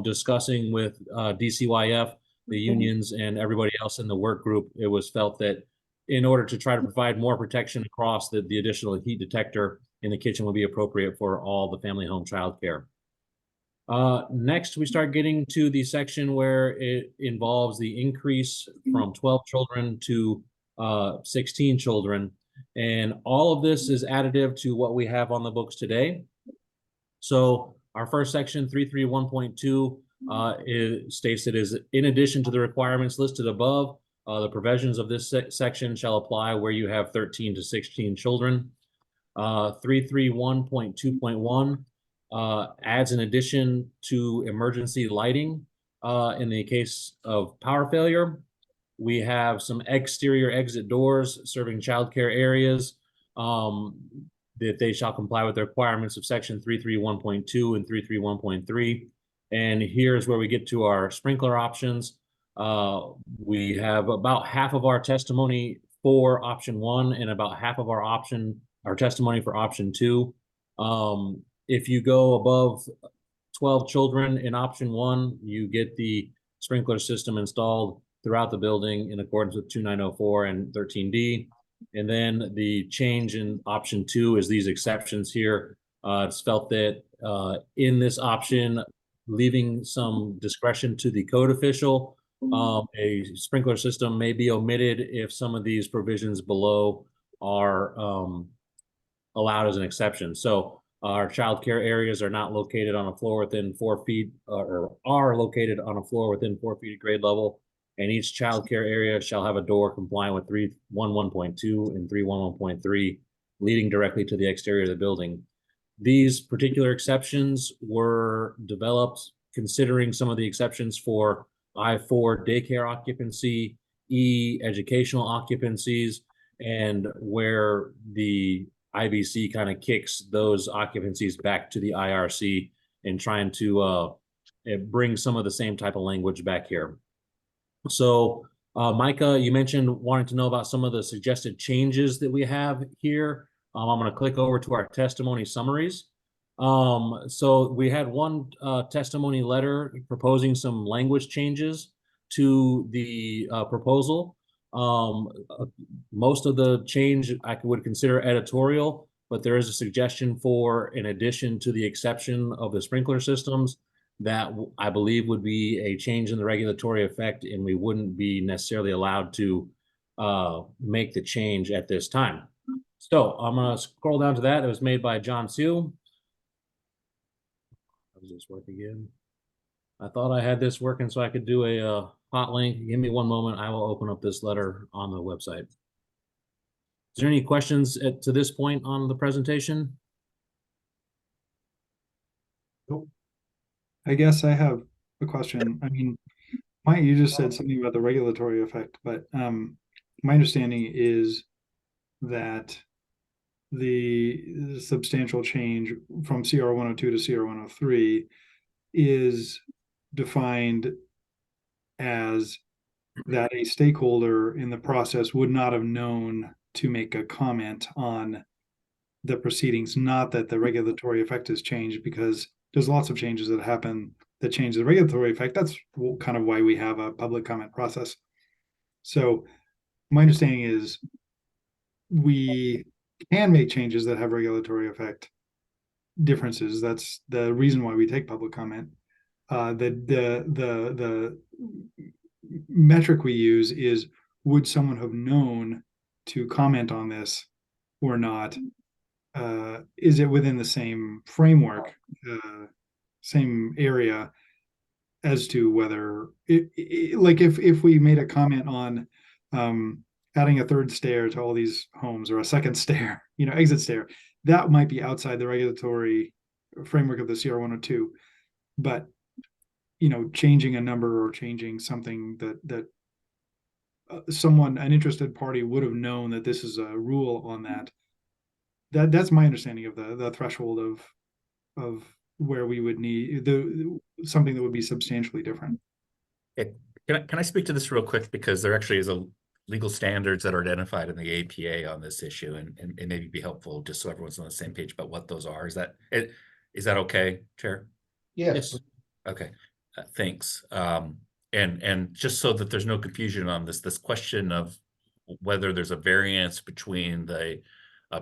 Discussing with DCYF, the unions, and everybody else in the work group, it was felt that in order to try to provide more protection across the additional heat detector in the kitchen would be appropriate for all the family home childcare. Next, we start getting to the section where it involves the increase from 12 children to 16 children. And all of this is additive to what we have on the books today. So our first section, 331.2, states that is in addition to the requirements listed above, the provisions of this section shall apply where you have 13 to 16 children. 331.2.1 adds an addition to emergency lighting in the case of power failure. We have some exterior exit doors serving childcare areas that they shall comply with the requirements of section 331.2 and 331.3. And here's where we get to our sprinkler options. We have about half of our testimony for option 1 and about half of our testimony for option 2. If you go above 12 children in option 1, you get the sprinkler system installed throughout the building in accordance with 2904 and 13D. And then the change in option 2 is these exceptions here. It's felt that in this option, leaving some discretion to the code official, a sprinkler system may be omitted if some of these provisions below are allowed as an exception. So our child care areas are not located on a floor within 4 feet or are located on a floor within 4 feet of grade level. And each child care area shall have a door compliant with 311.2 and 311.3 leading directly to the exterior of the building. These particular exceptions were developed considering some of the exceptions for I-4 daycare occupancy, E educational occupancies, and where the IBC kind of kicks those occupancies back to the IRC and trying to bring some of the same type of language back here. So Micah, you mentioned wanting to know about some of the suggested changes that we have here. I'm going to click over to our testimony summaries. So we had one testimony letter proposing some language changes to the proposal. Most of the change I would consider editorial, but there is a suggestion for an addition to the exception of the sprinkler systems that I believe would be a change in the regulatory effect, and we wouldn't be necessarily allowed to make the change at this time. So I'm going to scroll down to that. It was made by John Sue. How does this work again? I thought I had this working so I could do a hot link. Give me one moment. I will open up this letter on the website. Is there any questions to this point on the presentation? Nope. I guess I have a question. I mean, Mike, you just said something about the regulatory effect, but my understanding is that the substantial change from CR 102 to CR 103 is defined as that a stakeholder in the process would not have known to make a comment on the proceedings, not that the regulatory effect has changed, because there's lots of changes that happen that change the regulatory effect. That's kind of why we have a public comment process. So my understanding is we can make changes that have regulatory effect differences. That's the reason why we take public comment. The metric we use is would someone have known to comment on this or not? Is it within the same framework, same area as to whether like if we made a comment on adding a third stair to all these homes or a second stair, exit stair, that might be outside the regulatory framework of the CR 102. But changing a number or changing something that an interested party would have known that this is a rule on that's my understanding of the threshold of where we would need something that would be substantially different. Can I speak to this real quick, because there actually is a legal standards that are identified in the APA on this issue, and maybe be helpful just so everyone's on the same page about what those are. Is that okay, Chair? Yes. Okay, thanks. And just so that there's no confusion on this question of whether there's a variance between the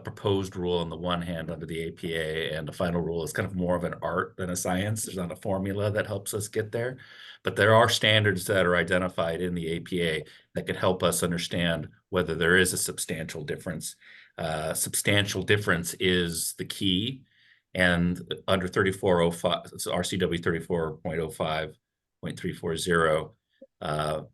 proposed rule on the one hand under the APA and the final rule is kind of more of an art than a science. There's not a formula that helps us get there, but there are standards that are identified in the APA that could help us understand whether there is a substantial difference. Substantial difference is the key. And under 3405, so RCW 34.05.340,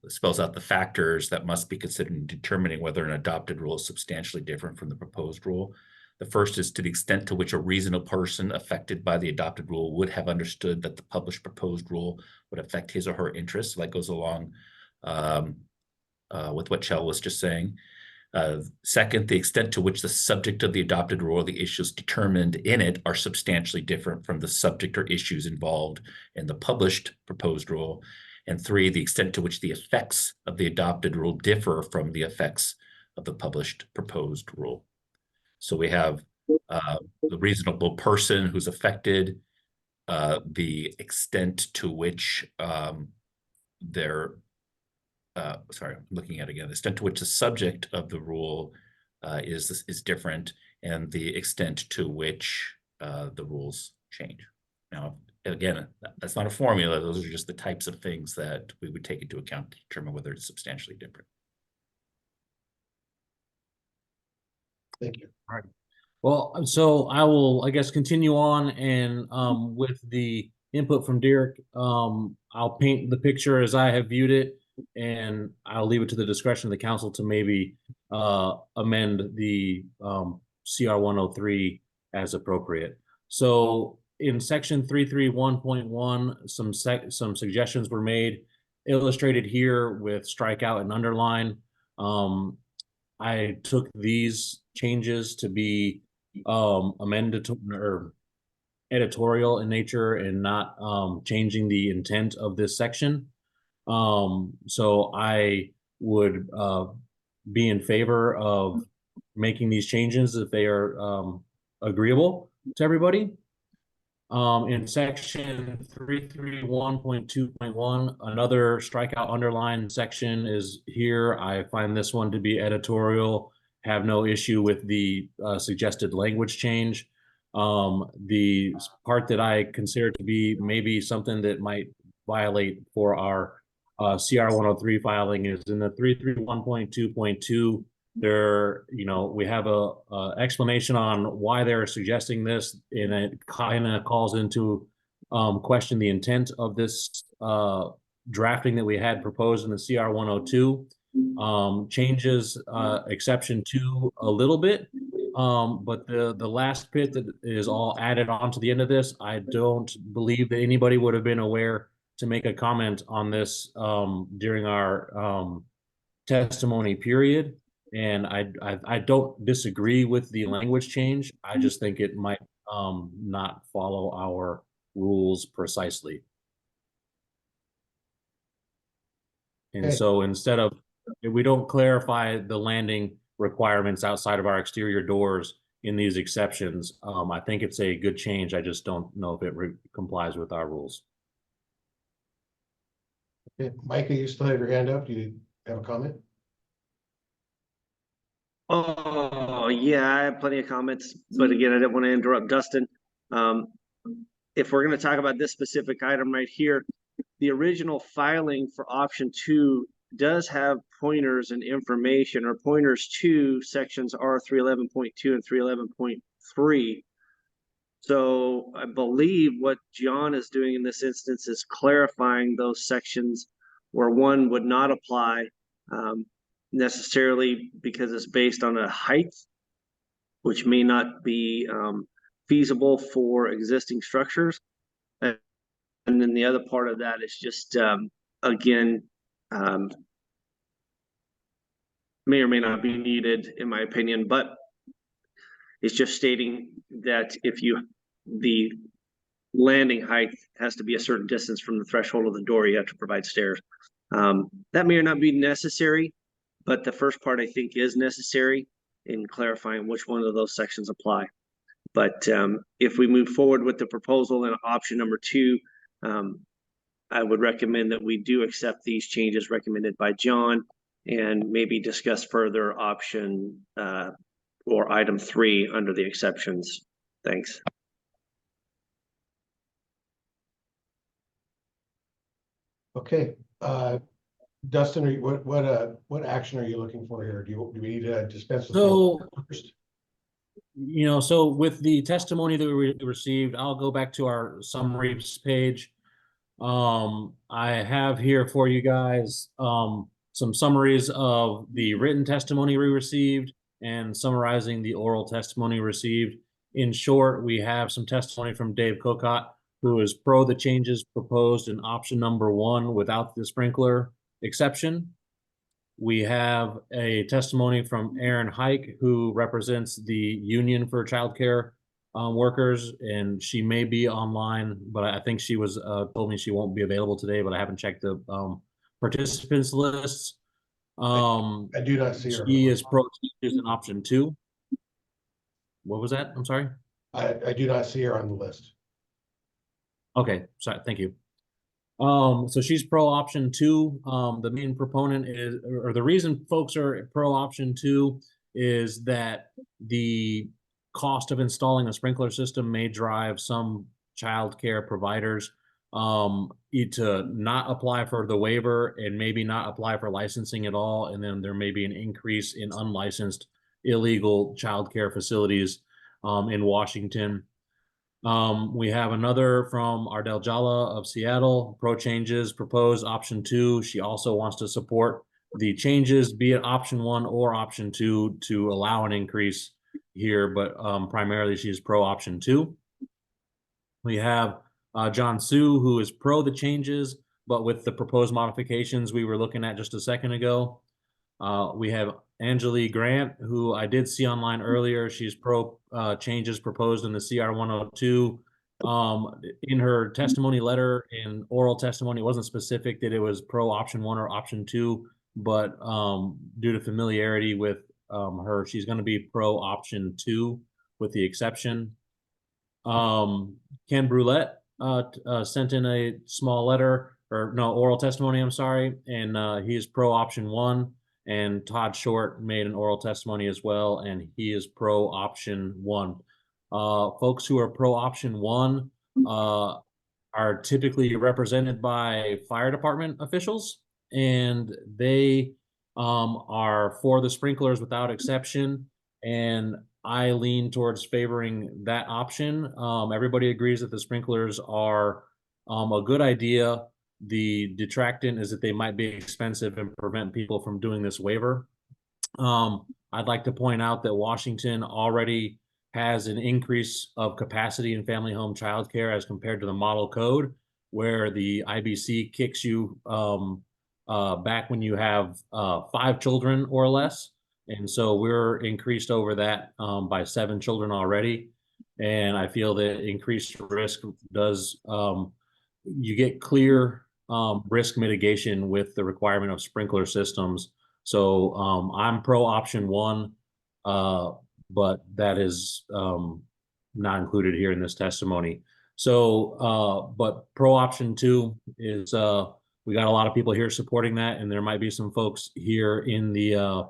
spells out the factors that must be considered in determining whether an adopted rule is substantially different from the proposed rule. The first is to the extent to which a reasonable person affected by the adopted rule would have understood that the published proposed rule would affect his or her interests. So that goes along with what Chell was just saying. Second, the extent to which the subject of the adopted rule or the issues determined in it are substantially different from the subject or issues involved in the published proposed rule. And three, the extent to which the effects of the adopted rule differ from the effects of the published proposed rule. So we have the reasonable person who's affected, the extent to which sorry, I'm looking at it again, the extent to which the subject of the rule is different, and the extent to which the rules change. Now, again, that's not a formula. Those are just the types of things that we would take into account to determine whether it's substantially different. Thank you. All right. Well, so I will, I guess, continue on, and with the input from Derek, I'll paint the picture as I have viewed it, and I'll leave it to the discretion of the council to maybe amend the CR 103 as appropriate. So in section 331.1, some suggestions were made, illustrated here with strikeout and underline. I took these changes to be amended or editorial in nature and not changing the intent of this section. So I would be in favor of making these changes if they are agreeable to everybody. In section 331.2.1, another strikeout underline section is here. I find this one to be editorial, have no issue with the suggested language change. The part that I consider to be maybe something that might violate for our CR 103 filing is in the 331.2.2. There, we have a explanation on why they're suggesting this, and it kind of calls into question the intent of this drafting that we had proposed in the CR 102. Changes exception 2 a little bit, but the last bit that is all added on to the end of this, I don't believe that anybody would have been aware to make a comment on this during our testimony period. And I don't disagree with the language change. I just think it might not follow our rules precisely. And Okay. so instead of, if we don't clarify the landing requirements outside of our exterior doors in these exceptions, I think it's a good change. I just don't know if it complies with our rules. Okay, Micah, you still have your hand up. Do you have a comment? Oh, yeah, I have plenty of comments, but again, I didn't want to interrupt Dustin. If we're going to talk about this specific item right here, the original filing for option 2 does have pointers and information, or pointers to sections R 311.2 and 311.3. So I believe what John is doing in this instance is clarifying those sections where one would not apply necessarily because it's based on a height, which may not be feasible for existing structures. And then the other part of that is just, again, may or may not be needed, in my opinion, but it's just stating that the landing height has to be a certain distance from the threshold of the door, you have to provide stairs. That may or not be necessary, but the first part I think is necessary in clarifying which one of those sections apply. But if we move forward with the proposal and option number 2, I would recommend that we do accept these changes recommended by John and maybe discuss further option or item 3 under the exceptions. Thanks. Okay, Dustin, what action are you looking for here? Do we need to dispense with first? So with the testimony that we received, I'll go back to our summaries page. I have here for you guys some summaries of the written testimony we received and summarizing the oral testimony received. In short, we have some testimony from Dave Kokot, who is pro the changes proposed in option number 1 without the sprinkler exception. We have a testimony from Erin Hike, who represents the Union for Childcare workers, and she may be online, but I think she was told me she won't be available today, but I haven't checked the participants lists. I do not see her. She is pro changes in option 2. What was that? I'm sorry. I do not see her on the list. Okay, sorry, thank you. So she's pro option 2. The main proponent is, or the reason folks are pro option 2 is that the cost of installing a sprinkler system may drive some child care providers to not apply for the waiver and maybe not apply for licensing at all. And then there may be an increase in unlicensed illegal child care facilities in Washington. We have another from Ardell Jalla of Seattle, pro changes, proposed option 2. She also wants to support the changes, be it option 1 or option 2, to allow an increase here, but primarily she's pro option 2. We have John Sue, who is pro the changes, but with the proposed modifications we were looking at just a second ago. We have Angeli Grant, who I did see online earlier. She's pro changes proposed in the CR 102. In her testimony letter and oral testimony, it wasn't specific that it was pro option 1 or option 2, but due to familiarity with her, she's going to be pro option 2 with the exception. Ken Brulette sent in a small letter, or no, oral testimony, I'm sorry, and he's pro option 1. And Todd Short made an oral testimony as well, and he is pro option 1. Folks who are pro option 1 are typically represented by fire department officials, and they are for the sprinklers without exception. And I lean towards favoring that option. Everybody agrees that the sprinklers are a good idea. The detractant is that they might be expensive and prevent people from doing this waiver. I'd like to point out that Washington already has an increase of capacity in family home childcare as compared to the model code, where the IBC kicks you back when you have 5 children or less. And so we're increased over that by 7 children already. And I feel that increased risk does, you get clear risk mitigation with the requirement of sprinkler systems. So I'm pro option 1, but that is not included here in this testimony. So, but pro option 2 is, we got a lot of people here supporting that, and there might be some folks here in the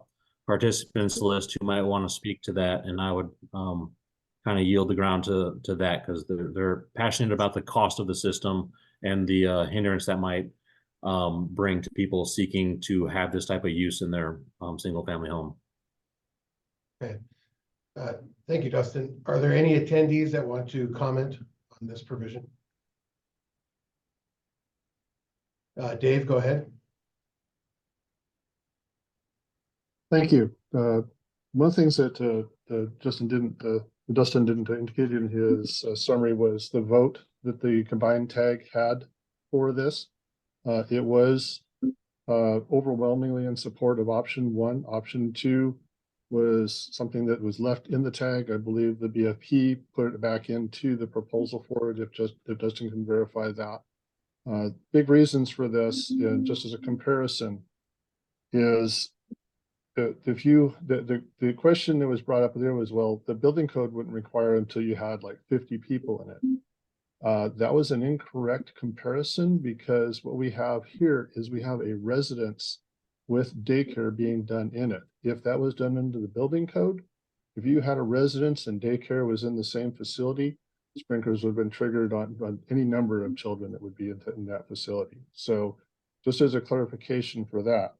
participants list who might want to speak to that, and I would kind of yield the ground to that, because they're passionate about the cost of the system and the hindrance that might bring to people seeking to have this type of use in their single family home. Okay. Thank you, Dustin. Are there any attendees that want to comment on this provision? Dave, go ahead. Thank you. One of the things that Dustin didn't indicate in his summary was the vote that the combined tag had for this. It was overwhelmingly in support of option 1. Option 2 was something that was left in the tag. I believe the BFP put it back into the proposal for it, if Dustin can verify that. Big reasons for this, and just as a comparison, is the question that was brought up there was, well, the building code wouldn't require until you had like 50 people in it. That was an incorrect comparison, because what we have here is we have a residence with daycare being done in it. If that was done under the building code, if you had a residence and daycare was in the same facility, sprinklers would have been triggered on any number of children that would be in that facility. So just as a clarification for that,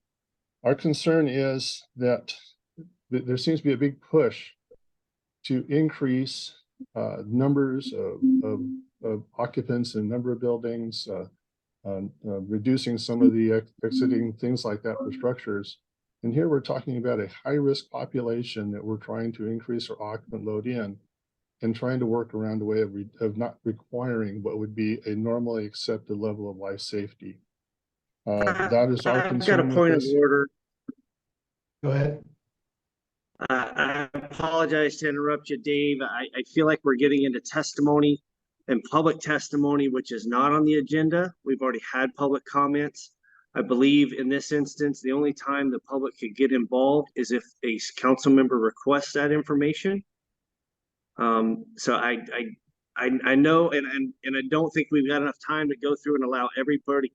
our concern is that there seems to be a big push to increase numbers of occupants and number of buildings, reducing some of the exiting, things like that for structures. And here we're talking about a high-risk population that we're trying to increase our occupant load in, and trying to work around a way of not requiring what would be a normally accepted level of life safety. That is our concern. I've got a point of order. Go ahead. I apologize to interrupt you, Dave. I feel like we're getting into testimony and public testimony, which is not on the agenda. We've already had public comments. I believe in this instance, the only time the public could get involved is if a council member requests that information. So I know, and I don't think we've got enough time to go through and allow everybody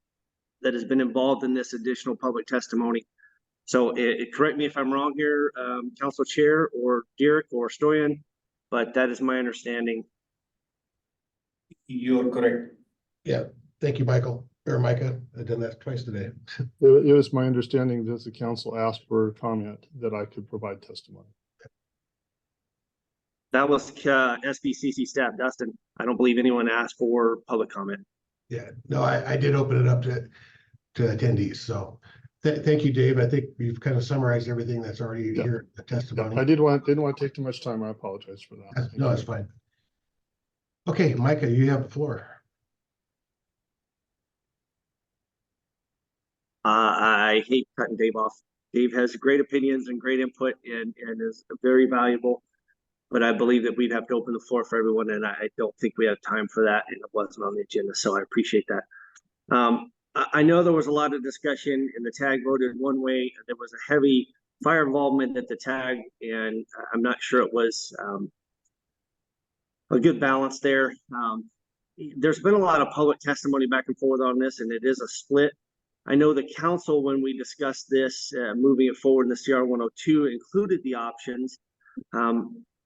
that has been involved in this additional public testimony. So correct me if I'm wrong here, Council Chair or Derek or Stoyan, but that is my understanding. You're correct. Yeah, thank you, Michael, or Micah. I've done that twice today. It was my understanding that the council asked for a comment that I could provide testimony. That was SBCC staff, Dustin. I don't believe anyone asked for public comment. Yeah, no, I did open it up to attendees. So thank you, Dave. I think we've kind of summarized everything that's already here, the testimony. I didn't want to take too much time. I apologize for that. No, it's fine. Okay, Micah, you have the floor. I hate cutting Dave off. Dave has great opinions and great input and is very valuable. But I believe that we'd have to open the floor for everyone, and I don't think we have time for that, and it wasn't on the agenda, so I appreciate that. I know there was a lot of discussion, and the tag voted one way. There was a heavy fire involvement at the tag, and I'm not sure it was a good balance there. There's been a lot of public testimony back and forth on this, and it is a split. I know the council, when we discussed this, moving it forward in the CR 102, included the options.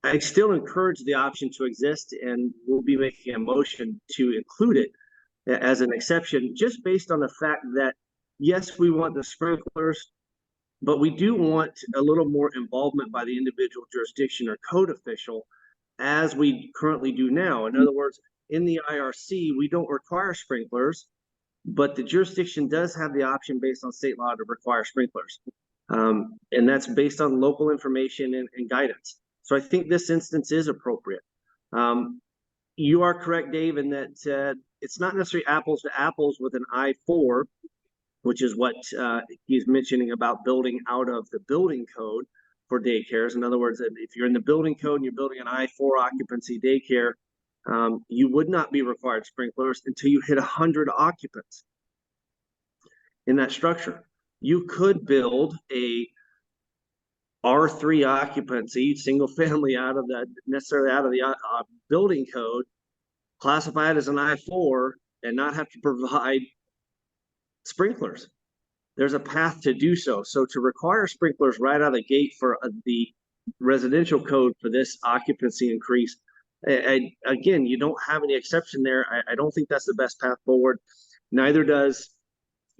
I still encourage the option to exist, and we'll be making a motion to include it as an exception, just based on the fact that, yes, we want the sprinklers, but we do want a little more involvement by the individual jurisdiction or code official, as we currently do now. In other words, in the IRC, we don't require sprinklers, but the jurisdiction does have the option based on state law to require sprinklers. And that's based on local information and guidance. So I think this instance is appropriate. You are correct, Dave, in that it's not necessarily apples to apples with an I-4, which is what he's mentioning about building out of the building code for daycares. In other words, if you're in the building code and you're building an I-4 occupancy daycare, you would not be required sprinklers until you hit 100 occupants in that structure. You could build a R3 occupancy, single family, out of the building code, classify it as an I-4, and not have to provide sprinklers. There's a path to do so. So to require sprinklers right out of the gate for the residential code for this occupancy increase, again, you don't have any exception there. I don't think that's the best path forward. Neither does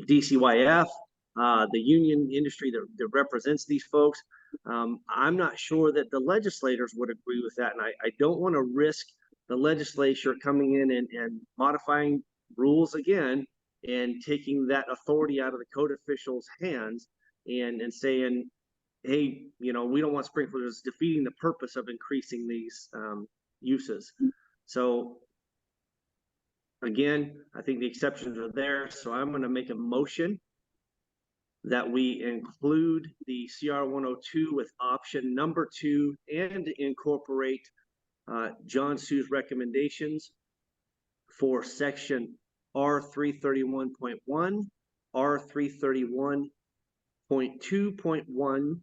DCYF, the union industry that represents these folks. I'm not sure that the legislators would agree with that, and I don't want to risk the legislature coming in and modifying rules again and taking that authority out of the code officials' hands and saying, hey, you know, we don't want sprinklers, defeating the purpose of increasing these uses. So again, I think the exceptions are there. So I'm going to make a motion that we include the CR 102 with option number 2 and incorporate John Sue's recommendations for section R331.1, R331.2.1,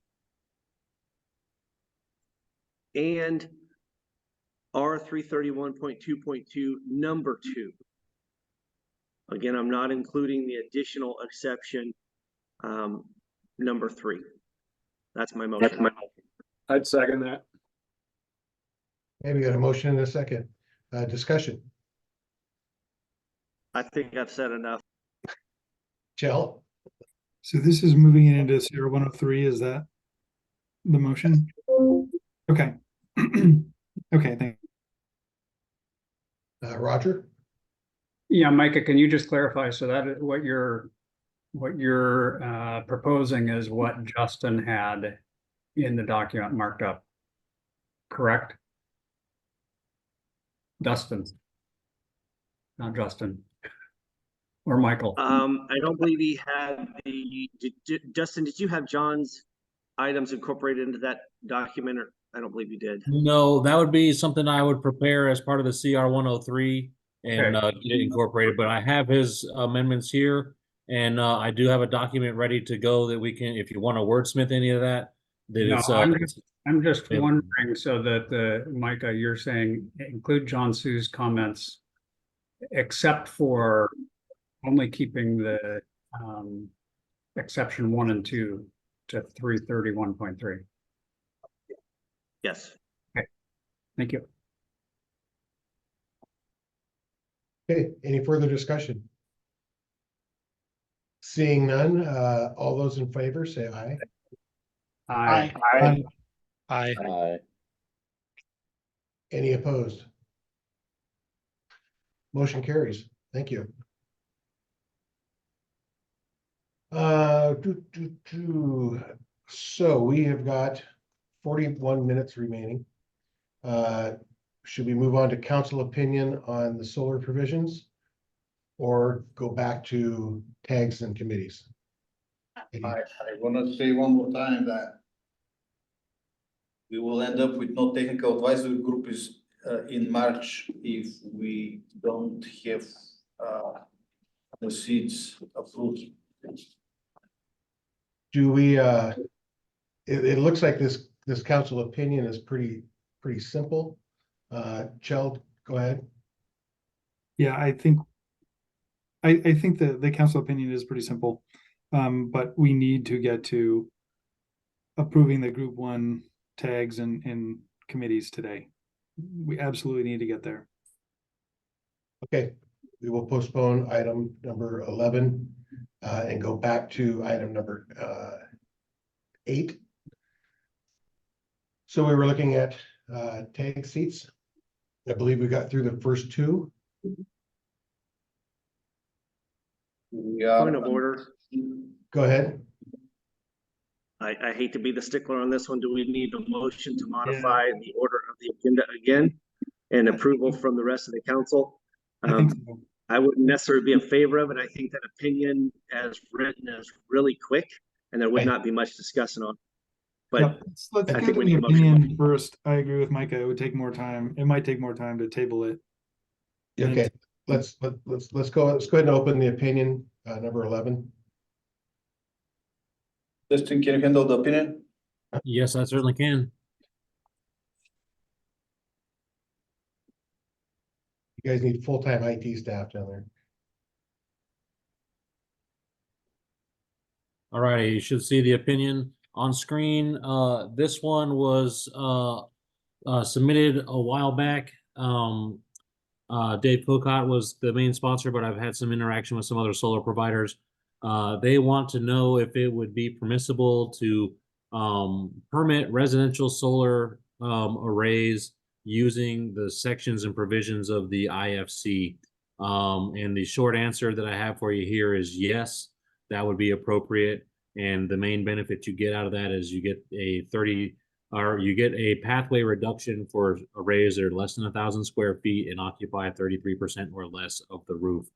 and R331.2.2 number 2. Again, I'm not including the additional exception number 3. That's my motion. I'd second that. Maybe got a motion in a second. Discussion. I think I've said enough. Jill? So this is moving it into CR 103, is that the motion? Okay. Okay, thank you. Roger? Yeah, Micah, can you just clarify so that what you're proposing is what Justin had in the document marked up, correct? Dustin, not Justin or Michael. I don't believe he had Justin, did you have John's items incorporated into that document, or I don't believe you did. No, that would be something I would prepare as part of the CR 103 and get it incorporated, but I have his amendments here, and I do have a document ready to go that we can, if you want to wordsmith any of that, I'm just wondering, so that Micah, you're saying include John Sue's comments, except for only keeping the exception 1 and 2 to 331.3. Yes. Okay. Thank you. Okay, any further discussion? Seeing none, all those in favor say aye. Aye. Aye. Aye. Aye. Any opposed? Motion carries. Thank you. So we have got 41 minutes remaining. Should we move on to council opinion on the solar provisions or go back to tags and committees? I want to say one more time that we will end up with no technical advisory group is in March if we don't have the seats approved. Do we, it looks like this council opinion is pretty simple. Chell, go ahead. Yeah, I think the council opinion is pretty simple. But we need to get to approving the group 1 tags and committees today. We absolutely need to get there. Okay, we will postpone item number 11 and go back to item number 8. So we were looking at tag seats. I believe we got through the first 2. Point of order. Go ahead. I hate to be the stickler on this one. Do we need a motion to modify the order of the agenda again and approval from the rest of the council? I think so. I wouldn't necessarily be in favor of it. I think that opinion as written is really quick and there would not be much discussing on. But Yep. Let's I get think to we the need a opinion motion. first. I agree with Micah. It would take more time. It might take more time to table it. Okay, let's go ahead and open the opinion number 11. Justin, can you handle the opinion? Yes, I certainly can. You guys need full-time IT staff down there. All right, you should see the opinion on screen. This one was submitted a while back. Dave Cocott was the main sponsor, but I've had some interaction with some other solar providers. They want to know if it would be permissible to permit residential solar arrays using the sections and provisions of the IFC. And the short answer that I have for you here is yes, that would be appropriate. And the main benefit you get out of that is you get a pathway reduction for arrays that are less than 1,000 square feet and occupy 33% or less of the roof.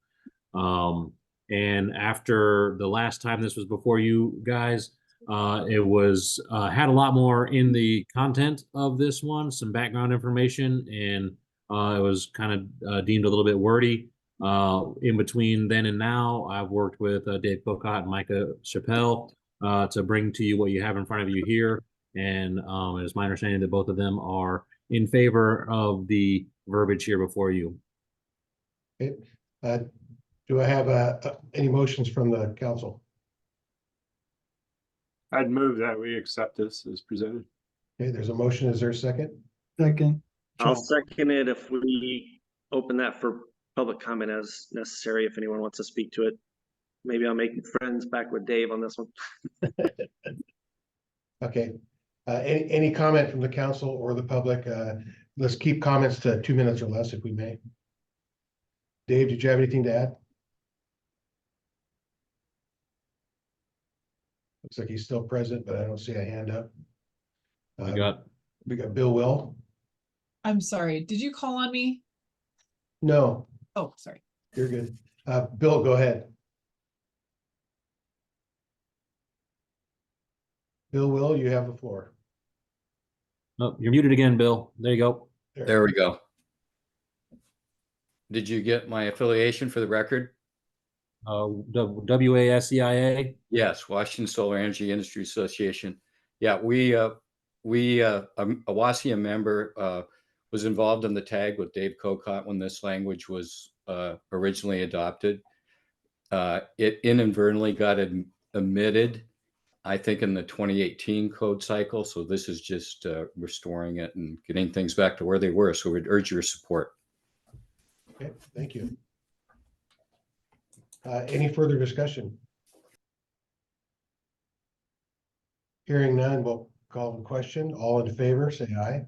And after the last time this was before you guys, it was had a lot more in the content of this one, some background information, and it was kind of deemed a little bit wordy. In between then and now, I've worked with Dave Pocott and Micah Chappelle to bring to you what you have in front of you here. And it's my understanding that both of them are in favor of the verbiage here before you. Okay. Do I have any motions from the council? I'd move that we accept this as presented. Okay, there's a motion. Is there a second? Second. I'll second it if we open that for public comment as necessary, if anyone wants to speak to it. Maybe I'll make friends back with Dave on this one. Okay. Any comment from the council or the public? Let's keep comments to 2 minutes or less if we may. Dave, did you have anything to add? Looks like he's still present, but I don't see a hand up. We got Bill Will. I'm sorry, did you call on me? No, Oh, sorry. you're good. Bill, go ahead. Bill Will, you have the floor. Oh, you're muted again, Bill. There you go. There we go. Did you get my affiliation for the record? WASEIA? Yes, Washington Solar Energy Industry Association. Yeah, a WASEIA member was involved in the tag with Dave Pocott when this language was originally adopted. It inadvertently got omitted, I think, in the 2018 code cycle. So this is just restoring it and getting things back to where they were. So we'd urge your support. Okay, thank you. Any further discussion? Hearing none, we'll call the question. All in favor, say aye.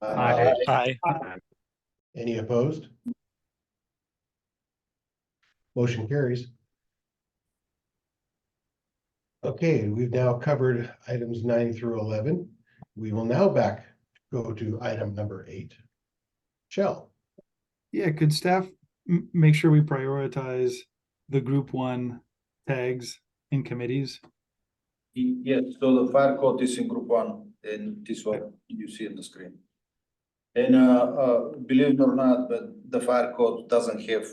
Aye. Aye. Any opposed? Motion carries. Okay, we've now covered items 9 through 11. We will now go to item number 8. Shell. Yeah, could staff make sure we prioritize the group 1 tags in committees? Yes, so the fire code is in group 1, and this one you see on the screen. And believe it or not, but the fire code doesn't have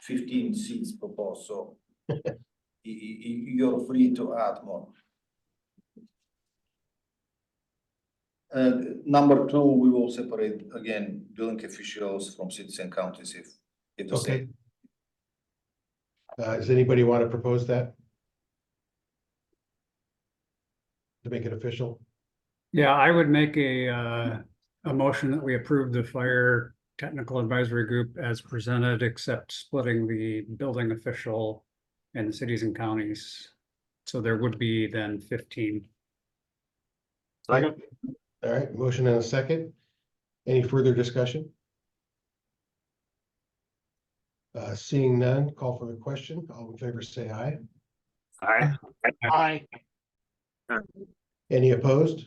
15 seats proposed, so you're free to add more. Number 2, we will separate again building officials from cities and counties if the Okay. Does anybody want to propose that? To make it official? Yeah, I would make a motion that we approve the fire technical advisory group as presented, except splitting the building official and the cities and counties. So there would be then 15. Second. All right, motion and a second. Any further discussion? Seeing none, call for the question. All in favor, say aye. Aye. Aye. Any opposed?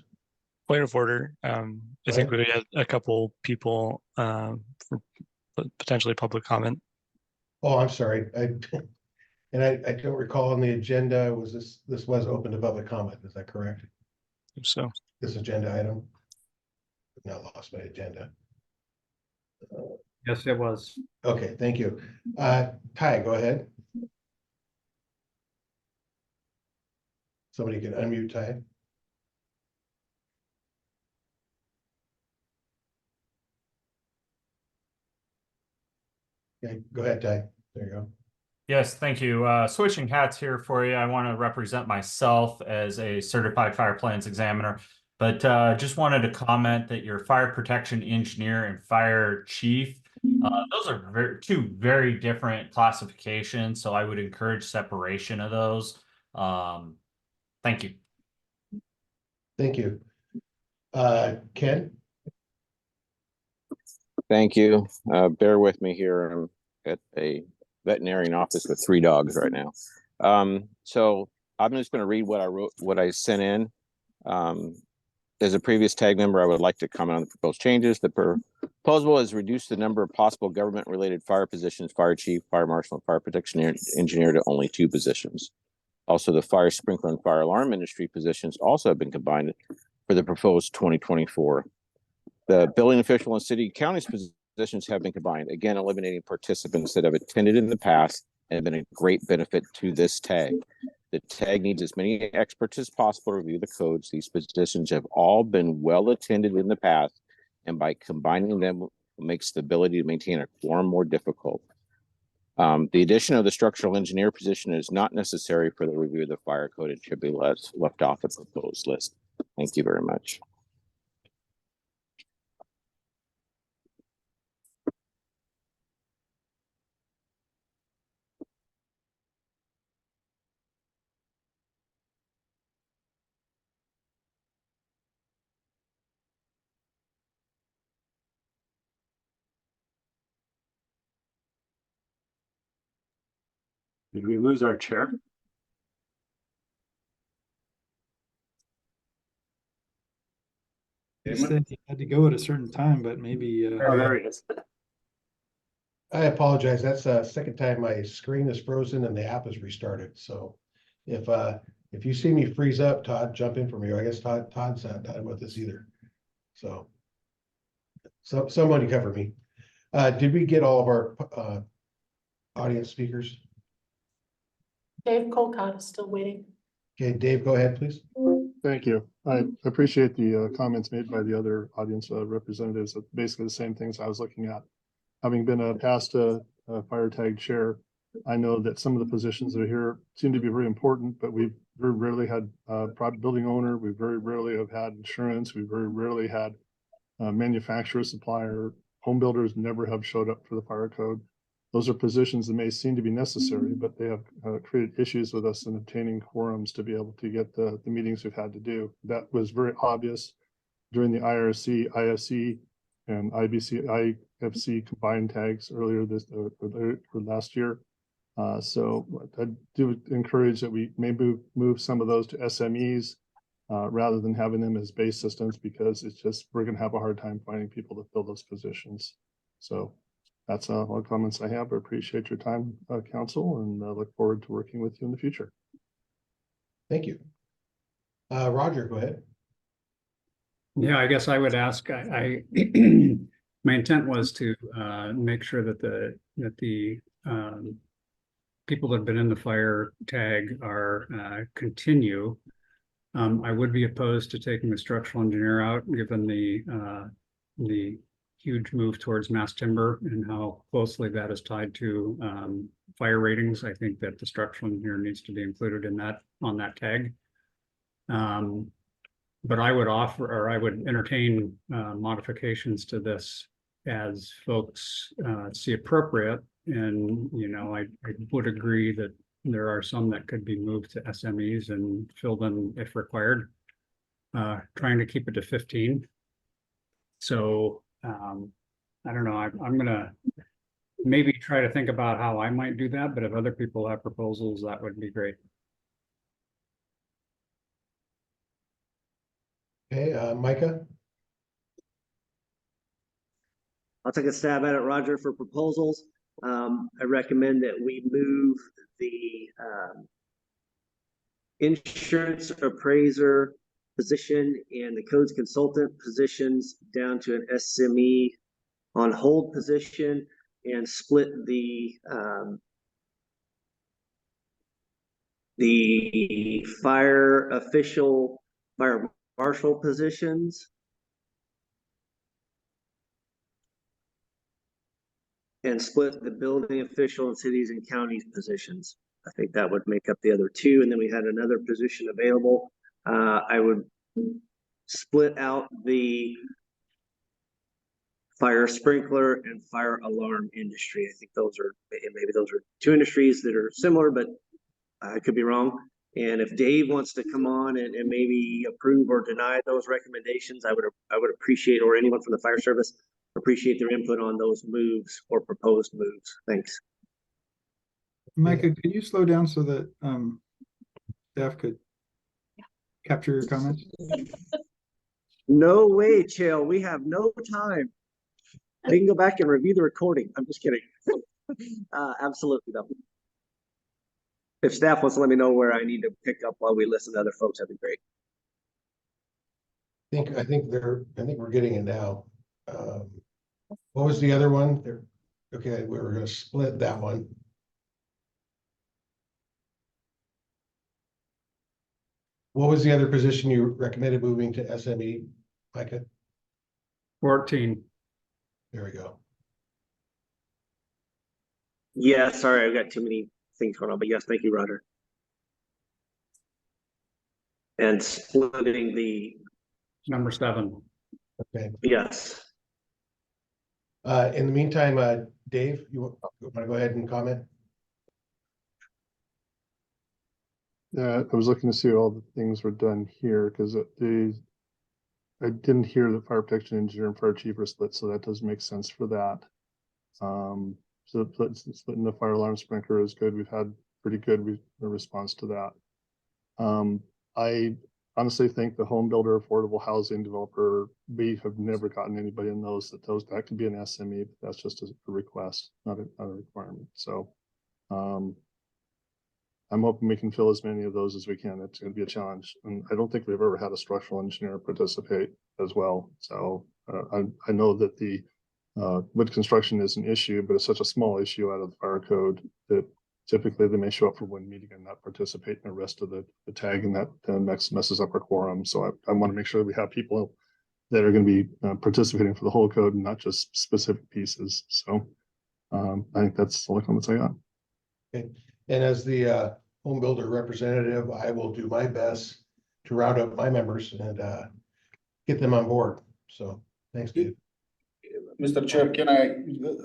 Point of order. I think we had a couple people for potentially public comment. Oh, I'm sorry. I don't recall on the agenda, this was open to public comment, is that correct? So This agenda item? I've now lost my agenda. Yes, it was. Okay, thank you. Ty, go ahead. Somebody can unmute Ty. Okay, go ahead, Ty. There you go. Yes, thank you. Switching hats here for you. I want to represent myself as a certified fire plans examiner, but just wanted to comment that your fire protection engineer and fire chief Those are two very different classifications, so I would encourage separation of those. Thank you. Thank you. Ken? Thank you. Bear with me here. I'm at a veterinarian office with 3 dogs right now. So I'm just going to read what I wrote, what I sent in. As a previous tag member, I would like to comment on the proposed changes. The proposal has reduced the number of possible government-related fire positions, fire chief, fire marshal, and fire protection engineer to only 2 positions. Also, the fire sprinkler and fire alarm industry positions also have been combined for the proposed 2024. The building official and city county's positions have been combined, again, eliminating participants that have attended in the past and have been a great benefit to this tag. The tag needs as many experts as possible to review the codes. These positions have all been well attended in the past, and by combining them makes the ability to maintain a quorum more difficult. The addition of the structural engineer position is not necessary for the review of the fire code. It should be left off the proposed list. Thank you very much. Did we lose our chair? He said he had to go at a certain time, but maybe. Oh, there he is. I apologize. That's the second time my screen is frozen and the app is restarted. So if you see me freeze up, Todd, jump in for me. I guess Todd's not with us either. So somebody cover me. Did we get all of our audience speakers? Dave Colcott is still waiting. Okay, Dave, go ahead, please. Thank you. I appreciate the comments made by the other audience representatives. Basically the same things I was looking at. Having been a past fire tag chair, I know that some of the positions that are here seem to be very important, but we've very rarely had private building owner. We very rarely have had insurance. We very rarely had manufacturer, supplier. Home builders never have showed up for the fire code. Those are positions that may seem to be necessary, but they have created issues with us in obtaining quorums to be able to get the meetings we've had to do. That was very obvious during the IRC, IFC, and IFC combined tags earlier this or last year. So I do encourage that we may move some of those to SMEs rather than having them as base systems, because it's just, we're going to have a hard time finding people to fill those positions. So that's all the comments I have. I appreciate your time, council, and I look forward to working with you in the future. Thank you. Roger, go ahead. Yeah, I guess I would ask, my intent was to make sure that the people that have been in the fire tag are continue. I would be opposed to taking the structural engineer out, given the huge move towards mass timber and how closely that is tied to fire ratings. I think that the structural engineer needs to be included in that, on that tag. But I would offer, or I would entertain modifications to this as folks see appropriate. And, you know, I would agree that there are some that could be moved to SMEs and filled in if required. Trying to keep it to 15. So I don't know, I'm gonna maybe try to think about how I might do that, but if other people have proposals, that would be great. Okay, Micah? I'll take a stab at it, Roger, for proposals. I recommend that we move the insurance appraiser position and the codes consultant positions down to an SME on hold position, and split the fire official, fire marshal positions and split the building official and cities and counties positions. I think that would make up the other 2. And then we had another position available. I would split out the fire sprinkler and fire alarm industry. I think those are, maybe those are two industries that are similar, but I could be wrong. And if Dave wants to come on and maybe approve or deny those recommendations, I would appreciate, or anyone from the fire service, appreciate their input on those moves or proposed moves. Thanks. Micah, could you slow down so that staff could capture your comments? No way, Chael. We have no time. We can go back and review the recording. I'm just kidding. Absolutely though. If staff wants to let me know where I need to pick up while we listen to other folks, that'd be great. I think we're getting it now. What was the other one? Okay, we were going to split that one. What was the other position you recommended moving to SME, Micah? 14. There we go. Yeah, sorry, I've got too many things going on, but yes, thank you, Roger. And splitting the number 7. Okay. Yes. In the meantime, Dave, you want to go ahead and comment? Yeah, I was looking to see all the things were done here because I didn't hear that fire protection engineer and fire chief are split, so that does make sense for that. So splitting the fire alarm sprinkler is good. We've had pretty good response to that. I honestly think the home builder, affordable housing developer, we have never gotten anybody in those that could be an SME, but that's just a request, not a requirement. So I'm hoping we can fill as many of those as we can. It's going to be a challenge. And I don't think we've ever had a structural engineer participate as well. So I know that the wood construction is an issue, but it's such a small issue out of the fire code that typically they may show up for one meeting and not participate in the rest of the tag, and that messes up our quorum. So I want to make sure that we have people that are going to be participating for the whole code and not just specific pieces. So I think that's all the comments I got. Okay. And as the home builder representative, I will do my best to round up my members and get them on board. So thanks, Dave. Mr. Chair, can I,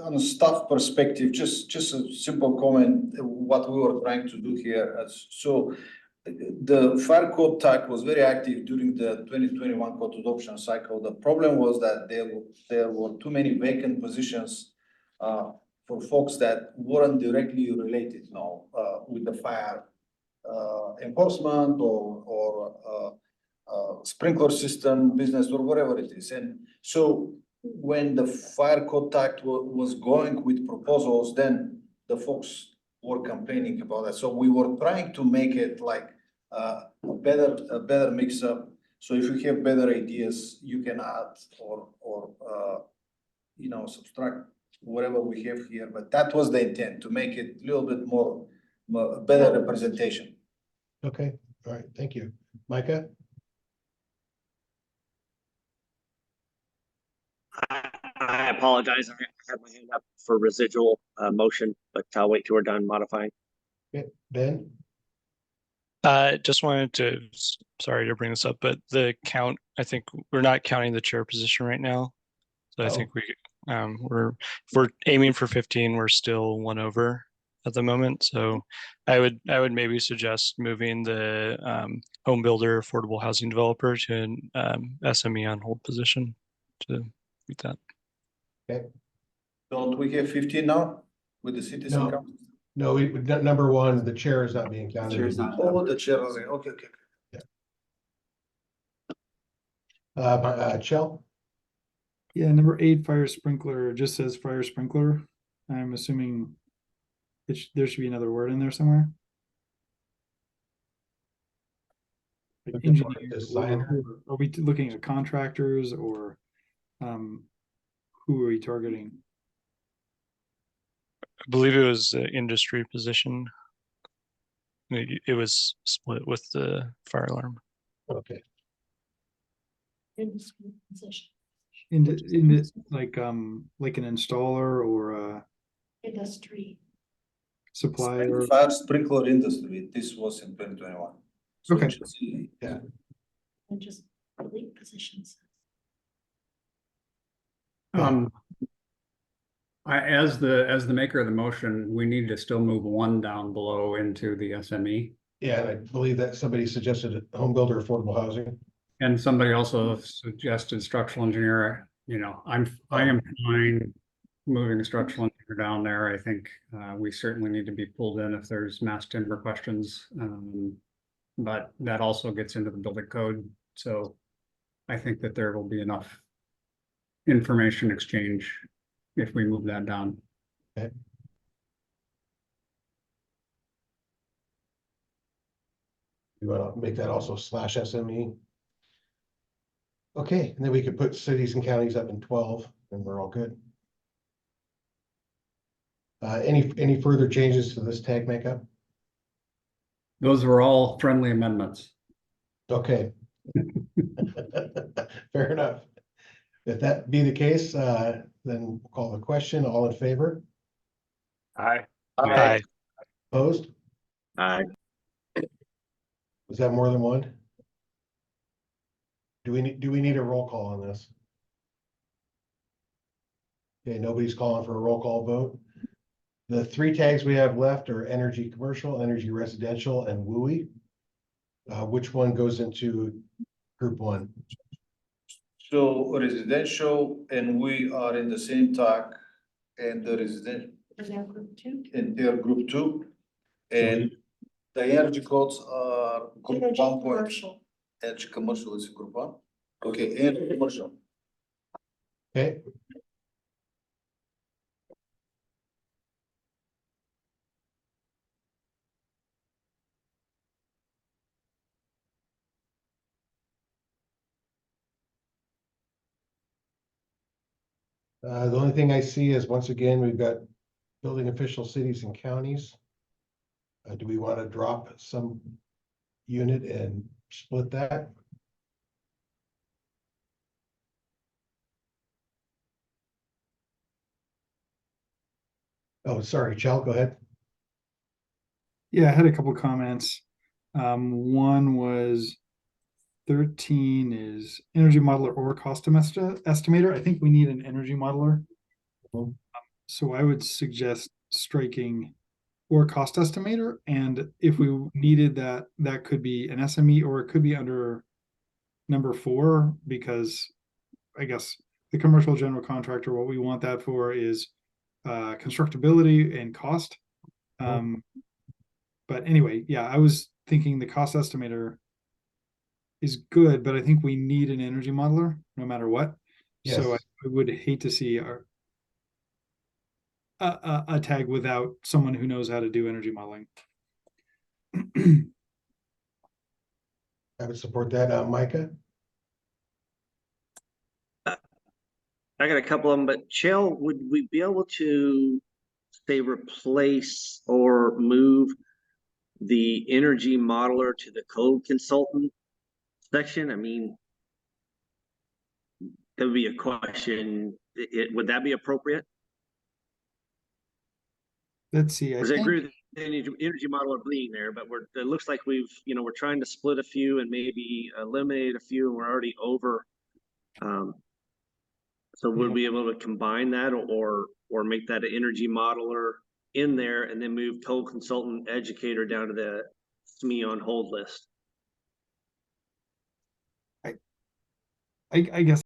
on a staff perspective, just a simple comment, what we were trying to do here. So the fire code tag was very active during the 2021 code adoption cycle. The problem was that there were too many vacant positions for folks that weren't directly related now with the fire enforcement or sprinkler system business or whatever it is. And so when the fire code act was going with proposals, then the folks were complaining about that. So we were trying to make it like a better mix up. So if you have better ideas, you can add or subtract whatever we have here. But that was the intent, to make it a little bit more better representation. Okay. All right. Thank you. Micah? I apologize. I have my hand up for residual motion, but I'll wait till we're done modifying. Okay. Ben? Just wanted to, sorry to bring this up, but the count, I think we're not counting the chair position right now. So I think if we're aiming for 15, we're still 1 over at the moment. So I would maybe suggest moving the home builder, affordable housing developer to an SME on hold position to meet that. Okay. Don't we have 15 now with the citizen council? No, number 1, the chair is not being counted. Chair is not. Oh, the chair is okay. Yeah. Chell? Yeah, number 8, fire sprinkler, just says fire sprinkler. I'm assuming there should be another word in there somewhere. Like engineer, designer. are we looking at contractors or who are we targeting? I believe it was the industry position. It was split with the fire alarm. Okay. Industry position. In it like an installer or Industry. supplier. Fire sprinkler industry. This was in 2021. So Okay. Yeah. And just delete positions. As the maker of the motion, we need to still move one down below into the SME. Yeah, and I believe that somebody suggested home builder affordable housing. And somebody also suggested structural engineer. You know, I am fine moving a structural engineer down there. I think we certainly need to be pulled in if there's mass timber questions. But that also gets into the building code. So I think that there will be enough information exchange if we move that down. Okay. You want to make that also /SME? Okay, and then we could put cities and counties up in 12, and we're all good. Any further changes to this tag makeup? Those were all friendly amendments. Okay. Fair enough. If that be the case, then we'll call the question. All in favor? Aye. Aye. Opposed? Aye. Was that more than one? Do we need a roll call on this? Okay, nobody's calling for a roll call vote. The three tags we have left are energy commercial, energy residential, and WUI. Which one goes into group one? So residential, and we are in the same tag, and the residential Group 2. in their group 2. And the energy codes are group Energy 1. commercial. Energy commercial is group 1. Okay, energy commercial. Okay. The only thing I see is, once again, we've got building official cities and counties. Do we want to drop some unit and split that? Oh, sorry, Chal, go ahead. Yeah, I had a couple comments. One was 13 is energy modeler or cost estimator. I think we need an energy modeler. So I would suggest striking or cost estimator. And if we needed that, that could be an SME, or it could be under number 4, because I guess the commercial general contractor, what we want that for is constructability and cost. But anyway, yeah, I was thinking the cost estimator is good, but I think we need an energy modeler no matter what. Yes. So I would hate to see a tag without someone who knows how to do energy modeling. I would support that. Micah? I got a couple of them, but Chell, would we be able to say replace or move the energy modeler to the code consultant section? I mean, that would be a question. Would that be appropriate? Let's see. Because I agree with the energy modeler being there, but it looks like we're trying to split a few and maybe eliminate a few, and we're already over. So would we be able to combine that, or make that an energy modeler in there and then move code consultant educator down to the SME on hold list? I guess